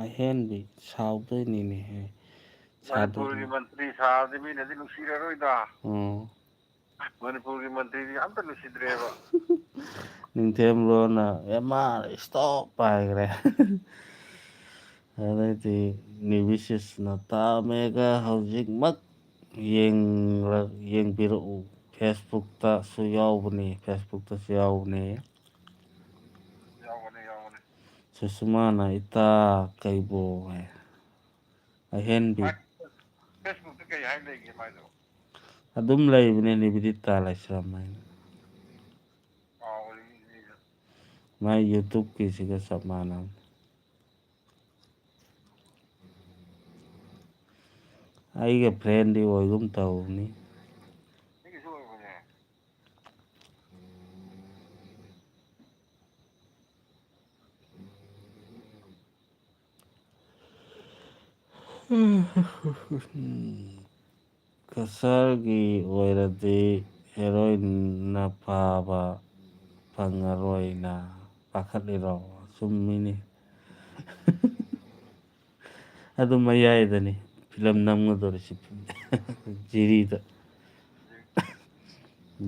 ꯑꯍꯦꯟꯕꯤ ꯁꯥꯎꯗꯣꯏꯅꯤꯅꯦꯍꯦ ꯃꯅꯤꯄꯨꯔꯒꯤ ꯃꯟꯇ꯭ꯔꯤ ꯁꯥꯕꯗꯤ ꯃꯤꯅꯗꯤ ꯅꯨꯡꯁꯤꯔꯔꯣꯏꯗ ꯃꯅꯤꯄꯨꯔꯒꯤ ꯃꯟꯇ꯭ꯔꯤꯗꯤ ꯑꯝꯇ ꯅꯨꯡꯁꯤꯗ꯭ꯔꯦꯕ ꯅꯤꯡꯊꯦꯝꯂꯣꯅ ꯑꯦꯝꯑꯥꯔ ꯏꯁꯇꯣꯞ ꯄꯥꯏꯈ꯭ꯔꯦ ꯑꯗꯩꯗꯤ ꯅꯤꯕꯤꯁꯤꯁꯅ ꯇꯥꯃꯦꯒ ꯍꯧꯖꯤꯛꯃꯛ ꯌꯦꯡꯕꯤꯔꯛꯎ ꯐꯦꯁꯕꯨꯛꯇꯁꯨ ꯌꯥꯎꯕꯅꯤ ꯌꯥꯎꯒꯅꯤ ꯁꯨꯁꯃꯥꯅ ꯏꯇꯥ ꯀꯩꯕꯣ ꯑꯍꯦꯟꯕꯤ ꯐꯦꯁꯕꯨꯛꯇ ꯀꯩ ꯍꯥꯏ ꯂꯩꯒꯦ ꯃꯥꯏꯗꯣ ꯑꯗꯨꯝ ꯂꯩꯕꯅꯦ ꯅꯤꯕꯤꯗꯤꯇꯥ ꯂꯥꯏꯁ꯭ꯔꯝ ꯍꯥꯏꯅ ꯃꯥꯏ ꯌꯨꯇꯨꯕꯀꯤꯁꯤꯒ ꯆꯞ ꯃꯥꯟꯅꯕꯅꯤ ꯑꯩꯒ ꯐ꯭ꯔꯦꯟꯗꯤ ꯑꯣꯏꯒꯨꯝ ꯇꯧꯕꯅꯤ ꯑꯩꯒꯤꯁꯨ ꯑꯣꯏꯕꯅꯦ ꯀꯁꯥꯔꯒꯤ ꯑꯣꯏꯔꯗꯤ ꯍꯦꯔꯣꯏꯟꯅ ꯐꯥꯕ ꯐꯪꯉꯔꯣꯏꯅ ꯄꯥꯈꯠꯂꯤꯔꯣ ꯆꯨꯝꯃꯤꯅꯤ ꯑꯗꯨ ꯃꯌꯥꯏꯗꯅꯤ ꯐꯤꯂꯝ ꯅꯝꯒꯗꯧꯔꯤꯁꯤ ꯖꯤꯔꯤꯗ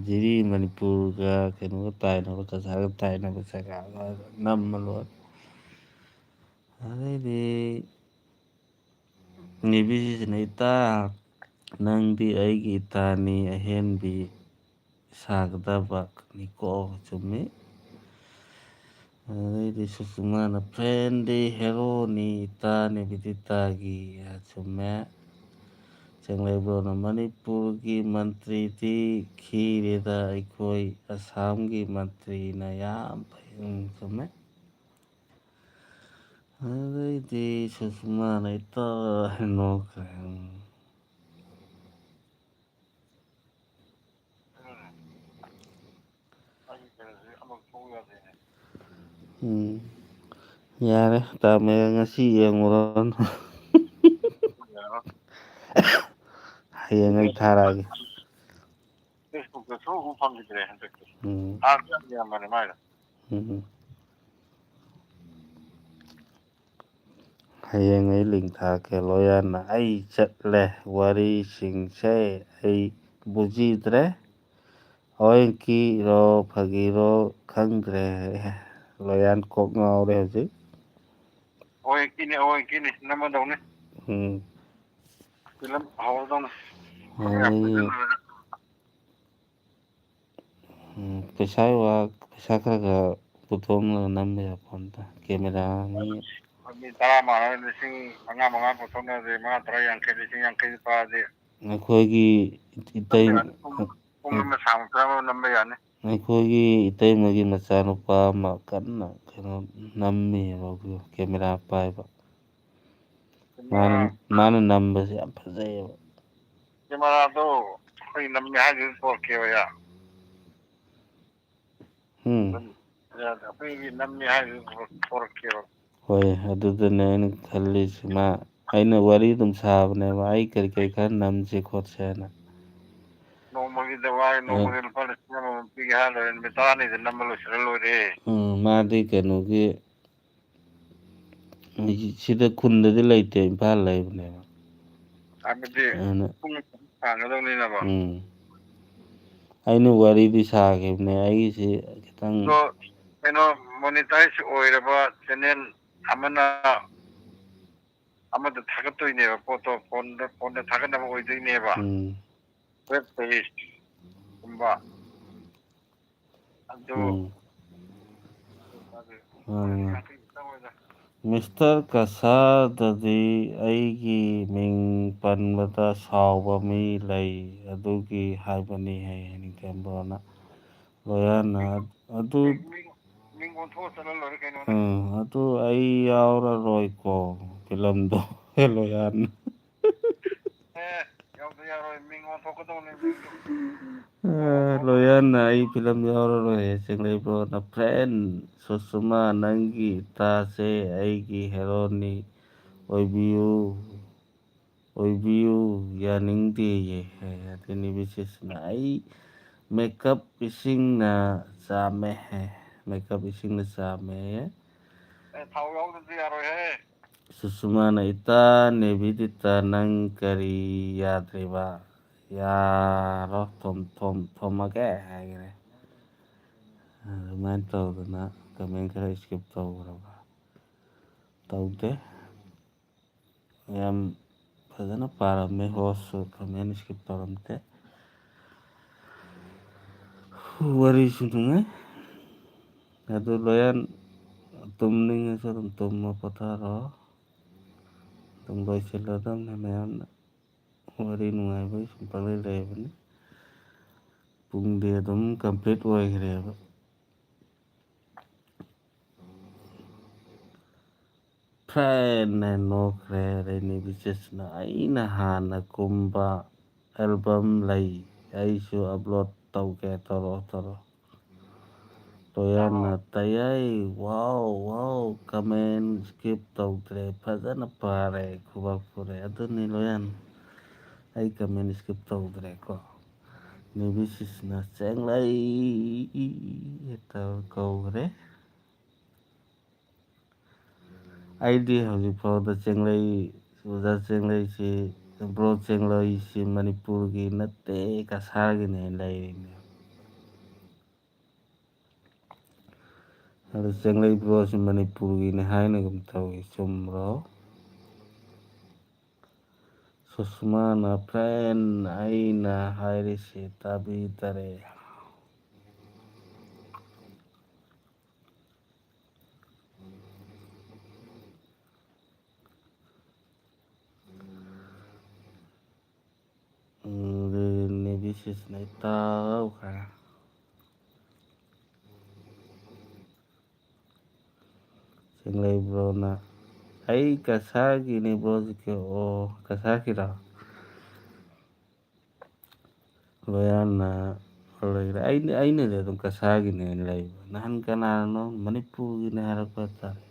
ꯖꯤꯔꯤ ꯃꯅꯤꯄꯨꯔꯒ ꯀꯩꯅꯣꯒ ꯇꯥꯏꯅꯕ ꯀꯁꯥꯔꯒ ꯇꯥꯏꯅꯕ ꯖꯒꯥꯗ ꯅꯝꯃ ꯂꯣꯏꯔꯦ ꯑꯗꯩꯗꯤ ꯅꯤꯕꯤꯁꯤꯁꯤꯅ ꯏꯇꯥ ꯅꯪꯗꯤ ꯑꯩꯒꯤ ꯏꯇꯥꯅꯤ ꯑꯍꯦꯟꯕꯤ ꯁꯥꯒꯗꯕꯅꯤꯀꯣ ꯆꯨꯝꯃꯤ ꯑꯗꯩꯗꯤ ꯁꯨꯁꯃꯥꯅ ꯐ꯭ꯔꯦꯟꯗꯤ ꯍꯦꯔꯣꯅꯤ ꯏꯇꯥ ꯅꯤꯕꯤꯗꯤꯇꯥꯒꯤ ꯆꯨꯝꯃꯦ ꯆꯤꯡꯂꯩꯕ꯭ꯔꯣꯅ ꯃꯅꯤꯄꯨꯔꯒꯤ ꯃꯟꯇ꯭ꯔꯤꯗꯤ ꯈꯤꯔꯦꯗ ꯑꯩꯈꯣꯏ ꯑꯁꯥꯝꯒꯤ ꯃꯟꯇ꯭ꯔꯤꯅ ꯌꯥꯝ ꯐꯩ ꯆꯨꯝꯃꯦ ꯑꯗꯩꯗꯤ ꯁꯨꯁꯃꯥꯅ ꯏꯇꯥ ꯅꯣꯛꯈ꯭ꯔꯦ ꯌꯥꯔꯦ ꯇꯥꯃꯦ ꯉꯁꯤ ꯌꯦꯡꯉꯨꯔꯅꯨ ꯍꯌꯦꯡ ꯑꯩ ꯊꯥꯔꯛꯑꯒꯦ ꯐꯦꯁꯕꯨꯛꯇ ꯁꯨꯡꯎ ꯐꯪꯈꯤꯗ꯭ꯔꯦ ꯍꯟꯗꯛꯇꯤ ꯎꯝ ꯊꯥꯕꯁꯨ ꯌꯥꯝ ꯌꯥꯝꯕꯅꯦ ꯃꯥꯏꯗꯣ ꯍꯌꯦꯡ ꯑꯩ ꯂꯤꯡ ꯊꯥꯔꯛꯀꯦ ꯂꯣꯌꯥꯟꯅ ꯑꯩ ꯆꯠꯂꯦ ꯋꯥꯔꯤꯁꯤꯡꯁꯦ ꯑꯩ ꯕꯨꯖꯤꯗ꯭ꯔꯦ ꯍꯣꯏꯟꯀꯤꯔꯣ ꯐꯥꯒꯤꯔꯣ ꯈꯪꯗ꯭ꯔꯦ ꯂꯣꯌꯥꯟ ꯀꯣꯛ ꯉꯥꯎꯔꯦ ꯍꯧꯖꯤꯛ ꯑꯑꯣꯏꯀꯤꯅꯤ ꯅꯝꯃꯗꯧꯅꯤ ꯐꯤꯂꯝ ꯍꯧꯔꯗꯧꯅꯤ ꯑꯗꯒꯤ ꯄꯩꯁꯥ ꯈꯔ ꯄꯨꯊꯣꯛꯅꯔꯒ ꯅꯝꯕ ꯌꯥꯄꯣꯠꯅꯤꯗ ꯀꯦꯃꯦꯔꯥ ꯃꯤ ꯃꯤ 10 ꯃꯥꯟꯅ 5,000 ꯄꯨꯊꯣꯛꯅꯔꯗꯤ 5,000 50 50 ꯄꯥꯔꯗꯤ ꯑꯩꯈꯣꯏꯒꯤ ꯏꯇꯩ ꯄꯨꯡ ꯑꯃ ꯁꯥꯡꯅ ꯅꯝꯕ ꯌꯥꯅꯤ. ꯑꯩꯈꯣꯏꯒꯤ ꯏꯇꯩꯃꯒꯤ ꯃꯆꯥꯅꯨꯄꯥ ꯑꯃ ꯀꯟꯅ ꯀꯩꯅꯣ ꯅꯝꯃꯤꯕ ꯀꯦꯃꯦꯔꯥ ꯄꯥꯏꯕ. ꯃꯥꯅ ꯅꯝꯕꯁꯦ ꯌꯥꯝ ꯐꯖꯩꯌꯦꯕ. ꯀꯦꯃꯦꯔꯥꯗꯣ ꯑꯩꯈꯣꯏ ꯅꯝꯃꯦ ꯍꯥꯏꯗꯨ ꯄꯣꯔꯛꯀꯦꯕ. ꯑꯩꯈꯣꯏꯒꯤ ꯅꯝꯃꯦ ꯍꯥꯏꯗꯨ ꯄꯣꯔꯛꯀꯦꯕ. ꯍꯣꯏ ꯑꯗꯨꯗꯅꯦ ꯑꯩꯅ ꯈꯜꯂꯤꯁꯤ. ꯑꯩꯅ ꯋꯥꯔꯤ ꯑꯗꯨꯝ ꯁꯥꯕꯅꯦꯕ ꯑꯩ ꯀꯔꯤ ꯈꯔ ꯅꯝꯁꯤ ꯈꯣꯠꯁꯦꯅ. ꯅꯣꯡꯃꯒꯤꯗ ꯋꯥꯏ ꯅꯣꯡꯃꯒꯤ ꯂꯨꯄꯥ 1,000 ꯄꯤꯒꯦ ꯍꯥꯏ ꯂꯣꯏꯔꯦ. ꯅꯨꯃꯤꯠ 10ꯅꯤꯗ ꯅꯝꯕ ꯂꯣꯏꯁꯤꯜꯂ ꯂꯣꯏꯔꯦ. ꯃꯥꯗꯤ ꯀꯩꯅꯣꯒꯤ ꯁꯤꯗ ꯈꯨꯟꯗꯗꯤ ꯂꯩꯇꯦ, ꯏꯝꯐꯥꯜ ꯂꯩꯕꯅꯦꯕ. ꯍꯥꯏꯕꯗꯤ ꯄꯨꯡ ꯁꯥꯡꯒꯗꯧꯅꯤꯅꯕ. ꯑꯩꯅ ꯋꯥꯔꯤꯗꯤ ꯁꯥꯈꯤꯕꯅꯦ ꯑꯩꯒꯤꯁꯤ ꯈꯤꯇꯪ. ꯀꯩꯅꯣ ꯃꯣꯅꯤꯇꯥꯏꯖ ꯑꯣꯏꯔꯕ ꯆꯦꯅꯦꯜ ꯑꯃꯗ ꯊꯥꯒꯠꯇꯣꯏꯅꯦꯕ ꯄꯣꯠꯇꯣ. ꯐꯣꯟꯗ ꯊꯥꯒꯠꯅꯕ ꯑꯣꯏꯗꯣꯏꯅꯦꯕ. ꯋꯦꯕ ꯄꯦꯖꯀꯨꯝꯕ ꯑꯗꯨ ꯃꯤꯁꯇꯔ ꯀꯁꯥꯔꯗꯗꯤ ꯑꯩꯒꯤ ꯃꯤꯡ ꯄꯟꯕꯗ ꯁꯥꯎꯕ ꯃꯤ ꯂꯩ, ꯑꯗꯨꯒꯤ ꯍꯥꯏꯕꯅꯤ ꯍꯥꯏꯌꯦ ꯅꯤꯡꯊꯦꯝꯕ꯭ꯔꯣꯅ. ꯂꯣꯌꯥꯅ ꯑꯗꯨ ꯃꯤꯡ ꯑꯣꯟꯊꯣꯛꯑ ꯆꯠꯂ ꯂꯣꯏꯔꯦ ꯀꯩꯅꯣ. ꯑꯗꯨ ꯑꯩ ꯌꯥꯎꯔꯔꯣꯏꯀꯣ ꯐꯤꯂꯝꯗꯣ. ꯂꯣꯌꯥꯟꯅ. ꯌꯥꯎꯗ ꯌꯥꯔꯣꯏ, ꯃꯤꯡ ꯑꯣꯟꯊꯣꯛꯀꯗꯧꯅꯤ ꯃꯤꯡꯗꯣ. ꯂꯣꯌꯥꯟꯅ ꯑꯩ ꯐꯤꯂꯝ ꯌꯥꯎꯔꯔꯣꯏ. ꯆꯤꯡꯂꯩꯕ꯭ꯔꯣꯅ ꯐ꯭ꯔꯦꯟ ꯁꯨꯁꯃꯥ ꯅꯪꯒꯤ ꯏꯇꯥꯁꯦ ꯑꯩꯒꯤ ꯍꯦꯔꯣꯅꯤ ꯑꯣꯏꯕꯤꯌꯨ ꯌꯥꯅꯤꯡꯗꯦꯌꯦ. ꯑꯗꯨꯅꯤ ꯕꯤꯁꯦꯁꯅ ꯑꯩ ꯃꯦꯀꯞ ꯏꯁꯤꯡꯅ ꯆꯥꯝꯃꯦ. ꯊꯥꯎ ꯌꯥꯎꯗ꯭ꯔꯗꯤ ꯌꯥꯔꯣꯏꯍꯦ. ꯁꯨꯁꯃꯥꯅ ꯏꯇꯥ ꯅꯦꯕꯤꯗꯤꯇꯥ ꯅꯪ ꯀꯔꯤ ꯌꯥꯗ꯭ꯔꯤꯕ? ꯌꯥꯔꯣ ꯊꯣꯝꯃꯒꯦ ꯍꯥꯏꯈꯔꯦ. ꯑꯗꯨꯃꯥꯏꯅ ꯇꯧꯗꯅ ꯀꯃꯦꯟ ꯈꯔ ꯏꯁꯀꯤꯞ ꯇꯧꯈ꯭ꯔꯕ. ꯇꯧꯗꯦ, ꯌꯥꯝ ꯐꯖꯅ ꯄꯥꯔꯝꯃꯦ. ꯍꯣꯁꯁꯨ ꯀꯃꯦꯟ ꯏꯁꯀꯤꯞ ꯇꯧꯔꯝꯗꯦ. ꯋꯥꯔꯤꯁꯨ ꯅꯨꯡꯉꯥꯏ. ꯑꯗꯨ ꯂꯣꯌꯥꯟ ꯇꯨꯝꯅꯤꯡꯉꯁꯨ ꯑꯗꯨꯝ ꯇꯨꯝꯃꯣ, ꯄꯣꯊꯥꯔꯣ. ꯑꯗꯨꯝ ꯂꯣꯏꯁꯤꯜꯂꯗꯝꯅꯤ ꯃꯌꯥꯝꯅ. ꯋꯥꯔꯤ ꯅꯨꯡꯉꯥꯏꯕꯒꯤ ꯁꯨꯝ ꯄꯪꯂꯩ ꯂꯩꯕꯅꯤ. ꯄꯨꯡꯗꯤ ꯑꯗꯨꯝ ꯀꯝꯄ꯭ꯂꯤꯠ ꯑꯣꯏꯈ꯭ꯔꯦꯕ. ꯐ꯭ꯔꯦꯟꯅ ꯅꯣꯛꯈ꯭ꯔꯦ ꯔꯦꯅꯤ ꯕꯤꯆꯦꯁꯅ. ꯑꯩꯅ ꯍꯥꯟꯅ ꯀꯨꯝꯕ ꯑꯦꯜꯕꯝ ꯂꯩ, ꯑꯩꯁꯨ ꯑꯞꯂꯣꯗ ꯇꯧꯒꯦ. ꯇꯧꯔꯛꯑꯣ. ꯂꯣꯌꯥꯟꯅ ꯇꯌꯥꯏ ꯋꯥꯎ ꯀꯃꯦꯟ ꯏꯁꯀꯤꯞ ꯇꯧꯗ꯭ꯔꯦ, ꯐꯖꯅ ꯄꯥꯔꯦ, ꯈꯨꯕꯥꯛ ꯈꯨꯔꯦ. ꯑꯗꯨꯅꯤ ꯂꯣꯌꯥꯟ, ꯑꯩ ꯀꯃꯦꯟ ꯏꯁꯀꯤꯞ ꯇꯧꯗ꯭ꯔꯦꯀꯣ. ꯅꯤꯕꯤꯁꯤꯁꯅ ꯆꯦꯡꯂꯩ ꯀꯧꯈ꯭ꯔꯦ. ꯑꯩꯗꯤ ꯍꯧꯖꯤꯛꯐꯥꯎꯗ ꯑꯣꯖꯥ ꯆꯦꯡꯂꯩꯁꯤ, ꯕ꯭ꯔꯣ ꯆꯦꯡꯂꯩꯁꯤ ꯃꯅꯤꯄꯨꯔꯒꯤ ꯅꯠꯇꯦ ꯀꯁꯥꯔꯒꯤꯅꯦ ꯂꯩꯔꯤꯅꯦ. ꯑꯗꯨ ꯆꯦꯡꯂꯩ ꯕ꯭ꯔꯣꯁꯤ ꯃꯅꯤꯄꯨꯔꯒꯤꯅꯤ ꯍꯥꯏꯅꯒꯨꯝ ꯇꯧꯏ, ꯆꯨꯝꯕ꯭ꯔꯣ? ꯁꯨꯁꯃꯥꯅ ꯐ꯭ꯔꯦꯟ ꯑꯩꯅ ꯍꯥꯏꯔꯤꯁꯤ ꯇꯥꯕꯤꯗꯔꯦ. ꯅꯦꯕꯤꯁꯤꯁꯅ ꯏꯇꯥꯎ ꯈꯔ. ꯆꯤꯡꯂꯩꯕ꯭ꯔꯣꯅ ꯑꯩ ꯀꯁꯥꯔꯒꯤꯅꯤ ꯕ꯭ꯔꯣꯁꯤꯀꯦ. ꯀꯁꯥꯔꯒꯤꯔꯣ? ꯂꯣꯌꯥꯟꯅ ꯂꯩꯔꯦ. ꯑꯩꯅꯗꯤ ꯑꯗꯨꯝ ꯀꯁꯥꯔꯒꯤꯅꯦ ꯂꯩꯕ. ꯅꯍꯥꯟ ꯀꯅꯥꯅꯣ ꯃꯅꯤꯄꯨꯔꯒꯤꯅꯦ ꯍꯥꯏꯔꯛꯄ ꯍꯥꯏꯇꯥꯔꯦ.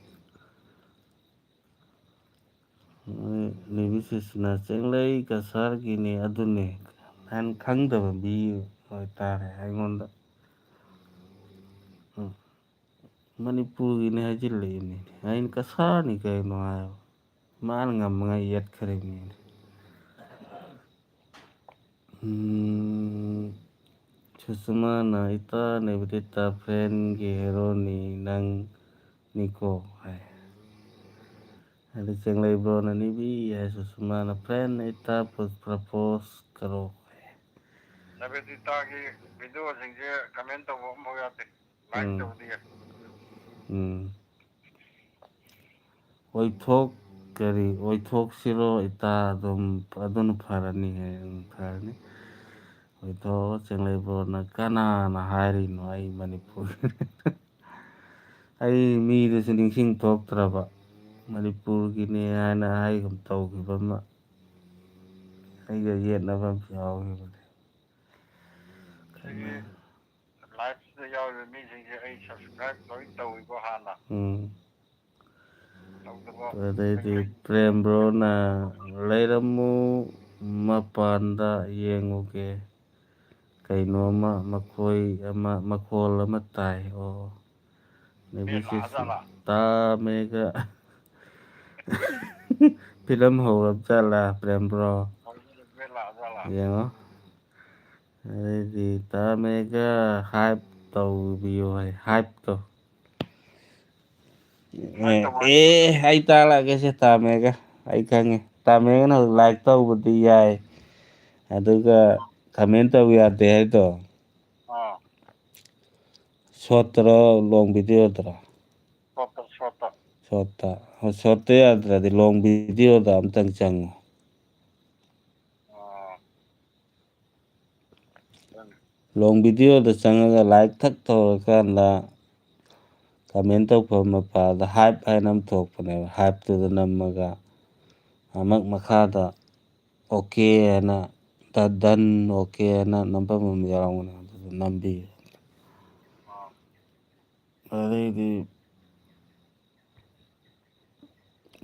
ꯅꯤꯕꯤꯁꯤꯁꯅ ꯆꯦꯡꯂꯩ ꯀꯁꯥꯔꯒꯤꯅꯤ. ꯑꯗꯨꯅꯤ ꯅꯍꯥꯟ ꯈꯪꯗꯕ ꯃꯤ ꯑꯣꯏꯇꯥꯔꯦ ꯑꯩꯉꯣꯟꯗ ꯃꯅꯤꯄꯨꯔꯒꯤꯅꯤ ꯍꯥꯏꯖꯤꯜꯂꯛꯏꯅꯦ. ꯑꯩꯅ ꯀꯁꯥꯔꯅꯤ ꯀꯩꯅꯣ ꯍꯥꯏꯕ. ꯃꯥꯅ ꯉꯝꯃꯉꯥꯏ ꯌꯦꯠꯈ꯭ꯔꯤꯕꯅꯤꯅꯦ. ꯁꯨꯁꯃꯥꯅ ꯏꯇꯥ ꯅꯦꯕꯤꯗꯤꯇꯥ ꯐ꯭ꯔꯦꯟꯒꯤ ꯍꯦꯔꯣꯅꯤ ꯅꯪꯅꯤꯀꯣ ꯍꯥꯏ. ꯑꯗꯨ ꯆꯦꯡꯂꯩꯕ꯭ꯔꯣꯅ ꯅꯤꯕꯤ ꯍꯥꯏ. ꯁꯨꯁꯃꯥꯅ ꯐ꯭ꯔꯦꯟ ꯏꯇꯥ ꯄ꯭ꯔꯄꯣꯁ ꯀꯔꯣ. ꯅꯦꯕꯤꯗꯤꯇꯥꯒꯤ ꯚꯤꯗꯤꯑꯣꯁꯤꯡꯁꯦ ꯀꯃꯦꯟ ꯇꯧꯕ ꯑꯃꯐꯥꯎ ꯌꯥꯗꯦ. ꯂꯥꯏꯛ ꯇꯧꯕꯗꯤ ꯌꯥꯏ. ꯑꯣꯏꯊꯣꯛ ꯀꯔꯤ ꯑꯣꯏꯊꯣꯛꯁꯤꯔꯣ ꯏꯇꯥ ꯑꯗꯨꯝ ꯑꯗꯨꯅ ꯐꯔꯅꯤ ꯐꯔꯅꯤ ꯑꯣꯏꯊꯣꯛ ꯆꯤꯡꯂꯩꯕ꯭ꯔꯣꯅ ꯀꯅꯥꯅ ꯍꯥꯏꯔꯤꯅꯣ ꯑꯩ ꯃꯅꯤꯄꯨꯔ ꯑꯩ ꯃꯤꯗꯨꯁꯨ ꯅꯤꯡꯁꯤꯡ ꯊꯣꯛꯇ꯭ꯔꯕ ꯃꯅꯤꯄꯨꯔꯒꯤꯅꯦ ꯍꯥꯏꯅ ꯍꯥꯏꯒꯨꯝ ꯇꯧꯈꯤꯕ ꯑꯃ ꯑꯩꯒ ꯌꯦꯠꯅꯕ ꯑꯃ ꯌꯥꯎꯈꯤꯕꯅꯦ ꯂꯥꯏꯐꯁꯤꯗ ꯌꯥꯎꯔꯤꯕ ꯃꯤꯁꯤꯡꯁꯦ ꯑꯩ ꯁꯕꯁꯀ꯭ꯔꯥꯏꯕ ꯂꯣꯏ ꯇꯧꯏꯀꯣ ꯍꯥꯟꯅ ꯇꯧꯗꯕ ꯑꯗꯩꯗꯤ ꯄ꯭ꯔꯦꯝꯕ꯭ꯔꯣꯅ ꯂꯩꯔꯝꯃꯨ ꯃꯄꯥꯟꯗ ꯌꯦꯡꯉꯨꯒꯦ ꯀꯩꯅꯣꯝꯃ ꯃꯈꯣꯜ ꯑꯃ ꯇꯥꯏ ꯑꯣ ꯇꯥꯃꯦꯒ ꯐꯤꯂꯝ ꯍꯧꯔꯕ ꯆꯠꯂꯥ ꯄ꯭ꯔꯦꯝꯕ꯭ꯔꯣ ꯌꯦꯡꯉꯣ ꯑꯗꯩꯗꯤ ꯇꯥꯃꯦꯒ ꯍꯥꯏꯞ ꯇꯧꯕꯤꯌꯨ ꯍꯥꯏꯞꯇꯣ ꯑꯩ ꯇꯥꯛꯂꯛꯑꯒꯦꯁꯦ ꯇꯥꯝꯃꯦꯒ ꯑꯩ ꯈꯪꯉꯦ ꯇꯥꯝꯃꯦꯒꯅ ꯍꯧꯖꯤꯛ ꯂꯥꯏꯛ ꯇꯧꯕꯗꯤ ꯌꯥꯏ ꯑꯗꯨꯒ ꯀꯃꯦꯟ ꯇꯧ ꯌꯥꯗꯦ ꯍꯥꯏꯗꯣ ꯁꯣꯠꯇꯔꯣ ꯂꯣꯡ ꯚꯤꯗꯤꯑꯣꯗꯔꯣ ꯁꯣꯠꯇ ꯌꯥꯗ꯭ꯔꯗꯤ ꯂꯣꯡ ꯚꯤꯗꯤꯑꯣꯗ ꯑꯝꯇꯪ ꯆꯪꯉꯨ ꯂꯣꯡ ꯚꯤꯗꯤꯑꯣꯗ ꯆꯪꯉꯒ ꯂꯥꯏꯛ ꯊꯛ ꯇꯧꯔꯀꯥꯟꯗ ꯀꯃꯦꯟ ꯇꯧꯐꯝ ꯃꯄꯥꯗ ꯍꯥꯏꯞ ꯍꯥꯏꯅ ꯑꯃ ꯊꯣꯛꯄꯅꯦꯕ ꯍꯥꯏꯞꯇꯨꯗ ꯅꯝꯃꯒ ꯑꯃꯛ ꯃꯈꯥꯗ ꯑꯣꯀꯦ ꯍꯥꯏꯅ ꯗꯟ ꯑꯣꯀꯦ ꯍꯥꯏꯅ ꯅꯝꯐꯝ ꯑꯃ ꯌꯥꯎꯕꯅꯦ ꯑꯗꯨꯗ ꯅꯝꯕꯤꯌꯨ ꯑꯗꯩꯗꯤ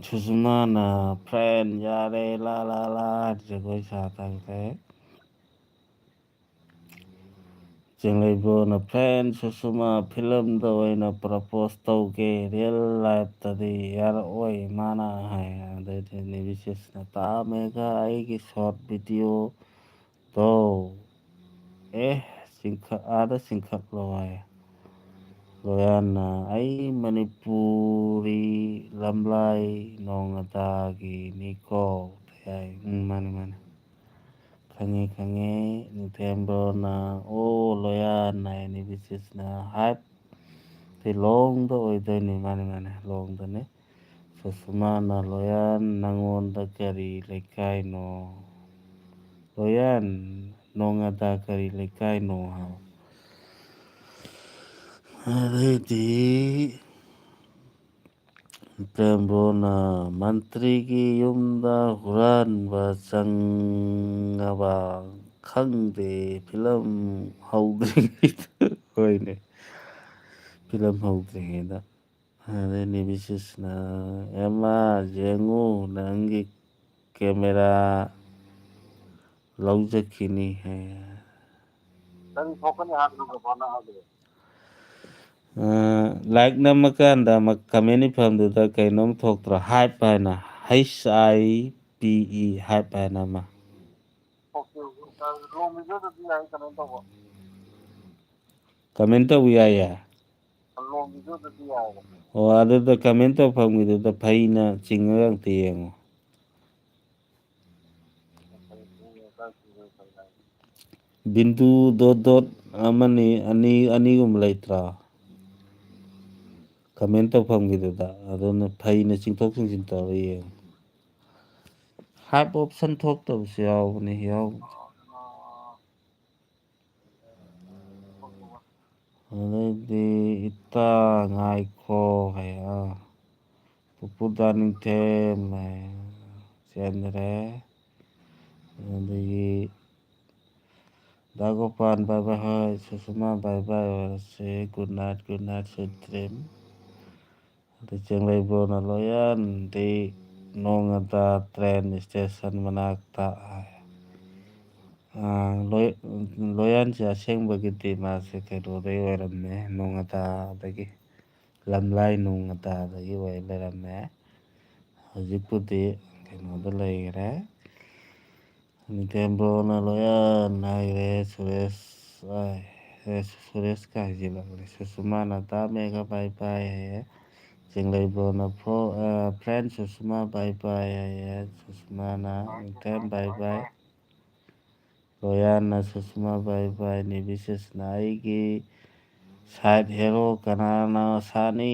ꯁꯨꯁꯃꯥꯅ ꯐ꯭ꯔꯦꯟ ꯌꯥꯔꯦ ꯂꯥ ꯖꯒꯣꯏ ꯁꯥꯊꯈ꯭ꯔꯦ ꯆꯤꯡꯂꯩꯕ꯭ꯔꯣꯅ ꯐ꯭ꯔꯦꯟ ꯁꯨꯁꯃꯥ ꯐꯤꯂꯝꯗ ꯑꯣꯏꯅ ꯄ꯭ꯔꯄꯣꯁ ꯇꯧꯒꯦ ꯔꯤꯌꯦꯜ ꯂꯥꯏꯐꯇꯗꯤ ꯌꯥꯔꯛꯑꯣꯏ ꯃꯥꯅ ꯍꯥꯏ ꯑꯗꯩꯗꯤ ꯅꯤꯕꯤꯁꯤꯁꯅ ꯇꯥꯝꯃꯦꯒ ꯑꯩꯒꯤ ꯁꯣꯔꯠ ꯚꯤꯗꯤꯑꯣ ꯇꯣ ꯑꯥꯗ ꯆꯤꯡꯈꯠꯂꯣ ꯍꯥꯏ ꯂꯣꯌꯥꯟꯅ ꯑꯩ ꯃꯅꯤꯄꯨꯔꯤ ꯂꯝꯂꯥꯏ ꯅꯣꯡꯉꯗꯥꯒꯤꯅꯤꯀꯣ ꯌꯥꯏ ꯃꯥꯅꯤ ꯃꯥꯅꯤ ꯈꯪꯉꯦ ꯅꯤꯡꯊꯦꯝꯕ꯭ꯔꯣꯅ ꯑꯣ ꯂꯣꯌꯥꯟ ꯍꯥꯏ ꯅꯤꯕꯤꯁꯤꯁꯅ ꯍꯥꯏꯞ ꯂꯣꯡꯗ ꯑꯣꯏꯗꯣꯏꯅꯤ ꯃꯥꯅꯤ ꯂꯣꯡꯗꯅꯤ ꯁꯨꯁꯃꯥꯅ ꯂꯣꯌꯥꯟ ꯅꯪꯉꯣꯟꯗ ꯀꯔꯤ ꯂꯩꯀꯥꯏꯅꯣ ꯂꯣꯌꯥꯟ ꯅꯣꯡꯉꯗꯥ ꯀꯔꯤ ꯂꯩꯀꯥꯏꯅꯣ ꯍꯥꯏ ꯑꯗꯩꯗꯤ ꯄ꯭ꯔꯦꯝꯕ꯭ꯔꯣꯅ ꯃꯟꯇ꯭ꯔꯤꯒꯤ ꯌꯨꯝꯗ ꯍꯨꯔꯥꯟꯕ ꯆꯪꯉꯕ ꯈꯪꯗꯦ ꯐꯤꯂꯝ ꯍꯧꯗ꯭ꯔꯤꯉꯩꯗ ꯍꯣꯏꯅꯦ ꯐꯤꯂꯝ ꯍꯧꯗ꯭ꯔꯤꯉꯩꯗ ꯑꯗꯩ ꯅꯤꯕꯤꯁꯤꯁꯅ ꯑꯦꯃꯥ ꯌꯦꯡꯉꯨ ꯅꯪꯒꯤ ꯀꯦꯃꯦꯔꯥ ꯂꯧꯖꯈꯤꯅꯤ ꯍꯥꯏ ꯂꯥꯏꯛ ꯅꯝꯃꯀꯥꯟꯗ ꯀꯃꯦꯟ ꯏꯐꯝꯗꯨꯗ ꯀꯩꯅꯣꯝ ꯊꯣꯛꯇ꯭ꯔꯣ ꯍꯥꯏꯞ ꯍꯥꯏꯅ HIPE ꯍꯥꯏꯞ ꯍꯥꯏꯅ ꯑꯃ ꯀꯃꯦꯟ ꯇꯧꯕ ꯌꯥꯏꯌꯦ ꯑꯣ ꯑꯗꯨꯗ ꯀꯃꯦꯟ ꯇꯧꯐꯝꯒꯤꯗꯨꯗ ꯐꯩꯅ ꯆꯤꯡꯉꯒ ꯑꯝꯇ ꯌꯦꯡꯉꯣ ꯕꯤꯟꯗꯨ ꯗꯣꯠ ꯗꯣꯠ ꯑꯃꯅꯤ ꯑꯅꯤꯒꯨꯝꯕ ꯂꯩꯇ꯭ꯔꯥ ꯀꯃꯦꯟ ꯇꯧꯐꯝꯒꯤꯗꯨꯗ ꯑꯗꯨꯅ ꯐꯩꯅ ꯆꯤꯡꯊꯣꯛ ꯆꯤꯡꯁꯤꯟ ꯇꯧꯔ ꯌꯦꯡꯉꯨ ꯍꯥꯏꯞ ꯑꯣꯞꯁꯟ ꯊꯣꯛꯇꯕꯁꯨ ꯌꯥꯎꯕꯅꯤ ꯑꯗꯩꯗꯤ ꯏꯇꯥ ꯉꯥꯏꯈꯣ ꯍꯥꯏꯌꯣ ꯄꯨꯄꯨꯗ ꯅꯤꯡꯊꯦꯝ ꯆꯦꯟꯈ꯭ꯔꯦ ꯑꯗꯒꯤ ꯗꯥꯒꯣꯄꯥꯟ ꯕꯥꯏ ꯕꯥꯏ ꯍꯣꯏ ꯁꯨꯁꯃꯥ ꯕꯥꯏ ꯕꯥꯏ ꯑꯣꯏꯔꯁꯦ ꯒꯨꯗ ꯅꯥꯏꯠ ꯁ꯭ꯋꯤꯠ ꯗ꯭ꯔꯤꯝ ꯑꯗꯩ ꯆꯤꯡꯂꯩꯕ꯭ꯔꯣꯅ ꯂꯣꯌꯥꯟꯗꯤ ꯅꯣꯡꯉꯗꯥ ꯇ꯭ꯔꯦꯟ ꯏꯁꯇꯦꯁꯟ ꯃꯅꯥꯛꯇ ꯂꯣꯌꯥꯟꯁꯦ ꯑꯁꯦꯡꯕꯒꯤꯗꯤ ꯃꯥꯁꯦ ꯀꯩꯅꯣꯗꯩ ꯑꯣꯏꯔꯝꯃꯦ ꯅꯣꯡꯉꯗꯥꯗꯒꯤ ꯂꯝꯂꯥꯏ ꯅꯣꯡꯉꯗꯥꯗꯒꯤ ꯑꯣꯏ ꯂꯩꯔꯝꯃꯦ ꯍꯧꯖꯤꯛꯄꯨꯗꯤ ꯀꯩꯅꯣꯗ ꯂꯩꯈ꯭ꯔꯦ ꯅꯤꯡꯊꯦꯝꯕ꯭ꯔꯣꯅ ꯂꯣꯌꯥꯟ ꯍꯥꯏꯔꯦ ꯁꯨꯔꯦꯁꯀ ꯍꯥꯏꯖꯤꯜꯂꯛꯑꯦ ꯁꯨꯁꯃꯥꯅ ꯇꯥꯃꯦꯒ ꯕꯥꯏ ꯕꯥꯏ ꯍꯥꯏꯌꯦ ꯆꯤꯡꯂꯩꯕ꯭ꯔꯣꯅ ꯐ꯭ꯔꯦꯟ ꯁꯨꯁꯃꯥ ꯕꯥꯏ ꯕꯥꯏ ꯍꯥꯏꯌꯦ ꯁꯨꯁꯃꯥꯅ ꯅꯤꯡꯊꯦꯝ ꯕꯥꯏ ꯕꯥꯏ ꯂꯣꯌꯥꯟꯅ ꯁꯨꯁꯃꯥ ꯕꯥꯏ ꯕꯥꯏ ꯅꯤꯕꯤꯁꯤꯁꯅ ꯑꯩꯒꯤ ꯁꯥꯏꯠ ꯍꯦꯔꯣ ꯀꯅꯥꯅ ꯁꯥꯅꯤ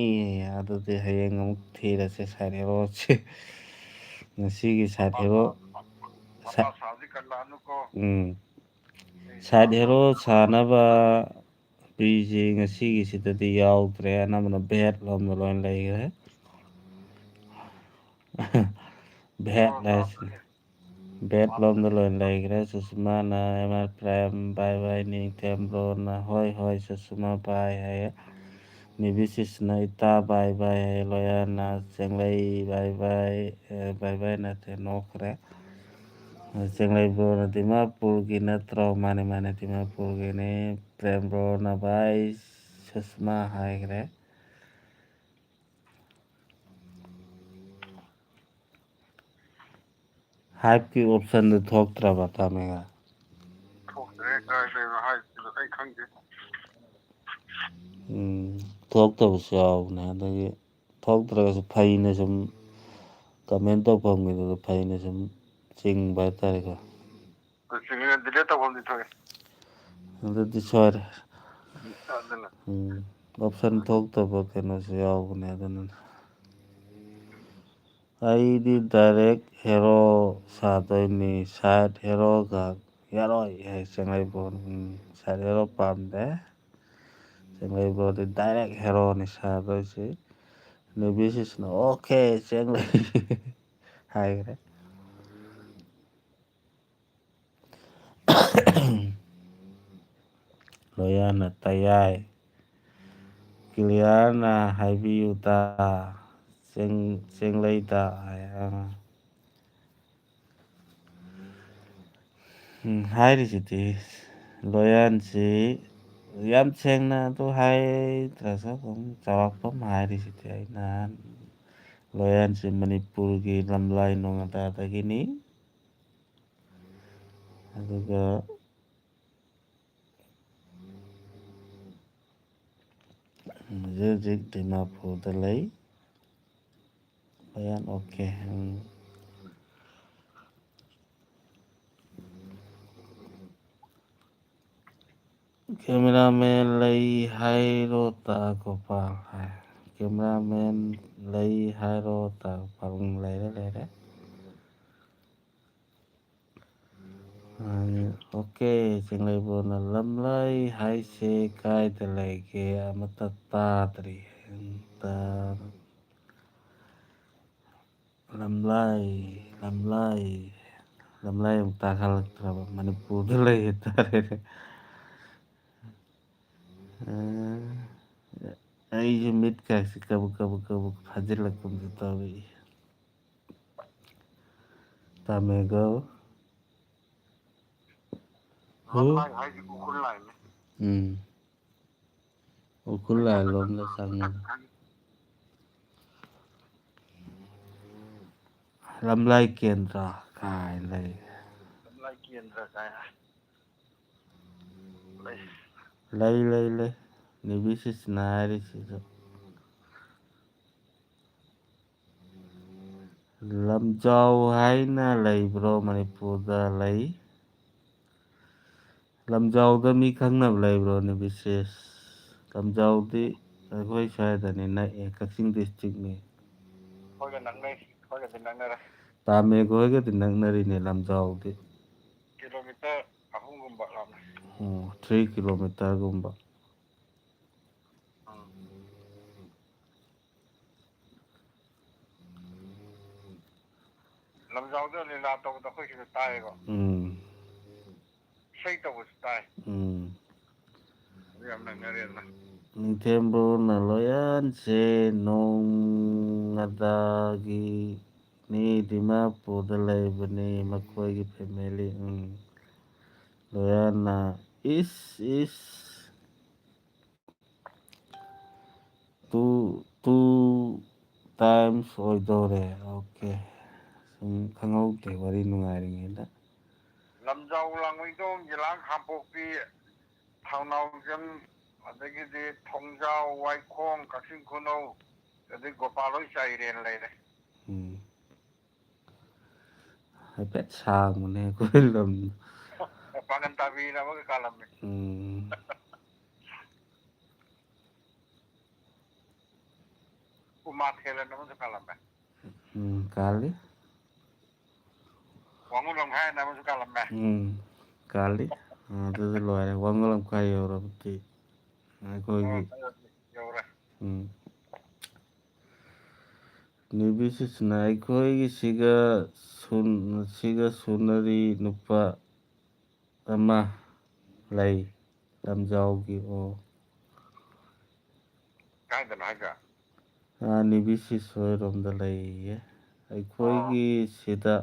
ꯑꯗꯨꯗꯤ ꯍꯌꯦꯡ ꯑꯃꯨꯛ ꯊꯤꯔꯁꯦ ꯁꯥꯏꯠ ꯍꯦꯔꯣꯁꯦ ꯉꯁꯤꯒꯤ ꯁꯥꯏꯠ ꯍꯦꯔꯣ ꯁꯥꯏꯠ ꯍꯦꯔꯣ ꯁꯥꯟꯅꯕ ꯄꯤꯁꯦ ꯉꯁꯤꯒꯤꯁꯤꯗꯗꯤ ꯌꯥꯎꯗ꯭ꯔꯦ ꯑꯅꯝꯕꯅ ꯚꯦꯠ ꯂꯣꯝꯗ ꯂꯣꯏꯅ ꯂꯩꯈ꯭ꯔꯦ ꯚꯦꯠ ꯍꯥꯏꯁꯤꯅꯦ ꯚꯦꯠ ꯂꯣꯝꯗ ꯂꯣꯏꯅ ꯂꯩꯈ꯭ꯔꯦ ꯁꯨꯁꯃꯥꯅ ꯑꯦꯝ ꯑꯥꯔ ꯄ꯭ꯔꯥꯏꯝ ꯕꯥꯏ ꯕꯥꯏ ꯅꯤꯡꯊꯦꯝꯕ꯭ꯔꯣꯅ ꯍꯣꯏ ꯍꯣꯏ ꯁꯨꯁꯃꯥ ꯕꯥꯏ ꯍꯥꯏꯌꯦ ꯅꯤꯕꯤꯁꯤꯁꯅ ꯏꯇꯥ ꯕꯥꯏ ꯕꯥꯏ ꯍꯥꯏꯌꯦ ꯂꯣꯌꯥꯅ ꯆꯦꯡꯂꯩ ꯕꯥꯏ ꯕꯥꯏ ꯕꯥꯏ ꯕꯥꯏ ꯅꯠꯇꯦ ꯅꯣꯛꯈ꯭ꯔꯦ ꯆꯦꯡꯂꯩꯕ꯭ꯔꯣꯅ ꯗꯤꯃꯥꯄꯨꯔꯒꯤ ꯅꯠꯇ꯭ꯔꯣ ꯃꯥꯅꯦ ꯃꯥꯅꯦ ꯗꯤꯃꯥꯄꯨꯔꯒꯤꯅꯤ ꯄ꯭ꯔꯦꯝꯕ꯭ꯔꯣꯅ ꯕꯥꯏ ꯁꯨꯁꯃꯥ ꯍꯥꯏꯈ꯭ꯔꯦ ꯍꯥꯏꯞꯀꯤ ꯑꯣꯞꯁꯟꯗꯨ ꯊꯣꯛꯇ꯭ꯔꯕ ꯇꯥꯃꯦꯒ ꯊꯣꯛꯇ꯭ꯔꯦ ꯀꯥꯏꯗꯩꯅꯣ ꯍꯥꯏꯕꯗꯨ ꯑꯩ ꯈꯪꯗꯦ ꯊꯣꯛꯇꯕꯁꯨ ꯌꯥꯎꯕꯅꯦ ꯑꯗꯒꯤ ꯊꯣꯛꯇ꯭ꯔꯒꯁꯨ ꯐꯩꯅ ꯁꯨꯝ ꯀꯃꯦꯟ ꯇꯧꯐꯝꯒꯤꯗꯨꯗ ꯐꯩꯅ ꯁꯨꯝ ꯆꯤꯡꯕ ꯍꯥꯏꯇꯥꯔꯦꯀꯣ ꯗꯤꯂꯦꯠ ꯇꯧꯐꯝꯗꯤ ꯊꯣꯛꯑꯦ ꯑꯗꯨꯗꯤ ꯁꯣꯏꯔꯦ ꯑꯗꯨꯅ ꯑꯣꯞꯁꯟ ꯊꯣꯛꯇꯕ ꯀꯩꯅꯣꯁꯨ ꯌꯥꯎꯕꯅꯦ ꯑꯗꯨꯅ ꯑꯩꯗꯤ ꯗꯥꯏꯔꯦꯛ ꯍꯦꯔꯣ ꯁꯥꯗꯣꯏꯅꯤ ꯁꯥꯏꯠ ꯍꯦꯔꯣꯒ ꯌꯥꯔꯣꯏ ꯍꯥꯏ ꯆꯦꯡꯂꯩꯕ꯭ꯔꯣꯅ ꯁꯥꯏꯠ ꯍꯦꯔꯣ ꯄꯥꯝꯗꯦ ꯆꯦꯡꯂꯩꯕ꯭ꯔꯣꯗꯤ ꯗꯥꯏꯔꯦꯛ ꯍꯦꯔꯣꯅꯤ ꯁꯥꯗꯣꯏꯁꯤ ꯅꯦꯕꯤꯁꯤꯁꯅ ꯑꯣꯀꯦ ꯆꯦꯡꯂꯩ ꯍꯥꯏꯈ꯭ꯔꯦ ꯂꯣꯌꯥꯅ ꯇꯌꯥꯏ ꯀ꯭ꯂꯤꯌꯥꯔꯅ ꯍꯥꯏꯕꯤꯌꯨꯗ ꯆꯦꯡꯂꯩꯗ ꯍꯥꯏꯔꯤꯁꯤꯗꯤ ꯂꯣꯌꯥꯟꯁꯤ ꯌꯥꯝ ꯁꯦꯡꯅ ꯑꯗꯨ ꯍꯥꯏꯗ꯭ꯔꯁꯨ ꯑꯗꯨꯝ ꯆꯥꯎꯔꯥꯛꯄ ꯑꯃ ꯍꯥꯏꯔꯤꯁꯤꯗꯤ ꯑꯩꯅ ꯂꯣꯌꯥꯟꯁꯤ ꯃꯅꯤꯄꯨꯔꯒꯤ ꯂꯝꯂꯥꯏ ꯅꯣꯡꯉꯥꯗꯥꯗꯒꯤꯅꯤ ꯑꯗꯨꯒ ꯍꯧꯖꯤꯛ ꯍꯧꯖꯤꯛ ꯗꯤꯃꯥꯄꯨꯔꯗ ꯂꯩ ꯂꯣꯌꯥꯟ ꯑꯣꯀꯦ ꯀꯦꯃꯦꯔꯥꯃꯦꯟ ꯂꯩ ꯍꯥꯏꯔꯣ ꯇꯥ ꯒꯣꯄꯥꯜ ꯍꯥꯏ ꯀꯦꯃꯦꯔꯥꯃꯦꯟ ꯂꯩ ꯍꯥꯏꯔꯣ ꯇꯥ ꯒꯣꯄꯥꯜ ꯂꯩꯔꯦ ꯑꯣꯀꯦ ꯆꯤꯡꯂꯩꯕ꯭ꯔꯣꯅ ꯂꯝꯂꯥꯏ ꯍꯥꯏꯁꯦ ꯀꯥꯏꯗ ꯂꯩꯒꯦ ꯑꯃꯇ ꯇꯥꯗ꯭ꯔꯤ ꯂꯝꯂꯥꯏ ꯑꯃꯨꯛ ꯇꯥꯈꯠꯂꯛꯇ꯭ꯔꯕ ꯃꯅꯤꯄꯨꯔꯗ ꯂꯩ ꯍꯥꯏꯇꯥꯔꯦꯅꯦ ꯑꯩꯁꯨ ꯃꯤꯠꯀꯥꯁꯤ ꯀꯕꯛ ꯐꯥꯖꯤꯜꯂꯛꯀꯨꯝꯁꯨ ꯇꯧꯏ ꯇꯥꯃꯦꯒꯧ ꯂꯝꯂꯥꯏ ꯍꯥꯏꯗꯤ ꯎꯈ꯭ꯔꯨꯜ ꯂꯥꯏꯅꯤ ꯎꯈ꯭ꯔꯨꯜ ꯂꯥꯏ ꯂꯣꯝꯗ ꯆꯪꯉꯦ ꯂꯝꯂꯥꯏ ꯀꯦꯟꯗ꯭ꯔ ꯀꯥꯏ ꯂꯩ ꯂꯝꯂꯥꯏ ꯀꯦꯟꯗ꯭ꯔ ꯀꯥꯏ ꯂꯩ ꯅꯤꯕꯤꯁꯤꯁꯅ ꯍꯥꯏꯔꯤꯁꯤꯁꯨ ꯂꯝꯖꯥꯎ ꯍꯥꯏꯅ ꯂꯩꯕ꯭ꯔꯣ ꯃꯅꯤꯄꯨꯔꯗ ꯂꯩ ꯂꯝꯖꯥꯎꯗ ꯃꯤ ꯈꯪꯅꯕ ꯂꯩꯕ꯭ꯔꯣꯅꯦ ꯕꯤꯁꯦꯁ ꯂꯝꯖꯥꯎꯗꯤ ꯑꯩꯈꯣꯏ ꯁ꯭ꯋꯥꯏꯗꯅꯤ ꯅꯛꯑꯦ ꯀꯛꯆꯤꯡ ꯗꯤꯁꯇ꯭ꯔꯤꯛꯅꯤ ꯑꯩꯈꯣꯏꯒ ꯅꯛꯅꯩ ꯑꯩꯈꯣꯏꯒꯗꯤ ꯅꯛꯅꯔꯦ ꯇꯥꯃꯦꯒꯣꯏꯒꯗꯤ ꯅꯛꯅꯔꯤꯅꯦ ꯂꯝꯖꯥꯎꯗꯤ ꯀꯤꯂꯣꯃꯤꯇꯔ 3 ꯂꯥꯞꯅꯩ 3 ꯀꯤꯂꯣꯃꯤꯇꯔꯒꯨꯝꯕ ꯂꯝꯖꯥꯎꯗ ꯂꯤꯂꯥ ꯇꯧꯕꯗ ꯑꯩꯈꯣꯏ ꯁꯤꯗ ꯇꯥꯏꯌꯦꯕ ꯏꯁꯩ ꯇꯧꯕꯁꯨ ꯇꯥꯏ ꯌꯥꯝ ꯅꯛꯅꯔꯦꯅ ꯅꯤꯡꯊꯦꯝꯕ꯭ꯔꯣꯅ ꯂꯣꯌꯥꯟꯁꯦ ꯅꯣꯡꯉꯥꯗꯥꯒꯤ ꯃꯤ ꯗꯤꯃꯥꯄꯨꯔꯗ ꯂꯩꯕꯅꯤ ꯃꯈꯣꯏꯒꯤ ꯐꯦꯃꯤꯂꯤ ꯂꯣꯌꯥꯟꯅ ꯏꯁ ꯇꯨ ꯇꯥꯏꯝꯁ ꯑꯣꯏꯗꯧꯔꯦ ꯑꯣꯀꯦ ꯁꯨꯝ ꯈꯪꯍꯧꯗꯦ ꯋꯥꯔꯤ ꯅꯨꯡꯉꯥꯏꯔꯤꯉꯩꯗ ꯂꯝꯖꯥꯎ ꯂꯥꯡꯃꯩꯗꯣꯡ ꯌꯦꯂꯥꯡ ꯈꯥꯡꯄꯣꯛꯄꯤ ꯊꯧꯅꯥꯎꯖꯝ ꯑꯗꯒꯤꯗꯤ ꯊꯣꯡꯖꯥꯎ ꯋꯥꯏꯈꯣꯡ ꯀꯛꯆꯤꯡ ꯈꯨꯅꯧ ꯑꯗꯩ ꯒꯣꯄꯥꯜꯍꯣꯏ ꯆꯥꯏꯔꯦꯟ ꯂꯩꯔꯦ ꯍꯥꯏꯐꯦꯠ ꯁꯥꯡꯕꯅꯦ ꯑꯩꯈꯣꯏ ꯂꯝ ꯄꯥꯡꯒꯟ ꯇꯥꯕꯤꯅ ꯑꯃꯒ ꯀꯥꯜꯂꯝꯃꯤ उमा थेलन अमसु कालम्बे काली वांगुलम हाय अमसु कालम्बे काली ꯑꯗꯨꯗꯤ ꯂꯣꯏꯔꯦ ꯋꯥꯡꯒ ꯂꯝꯈꯥꯏ ꯌꯧꯔꯕꯗꯤ ꯑꯩꯈꯣꯏꯒꯤ ꯌꯧꯔꯦ ꯅꯤꯕꯤꯁꯤꯁꯅ ꯑꯩꯈꯣꯏꯒꯤ ꯁꯤꯒ ꯁꯨꯅꯔꯤ ꯅꯨꯄꯥ ꯑꯃ ꯂꯩ ꯂꯝꯖꯥꯎꯒꯤ ꯀꯥꯏꯗꯅꯣ ꯍꯥꯏꯁꯦ ꯅꯤꯕꯤꯁꯤꯁ ꯍꯣꯏꯔꯣꯝꯗ ꯂꯩꯌꯦ ꯑꯩꯈꯣꯏꯒꯤ ꯁꯤꯗ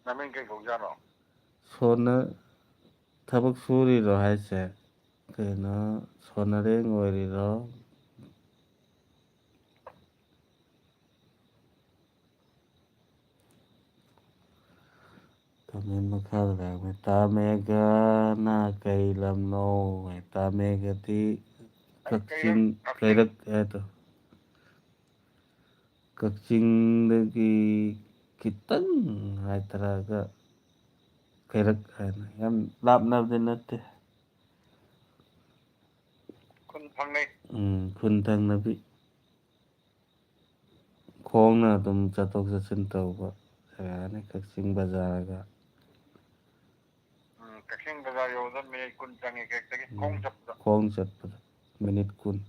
ꯃꯃꯤꯡ ꯀꯩ ꯀꯧꯖꯥꯠꯅꯣ ꯁꯣꯟꯅ ꯊꯕꯛ ꯁꯨꯔꯤꯔꯣ ꯍꯥꯏꯁꯦ ꯀꯩꯅꯣ ꯁꯣꯟꯅꯔꯦꯡ ꯑꯣꯏꯔꯤꯔꯣ ꯀꯃꯦꯟ ꯃꯈꯥꯗ ꯂꯩꯔꯝꯃꯦ ꯇꯥꯃꯦꯒꯅ ꯀꯩ ꯂꯝꯅꯣ ꯇꯥꯃꯦꯒꯗꯤ ꯀꯛꯆꯤꯡ ꯀꯩꯔꯛ ꯍꯥꯏꯗꯣ ꯀꯛꯆꯤꯡꯗꯒꯤ ꯈꯤꯇꯪ ꯍꯥꯏꯊꯔꯛꯑꯒ ꯀꯩꯔꯛ ꯍꯥꯏꯅ ꯌꯥꯝ ꯂꯥꯞꯅꯕꯗꯤ ꯅꯠꯇꯦ ꯈꯨꯟ ꯐꯪꯅꯩ ꯈꯨꯟ ꯊꯪꯅꯕꯤ ꯈꯣꯡꯅ ꯑꯗꯨꯝ ꯆꯠꯊꯣꯛ ꯆꯠꯁꯤꯟ ꯇꯧꯕ ꯖꯒꯥꯅꯤ ꯀꯛꯆꯤꯡ ꯕꯖꯥꯔꯒ ꯀꯛꯆꯤꯡ ꯕꯖꯥꯔ ꯌꯧꯕꯗ ꯃꯤꯅꯤꯠ 10 ꯆꯪꯉꯦ ꯀꯦꯛꯇꯒꯤ ꯈꯣꯡ ꯆꯠꯄꯗ ꯃꯤꯅꯤꯠ 10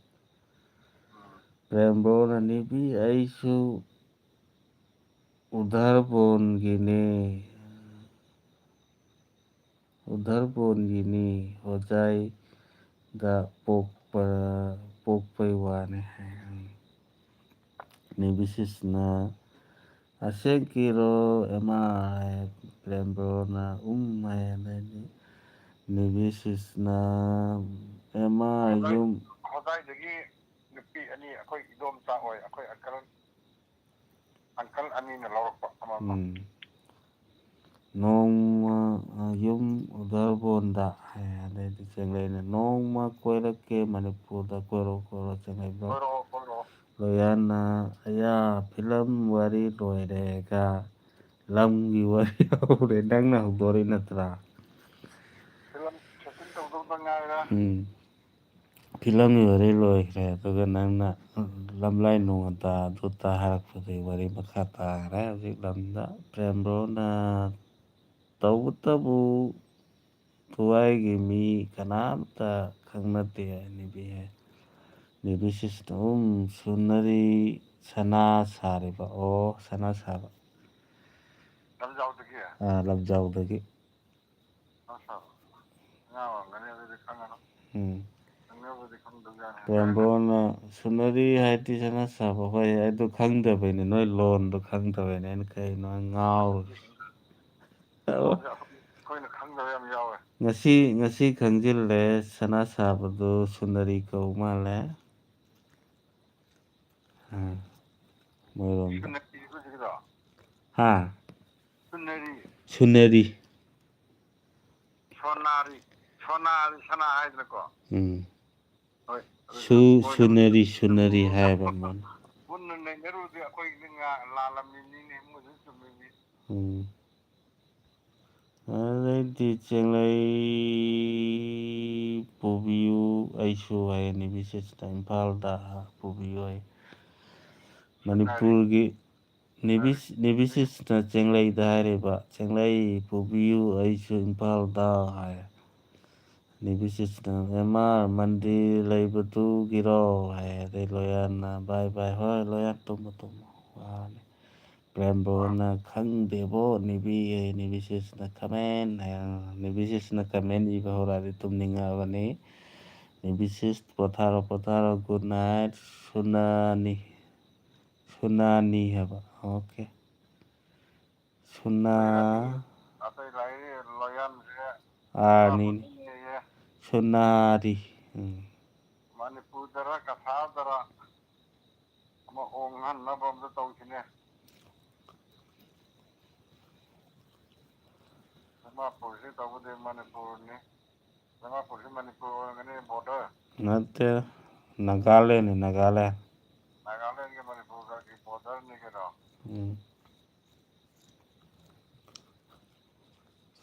ꯔꯦꯝꯕꯣꯅ ꯅꯤꯕꯤ ꯑꯩꯁꯨ ꯎꯙꯔꯕꯣꯟꯒꯤꯅꯦ ꯎꯙꯔꯕꯣꯟꯒꯤꯅꯤ ꯍꯣꯖꯥꯏꯗ ꯄꯣꯛꯄꯩ ꯋꯥꯅꯤ ꯅꯤꯕꯤꯁꯤꯁꯅ ꯑꯁꯦꯡꯀꯤꯔꯣ ꯑꯦꯃꯥ ꯔꯦꯝꯕꯣꯅ ꯍꯥꯏꯗꯤ ꯅꯤꯕꯤꯁꯤꯁꯅ ꯑꯦꯃꯥ ꯌꯨꯝ ꯍꯣꯖꯥꯏꯗꯒꯤ ꯅꯨꯄꯤ ꯑꯅꯤ ꯑꯩꯈꯣꯏ ꯏꯗꯣꯝꯆꯥ ꯑꯣꯏ ꯑꯩꯈꯣꯏ ꯑꯪꯀꯜ ꯑꯅꯤꯅ ꯂꯧꯔꯛꯄ ꯑꯃ ꯅꯣꯡꯃ ꯌꯨꯝ ꯎꯙꯔꯕꯣꯟꯗ ꯑꯗꯩꯗꯤ ꯆꯦꯡꯂꯩꯅ ꯅꯣꯡꯃ ꯀꯣꯏꯔꯛꯀꯦ ꯃꯅꯤꯄꯨꯔꯗ ꯀꯣꯏꯔꯛꯑꯣ ꯆꯦꯡꯂꯩꯕ ꯀꯣꯏꯔꯛꯑꯣ ꯂꯣꯌꯥꯅ ꯑꯌꯥ ꯐꯤꯂꯝ ꯋꯥꯔꯤ ꯂꯣꯏꯔꯦꯒ ꯂꯝꯒꯤ ꯋꯥꯔꯤ ꯍꯧꯔꯦ ꯅꯪꯅ ꯍꯧꯗꯣꯔꯤ ꯅꯠꯇ꯭ꯔꯥ ꯐꯤꯂꯝ ꯁꯦꯇꯤꯡ ꯇꯧꯗꯧꯗ ꯉꯥꯏꯔꯦ ꯐꯤꯂꯝꯒꯤ ꯋꯥꯔꯤ ꯂꯣꯏꯈ꯭ꯔꯦ ꯑꯗꯨꯒ ꯅꯪꯅ ꯂꯝꯂꯥꯏ ꯅꯣꯡꯉꯥꯟꯇꯥ ꯑꯗꯨꯇ ꯍꯥꯏꯔꯛꯄꯗꯒꯤ ꯋꯥꯔꯤ ꯃꯈꯥ ꯇꯥꯈ꯭ꯔꯦ ꯍꯧꯖꯤꯛ ꯂꯝꯗ ꯄ꯭ꯔꯦꯝꯕꯣꯅ ꯇꯧꯕꯇꯕꯨ ꯊꯋꯥꯏꯒꯤ ꯃꯤ ꯀꯅꯥꯝꯇ ꯈꯪꯅꯗꯦ ꯅꯤꯕꯤ ꯍꯥꯏ ꯅꯤꯕꯤꯁꯤꯁꯅ ꯁꯨꯅꯔꯤ ꯁꯅꯥ ꯁꯥꯔꯤꯕ ꯁꯅꯥ ꯁꯥꯕ ꯂꯝꯖꯥꯎꯗꯒꯤ ꯂꯝꯖꯥꯎꯗꯒꯤ ꯑꯉꯥꯡ ꯑꯗꯨꯗꯤ ꯈꯪꯉꯔꯣꯏ ꯈꯪꯅꯕꯗꯤ ꯈꯪꯗꯕꯖꯥꯠꯅꯤ ꯄ꯭ꯔꯦꯝꯕꯣꯅ ꯁꯨꯅꯔꯤ ꯍꯥꯏꯗꯤ ꯁꯅꯥ ꯁꯥꯕ ꯍꯣꯏ ꯑꯗꯨ ꯈꯪꯗꯕꯩꯅꯦ ꯅꯣꯏ ꯂꯣꯟꯗꯣ ꯈꯪꯗꯕꯩꯅꯦ ꯑꯩꯅ ꯀꯩꯅꯣ ꯉꯥꯎꯔꯨꯔꯦ ꯂꯣꯟꯁꯦ ꯑꯩꯈꯣꯏꯅ ꯈꯪꯗꯕ ꯌꯥꯝ ꯌꯥꯎꯋꯦ ꯉꯁꯤ ꯈꯪꯖꯤꯜꯂꯦ ꯁꯅꯥ ꯁꯥꯕꯗꯨ ꯁꯨꯅꯔꯤ ꯀꯧ ꯃꯥꯜꯂꯦ ꯃꯣꯏꯔꯣꯝꯗ ꯍꯥ ꯁꯨꯅꯔꯤ ꯁꯣꯅꯥꯔꯤ ꯁꯅꯥ ꯍꯥꯏꯗꯅꯀꯣ ꯍꯣꯏ ꯁꯨꯅꯔꯤ ꯍꯥꯏꯕ ꯃꯣꯏꯅ ꯃꯨꯟꯅ ꯅꯩꯅꯔꯨꯗꯤ ꯑꯩꯈꯣꯏꯒꯤꯗꯤ ꯂꯥꯜꯂꯝꯃꯤꯅꯤꯅꯦ ꯃꯣꯏꯁꯨ ꯆꯨꯝꯃꯤꯅꯤ ꯑꯗꯩꯗꯤ ꯆꯦꯡꯂꯩ ꯄꯨꯕꯤꯌꯨ ꯑꯩꯁꯨ ꯍꯥꯏꯌꯦ ꯅꯤꯕꯤꯁꯤꯁꯅ ꯏꯝꯐꯥꯜꯗ ꯄꯨꯕꯤꯌꯨ ꯍꯥꯏ ꯃꯅꯤꯄꯨꯔꯒꯤ ꯅꯤꯕꯤꯁꯤꯁꯅ ꯆꯦꯡꯂꯩꯗ ꯍꯥꯏꯔꯤꯕ ꯆꯦꯡꯂꯩ ꯄꯨꯕꯤꯌꯨ ꯑꯩꯁꯨ ꯏꯝꯐꯥꯜꯗ ꯍꯥꯏ ꯅꯤꯕꯤꯁꯤꯁꯅ ꯑꯦꯝ.ꯑꯥꯔ ꯃꯟꯗꯤꯔ ꯂꯩꯕꯗꯨꯒꯤꯔꯣ ꯍꯥꯏ ꯑꯗꯩ ꯂꯣꯌꯥꯟꯅ ꯕꯥꯏ ꯍꯣꯏ ꯂꯣꯌꯥꯟ ꯇꯨꯝꯃꯣ ꯋꯥꯅꯤ ꯄ꯭ꯔꯦꯝꯕꯣꯅ ꯈꯪꯗꯦꯕꯣ ꯅꯤꯕꯤꯁꯤꯁꯅ ꯀꯃꯦꯟ ꯅꯤꯕꯤꯁꯤꯁꯅ ꯀꯃꯦꯟ ꯏꯕ ꯍꯧꯔꯛꯑꯗꯤ ꯇꯨꯝꯅꯤꯡꯉꯛꯑꯕꯅꯤ ꯅꯤꯕꯤꯁꯤꯁ ꯄꯣꯊꯥꯔꯣ ꯒꯨꯗ ꯅꯥꯏꯠ ꯁꯨꯅꯥꯅꯤ ꯍꯥꯏꯕ ꯑꯣꯀꯦ ꯑꯇꯩ ꯂꯥꯏꯔꯤ ꯂꯣꯌꯥꯟꯁꯦ ꯑꯥꯔꯅꯤꯅꯤ ꯁꯨꯅꯥꯔꯤ ꯃꯅꯤꯄꯨꯔꯗꯔ ꯀꯁꯥꯔꯗꯔ ꯑꯃ ꯍꯣꯡꯍꯟꯅꯕ ꯑꯝꯇ ꯇꯧꯁꯤꯅꯦ ꯗꯤꯃꯥꯄꯨꯔꯁꯤ ꯇꯧꯕꯗꯤ ꯃꯅꯤꯄꯨꯔꯅꯤ ꯗꯤꯃꯥꯄꯨꯔꯁꯤ ꯃꯅꯤꯄꯨꯔ ꯑꯣꯏꯔꯝꯒꯅꯤ ꯕꯣꯔꯗꯔ ꯅꯠꯇꯦ ꯅꯥꯒꯥꯂꯦꯟꯅꯤ ꯅꯥꯒꯥꯂꯦꯟ ꯅꯥꯒꯥꯂꯦꯟꯒꯤ ꯃꯅꯤꯄꯨꯔꯒꯒꯤ ꯕꯣꯔꯗꯔꯅꯤ ꯀꯩꯅꯣ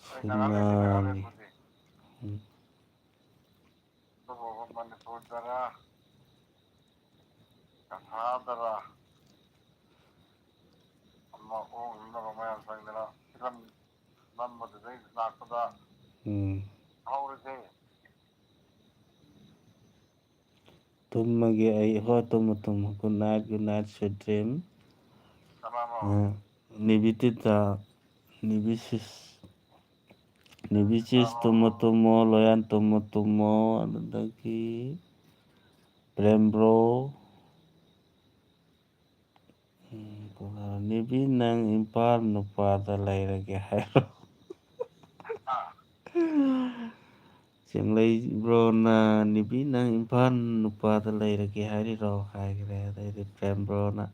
ꯁꯨꯅꯥꯅꯤ ꯑꯗꯨꯕꯨ ꯃꯅꯤꯄꯨꯔꯗꯔ ꯑꯣꯡꯅꯕ ꯃꯌꯥꯝ ꯆꯪꯗꯅ ꯐꯤꯂꯝ ꯅꯝꯕꯗꯨꯗꯩ ꯂꯥꯛꯄꯗ ꯍꯧꯔꯁꯦ ꯇꯨꯝꯃꯒꯦ ꯑꯩ ꯍꯣꯏ ꯇꯨꯝꯃꯨ ꯒꯨꯗ ꯅꯥꯏꯠ ꯁ꯭ꯋꯤꯠ ꯗ꯭ꯔꯤꯝ ꯅꯤꯕꯤꯇꯤꯇꯥ ꯅꯤꯕꯤꯁꯤꯁ ꯇꯨꯝꯃꯣ ꯂꯣꯌꯥꯟ ꯇꯨꯝꯃꯣ ꯑꯗꯨꯗꯒꯤ ꯄ꯭ꯔꯦꯝꯕ꯭ꯔꯣ ꯅꯤꯕꯤ ꯅꯪ ꯏꯝꯐꯥꯜ ꯅꯨꯄꯥꯗ ꯂꯩꯔꯒꯦ ꯍꯥꯏꯔꯣ ꯆꯦꯡꯂꯩꯕ꯭ꯔꯣꯅ ꯅꯤꯕꯤ ꯅꯪ ꯏꯝꯐꯥꯜ ꯅꯨꯄꯥꯗ ꯂꯩꯔꯒꯦ ꯍꯥꯏꯔꯤꯔꯣ ꯍꯥꯏꯈ꯭ꯔꯦ ꯑꯗꯩꯗꯤ ꯄ꯭ꯔꯦꯝꯕ꯭ꯔꯣꯅ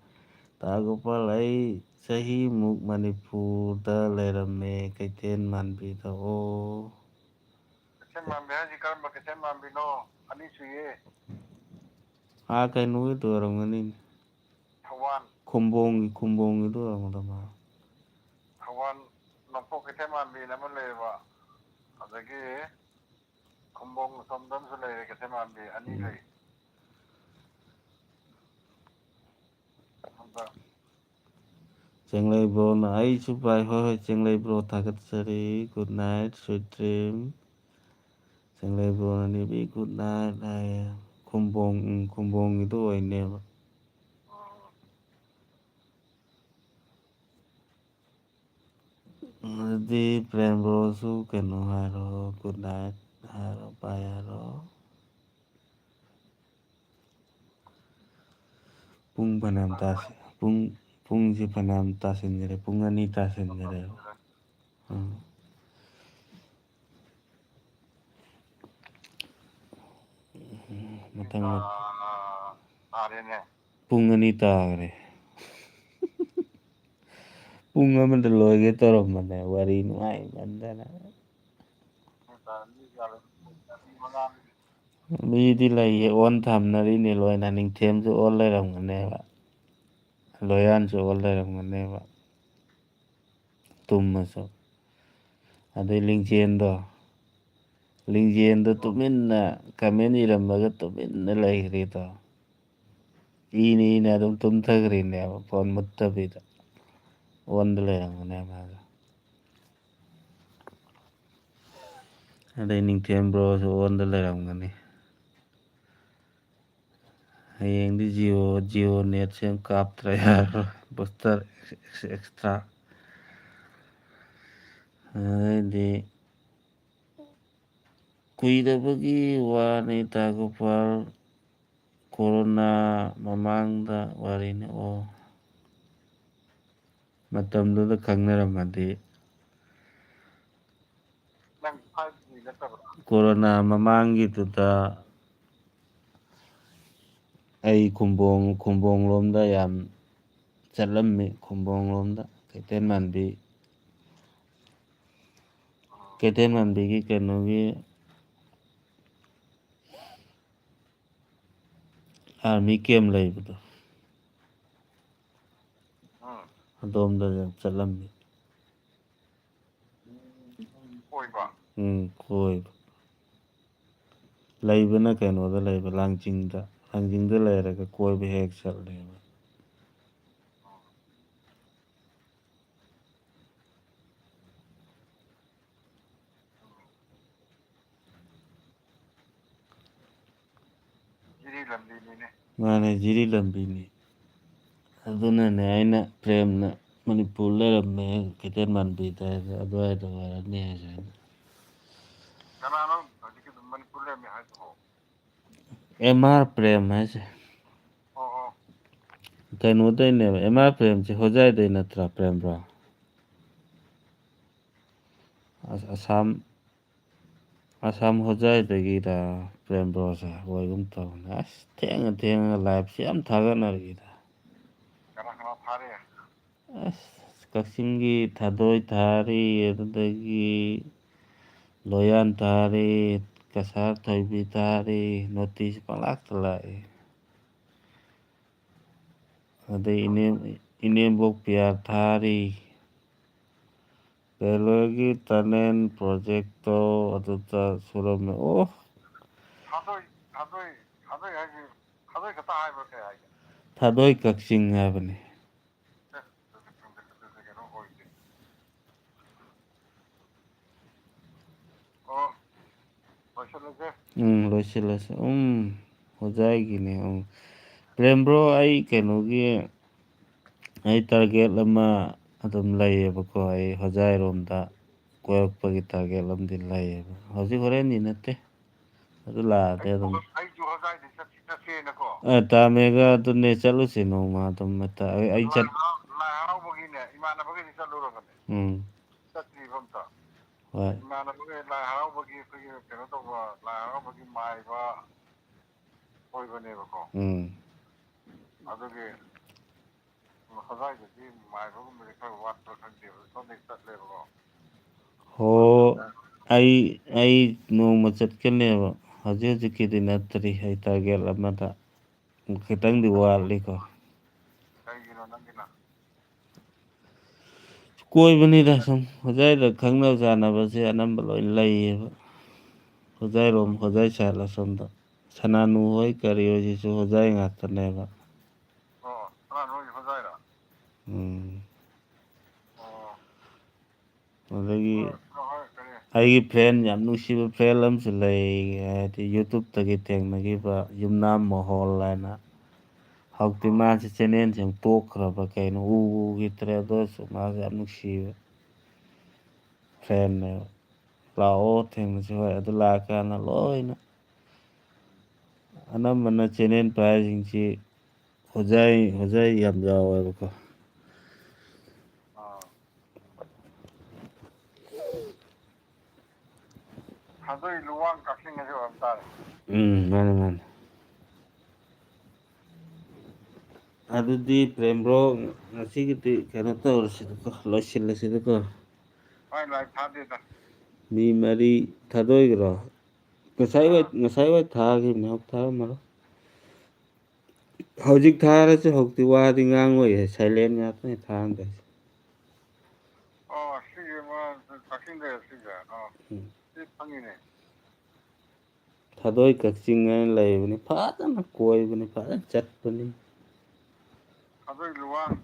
ꯇꯥꯒꯣꯄꯥꯜ ꯑꯩ ꯆꯍꯤꯃꯨꯛ ꯃꯅꯤꯄꯨꯔꯗ ꯂꯩꯔꯝꯃꯦ ꯀꯩꯊꯦꯜ ꯃꯥꯟꯕꯤꯗ ꯀꯩꯊꯦꯜ ꯃꯥꯟꯕꯤ ꯍꯥꯏꯁꯤ ꯀꯔꯝꯕ ꯀꯩꯊꯦꯜ ꯃꯥꯟꯕꯤꯅꯣ ꯑꯅꯤ ꯁꯨꯏꯌꯦ ꯀꯩꯅꯣꯒꯤꯗꯣ ꯑꯣꯏꯔꯝꯒꯅꯤꯅꯦ ꯊꯧꯕꯥꯜ ꯈꯨꯝꯕꯣꯡꯒꯤꯗꯣ ꯑꯣꯏꯔꯝꯒꯗꯕ ꯃꯥꯜꯂꯦ ꯊꯧꯕꯥꯜ ꯅꯣꯡꯄꯣꯛ ꯀꯩꯊꯦꯜ ꯃꯥꯟꯕꯤꯅ ꯑꯃ ꯂꯩꯌꯦꯕ ꯑꯗꯒꯤ ꯈꯨꯝꯕꯣꯡ ꯑꯁꯣꯝꯗ ꯑꯃꯁꯨ ꯂꯩꯔꯦ ꯀꯩꯊꯦꯜ ꯃꯥꯟꯕꯤ ꯑꯅꯤ ꯂꯩ ꯆꯦꯡꯂꯩꯕ꯭ꯔꯣꯅ ꯑꯩꯁꯨ ꯚꯥꯏ ꯍꯣꯏ ꯆꯦꯡꯂꯩꯕ꯭ꯔꯣ ꯊꯥꯒꯠꯆꯔꯤ ꯒꯨꯗ ꯅꯥꯏꯠ ꯁ꯭ꯋꯤꯠ ꯗ꯭ꯔꯤꯝ ꯆꯦꯡꯂꯩꯕ꯭ꯔꯣꯅ ꯅꯤꯕꯤ ꯒꯨꯗ ꯅꯥꯏꯠ ꯍꯥꯏꯌꯦ ꯈꯨꯝꯕꯣꯡꯒꯤꯗꯣ ꯑꯣꯏꯅꯦꯕ ꯑꯗꯨꯗꯤ ꯄ꯭ꯔꯦꯝꯕ꯭ꯔꯣꯁꯨ ꯀꯩꯅꯣ ꯍꯥꯏꯔꯣ ꯒꯨꯗ ꯅꯥꯏꯠ ꯍꯥꯏꯔꯣ ꯕꯥꯏ ꯍꯥꯏꯔꯣ ꯄꯨꯡ ꯐꯅꯌꯥꯝ ꯇꯥꯁꯤ ꯄꯨꯡꯁꯤ ꯐꯅꯌꯥꯝ ꯇꯥꯁꯤꯟꯈꯔꯦ ꯄꯨꯡ 2 ꯇꯥꯁꯤꯟꯈꯔꯦꯕ ꯃꯊꯪ ꯄꯨꯡ 2 ꯇꯥꯈꯔꯦ ꯄꯨꯡ ꯑꯃꯗ ꯂꯣꯏꯒꯦ ꯇꯧꯔꯝꯕꯅꯦ ꯋꯥꯔꯤ ꯅꯨꯡꯉꯥꯏꯃꯟꯗꯅ ꯃꯤꯗꯤ ꯂꯩꯌꯦ ꯑꯣꯟ ꯊꯝꯅꯔꯤꯅꯦ ꯂꯣꯏꯅ ꯅꯤꯡꯊꯦꯝꯁꯨ ꯑꯣꯟ ꯂꯩꯔꯝꯒꯅꯦꯕ ꯂꯣꯌꯥꯟꯁꯨ ꯑꯣꯟ ꯂꯩꯔꯝꯒꯅꯦꯕ ꯇꯨꯝꯃꯁꯨ ꯑꯗꯩ ꯂꯤꯡꯖꯦꯟꯗꯣ ꯇꯨꯃꯤꯟꯅ ꯀꯃꯦꯟ ꯏꯔꯝꯃꯒ ꯇꯨꯃꯤꯟꯅ ꯂꯩꯈ꯭ꯔꯤꯗꯣ ꯏꯅ ꯑꯗꯨꯝ ꯇꯨꯝꯊꯈ꯭ꯔꯤꯅꯦꯕ ꯐꯣꯟ ꯃꯨꯠꯇꯕꯤꯗ ꯑꯣꯟꯗ ꯂꯩꯔꯝꯒꯅꯦꯕ ꯃꯥꯗꯣ ꯑꯗꯩ ꯅꯤꯡꯊꯦꯝꯕ꯭ꯔꯣꯁꯨ ꯑꯣꯟꯗ ꯂꯩꯔꯝꯒꯅꯤ ꯍꯌꯦꯡꯗꯤ ꯖꯤꯑꯣ ꯅꯦꯠꯁꯦ ꯀꯥꯞꯇ꯭ꯔ ꯌꯥꯔꯔꯣꯏ ꯕꯨꯁꯇꯔ ꯑꯦꯛꯁꯇ꯭ꯔꯥ ꯑꯗꯩꯗꯤ ꯀꯨꯏꯗꯕꯒꯤ ꯋꯥꯅꯤ ꯇꯥꯒꯣꯄꯥꯜ ꯀꯣꯔꯣꯅꯥ ꯃꯃꯥꯡꯗ ꯋꯥꯔꯤꯅꯤ ꯃꯇꯝꯗꯨꯗ ꯈꯪꯅꯔꯝꯃꯗꯤ ꯀꯣꯔꯣꯅꯥ ꯃꯃꯥꯡꯒꯤꯗꯨꯗ ꯑꯩ ꯈꯨꯝꯕꯣꯡ ꯂꯣꯝꯗ ꯌꯥꯝ ꯆꯠꯂꯝꯃꯤ ꯈꯨꯝꯕꯣꯡ ꯂꯣꯝꯗ ꯀꯩꯊꯦꯜ ꯃꯥꯟꯕꯤꯒꯤ ꯀꯩꯅꯣꯒꯤ ꯑꯥꯔꯃꯤ ꯀꯦꯝ ꯂꯩꯕꯗꯣ ꯑꯗꯣꯝꯗ ꯌꯥꯝ ꯆꯠꯂꯝꯃꯤ ꯀꯣꯏꯕ ꯂꯩꯕꯅ ꯀꯩꯅꯣꯗ ꯂꯩꯕ ꯂꯥꯡꯖꯤꯡꯗ ꯂꯩꯔꯒ ꯀꯣꯏꯕ ꯍꯦꯛ ꯆꯠꯂꯦꯕ ꯃꯥꯅꯦ ꯖꯤꯔꯤ ꯂꯝꯕꯤꯅꯤ ꯑꯗꯨꯅꯅꯦ ꯑꯩꯅ ꯄ꯭ꯔꯦꯝꯅ ꯃꯅꯤꯄꯨꯔ ꯂꯩꯔꯝꯃꯦ ꯀꯩꯊꯦꯜ ꯃꯥꯟꯕꯤꯗ ꯑꯗꯨꯋꯥꯏꯗ ꯑꯣꯏꯔꯝꯅꯤ ꯍꯥꯏꯁꯦ ꯀꯅꯥꯅꯣ ꯍꯧꯖꯤꯛꯀꯤ ꯃꯅꯤꯄꯨꯔ ꯂꯩꯔꯝꯃꯦ ꯍꯥꯏꯁꯤꯕꯣ ꯑꯦꯝ.ꯑꯥꯔ ꯄ꯭ꯔꯦꯝ ꯍꯥꯏꯁꯦ ꯀꯩꯅꯣꯗꯩꯅꯦꯕ ꯑꯦꯝ.ꯑꯥꯔ ꯄ꯭ꯔꯦꯝꯁꯦ ꯍꯣꯖꯥꯏꯗꯩ ꯅꯠꯇ꯭ꯔꯥ ꯄ꯭ꯔꯦꯝꯕ꯭ꯔꯣ ꯑꯁꯥꯝ ꯍꯣꯖꯥꯏꯗꯒꯤꯔ ꯄ꯭ꯔꯦꯝꯕ꯭ꯔꯣꯁꯦ ꯑꯣꯏꯒꯨꯝ ꯇꯧꯕꯅꯦ ꯑꯁ ꯊꯦꯡꯉ ꯂꯥꯏꯞꯁꯦ ꯌꯥꯝ ꯊꯥꯒꯠꯅꯔꯛꯏꯗ ꯀꯅꯥ ꯐꯥꯔꯦ ꯑꯁ ꯀꯛꯆꯤꯡꯒꯤ ꯊꯥꯗꯣꯏ ꯊꯥꯔꯤ ꯑꯗꯨꯗꯒꯤ ꯂꯣꯌꯥꯟ ꯊꯥꯔꯤ ꯀꯁꯥꯔ ꯊꯣꯏꯕꯤ ꯊꯥꯔꯤ ꯅꯣꯇꯤꯁ ꯄꯪꯂꯥꯛꯇ ꯂꯥꯛꯏ ꯑꯗꯩ ꯏꯅꯦꯝꯕꯣꯛ ꯄꯤꯌꯥ ꯊꯥꯔꯤ ꯔꯦꯜꯋꯦꯒꯤ ꯇꯅꯦꯜ ꯄ꯭ꯔꯣꯖꯦꯛꯇꯣ ꯑꯗꯨꯗ ꯁꯨꯔꯝꯃꯦ ꯊꯥꯗꯣꯏ ꯍꯥꯏꯁꯤ ꯊꯥꯗꯣꯏ ꯈꯛꯇ ꯍꯥꯏꯕ꯭ꯔꯥ ꯀꯩ ꯍꯥꯏꯒꯦ ꯊꯥꯗꯣꯏ ꯀꯛꯆꯤꯡ ꯍꯥꯏꯕꯅꯤ ꯂꯣꯏꯁꯤꯜꯂꯁꯦ ꯍꯣꯖꯥꯏꯒꯤꯅꯦ ꯄ꯭ꯔꯦꯝꯕ꯭ꯔꯣ ꯑꯩ ꯀꯩꯅꯣꯒꯤ ꯑꯩ ꯇꯥꯔꯒꯦꯠ ꯑꯃ ꯑꯗꯨꯝ ꯂꯩꯌꯦꯕꯀꯣ ꯑꯩ ꯍꯣꯖꯥꯏꯔꯣꯝꯗ ꯀꯣꯏꯔꯛꯄꯒꯤ ꯇꯥꯔꯒꯦꯠ ꯑꯃꯗꯤ ꯂꯩꯌꯦꯕ ꯍꯧꯖꯤꯛ ꯍꯣꯔꯦꯟꯗꯤ ꯅꯠꯇꯦ ꯑꯗꯨ ꯂꯥꯛꯑꯗꯤ ꯑꯗꯨꯝ ꯇꯥꯃꯦꯒ ꯑꯗꯨꯅꯦ ꯆꯠꯂꯨꯁꯤ ꯅꯣꯡꯃ ꯑꯗꯨꯝ ꯑꯩ ꯆꯠ ꯂꯥꯏ ꯍꯔꯥꯎꯕꯒꯤꯅꯦ ꯏꯃꯥꯟꯅꯕꯒꯤꯗꯤ ꯆꯠꯂꯨꯔꯕꯅꯦ ꯆꯠꯇ꯭ꯔꯤꯕ ꯑꯝꯇ ꯍꯣꯏ ꯏꯃꯥꯟꯅꯕꯒꯤ ꯂꯥꯏ ꯍꯔꯥꯎꯕꯒꯤ ꯑꯩꯈꯣꯏꯒꯤ ꯀꯩꯅꯣ ꯇꯧꯕ ꯂꯥꯏ ꯍꯔꯥꯎꯕꯒꯤ ꯃꯥꯏꯕ ꯑꯣꯏꯕꯅꯦꯕꯀꯣ ꯑꯗꯨꯒꯤ ꯍꯣꯖꯥꯏꯗꯗꯤ ꯃꯥꯏꯕꯒꯨꯝꯕꯗꯤ ꯈꯔ ꯋꯥꯠꯄ꯭ꯔꯥ ꯈꯪꯗꯦꯕ ꯁꯣꯝꯗꯒꯤ ꯆꯠꯂꯦꯕꯀꯣ ꯍꯣ ꯑꯩ ꯅꯣꯡꯃ ꯆꯠꯀꯅꯦꯕ ꯍꯧꯖꯤꯛꯀꯤꯗꯤ ꯅꯠꯇ꯭ꯔꯤ ꯑꯩ ꯇꯥꯔꯒꯦꯠ ꯑꯃꯗ ꯈꯤꯇꯪꯗꯤ ꯋꯥꯠꯂꯤꯀꯣ ꯀꯩꯒꯤꯅꯣ ꯅꯪꯒꯤꯅ ꯀꯣꯏꯕꯅꯤꯗ ꯁꯨꯝ ꯍꯣꯖꯥꯏꯗ ꯈꯪꯅꯕ ꯆꯥꯟꯅꯕꯁꯦ ꯑꯅꯝꯕ ꯂꯣꯏ ꯂꯩꯌꯦꯕ ꯍꯣꯖꯥꯏ ꯁꯥꯏꯠ ꯑꯁꯣꯝꯗ ꯁꯅꯥꯅꯨ ꯍꯣꯏ ꯀꯔꯤ ꯍꯣꯏꯁꯤꯁꯨ ꯍꯣꯖꯥꯏ ꯉꯥꯛꯇꯅꯦꯕ ꯁꯅꯥꯅꯨ ꯍꯣꯖꯥꯏꯔꯣ ꯑꯗꯒꯤ ꯑꯩꯒꯤ ꯐ꯭ꯔꯦꯟ ꯌꯥꯝ ꯅꯨꯡꯁꯤꯕ ꯐ꯭ꯔꯦꯟ ꯑꯃꯁꯨ ꯂꯩ ꯍꯥꯏꯗꯤ ꯌꯨꯇꯨꯞꯇꯒꯤ ꯊꯦꯡꯅꯈꯤꯕ ꯌꯨꯝꯅꯥꯝ ꯃꯣꯍꯣꯜ ꯍꯥꯏꯅ ꯍꯧꯖꯤꯛꯇꯤ ꯃꯥꯁꯤ ꯆꯦꯅꯦꯜꯁꯦ ꯑꯃꯨꯛ ꯇꯣꯛꯈ꯭ꯔꯕ ꯀꯩꯅꯣ ꯎꯈꯤꯗ꯭ꯔꯦ ꯑꯗꯨ ꯑꯣꯏꯔꯁꯨ ꯃꯥꯁꯦ ꯌꯥꯝ ꯅꯨꯡꯁꯤꯕ ꯐ꯭ꯔꯦꯟꯅꯦꯕ ꯂꯥꯛꯑꯣ ꯊꯦꯡꯅꯁꯤ ꯍꯣꯏ ꯑꯗꯨ ꯂꯥꯛꯀꯥꯟꯗ ꯂꯣꯏꯅ ꯑꯅꯝꯕꯅ ꯆꯦꯅꯦꯜ ꯄꯥꯏꯔꯤꯁꯤꯡꯁꯤ ꯍꯣꯖꯥꯏ ꯌꯥꯝ ꯌꯥꯎꯋꯦꯕꯀꯣ ꯁꯥꯗꯣꯏ ꯂꯨꯋꯥꯡ ꯀꯛꯆꯤꯡ ꯍꯥꯏꯁꯦ ꯑꯣꯏꯔꯝ ꯇꯥꯔꯦ ꯃꯥꯅꯦ ꯑꯗꯨꯗꯤ ꯄ꯭ꯔꯦꯝꯕ꯭ꯔꯣ ꯉꯁꯤꯒꯤꯗꯤ ꯀꯩꯅꯣ ꯇꯧꯔꯁꯤꯗꯀꯣ ꯂꯣꯏꯁꯤꯜꯂꯁꯤꯗꯀꯣ ꯍꯣꯏ ꯂꯥꯏ ꯊꯥꯗꯦꯗ ꯃꯤ ꯃꯔꯤ ꯊꯥꯗꯣꯛꯏꯈ꯭ꯔꯣ ꯉꯁꯥꯏ ꯋꯥꯏ ꯊꯥꯈꯤꯕꯅꯦ ꯍꯧꯖꯤꯛ ꯊꯥꯔꯝꯃꯔꯣꯏ ꯍꯧꯖꯤꯛ ꯊꯥꯔꯁꯨ ꯍꯧꯖꯤꯛꯇꯤ ꯋꯥꯗꯤ ꯉꯥꯡꯉꯣꯏꯌꯦ ꯁꯥꯏꯂꯦꯟ ꯉꯥꯛꯇꯅꯦ ꯊꯥꯔꯝꯗꯣꯏꯁꯦ ꯁꯤꯒꯤ ꯀꯛꯆꯤꯡꯗ ꯁꯤꯁꯦ ꯁꯤ ꯐꯪꯉꯤꯅꯦ ꯊꯥꯗꯣꯏ ꯀꯛꯆꯤꯡ ꯍꯥꯏꯅ ꯂꯩꯕꯅꯤ ꯐꯖꯅ ꯀꯣꯏꯕꯅꯤ ꯐꯖꯅ ꯆꯠꯄꯅꯤ ꯁꯥꯗꯣꯏ ꯂꯨꯋꯥꯡ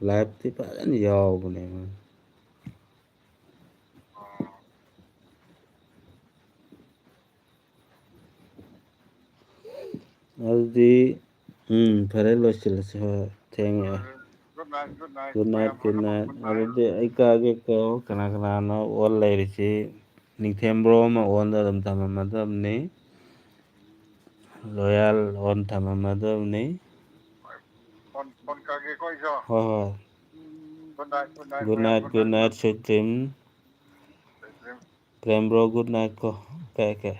ꯂꯥꯏꯐꯇꯤ ꯐꯖꯅ ꯌꯥꯎꯕꯅꯦ ꯃꯥ ꯑꯗꯨꯗꯤ ꯐꯔꯦ ꯂꯣꯏꯁꯤꯜꯂꯁꯤ ꯍꯣꯏ ꯊꯦꯡꯉꯛꯑꯦ ꯒꯨꯗ ꯅꯥꯏꯠ ꯑꯗꯨꯗꯤ ꯑꯩ ꯀꯛꯑꯒꯦꯀꯣ ꯀꯅꯥ ꯀꯅꯥꯅꯣ ꯑꯣꯟ ꯂꯩꯔꯤꯁꯤ ꯅꯤꯡꯊꯦꯝꯕ꯭ꯔꯣ ꯑꯃ ꯑꯣꯟꯗ ꯑꯗꯨꯝ ꯊꯝꯃꯝꯃꯗꯕꯅꯤ ꯂꯣꯌꯦꯜ ꯑꯣꯟ ꯊꯝꯃꯝꯃꯗꯕꯅꯤ ꯐꯣꯟ ꯀꯛꯑꯒꯦꯀꯣ ꯑꯩꯁꯨ ꯍꯣꯏ good night sweet dream Prem bro good night ꯀꯣ ꯀꯛꯑꯦ